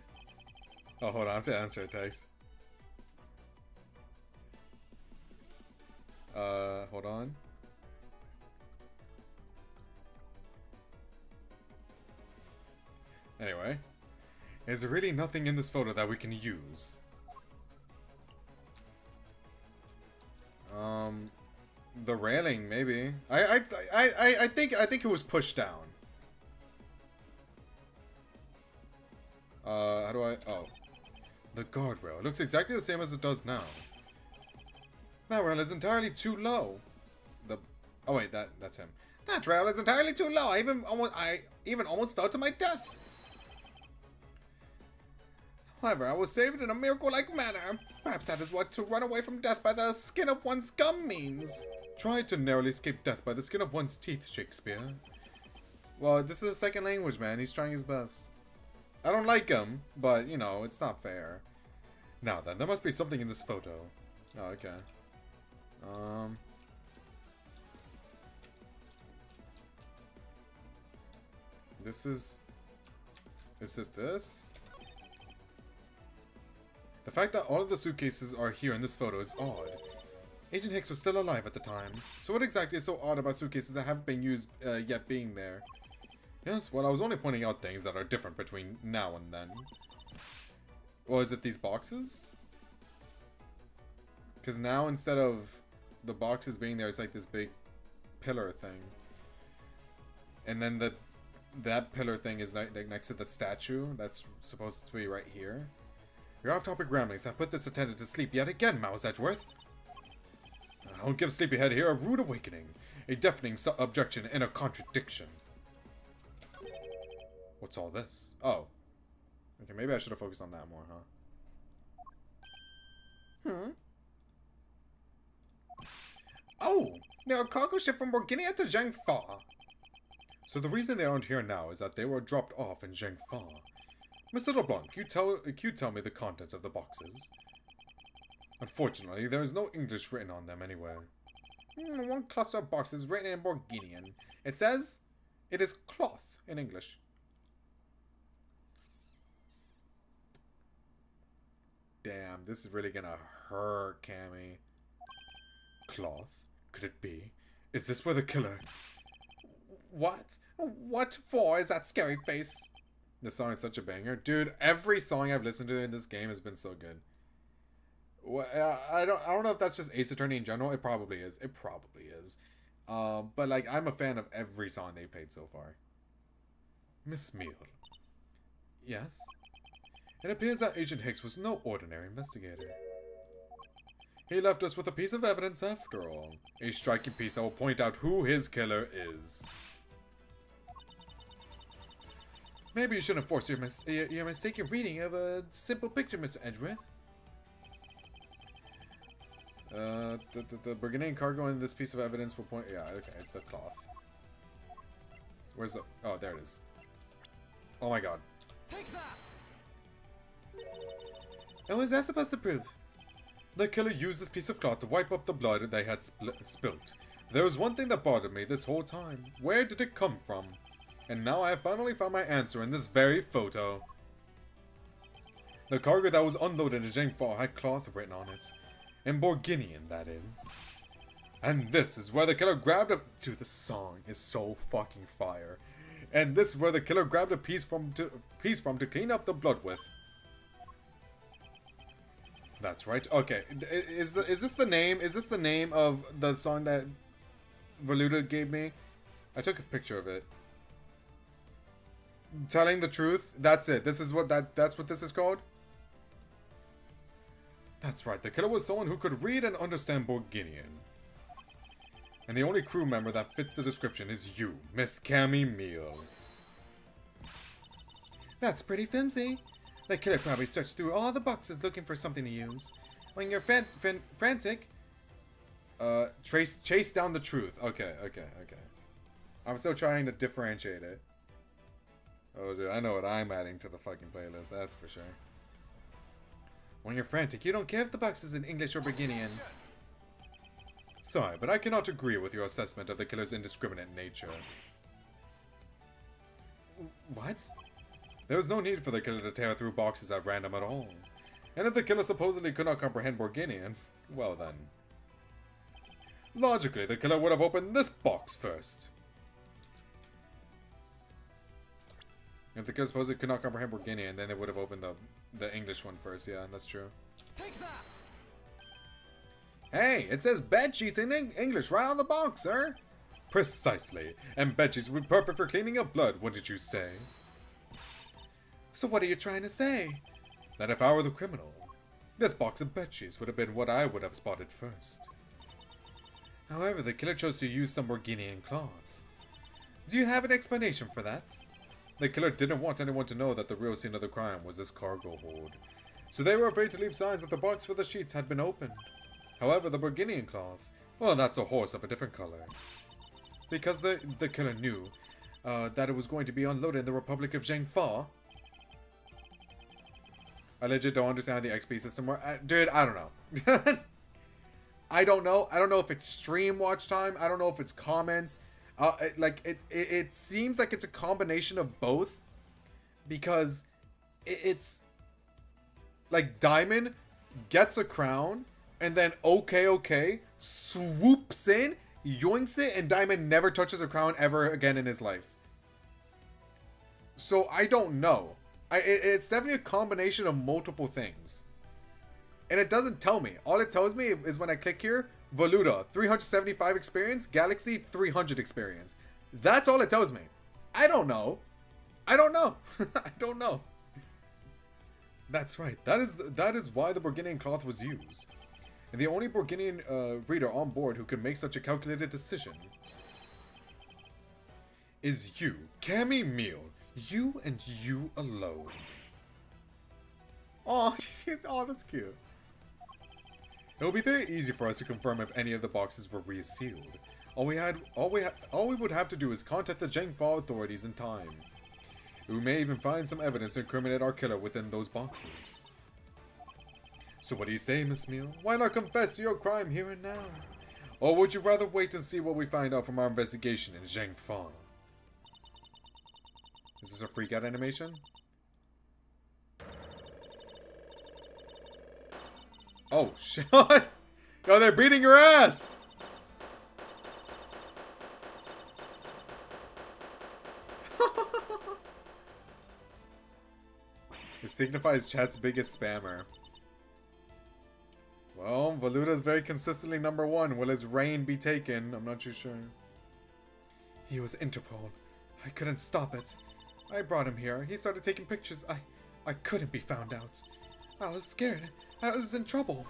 Oh, hold on, I have to answer a text. Hold on. Anyway, is there really nothing in this photo that we can use? The railing, maybe. I think it was pushed down. How do I... Oh. The guardrail. It looks exactly the same as it does now. That rail is entirely too low. Oh wait, that's him. That rail is entirely too low. I even almost fell to my death. However, I was saved in a miracle-like manner. Perhaps that is what to run away from death by the skin of one's gum means. Try to narrowly escape death by the skin of one's teeth, Shakespeare. Well, this is a second language, man. He's trying his best. I don't like him, but, you know, it's not fair. Now then, there must be something in this photo. Oh, okay. This is... Is it this? The fact that all of the suitcases are here in this photo is odd. Agent Hicks was still alive at the time. So what exactly is so odd about suitcases that haven't been used yet being there? Yes, well, I was only pointing out things that are different between now and then. Or is it these boxes? Because now, instead of the boxes being there, it's like this big pillar thing. And then that pillar thing is like next to the statue that's supposed to be right here. Your off-topic ramblings have put this attendant to sleep yet again, Mouse Edgeworth. I'll give Sleepyhead here a rude awakening, a deafening objection, and a contradiction. What's all this? Oh. Okay, maybe I should have focused on that more, huh? Oh! They're a cargo ship from Borginia to Zhangfa. So the reason they aren't here now is that they were dropped off in Zhangfa. Mr. LeBlanc, you tell me the contents of the boxes. Unfortunately, there is no English written on them anywhere. One cluster of boxes written in Borginian. It says, it is cloth in English. Damn, this is really gonna hurt, Cammy. Cloth? Could it be? Is this where the killer... What? What for is that scary face? This song is such a banger. Dude, every song I've listened to in this game has been so good. Well, I don't know if that's just Ace Attorney in general. It probably is. It probably is. But like, I'm a fan of every song they played so far. Miss Meal. Yes? It appears that Agent Hicks was no ordinary investigator. He left us with a piece of evidence after all. A striking piece that will point out who his killer is. Maybe you shouldn't force your mistaken reading of a simple picture, Mr. Edgeworth. The Burgundian cargo in this piece of evidence will point... Yeah, okay, it's the cloth. Where's the... Oh, there it is. Oh my god. Take that! And what is that supposed to prove? The killer used this piece of cloth to wipe up the blood they had spilt. There was one thing that bothered me this whole time. Where did it come from? And now I have finally found my answer in this very photo. The cargo that was unloaded in Zhangfa had cloth written on it. In Borginian, that is. And this is where the killer grabbed a... Dude, this song is so fucking fire. And this is where the killer grabbed a piece from to clean up the blood with. That's right. Okay, is this the name? Is this the name of the song that Valuta gave me? I took a picture of it. Telling the truth. That's it. This is what that's what this is called. That's right, the killer was someone who could read and understand Borginian. And the only crew member that fits the description is you, Miss Cammy Meal. That's pretty flimsy. The killer probably searched through all the boxes looking for something to use. When you're frantic... chase down the truth. Okay. I'm still trying to differentiate it. Oh, dude, I know what I'm adding to the fucking playlist, that's for sure. When you're frantic, you don't care if the box is in English or Borginian. Sorry, but I cannot agree with your assessment of the killer's indiscriminate nature. What? There was no need for the killer to tear through boxes at random at all. And if the killer supposedly could not comprehend Borginian, well then. Logically, the killer would have opened this box first. If the killer supposedly could not comprehend Borginian, then they would have opened the English one first. Yeah, that's true. Take that. Hey, it says bed sheets in English right on the box, sir. Precisely. And bed sheets would be perfect for cleaning up blood, what did you say? So what are you trying to say? That if I were the criminal, this box of bed sheets would have been what I would have spotted first. However, the killer chose to use some Borginian cloth. Do you have an explanation for that? The killer didn't want anyone to know that the real scene of the crime was this cargo hold, so they were afraid to leave signs that the box for the sheets had been opened. However, the Borginian cloth, well, that's a horse of a different color. Because the killer knew that it was going to be unloaded in the Republic of Zhengfa. I legit don't understand how the XP system works. Dude, I don't know. I don't know. I don't know if it's stream watch time. I don't know if it's comments. It seems like it's a combination of both. Because it's like Diamond gets a crown and then okay swoops in, yoinks it, and Diamond never touches a crown ever again in his life. So I don't know. It's definitely a combination of multiple things. And it doesn't tell me. All it tells me is when I click here, Voluta, 375 experience, Galaxy, 300 experience. That's all it tells me. I don't know. I don't know. I don't know. That's right. That is why the Borginian cloth was used. And the only Borginian reader on board who could make such a calculated decision is you, Cammy Meal. You and you alone. Oh, oh, that's cute. It will be very easy for us to confirm if any of the boxes were resealed. All we would have to do is contact the Zhengfa authorities in time. We may even find some evidence to incriminate our killer within those boxes. So what do you say, Miss Meal? Why not confess to your crime here and now? Or would you rather wait and see what we find out from our investigation in Zhengfa? Is this a freak out animation? Oh, shit. Yo, they're beating your ass! It signifies chat's biggest spammer. Well, Voluta is very consistently #1. Will his reign be taken? I'm not too sure. He was Interpol. I couldn't stop it. I brought him here. He started taking pictures. I couldn't be found out. I was scared. I was in trouble.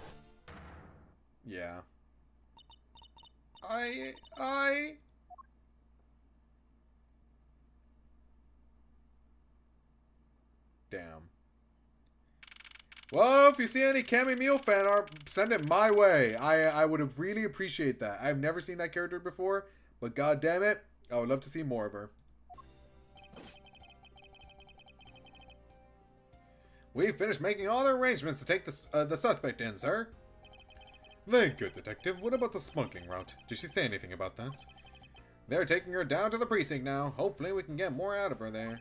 Yeah. Damn. Well, if you see any Cammy Meal fan art, send it my way. I would have really appreciate that. I've never seen that character before, but god damn it, I would love to see more of her. We've finished making all the arrangements to take the suspect in, sir. Very good, Detective. What about the smuggling route? Did she say anything about that? They're taking her down to the precinct now. Hopefully we can get more out of her there.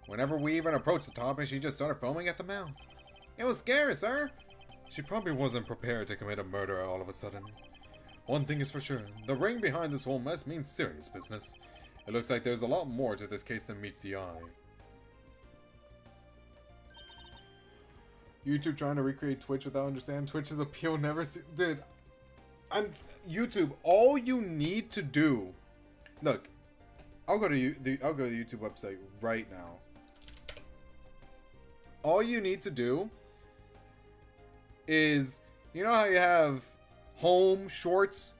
Whenever we even approached the topic, she just started foaming at the mouth. It was scary, sir. She probably wasn't prepared to commit a murder all of a sudden. One thing is for sure. The ring behind this whole mess means serious business. It looks like there's a lot more to this case than meets the eye. YouTube trying to recreate Twitch without understanding Twitch's appeal never see. Dude, YouTube. All you need to do. Look, I'll go to the YouTube website right now. All you need to do is, you know how you have home, shorts,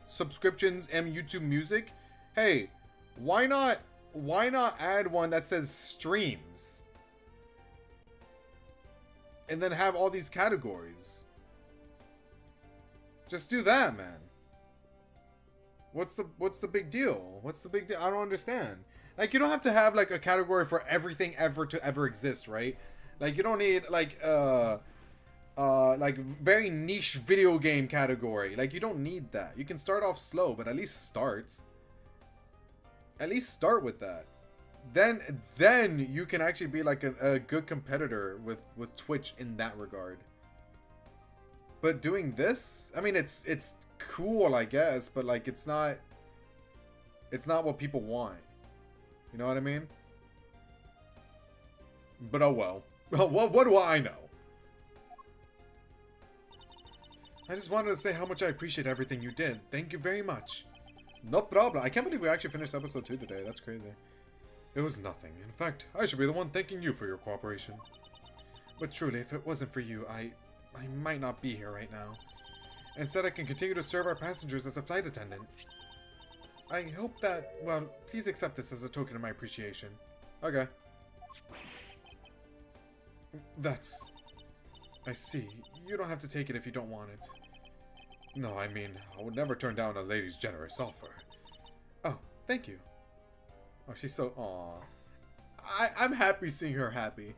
subscriptions, and YouTube Music? Hey, why not add one that says streams? And then have all these categories. Just do that, man. What's the big deal? What's the big deal? I don't understand. Like, you don't have to have like a category for everything ever to ever exist, right? Like, you don't need like very niche video game category. Like, you don't need that. You can start off slow, but at least start. At least start with that. Then you can actually be like a good competitor with Twitch in that regard. But doing this, I mean, it's cool, I guess, but like it's not what people want. You know what I mean? But oh well. What do I know? I just wanted to say how much I appreciate everything you did. Thank you very much. No problem. I can't believe we actually finished episode 2 today. That's crazy. It was nothing. In fact, I should be the one thanking you for your cooperation. But truly, if it wasn't for you, I might not be here right now. Instead, I can continue to serve our passengers as a flight attendant. I hope that, well, please accept this as a token of my appreciation. Okay. That's... I see. You don't have to take it if you don't want it. No, I mean, I would never turn down a lady's generous offer. Oh, thank you. Oh, she's so... Aw. I'm happy seeing her happy.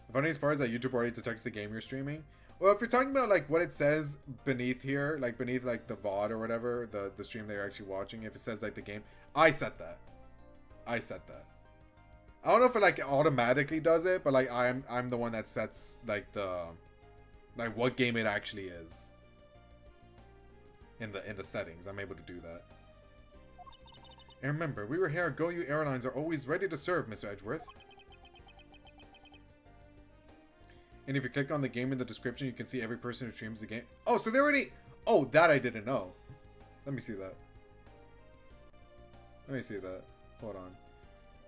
The funniest part is that YouTube already detects the game you're streaming. Well, if you're talking about, like, what it says beneath here, like, beneath, like, the VOD or whatever, the stream that you're actually watching, if it says, like, the game, I set that. I set that. I don't know if it, like, automatically does it, but, like, I'm the one that sets, like, the... like, what game it actually is. In the settings. I'm able to do that. And remember, we were here at GoU Airlines are always ready to serve, Mr. Edgeworth. And if you click on the game in the description, you can see every person who streams the game. Oh, so they already... Oh, that I didn't know. Let me see that. Let me see that. Hold on.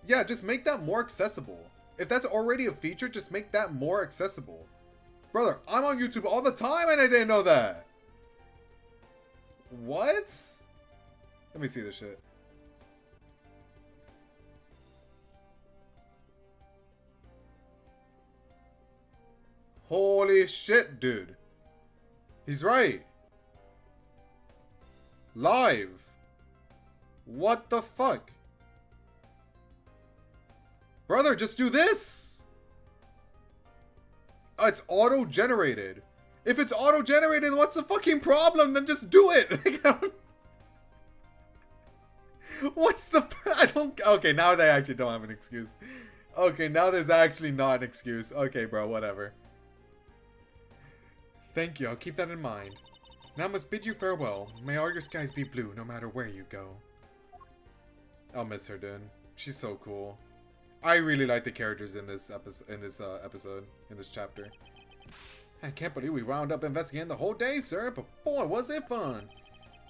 Yeah, just make that more accessible. If that's already a feature, just make that more accessible. Brother, I'm on YouTube all the time and I didn't know that. What? Let me see this shit. Holy shit, dude. He's right. Live. What the fuck? Brother, just do this. It's auto-generated. If it's auto-generated, what's the fucking problem? Then just do it. What's the... I don't... Okay, now they actually don't have an excuse. Okay, now there's actually not an excuse. Okay, bro, whatever. Thank you, I'll keep that in mind. Now I must bid you farewell. May all your skies be blue, no matter where you go. I'll miss her, dude. She's so cool. I really like the characters in this episode, in this chapter. I can't believe we wound up investigating the whole day, sir, but boy, was it fun.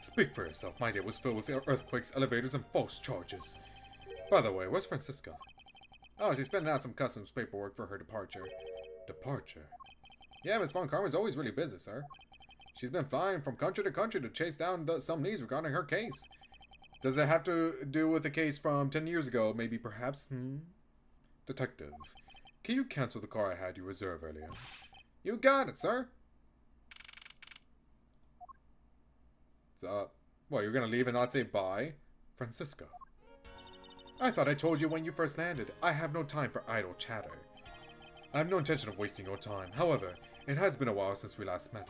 Speak for yourself. My day was filled with earthquakes, elevators, and false charges. By the way, where's Francisca? Oh, she's filling out some customs paperwork for her departure. Departure? Yeah, Miss Von Karma's always really busy, sir. She's been flying from country to country to chase down some news regarding her case. Does it have to do with the case from 10 years ago, maybe, perhaps? Detective, can you cancel the car I had you reserve earlier? You got it, sir. So, what, you're gonna leave and not say bye? Francisco. I thought I told you when you first landed. I have no time for idle chatter. I have no intention of wasting your time. However, it has been a while since we last met.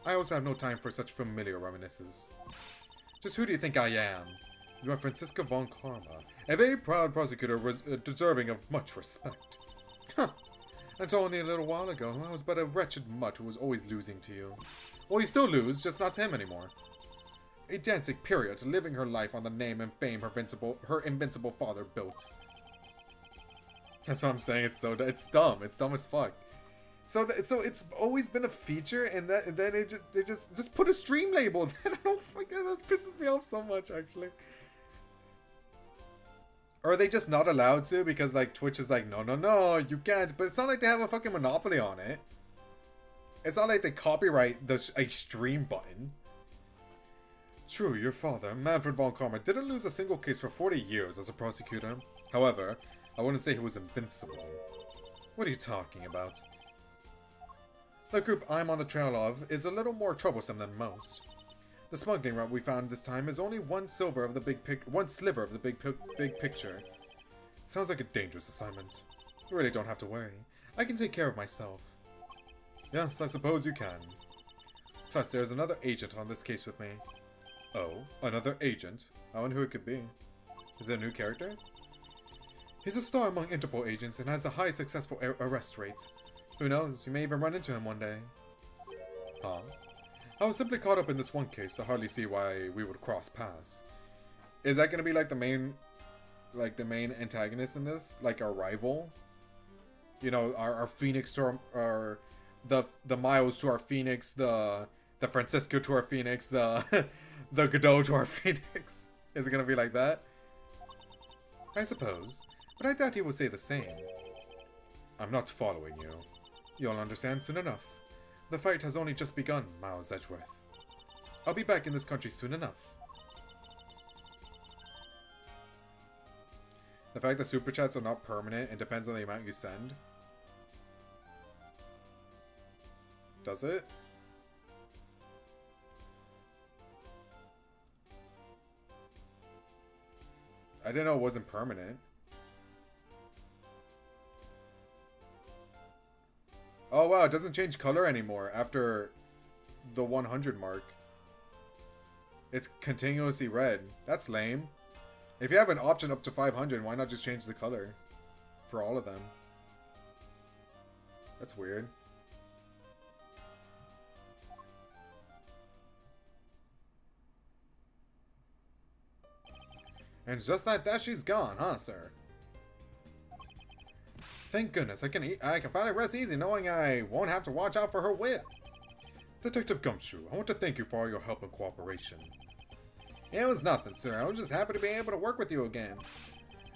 I also have no time for such familiar reminiscences. Just who do you think I am? You are Francisca von Karma, a very proud prosecutor deserving of much respect. Huh. Until only a little while ago, I was but a wretched mutt who was always losing to you. Well, you still lose, just not to him anymore. A dancing period, living her life on the name and fame her invincible father built. That's what I'm saying. It's dumb. It's dumb as fuck. So it's always been a feature, and then they just put a stream label. Then I don't fucking, that pisses me off so much, actually. Or are they just not allowed to because, like, Twitch is like, no, no, no, you can't. But it's not like they have a fucking monopoly on it. It's not like they copyright the extreme button. True, your father, Manfred von Karma, didn't lose a single case for 40 years as a prosecutor. However, I wouldn't say he was invincible. What are you talking about? The group I'm on the trail of is a little more troublesome than most. The smuggling route we found this time is only one sliver of the big picture. Sounds like a dangerous assignment. You really don't have to worry. I can take care of myself. Yes, I suppose you can. Plus, there's another agent on this case with me. Oh, another agent? I wonder who it could be. Is it a new character? He's a star among Interpol agents and has the highest successful arrest rate. Who knows, you may even run into him one day. Huh? I was simply caught up in this one case, so I hardly see why we would cross paths. Is that gonna be like the main antagonist in this? Like our rival? You know, our Phoenix to our the Miles to our Phoenix, the Francisco to our Phoenix, the the Godot to our Phoenix. Is it gonna be like that? I suppose, but I doubt he will say the same. I'm not following you. You'll understand soon enough. The fight has only just begun, Miles Edgeworth. I'll be back in this country soon enough. The fact that super chats are not permanent and depends on the amount you send. Does it? I didn't know it wasn't permanent. Oh wow, it doesn't change color anymore after the 100 mark. It's continuously red. That's lame. If you have an option up to 500, why not just change the color for all of them? That's weird. And just like that, she's gone, huh, sir? Thank goodness, I can finally rest easy knowing I won't have to watch out for her whip. Detective Gumshoe, I want to thank you for all your help and cooperation. It was nothing, sir. I was just happy to be able to work with you again.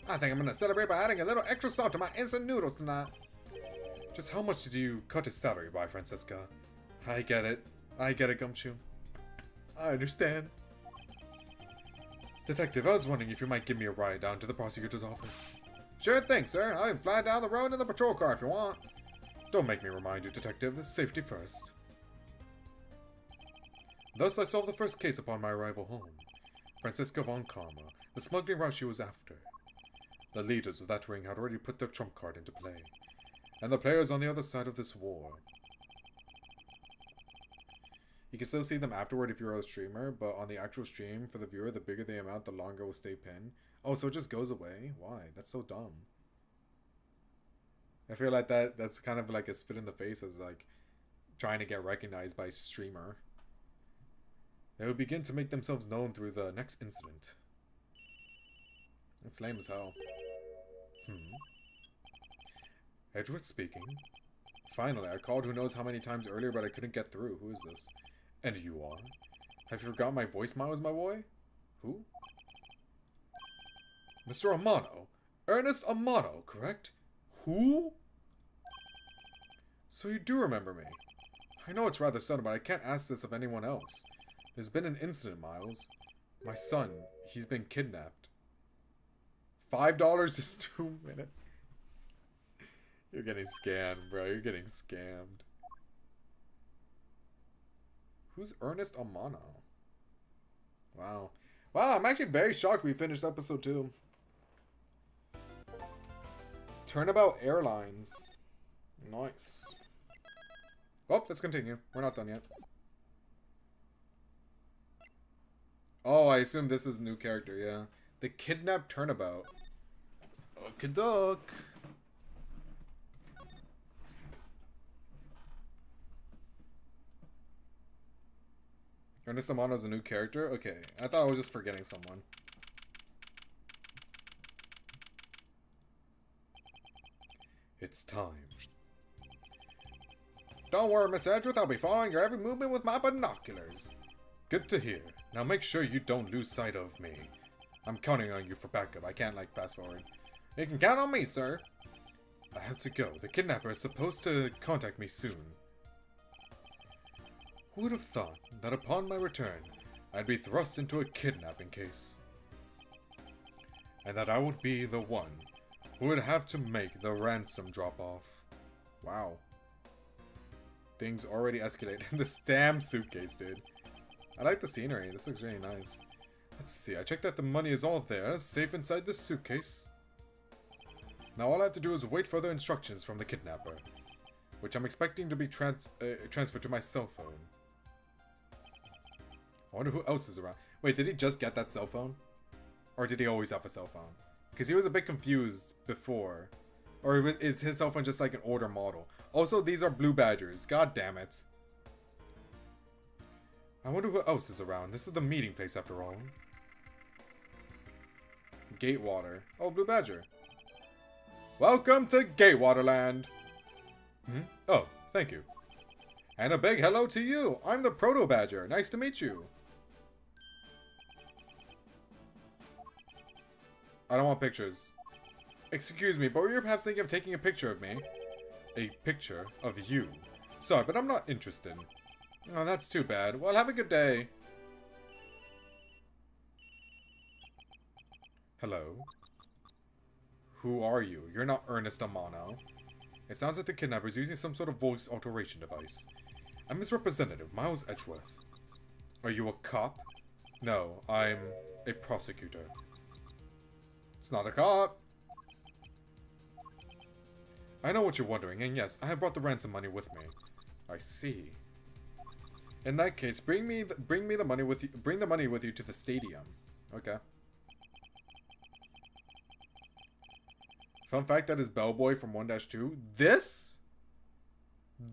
I think I'm going to celebrate by adding a little extra salt to my instant noodles tonight. Just how much did you cut his salary by, Francesca? I get it. I get it, Gumshoe. I understand. Detective, I was wondering if you might give me a ride down to the prosecutor's office. Sure thing, sir. I can fly down the road in the patrol car if you want. Don't make me remind you, Detective. Safety first. Thus I solved the first case upon my arrival home. Francisca von Karma, the smuggling route she was after. The leaders of that ring had already put their trump card into play, and the players on the other side of this war. You can still see them afterward if you're a streamer, but on the actual stream, for the viewer, the bigger the amount, the longer will stay pinned. Oh, so it just goes away? Why? That's so dumb. I feel like that's kind of like a spit in the face as like trying to get recognized by streamer. They will begin to make themselves known through the next incident. It's lame as hell. Edgeworth speaking. Finally, I called who knows how many times earlier, but I couldn't get through. Who is this? And you are? Have you forgotten my voice, Miles, my boy? Who? Mr. Amano. Ernest Amano, correct? Who? So you do remember me. I know it's rather sudden, but I can't ask this of anyone else. There's been an incident, Miles. My son, he's been kidnapped. $5 is 2 minutes. You're getting scammed, bro. You're getting scammed. Who's Ernest Amano? Wow. Wow, I'm actually very shocked we finished episode 2. Turnabout Airlines. Nice. Oh, let's continue. We're not done yet. Oh, I assume this is a new character, yeah. The Kidnapped Turnabout. Okey-doke. Ernest Amano's a new character? Okay, I thought I was just forgetting someone. It's time. Don't worry, Miss Edgeworth, I'll be following your every movement with my binoculars. Good to hear. Now make sure you don't lose sight of me. I'm counting on you for backup. I can't, like, fast forward. You can count on me, sir. I have to go. The kidnapper is supposed to contact me soon. Who would have thought that upon my return, I'd be thrust into a kidnapping case? And that I would be the one who would have to make the ransom drop-off. Wow. Things already escalated. This damn suitcase, dude. I like the scenery. This looks really nice. Let's see. I checked that the money is all there, safe inside this suitcase. Now all I have to do is wait for further instructions from the kidnapper, which I'm expecting to be transferred to my cell phone. I wonder who else is around. Wait, did he just get that cell phone? Or did he always have a cell phone? Because he was a bit confused before. Or is his cell phone just like an older model? Also, these are blue badgers. God damn it. I wonder who else is around. This is the meeting place after all. Gatewater. Oh, blue badger. Welcome to Gatewaterland. Oh, thank you. And a big hello to you. I'm the Proto Badger. Nice to meet you. I don't want pictures. Excuse me, but were you perhaps thinking of taking a picture of me? A picture of you. Sorry, but I'm not interested. Oh, that's too bad. Well, have a good day. Hello? Who are you? You're not Ernest Amano. It sounds like the kidnapper's using some sort of voice alteration device. I'm his representative, Miles Edgeworth. Are you a cop? No, I'm a prosecutor. It's not a cop. I know what you're wondering, and yes, I have brought the ransom money with me. I see. In that case, bring the money with you. Bring the money with you to the stadium. Okay. Fun fact: that is Bellboy from 1-2. This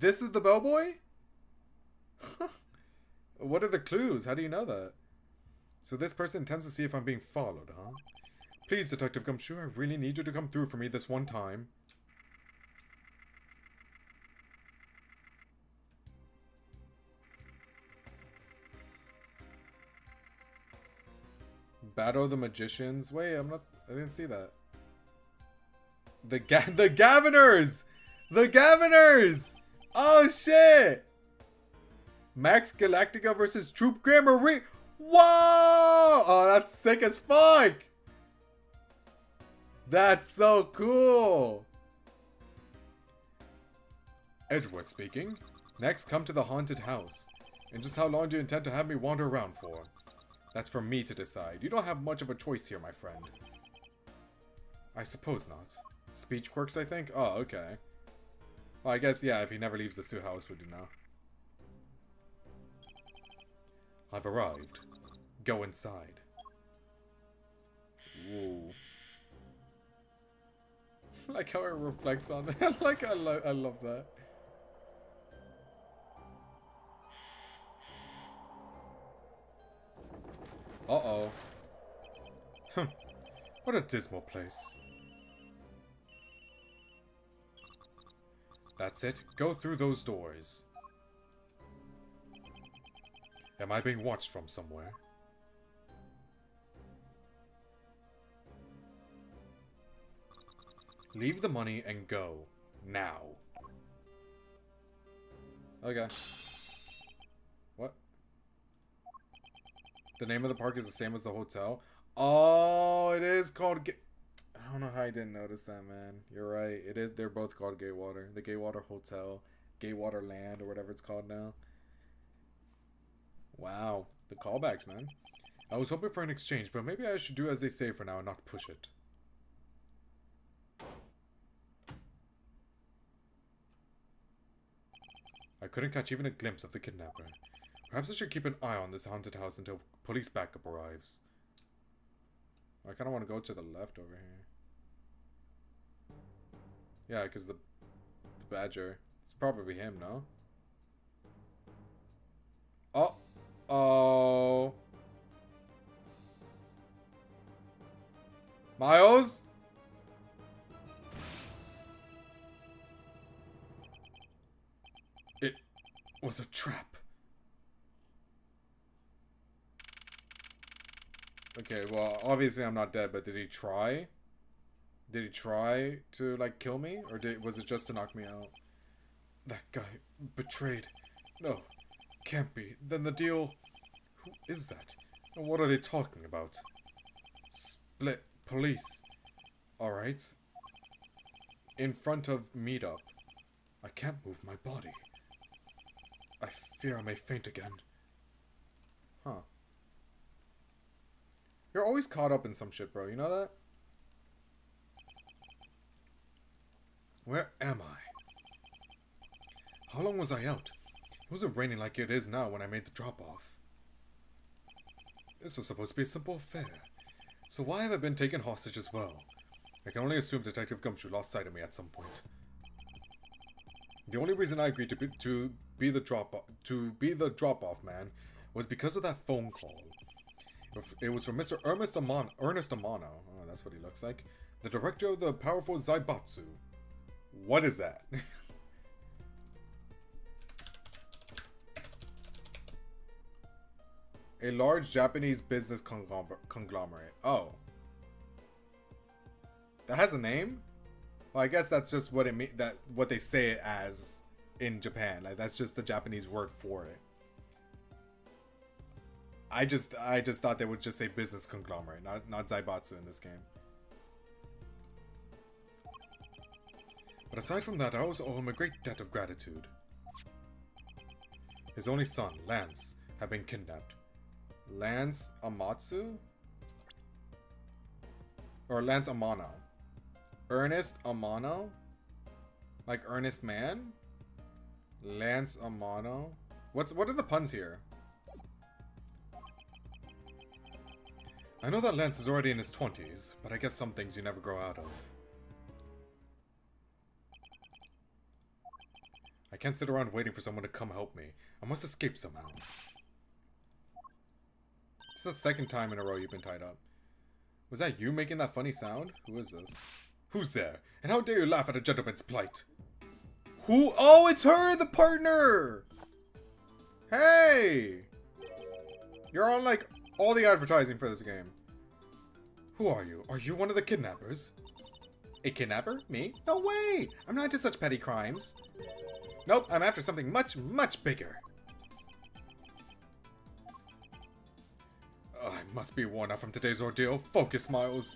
is the Bellboy. What are the clues? How do you know that? So this person intends to see if I'm being followed, huh? Please, Detective Gumshoe, I really need you to come through for me this one time. Battle of the Magicians. Wait, I didn't see that. The Gaviners! The Gaviners! Oh shit! Max Galactica versus Troop Grammar. Whoa! Oh, that's sick as fuck! That's so cool! Edgeworth speaking. Next, come to the haunted house. And just how long do you intend to have me wander around for? That's for me to decide. You don't have much of a choice here, my friend. I suppose not. Speech quirks, I think? Oh, okay. Well, I guess, yeah, if he never leaves the Sioux house, would you know? I've arrived. Go inside. Ooh. Like how it reflects on it. I love that. Uh-oh. What a dismal place. That's it. Go through those doors. Am I being watched from somewhere? Leave the money and go. Now. Okay. What? The name of the park is the same as the hotel? Oh, it is called... I don't know how I didn't notice that, man. You're right. It is. They're both called Gatewater. The Gatewater Hotel. Gatewater Land, or whatever it's called now. Wow. The callbacks, man. I was hoping for an exchange, but maybe I should do as they say for now and not push it. I couldn't catch even a glimpse of the kidnapper. Perhaps I should keep an eye on this haunted house until police backup arrives. I kind of want to go to the left over here. Yeah, because the badger. It's probably him, no? Oh. Miles? It was a trap. Okay, well, obviously I'm not dead, but did he try? Did he try to, like, kill me? Or was it just to knock me out? That guy betrayed. No, can't be. Then the deal... Who is that? And what are they talking about? Split police. Alright. In front of meetup. I can't move my body. I fear I may faint again. Huh. You're always caught up in some shit, bro. You know that? Where am I? How long was I out? It wasn't raining like it is now when I made the drop-off. This was supposed to be a simple affair. So why have I been taken hostage as well? I can only assume Detective Gumshoe lost sight of me at some point. The only reason I agreed to be the drop-off man was because of that phone call. It was from Mr. Ernest Amano. Oh, that's what he looks like. The director of the powerful Zaibatsu. What is that? A large Japanese business conglomerate. Oh. That has a name? Well, I guess that's just what it what they say it as in Japan. Like, that's just the Japanese word for it. I just thought they would just say business conglomerate, not Zaibatsu in this game. But aside from that, I also owe him a great debt of gratitude. His only son, Lance, had been kidnapped. Lance Amatsu? Or Lance Amano. Ernest Amano? Like Ernest Man? Lance Amano? What are the puns here? I know that Lance is already in his 20s, but I guess some things you never grow out of. I can't sit around waiting for someone to come help me. I must escape somehow. This is the second time in a row you've been tied up. Was that you making that funny sound? Who is this? Who's there? And how dare you laugh at a gentleman's plight? Who? Oh, it's her, the partner! Hey! You're on, like, all the advertising for this game. Who are you? Are you one of the kidnappers? A kidnapper? Me? No way! I'm not into such petty crimes. Nope, I'm after something much, much bigger. I must be worn out from today's ordeal. Focus, Miles.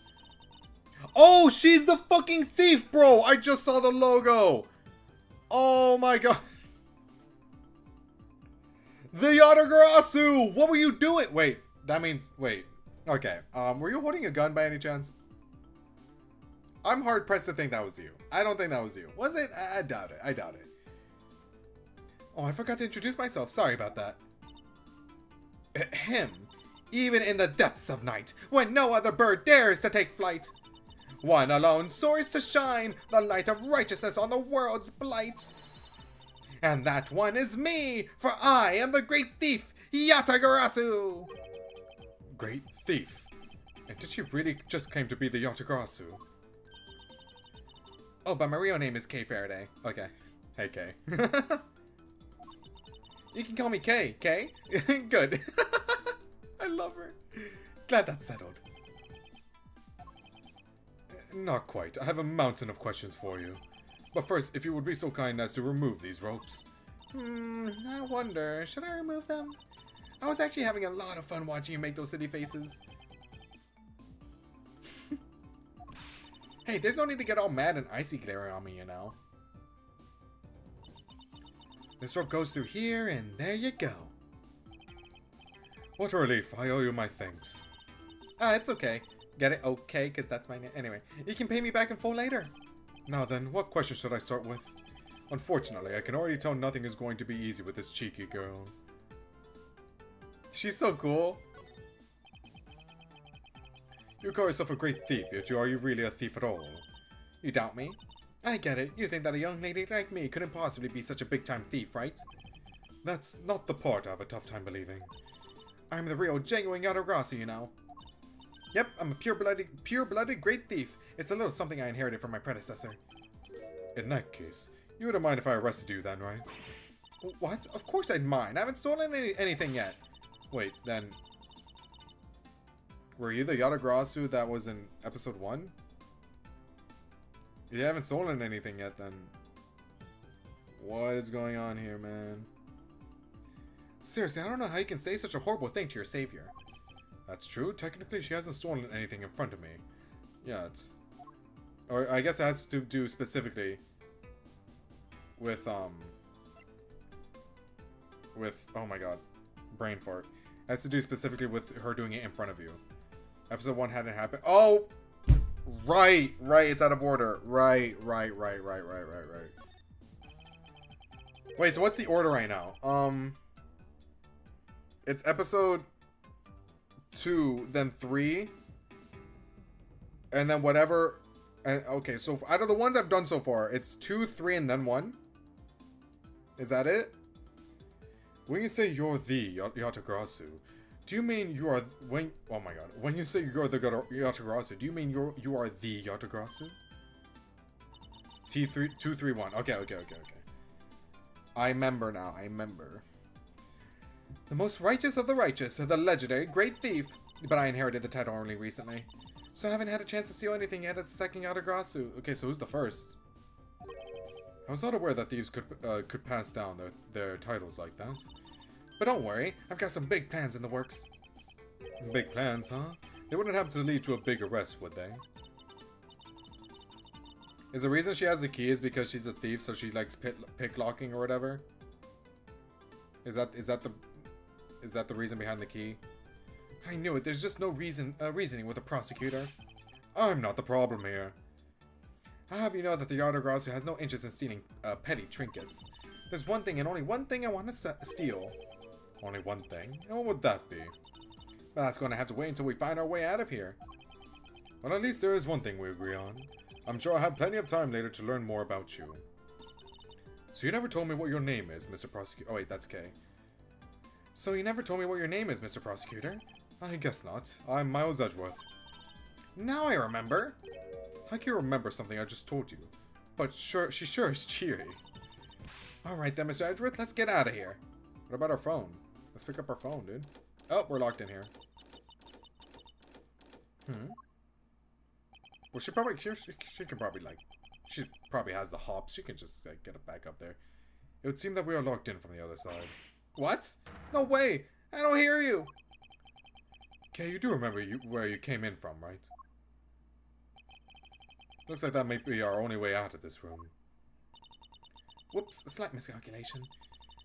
Oh, she's the fucking thief, bro! I just saw the logo! Oh my god. The Yatagarasu! What were you doing? Wait, that means... Wait. Okay, were you holding a gun by any chance? I'm hard-pressed to think that was you. I don't think that was you. Was it? I doubt it. I doubt it. Oh, I forgot to introduce myself. Sorry about that. Him. Even in the depths of night, when no other bird dares to take flight. One alone soars to shine the light of righteousness on the world's blight. And that one is me, for I am the great thief, Yatagarasu. Great thief? And did she really just claim to be the Yatagarasu? Oh, but my real name is Kay Faraday. Okay. Hey, Kay. You can call me Kay. Kay? Good. I love her. Glad that's settled. Not quite. I have a mountain of questions for you. But first, if you would be so kind as to remove these ropes. I wonder, should I remove them? I was actually having a lot of fun watching you make those silly faces. Hey, there's no need to get all mad and icy glare on me, you know. This rope goes through here, and there you go. What a relief. I owe you my thanks. It's okay. Get it? Okay, because that's my name. Anyway, you can pay me back in full later. Now then, what question should I start with? Unfortunately, I can already tell nothing is going to be easy with this cheeky girl. She's so cool. You call yourself a great thief, yet are you really a thief at all? You doubt me? I get it. You think that a young lady like me couldn't possibly be such a big-time thief, right? That's not the part I have a tough time believing. I'm the real, genuine Yatagarasu, you know. Yep, I'm a pure-blooded great thief. It's the little something I inherited from my predecessor. In that case, you wouldn't mind if I arrested you then, right? What? Of course I'd mind. I haven't stolen anything yet. Wait, then... Were you the Yatagarasu that was in episode 1? You haven't stolen anything yet, then. What is going on here, man? Seriously, I don't know how you can say such a horrible thing to your savior. That's true. Technically, she hasn't stolen anything in front of me. Yeah, it's... Or I guess it has to do specifically with, oh my god. Brain fart. It has to do specifically with her doing it in front of you. Episode 1 hadn't happened. Oh! Right! It's out of order. Right. Wait, so what's the order right now? It's episode 2, then 3, and then whatever. Okay, so out of the ones I've done so far, it's 2, 3, and then 1. Is that it? When you say you're the Yatagarasu, do you mean you are when? Oh my god! When you say you're the Yatagarasu, do you mean you are the Yatagarasu? T3 231. Okay. I remember now. I remember. The most righteous of the righteous, the legendary great thief. But I inherited the title only recently, so I haven't had a chance to steal anything yet as the second Yatagarasu. Okay, so who's the first? I was not aware that thieves could pass down their titles like that. But don't worry, I've got some big plans in the works. Big plans, huh? They wouldn't have to lead to a big arrest, would they? Is the reason she has the key is because she's a thief, so she likes picklocking or whatever? Is that the reason behind the key? I knew it. There's just no reasoning with a prosecutor. I'm not the problem here. I'll have you know that the Yatagarasu has no interest in stealing petty trinkets. There's one thing and only one thing I want to steal. Only one thing? And what would that be? But that's going to have to wait until we find our way out of here. Well, at least there is one thing we agree on. I'm sure I'll have plenty of time later to learn more about you. So you never told me what your name is, Mr. Prosecutor. Oh wait, that's K. So you never told me what your name is, Mr. Prosecutor? I guess not. I'm Miles Edgeworth. Now I remember. How can you remember something I just told you? But she sure is cheery. Alright then, Mr. Edgeworth, let's get out of here. What about our phone? Let's pick up our phone, dude. Oh, we're locked in here. Well, she can probably, like... She probably has the hops. She can just, like, get it back up there. It would seem that we are locked in from the other side. What? No way! I don't hear you! Okay, you do remember where you came in from, right? Looks like that might be our only way out of this room. Whoops, a slight miscalculation.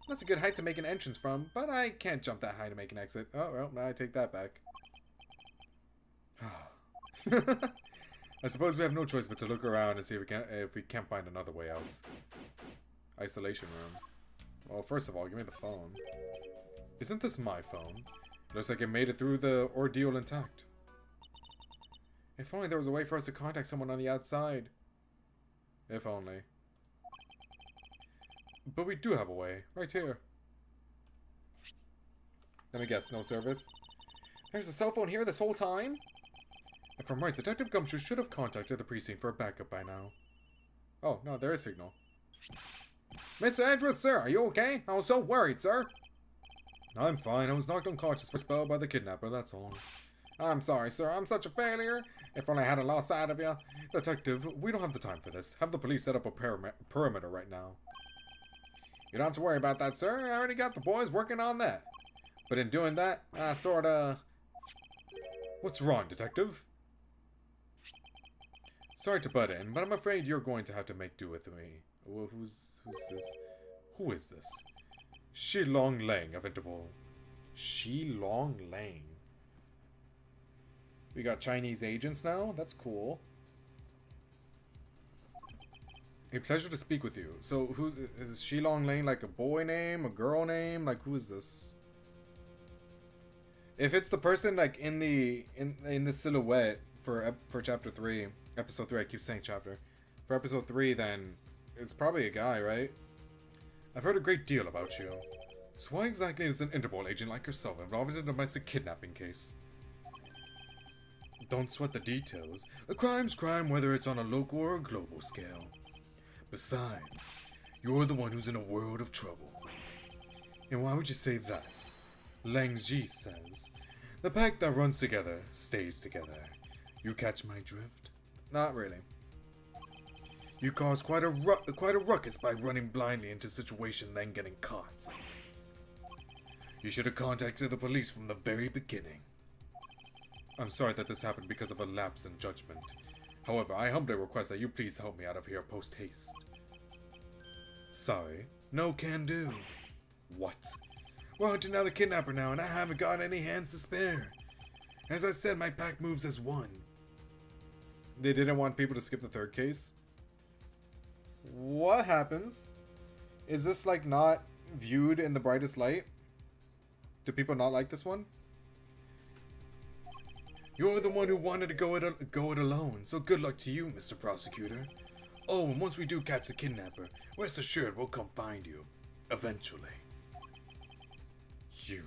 That's a good height to make an entrance from, but I can't jump that high to make an exit. Oh, well, now I take that back. I suppose we have no choice but to look around and see if we can't find another way out. Isolation room. Well, first of all, give me the phone. Isn't this my phone? Looks like it made it through the ordeal intact. If only there was a way for us to contact someone on the outside. If only. But we do have a way. Right here. Let me guess, no service? There's a cell phone here this whole time? If I'm right, Detective Gumshoe should have contacted the precinct for a backup by now. Oh, no, there is signal. Mr. Edgeworth, sir, are you okay? I was so worried, sir. I'm fine. I was knocked unconscious for a spell by the kidnapper, that's all. I'm sorry, sir. I'm such a failure. If only I hadn't lost sight of you. Detective, we don't have the time for this. Have the police set up a perimeter right now. You don't have to worry about that, sir. I already got the boys working on that. But in doing that, I sorta... What's wrong, Detective? Sorry to butt in, but I'm afraid you're going to have to make do with me. Well, who's this? Who is this? Shilong Lang of Interpol. Shilong Lang. We got Chinese agents now? That's cool. A pleasure to speak with you. So, is Shilong Lang like a boy name, a girl name? Like, who is this? If it's the person like in the silhouette for chapter 3, episode 3, I keep saying chapter. For episode 3, then it's probably a guy, right? I've heard a great deal about you. So why exactly is an Interpol agent like yourself involved in a domestic kidnapping case? Don't sweat the details. A crime's crime whether it's on a local or a global scale. Besides, you're the one who's in a world of trouble. And why would you say that? Lang Ji says, The pack that runs together stays together. You catch my drift? Not really. You caused quite a ruckus by running blindly into a situation then getting caught. You should have contacted the police from the very beginning. I'm sorry that this happened because of a lapse in judgment. However, I humbly request that you please help me out of here post-haste. Sorry. No can do. What? We're hunting down the kidnapper now, and I haven't got any hands to spare. As I said, my pack moves as one. They didn't want people to skip the third case? What happens? Is this like not viewed in the brightest light? Do people not like this one? You're the one who wanted to go it alone, so good luck to you, Mr. Prosecutor. Oh, and once we do catch the kidnapper, rest assured we'll come find you. Eventually. You.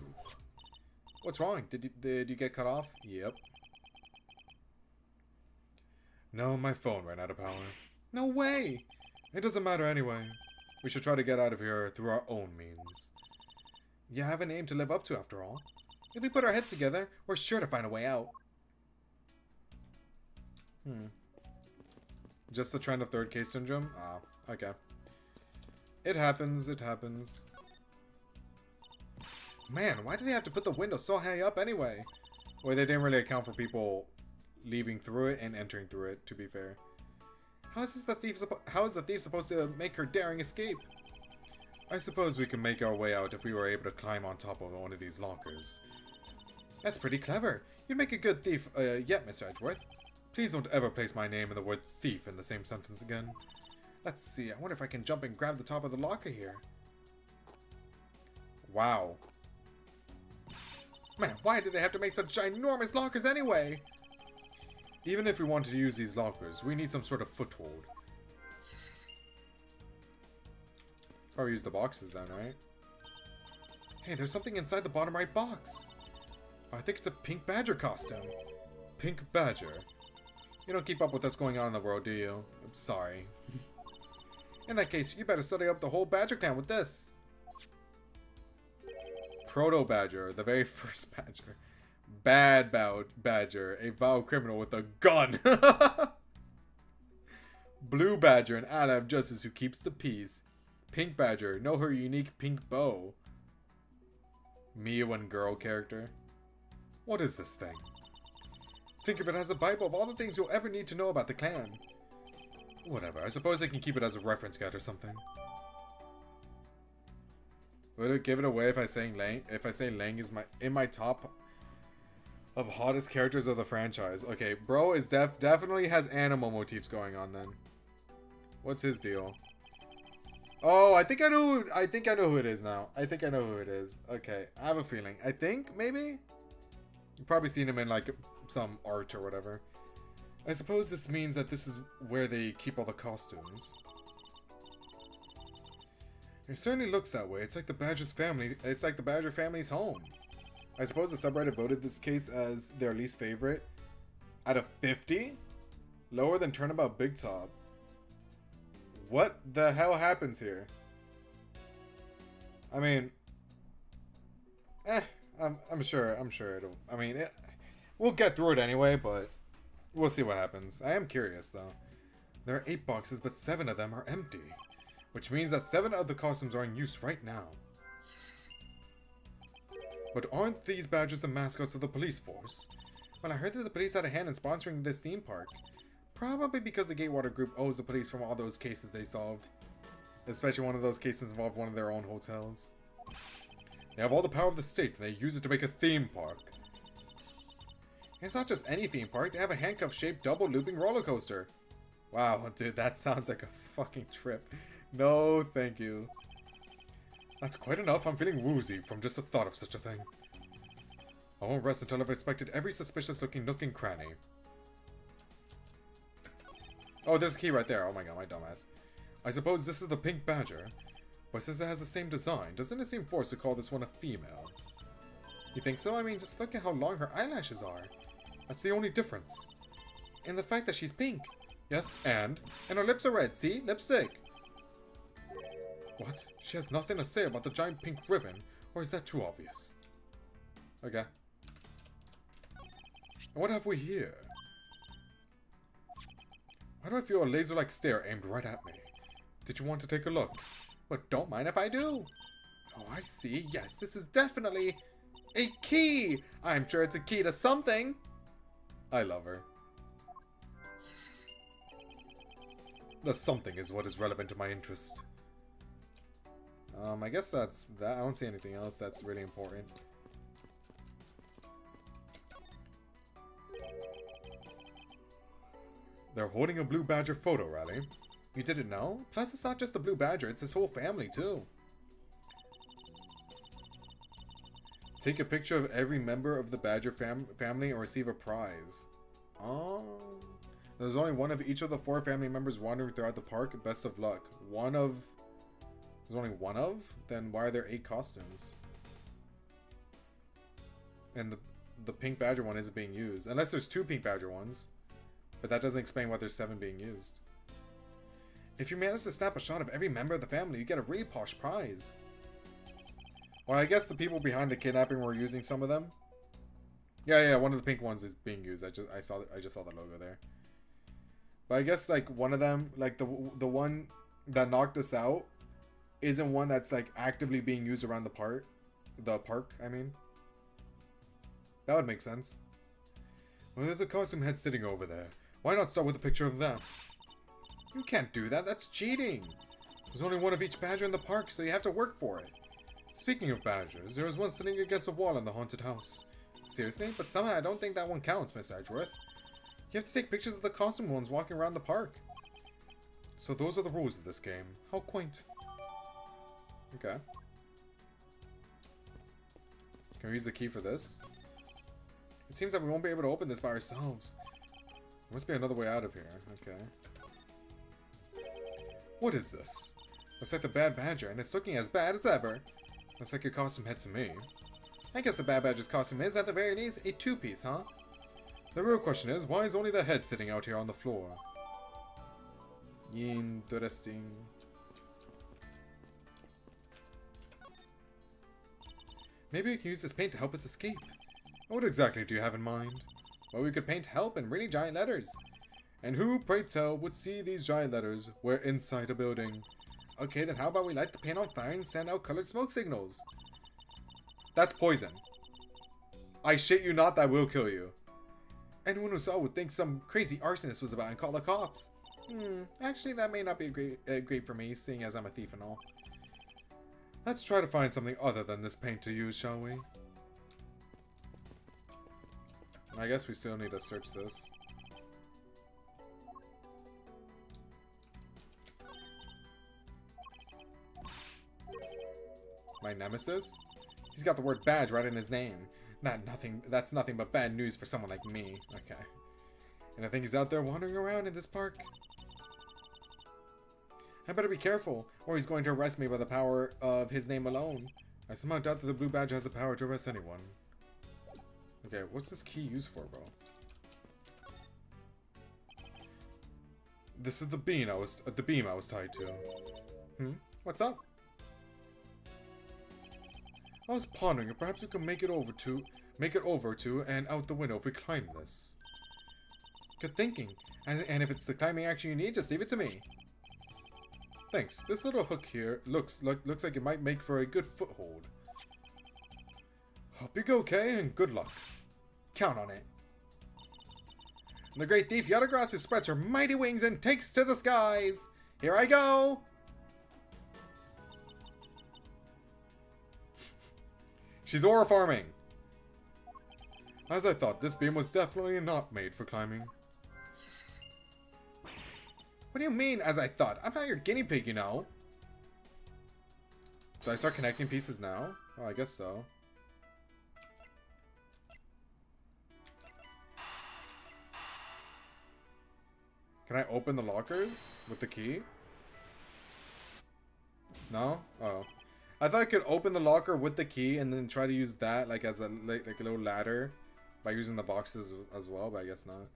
What's wrong? Did you get cut off? Yep. No, my phone ran out of power. No way! It doesn't matter anyway. We should try to get out of here through our own means. You have a name to live up to after all. If we put our heads together, we're sure to find a way out. Just the trend of third case syndrome? Ah, okay. It happens, it happens. Man, why do they have to put the window so high up anyway? Well, they didn't really account for people leaving through it and entering through it, to be fair. How is the thief supposed to make her daring escape? I suppose we can make our way out if we were able to climb on top of one of these lockers. That's pretty clever. You'd make a good thief, yet, Mr. Edgeworth. Please don't ever place my name and the word thief in the same sentence again. Let's see, I wonder if I can jump and grab the top of the locker here. Wow. Man, why do they have to make such ginormous lockers anyway? Even if we wanted to use these lockers, we need some sort of foothold. Probably use the boxes then, right? Hey, there's something inside the bottom right box. I think it's a pink badger costume. Pink badger? You don't keep up with what's going on in the world, do you? I'm sorry. In that case, you better study up the whole badger clan with this. Proto-badger, the very first badger. Bad badger, a vile criminal with a gun. Blue badger, an ally of justice who keeps the peace. Pink badger, know her unique pink bow. Mia and girl character. What is this thing? Think of it as a bible of all the things you'll ever need to know about the clan. Whatever, I suppose I can keep it as a reference guide or something. Would it give it away if I say Lang? If I say Lang is in my top of hottest characters of the franchise? Okay, bro is definitely has animal motifs going on then. What's his deal? Oh, I think I know who it is now. I think I know who it is. Okay, I have a feeling. I think maybe you've probably seen him in like some art or whatever. I suppose this means that this is where they keep all the costumes. It certainly looks that way. It's like the Badger's family. It's like the Badger family's home. I suppose the subreddit voted this case as their least favorite. Out of 50? Lower than Turnabout Big Top. What the hell happens here? I mean, I'm sure it'll. I mean, we'll get through it anyway, but we'll see what happens. I am curious though. There are 8 boxes, but 7 of them are empty. Which means that 7 of the costumes are in use right now. But aren't these badges the mascots of the police force? Well, I heard that the police had a hand in sponsoring this theme park. Probably because the Gatewater Group owes the police from all those cases they solved. Especially one of those cases involved one of their own hotels. They have all the power of the state, and they use it to make a theme park. It's not just any theme park, they have a handcuff-shaped double looping roller coaster. Wow, dude, that sounds like a fucking trip. No, thank you. That's quite enough. I'm feeling woozy from just the thought of such a thing. I won't rest until I've inspected every suspicious-looking nook and cranny. Oh, there's a key right there. Oh my god, my dumbass. I suppose this is the pink badger. But since it has the same design, doesn't it seem forced to call this one a female? You think so? I mean, just look at how long her eyelashes are. That's the only difference. And the fact that she's pink. Yes, and her lips are red. See? Lipstick. What? She has nothing to say about the giant pink ribbon, or is that too obvious? Okay. And what have we here? Why do I feel a laser-like stare aimed right at me? Did you want to take a look? But don't mind if I do. Oh, I see. Yes, this is definitely a key. I'm sure it's a key to something. I love her. The something is what is relevant to my interest. I guess that's that. I don't see anything else that's really important. They're holding a Blue Badger photo rally. You didn't know? Plus, it's not just the Blue Badger, it's his whole family, too. Take a picture of every member of the Badger family and receive a prize. Oh. There's only one of each of the 4 family members wandering throughout the park. Best of luck. There's only one of? Then why are there 8 costumes? And the Pink Badger one isn't being used. Unless there's 2 Pink Badger ones. But that doesn't explain why there's 7 being used. If you manage to snap a shot of every member of the family, you get a really posh prize. Well, I guess the people behind the kidnapping were using some of them. Yeah, one of the pink ones is being used. I just saw the logo there. But I guess like one of them, like the one that knocked us out, isn't one that's like actively being used around the park. I mean, that would make sense. Well, there's a costume head sitting over there. Why not start with a picture of that? You can't do that. That's cheating. There's only one of each badger in the park, so you have to work for it. Speaking of badgers, there was one sitting against a wall in the haunted house. Seriously? But somehow I don't think that one counts, Miss Edgeworth. You have to take pictures of the costume ones walking around the park. So those are the rules of this game. How quaint. Okay. Can we use the key for this? It seems that we won't be able to open this by ourselves. There must be another way out of here. Okay. What is this? Looks like the Bad Badger, and it's looking as bad as ever. Looks like your costume head to me. I guess the Bad Badger's costume is, at the very least, a 2-piece, huh? The real question is, why is only the head sitting out here on the floor? Interesting. Maybe we can use this paint to help us escape. What exactly do you have in mind? Well, we could paint help in really giant letters. And who, pray tell, would see these giant letters? We're inside a building. Okay, then how about we light the paint on fire and send out colored smoke signals? That's poison. I shit you not, that will kill you. Anyone who saw would think some crazy arsonist was about and call the cops. Actually that may not be great for me, seeing as I'm a thief and all. Let's try to find something other than this paint to use, shall we? I guess we still need to search this. My nemesis? He's got the word badge right in his name. That's nothing but bad news for someone like me. Okay. And I think he's out there wandering around in this park. I better be careful, or he's going to arrest me by the power of his name alone. I somehow doubt that the Blue Badge has the power to arrest anyone. Okay, what's this key used for, bro? This is the beam I was tied to. What's up? I was pondering if perhaps we could make it over to and out the window if we climb this. Good thinking. And if it's the climbing action you need, just leave it to me. Thanks. This little hook here looks like it might make for a good foothold. Hope you go okay, and good luck. Count on it. And the great thief Yadagrasu spreads her mighty wings and takes to the skies. Here I go. She's ore farming. As I thought, this beam was definitely not made for climbing. What do you mean, as I thought? I'm not your guinea pig, you know. Do I start connecting pieces now? Oh, I guess so. Can I open the lockers with the key? No? Oh. I thought I could open the locker with the key and then try to use that like as a like a little ladder by using the boxes as well, but I guess not.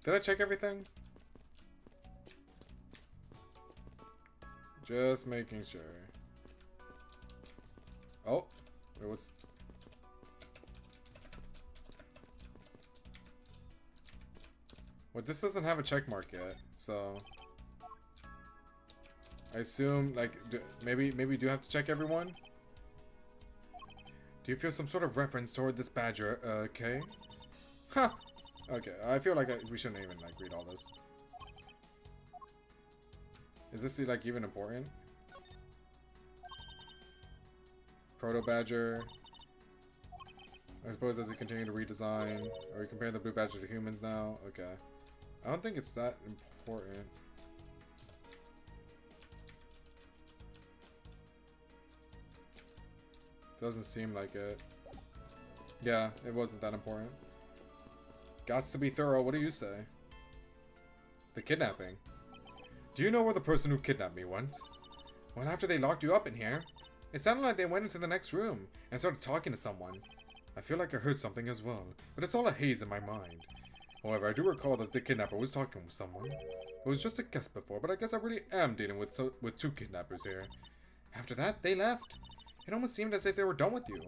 Did I check everything? Just making sure. Oh, wait, what's... Well, this doesn't have a check mark yet, so... I assume, like, maybe we do have to check everyone? Do you feel some sort of reference toward this badger, okay? Huh! Okay, I feel like we shouldn't even, like, read all this. Is this, like, even important? Proto-badger. I suppose as we continue to redesign. Are we comparing the blue badger to humans now? Okay. I don't think it's that important. Doesn't seem like it. Yeah, it wasn't that important. Gots to be thorough, what do you say? The kidnapping. Do you know where the person who kidnapped me went? Well, after they locked you up in here, it sounded like they went into the next room and started talking to someone. I feel like I heard something as well, but it's all a haze in my mind. However, I do recall that the kidnapper was talking with someone. It was just a guess before, but I guess I really am dealing with two kidnappers here. After that, they left. It almost seemed as if they were done with you.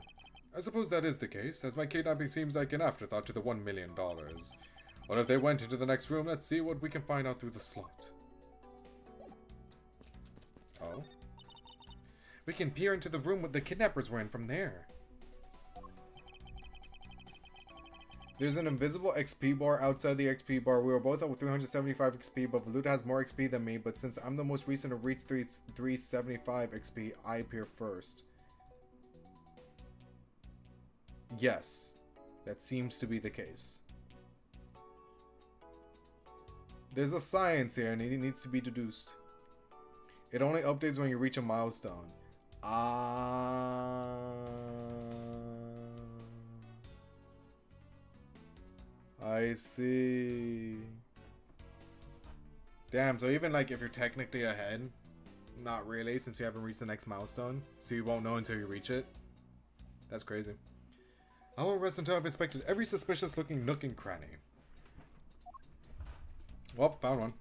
I suppose that is the case, as my kidnapping seems like an afterthought to the $1 million. But if they went into the next room, let's see what we can find out through the slot. Oh? We can peer into the room the kidnappers were in from there. There's an invisible XP bar outside the XP bar. We were both at 375 XP, but Valuta has more XP than me, but since I'm the most recent to reach 375 XP, I appear first. Yes, that seems to be the case. There's a science here and it needs to be deduced. It only updates when you reach a milestone. I see. Damn, so even like if you're technically ahead, not really, since you haven't reached the next milestone, so you won't know until you reach it. That's crazy. I won't rest until I've inspected every suspicious looking nook and cranny. Well, found one.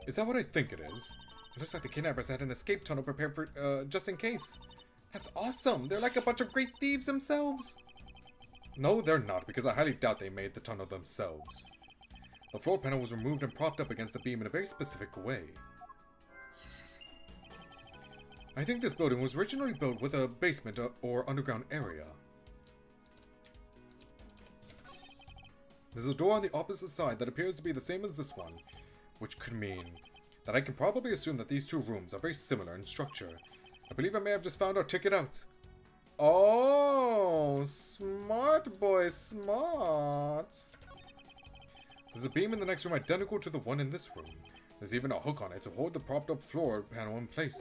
Is that what I think it is? It looks like the kidnappers had an escape tunnel prepared for, just in case. That's awesome! They're like a bunch of great thieves themselves! No, they're not, because I highly doubt they made the tunnel themselves. The floor panel was removed and propped up against the beam in a very specific way. I think this building was originally built with a basement or underground area. There's a door on the opposite side that appears to be the same as this one, which could mean that I can probably assume that these two rooms are very similar in structure. I believe I may have just found our ticket out. Oh, smart boy, smart. There's a beam in the next room identical to the one in this room. There's even a hook on it to hold the propped up floor panel in place.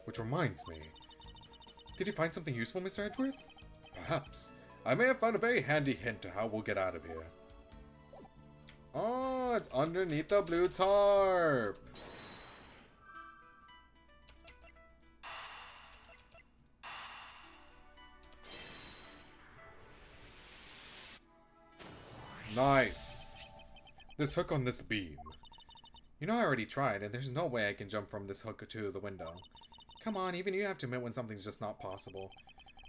Which reminds me. Did you find something useful, Mr. Edgeworth? Perhaps. I may have found a very handy hint to how we'll get out of here. Oh, it's underneath the blue tarp. Nice. This hook on this beam. You know I already tried, and there's no way I can jump from this hook to the window. Come on, even you have to admit when something's just not possible.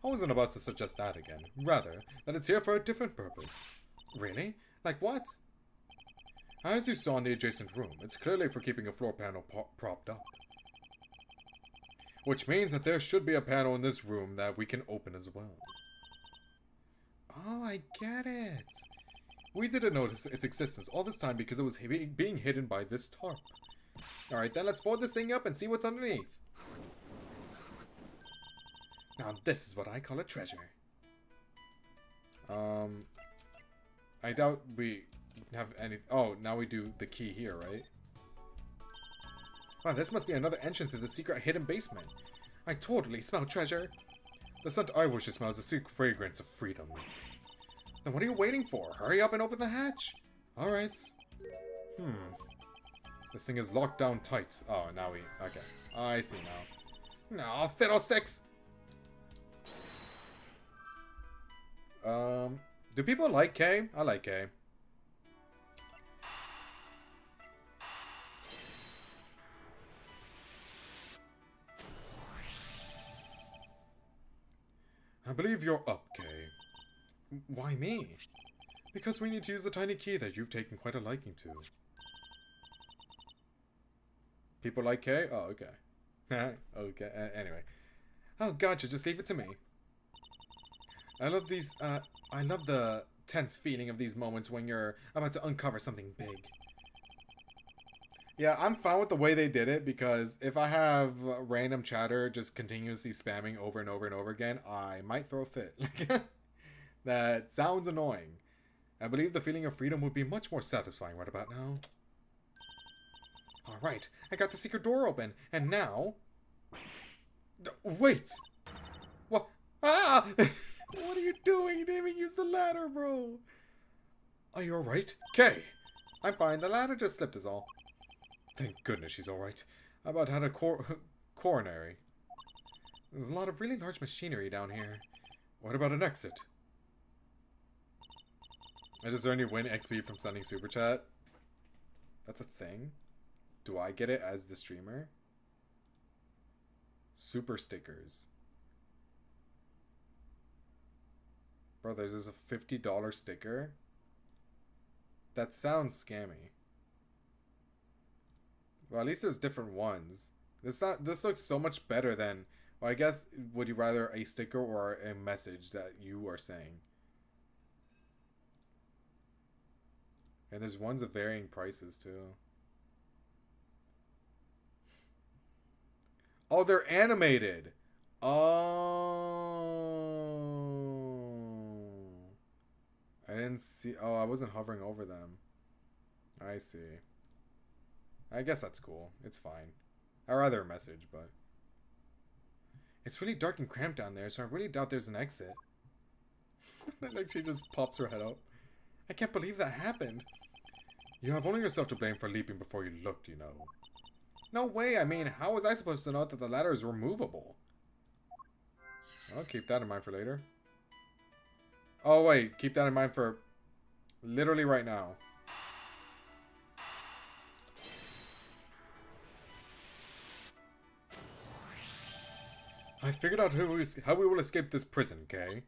I wasn't about to suggest that again. Rather, that it's here for a different purpose. Really? Like what? As you saw in the adjacent room, it's clearly for keeping a floor panel propped up. Which means that there should be a panel in this room that we can open as well. Oh, I get it. We didn't notice its existence all this time because it was being hidden by this tarp. Alright, then let's fold this thing up and see what's underneath. Now this is what I call a treasure. I doubt we have any... Oh, now we do the key here, right? Wow, this must be another entrance to the secret hidden basement. I totally smell treasure. The scent I wish to smell is the sweet fragrance of freedom. Then what are you waiting for? Hurry up and open the hatch. Alright. This thing is locked down tight. Oh, now we... Okay. I see now. No, fiddlesticks! Do people like K? I like K. I believe you're up, Kay. Why me? Because we need to use the tiny key that you've taken quite a liking to. People like Kay? Oh, okay. Okay, anyway. Oh, gotcha, just leave it to me. I love these, I love the tense feeling of these moments when you're about to uncover something big. Yeah, I'm fine with the way they did it, because if I have random chatter just continuously spamming over and over and over again, I might throw a fit. That sounds annoying. I believe the feeling of freedom would be much more satisfying right about now. Alright, I got the secret door open, and now... Wait! What? Ah! What are you doing? You didn't even use the ladder, bro! Are you alright? Kay! I'm fine, the ladder just slipped is all. Thank goodness she's alright. I about had a coronary. There's a lot of really large machinery down here. What about an exit? I just earned you win XP from sending super chat. That's a thing? Do I get it as the streamer? Super stickers. Bro, there's a $50 sticker? That sounds scammy. Well, at least there's different ones. This looks so much better than... Well, I guess, would you rather a sticker or a message that you are saying? And there's ones of varying prices, too. Oh, they're animated! Oh... I didn't see... Oh, I wasn't hovering over them. I see. I guess that's cool. It's fine. I'd rather a message, but... It's really dark and cramped down there, so I really doubt there's an exit. Like, she just pops her head up. I can't believe that happened. You have only yourself to blame for leaping before you looked, you know. No way, I mean, how was I supposed to know that the ladder is removable? I'll keep that in mind for later. Oh, wait, keep that in mind for literally right now. I figured out how we will escape this prison, Kay.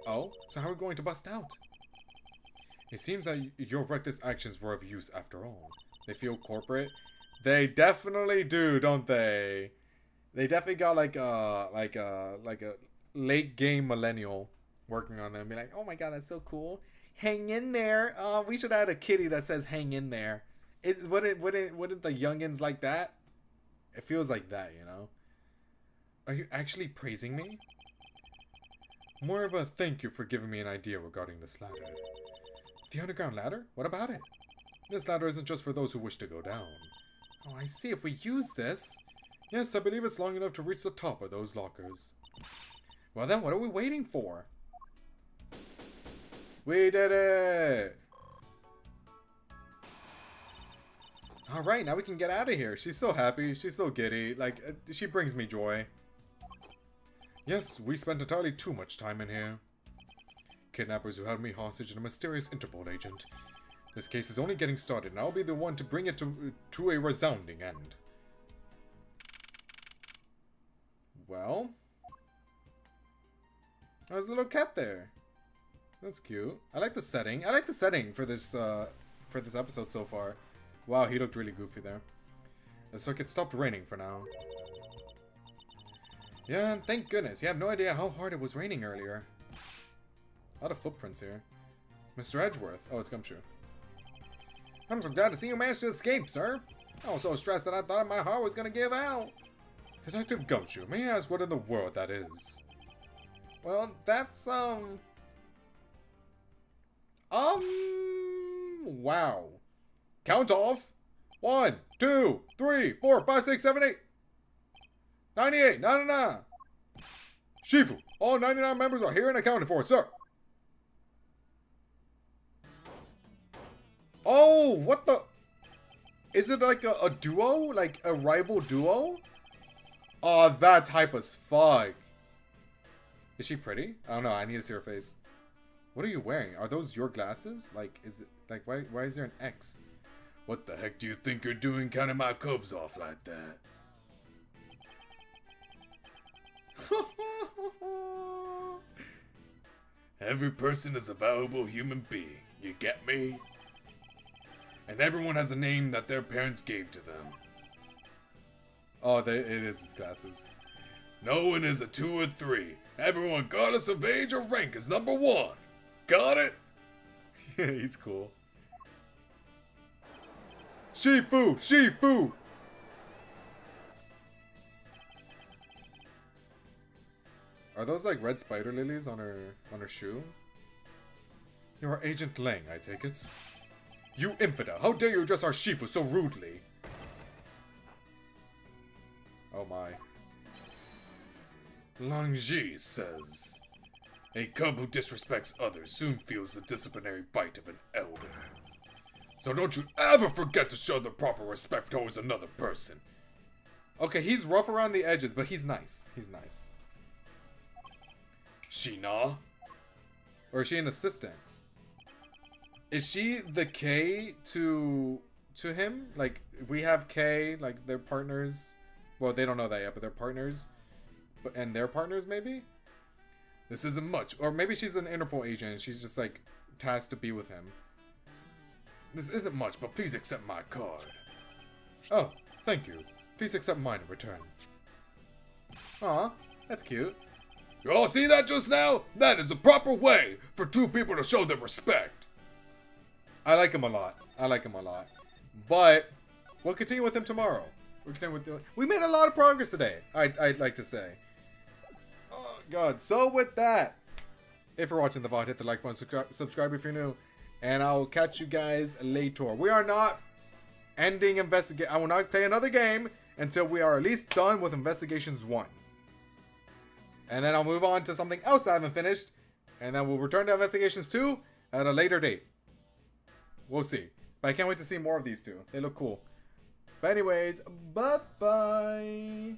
Oh, so how are we going to bust out? It seems that your reckless actions were of use after all. They feel corporate. They definitely do, don't they? They definitely got like a late game millennial working on them. Be like, oh my god, that's so cool. Hang in there. We should add a kitty that says "hang in there." Wouldn't the youngins like that? It feels like that, you know. Are you actually praising me? More of a thank you for giving me an idea regarding this ladder. The underground ladder? What about it? This ladder isn't just for those who wish to go down. Oh, I see. If we use this... Yes, I believe it's long enough to reach the top of those lockers. Well then, what are we waiting for? We did it! Alright, now we can get out of here. She's so happy. She's so giddy. Like, she brings me joy. Yes, we spent entirely too much time in here. Kidnappers who held me hostage and a mysterious Interpol agent. This case is only getting started, and I'll be the one to bring it to a resounding end. Well... There's a little cat there. That's cute. I like the setting. I like the setting for this episode so far. Wow, he looked really goofy there. The circuit stopped raining for now. Yeah, thank goodness. You have no idea how hard it was raining earlier. A lot of footprints here. Mr. Edgeworth. Oh, it's Gumshoe. I'm so glad to see you managed to escape, sir. I was so stressed that I thought my heart was gonna give out. Detective Gumshoe, may I ask what in the world that is? Well, that's, wow. Count off. 1, 2, 3, 4, 5, 6, 7, 8. 98, 99. Shifu, all 99 members are here and accounted for, sir. Oh, what the? Is it like a duo? Like a rival duo? Oh, that's hype as fuck. Is she pretty? I don't know. I need to see her face. What are you wearing? Are those your glasses? Like, is it like why is there an X? What the heck do you think you're doing, counting my cubs off like that? Every person is a valuable human being, you get me? And everyone has a name that their parents gave to them. Oh, it is his glasses. No one is a 2 or 3. Everyone, regardless of age or rank, is number 1. Got it? He's cool. Shifu! Shifu! Are those like red spider lilies on her shoe? You're Agent Lang, I take it. You infidel! How dare you address our Shifu so rudely? Oh my. Lang Ji says, a cub who disrespects others soon feels the disciplinary bite of an elder. So don't you ever forget to show the proper respect towards another person. Okay, he's rough around the edges, but he's nice. He's nice. Sheena? Or is she an assistant? Is she the K to him? Like, we have K, like, they're partners. Well, they don't know that yet, but they're partners. And they're partners, maybe? This isn't much. Or maybe she's an Interpol agent and she's just, like, tasked to be with him. This isn't much, but please accept my card. Oh, thank you. Please accept mine in return. Aw, that's cute. You all see that just now? That is the proper way for 2 people to show their respect. I like him a lot. I like him a lot. But we'll continue with him tomorrow. We made a lot of progress today, I'd like to say. Oh, God. So with that, if you're watching the VOD, hit the like button, subscribe if you're new, and I'll catch you guys later. We are not ending investigate. I will not play another game until we are at least done with Investigations 1. And then I'll move on to something else I haven't finished. And then we'll return to Investigations 2 at a later date. We'll see. But I can't wait to see more of these two. They look cool. But anyways, bye-bye.